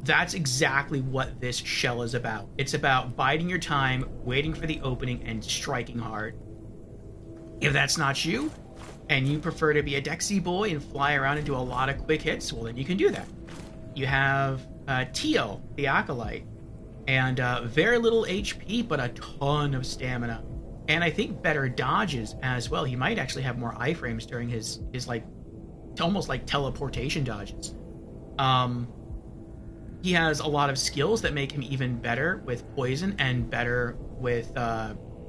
That's exactly what this shell is about. It's about biding your time, waiting for the opening, and striking hard. If that's not you, and you prefer to be a Dexy boy and fly around and do a lot of quick hits, well, then you can do that. You have Teal, the Acolyte, and very little HP, but a ton of stamina. And I think better dodges as well. He might actually have more iframes during his like, almost like teleportation dodges. He has a lot of skills that make him even better with poison and better with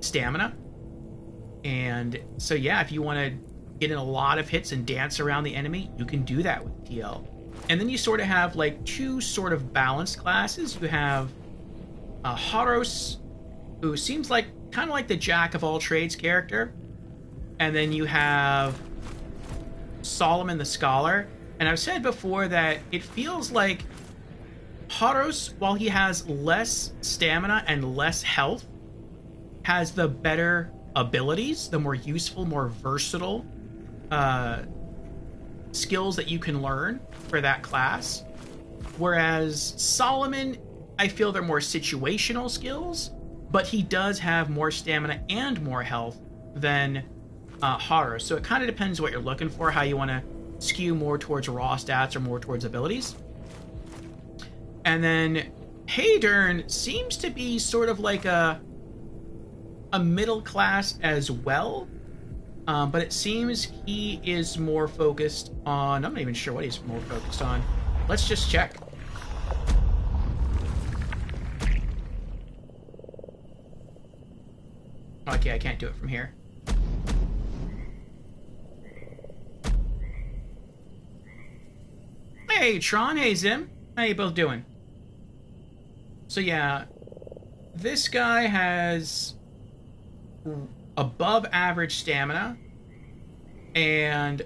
stamina. And so yeah, if you want to get in a lot of hits and dance around the enemy, you can do that with TL. And then you sort of have like 2 sort of balanced classes. You have Haros, who seems like kind of like the Jack of all trades character. And then you have Solomon the Scholar. And I've said before that it feels like Haros, while he has less stamina and less health, has the better abilities, the more useful, more versatile skills that you can learn for that class. Whereas Solomon, I feel they're more situational skills, but he does have more stamina and more health than Haru. So it kind of depends what you're looking for, how you want to skew more towards raw stats or more towards abilities. And then Hadern seems to be sort of like a middle class as well. But it seems he is more focused on... I'm not even sure what he's more focused on. Let's just check. Okay, I can't do it from here. Hey, Tron. Hey, Zim. How you both doing? So, yeah. This guy has above average stamina and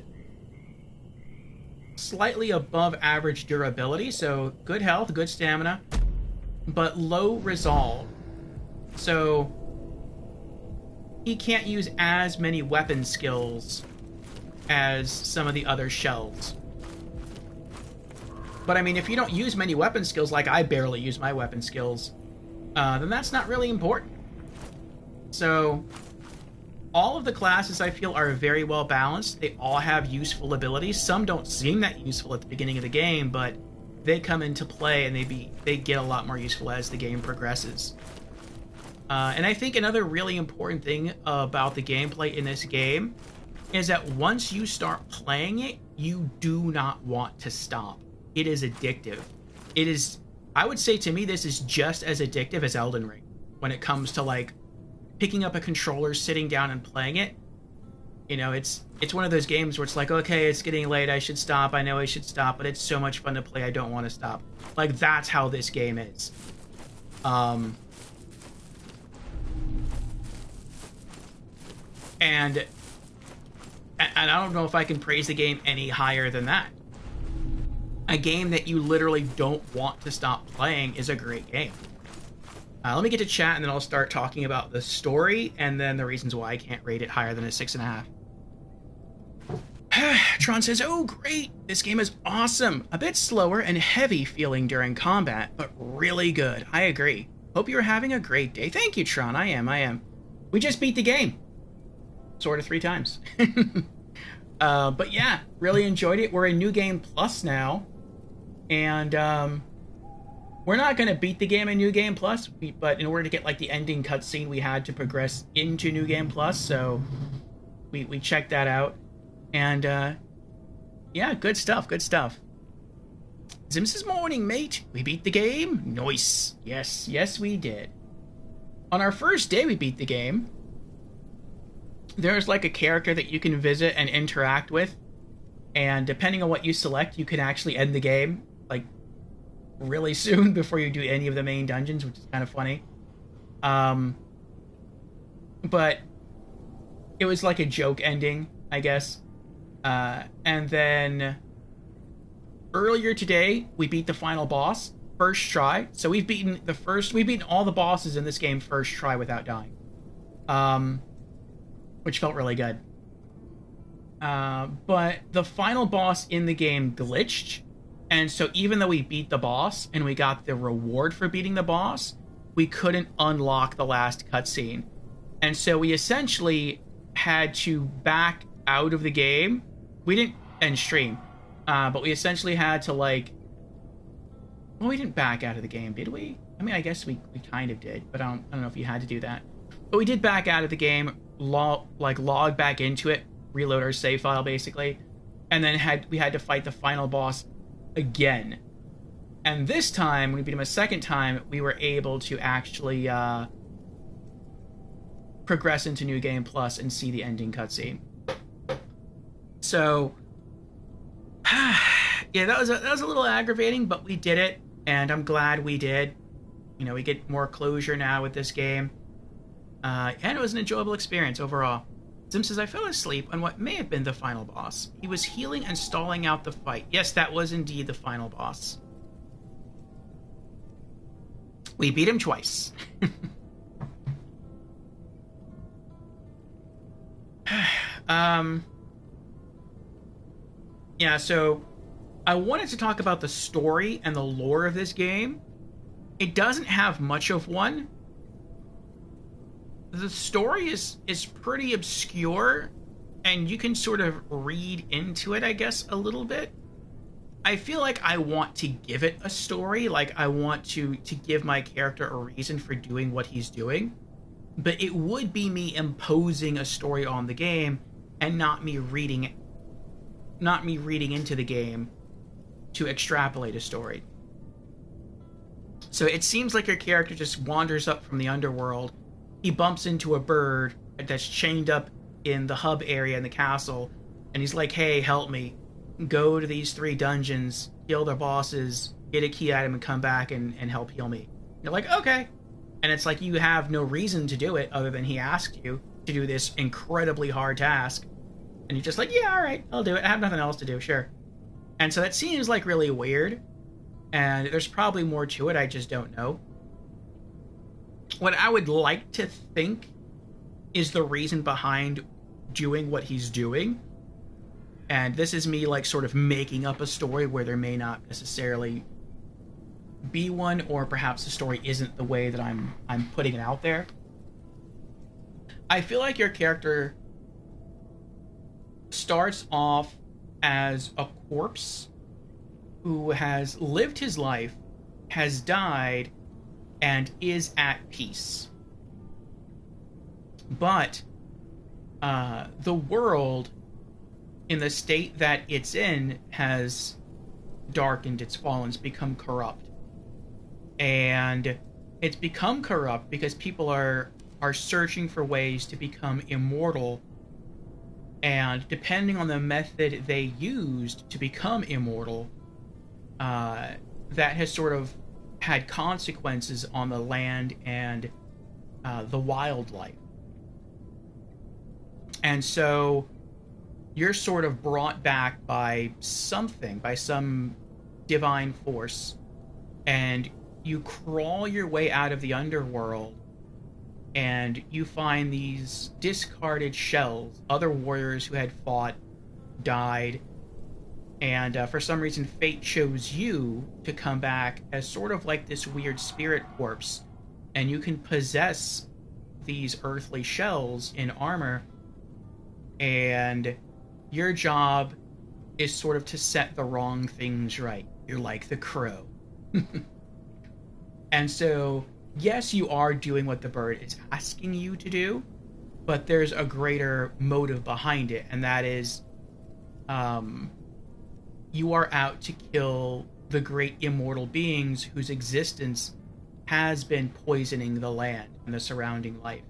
slightly above average durability. So, good health, good stamina, but low resolve. So, he can't use as many weapon skills as some of the other shells. But I mean, if you don't use many weapon skills, like I barely use my weapon skills, then that's not really important. So, all of the classes I feel are very well balanced. They all have useful abilities. Some don't seem that useful at the beginning of the game, but they come into play and they get a lot more useful as the game progresses. And I think another really important thing about the gameplay in this game is that once you start playing it, you do not want to stop. It is addictive. It is, I would say to me, this is just as addictive as Elden Ring when it comes to like picking up a controller, sitting down and playing it. You know, it's one of those games where it's like, okay, it's getting late, I should stop, I know I should stop, but it's so much fun to play, I don't want to stop. Like, that's how this game is. And I don't know if I can praise the game any higher than that. A game that you literally don't want to stop playing is a great game. Let me get to chat, and then I'll start talking about the story, and then the reasons why I can't rate it higher than a 6.5. Tron says, oh, great! This game is awesome! A bit slower and heavy feeling during combat, but really good. I agree. Hope you're having a great day. Thank you, Tron. I am. We just beat the game. Sort of 3 times. But yeah, really enjoyed it. We're in New Game Plus now. And we're not going to beat the game in New Game Plus, but in order to get like the ending cutscene, we had to progress into New Game Plus. So we checked that out. And yeah, good stuff. Zim says, morning, mate. We beat the game. Nice. Yes, we did. On our first day we beat the game, there's like a character that you can visit and interact with, and depending on what you select, you can actually end the game like really soon before you do any of the main dungeons, which is kind of funny. But it was like a joke ending, I guess. And then earlier today we beat the final boss first try. So we've beaten all the bosses in this game first try without dying. Which felt really good. But the final boss in the game glitched, and so even though we beat the boss and we got the reward for beating the boss, we couldn't unlock the last cutscene. And so we essentially had to back out of the game. We didn't end stream, but we essentially had to like... Well, we didn't back out of the game, did we? I mean, I guess we kind of did, but I don't know if you had to do that. But we did back out of the game, log back into it, reload our save file basically, and then we had to fight the final boss again. And this time, when we beat him a second time, we were able to actually progress into New Game Plus and see the ending cutscene. So, yeah, that was a little aggravating, but we did it, and I'm glad we did. You know, we get more closure now with this game. And it was an enjoyable experience overall. Zim says, I fell asleep on what may have been the final boss. He was healing and stalling out the fight. Yes, that was indeed the final boss. We beat him twice. Yeah, so I wanted to talk about the story and the lore of this game. It doesn't have much of one. the story is pretty obscure, and you can sort of read into it, I guess, a little bit. I feel like I want to give it a story, like I want to give my character a reason for doing what he's doing, but it would be me imposing a story on the game and not me reading into the game to extrapolate a story. So it seems like your character just wanders up from the underworld. He bumps into a bird that's chained up in the hub area in the castle, and he's like, hey, help me. Go to these 3 dungeons, kill their bosses, get a key item, and come back and help heal me. You're like, okay. And it's like you have no reason to do it other than he asked you to do this incredibly hard task. And you're just like, yeah, all right, I'll do it. I have nothing else to do, sure. And so that seems like really weird. And there's probably more to it, I just don't know. What I would like to think is the reason behind doing what he's doing. And this is me like sort of making up a story where there may not necessarily be one, or perhaps the story isn't the way that I'm putting it out there. I feel like your character starts off as a corpse who has lived his life, has died, and is at peace. But the world, in the state that it's in, has darkened, it's fallen, it's become corrupt. And it's become corrupt because people are searching for ways to become immortal, and depending on the method they used to become immortal, that has sort of had consequences on the land and the wildlife. And so you're sort of brought back by something, by some divine force, and you crawl your way out of the underworld, and you find these discarded shells. Other warriors who had fought died, and for some reason fate chose you to come back as sort of like this weird spirit corpse, and you can possess these earthly shells in armor, and your job is sort of to set the wrong things right. You're like the crow. And so, yes, you are doing what the bird is asking you to do, but there's a greater motive behind it, and that is, you are out to kill the great immortal beings whose existence has been poisoning the land and the surrounding life.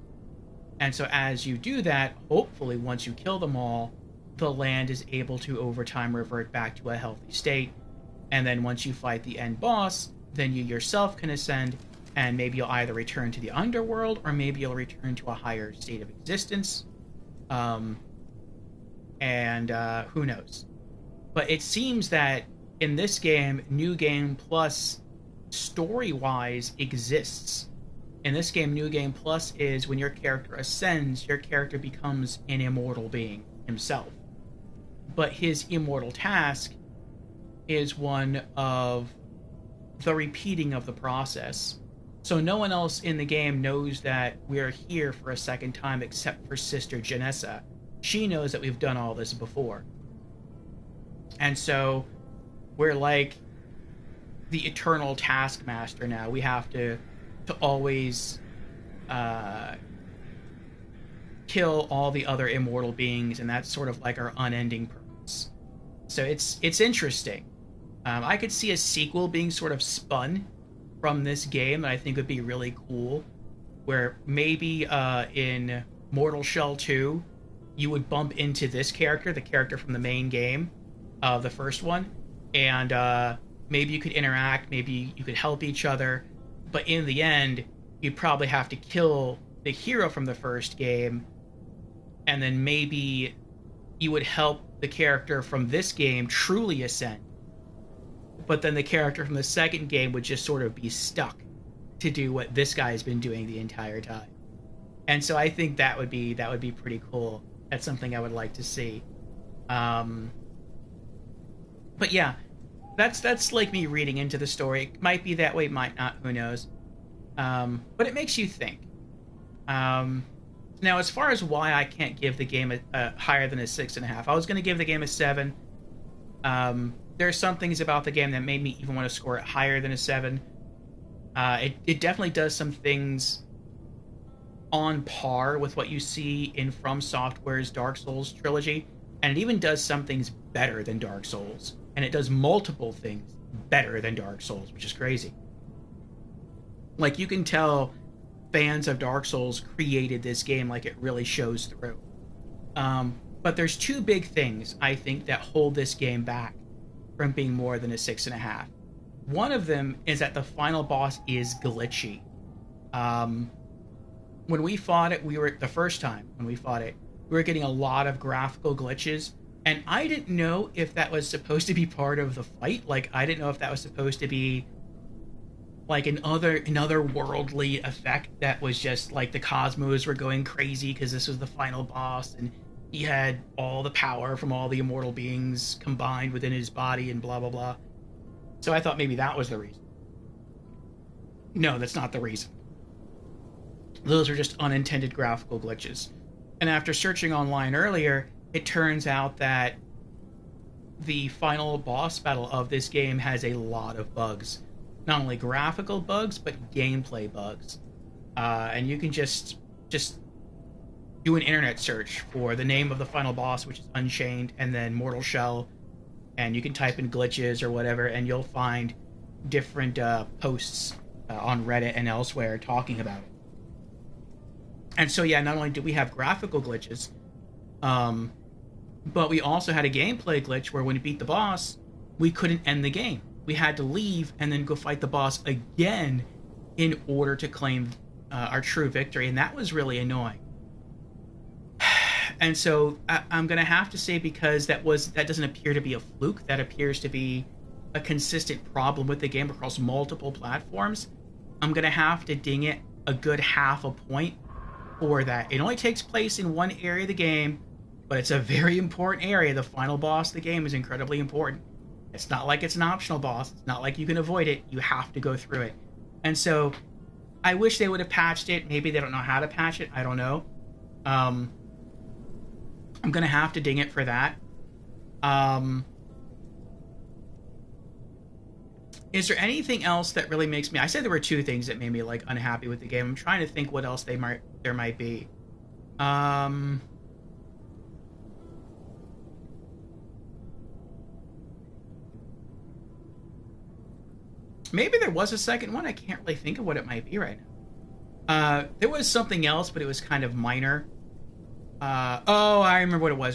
And so as you do that, hopefully once you kill them all, the land is able to over time revert back to a healthy state. And then once you fight the end boss, then you yourself can ascend, and maybe you'll either return to the underworld, or maybe you'll return to a higher state of existence. Who knows? But it seems that in this game, New Game Plus, story-wise, exists. In this game, New Game Plus is when your character ascends, your character becomes an immortal being himself. But his immortal task is one of the repeating of the process. So no one else in the game knows that we're here for a second time except for Sister Janessa. She knows that we've done all this before. And so we're like the eternal taskmaster now. We have to always kill all the other immortal beings, and that's sort of like our unending purpose. So it's interesting. I could see a sequel being sort of spun from this game that I think would be really cool, where maybe in Mortal Shell 2, you would bump into this character, the character from the main game, the first one, and maybe you could interact, maybe you could help each other, but in the end, you'd probably have to kill the hero from the first game, and then maybe you would help the character from this game truly ascend. But then the character from the second game would just sort of be stuck to do what this guy's been doing the entire time. And so I think that would be pretty cool. That's something I would like to see. But yeah, that's like me reading into the story. It might be that way, might not, who knows. But it makes you think. Now, as far as why I can't give the game a higher than a 6.5, I was going to give the game a 7. There are some things about the game that made me even want to score it higher than a 7. It definitely does some things on par with what you see in From Software's Dark Souls trilogy, and it even does some things better than Dark Souls, and it does multiple things better than Dark Souls, which is crazy. Like, you can tell fans of Dark Souls created this game, like, it really shows through. But there's two big things, I think, that hold this game back from being more than a 6.5. One of them is that the final boss is glitchy. When we fought it, the first time when we fought it, we were getting a lot of graphical glitches, and I didn't know if that was supposed to be part of the fight. Like, I didn't know if that was supposed to be like another worldly effect that was just like the cosmos were going crazy because this was the final boss and he had all the power from all the immortal beings combined within his body and blah blah blah. So I thought maybe that was the reason. No, that's not the reason. Those are just unintended graphical glitches. And after searching online earlier, it turns out that the final boss battle of this game has a lot of bugs. Not only graphical bugs, but gameplay bugs. And you can just do an internet search for the name of the final boss, which is Unchained, and then Mortal Shell, and you can type in glitches or whatever, and you'll find different posts on Reddit and elsewhere talking about it. And so, yeah, not only did we have graphical glitches, but we also had a gameplay glitch where when we beat the boss, we couldn't end the game. We had to leave and then go fight the boss again in order to claim our true victory, and that was really annoying. And so I'm going to have to say, because that doesn't appear to be a fluke, that appears to be a consistent problem with the game across multiple platforms, I'm going to have to ding it a good half a point for that. It only takes place in one area of the game, but it's a very important area. The final boss of the game is incredibly important. It's not like it's an optional boss. It's not like you can avoid it. You have to go through it. And so I wish they would have patched it. Maybe they don't know how to patch it. I don't know. I'm going to have to ding it for that. Is there anything else that really makes me... I said there were two things that made me, like, unhappy with the game. I'm trying to think what else there might be. Maybe there was a second one. I can't really think of what it might be right now. There was something else, but it was kind of minor. Oh, I remember what it was.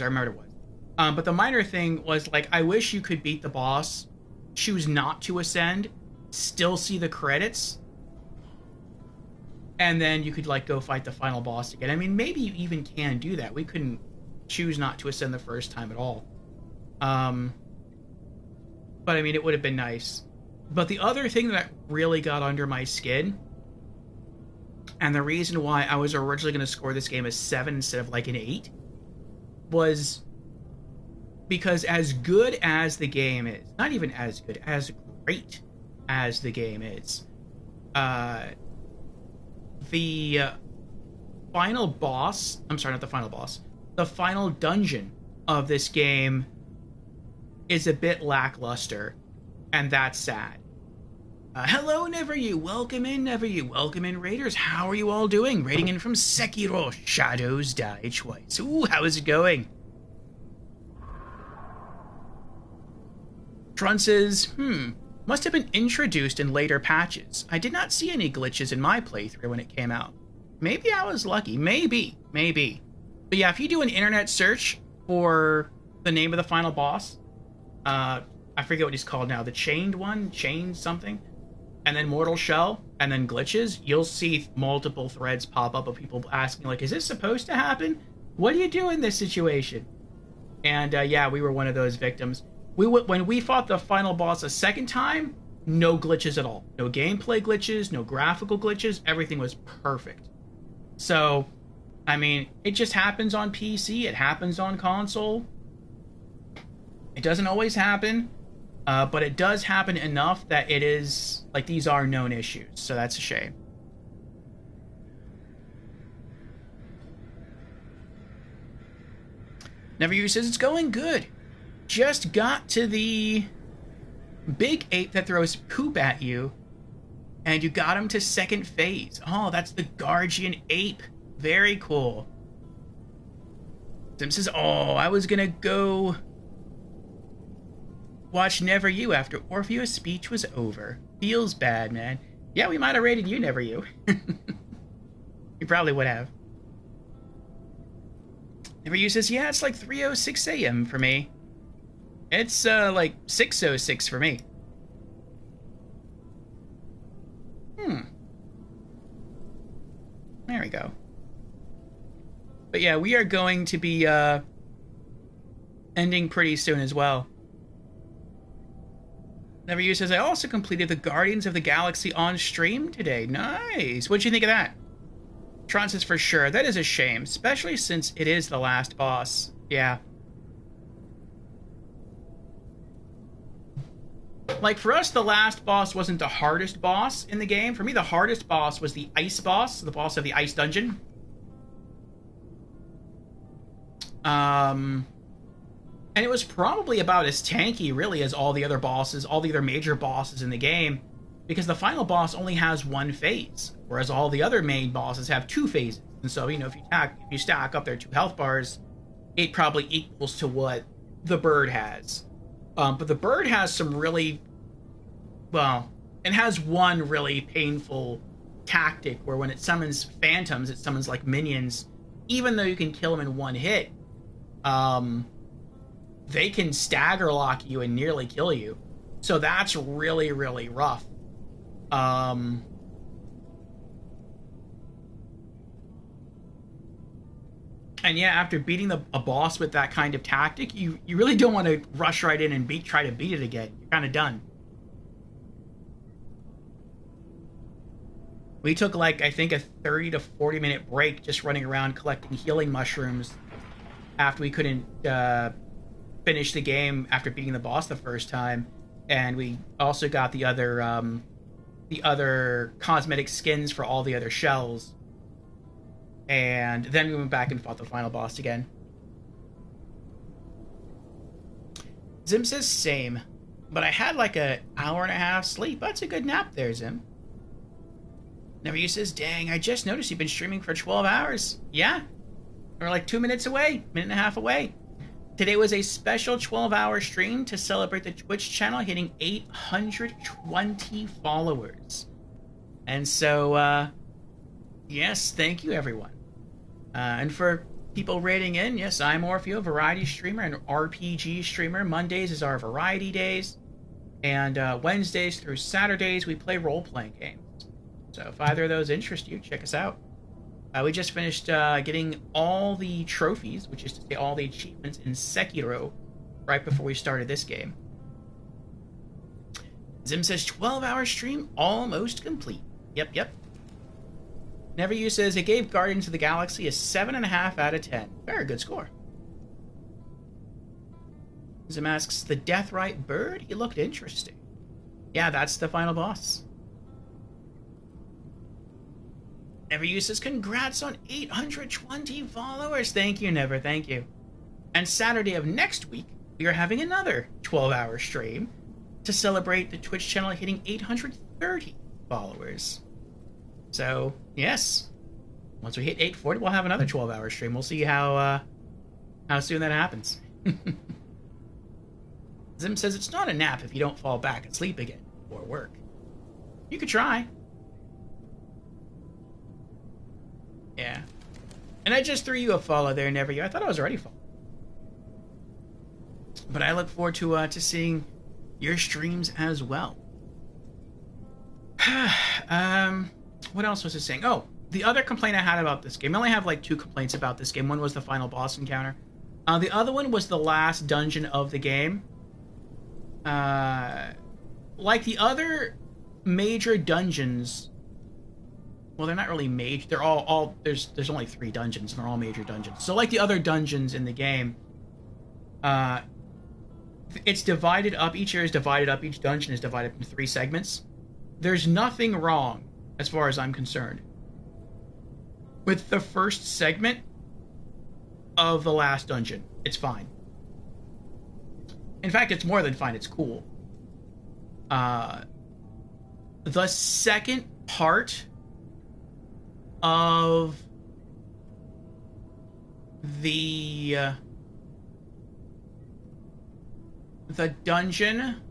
But the minor thing was, like, I wish you could beat the boss, choose not to ascend, still see the credits, and then you could, like, go fight the final boss again. I mean, maybe you even can do that. We couldn't choose not to ascend the first time at all. But, I mean, it would have been nice. But the other thing that really got under my skin, and the reason why I was originally going to score this game a 7 instead of like an 8, was because as good as the game is, not even as good, as great as the game is, the final boss, I'm sorry, not the final boss, the final dungeon of this game is a bit lackluster. And that's sad. Hello, Never You. Welcome in, Never You. Welcome in, Raiders. How are you all doing? Raiding in from Sekiro. Shadows Die Twice. Ooh, how is it going? Trunces, must have been introduced in later patches. I did not see any glitches in my playthrough when it came out. Maybe I was lucky. Maybe. But yeah, if you do an internet search for the name of the final boss, I forget what he's called now. The Chained one? Chained something? And then Mortal Shell? And then glitches? You'll see multiple threads pop up of people asking, like, is this supposed to happen? What do you do in this situation? And, yeah, we were one of those victims. When we fought the final boss a second time, no glitches at all. No gameplay glitches, no graphical glitches. Everything was perfect. So, I mean, it just happens on PC. It happens on console. It doesn't always happen. But it does happen enough that it is, like, these are known issues, so that's a shame. Never You says it's going good. Just got to the big ape that throws poop at you, and you got him to second phase. Oh, that's the Guardian ape. Very cool. Sim says, oh, I was gonna go watch Never You after Orpheus' speech was over. Feels bad, man. Yeah, we might have rated you Never You. You probably would have. Never You says, yeah, it's like 3:06 a.m. for me. It's like 6:06 for me. There we go. But yeah, we are going to be ending pretty soon as well. Never You says, I also completed the Guardians of the Galaxy on stream today. Nice. What'd you think of that? Tron says, for sure. That is a shame, especially since it is the last boss. Yeah. Like, for us, the last boss wasn't the hardest boss in the game. For me, the hardest boss was the ice boss, the boss of the ice dungeon. And it was probably about as tanky, really, as all the other bosses, all the other major bosses in the game, because the final boss only has one phase, whereas all the other main bosses have two phases. And so, you know, if you stack up their 2 health bars, it probably equals to what the bird has. But the bird has some really, well, it has one really painful tactic where when it summons phantoms, it summons like minions. Even though you can kill them in one hit, they can stagger lock you and nearly kill you. So that's really, really rough. And yeah, after beating a boss with that kind of tactic, you really don't want to rush right in and try to beat it again. You're kind of done. We took, like, I think a 30 to 40 minute break just running around collecting healing mushrooms after we couldn't finish the game after beating the boss the first time. And we also got the other cosmetic skins for all the other shells. And then we went back and fought the final boss again. Zim says same, but I had like an hour and a half sleep. That's a good nap there, Zim. Never You says, dang, I just noticed you've been streaming for 12 hours. Yeah, we're like 2 minutes away, minute and a half away. Today was a special 12-hour stream to celebrate the Twitch channel hitting 820 followers. And so, yes, thank you, everyone. And for people rating in, yes, I'm Orpheo, variety streamer and RPG streamer. Mondays is our variety days. And Wednesdays through Saturdays, we play role-playing games. So if either of those interest you, check us out. We just finished getting all the trophies, which is to say all the achievements in Sekiro, right before we started this game. Zim says, 12-hour stream almost complete. Yep. Never You says, it gave Guardians of the Galaxy a 7.5 out of 10. Very good score. Zim asks, the Deathrite bird? He looked interesting. Yeah, that's the final boss. Never You says, congrats on 820 followers. Thank you, Never. Thank you. And Saturday of next week, we are having another 12-hour stream to celebrate the Twitch channel hitting 830 followers. So, yes. Once we hit 840, we'll have another 12-hour stream. We'll see how soon that happens. Zim says, it's not a nap if you don't fall back and sleep again or work. You could try. Yeah. And I just threw you a follow there, Never You. I thought I was already followed. But I look forward to seeing your streams as well. What else was I saying? Oh, the other complaint I had about this game. I only have like 2 complaints about this game. One was the final boss encounter. The other one was the last dungeon of the game. Like the other major dungeons... Well, they're not really major. They're all there's only 3 dungeons, and they're all major dungeons. So like the other dungeons in the game, it's divided up. Each area is divided up. Each dungeon is divided up into 3 segments. There's nothing wrong, as far as I'm concerned, with the first segment of the last dungeon. It's fine. In fact, it's more than fine. It's cool. The second part of the dungeon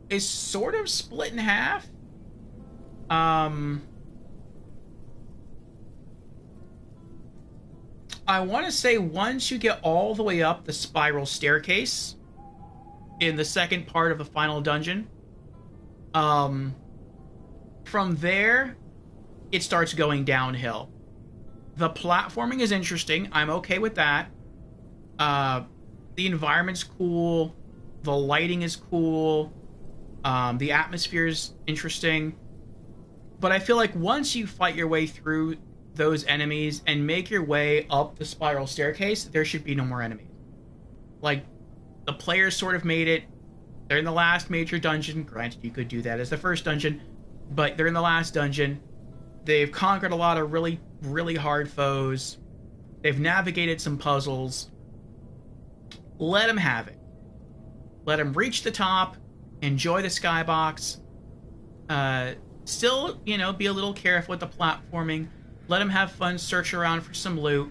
is sort of split in half. I want to say once you get all the way up the spiral staircase in the second part of the final dungeon, from there, it starts going downhill. The platforming is interesting. I'm okay with that. The environment's cool. The lighting is cool. The atmosphere is interesting. But I feel like once you fight your way through those enemies and make your way up the spiral staircase, there should be no more enemies. Like, the players sort of made it. They're in the last major dungeon. Granted, you could do that as the first dungeon, but they're in the last dungeon. They've conquered a lot of really, really hard foes. They've navigated some puzzles. Let them have it. Let them reach the top, enjoy the skybox. Still, you know, be a little careful with the platforming. Let them have fun, search around for some loot,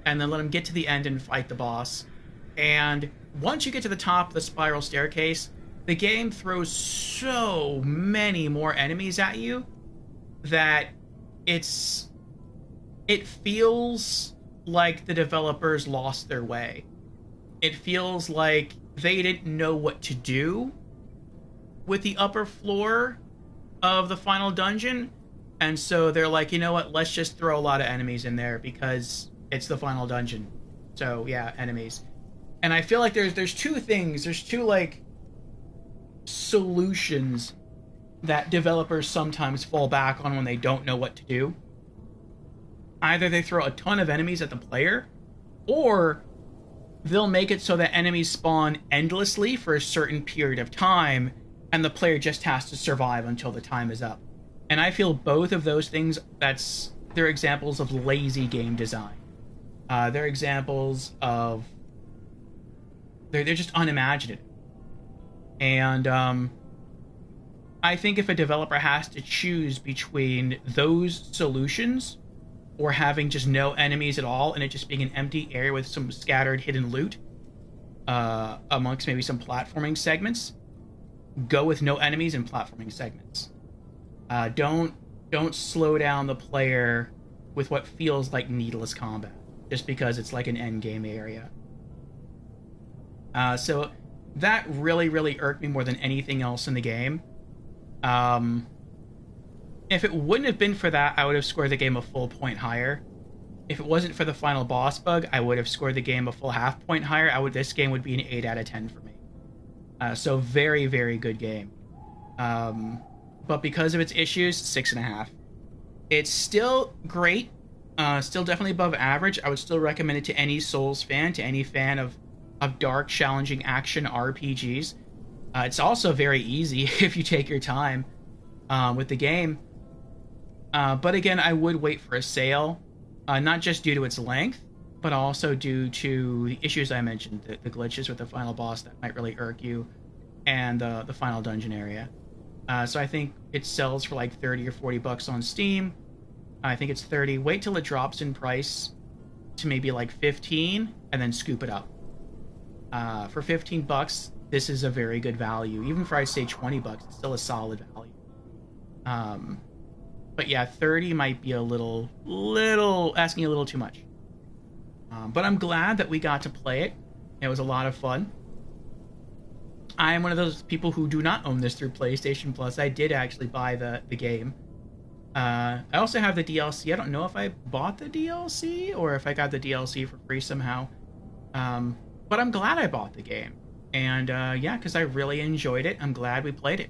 and then let them get to the end and fight the boss. And once you get to the top of the spiral staircase, the game throws so many more enemies at you that it feels like the developers lost their way. It feels like they didn't know what to do with the upper floor of the final dungeon, and so they're like, you know what, let's just throw a lot of enemies in there because it's the final dungeon. So yeah, enemies. And I feel like there's two things, there's two like solutions that developers sometimes fall back on when they don't know what to do. Either they throw a ton of enemies at the player, or they'll make it so that enemies spawn endlessly for a certain period of time, and the player just has to survive until the time is up. And I feel both of those things, they're examples of lazy game design. They're examples of... They're just unimaginative. And I think if a developer has to choose between those solutions or having just no enemies at all and it just being an empty area with some scattered hidden loot amongst maybe some platforming segments, go with no enemies and platforming segments. Don't slow down the player with what feels like needless combat just because it's like an end game area. So that really, really irked me more than anything else in the game. If it wouldn't have been for that, I would have scored the game a full point higher. If it wasn't for the final boss bug, I would have scored the game a full half point higher. This game would be an 8 out of 10 for me. So very, very good game. But because of its issues, 6.5. It's still great. Still definitely above average. I would still recommend it to any Souls fan, to any fan of dark, challenging action RPGs. It's also very easy if you take your time with the game. But again, I would wait for a sale, not just due to its length, but also due to the issues I mentioned, the glitches with the final boss that might really irk you, and the final dungeon area. So I think it sells for like 30 or 40 bucks on Steam. I think it's 30. Wait till it drops in price to maybe like 15, and then scoop it up. For 15 bucks, this is a very good value. Even for, I'd say, 20 bucks, it's still a solid value. But yeah, 30 might be a little asking a little too much. But I'm glad that we got to play it. It was a lot of fun. I am one of those people who do not own this through PlayStation Plus. I did actually buy the game. I also have the DLC. I don't know if I bought the DLC or if I got the DLC for free somehow. But I'm glad I bought the game. And yeah, because I really enjoyed it. I'm glad we played it.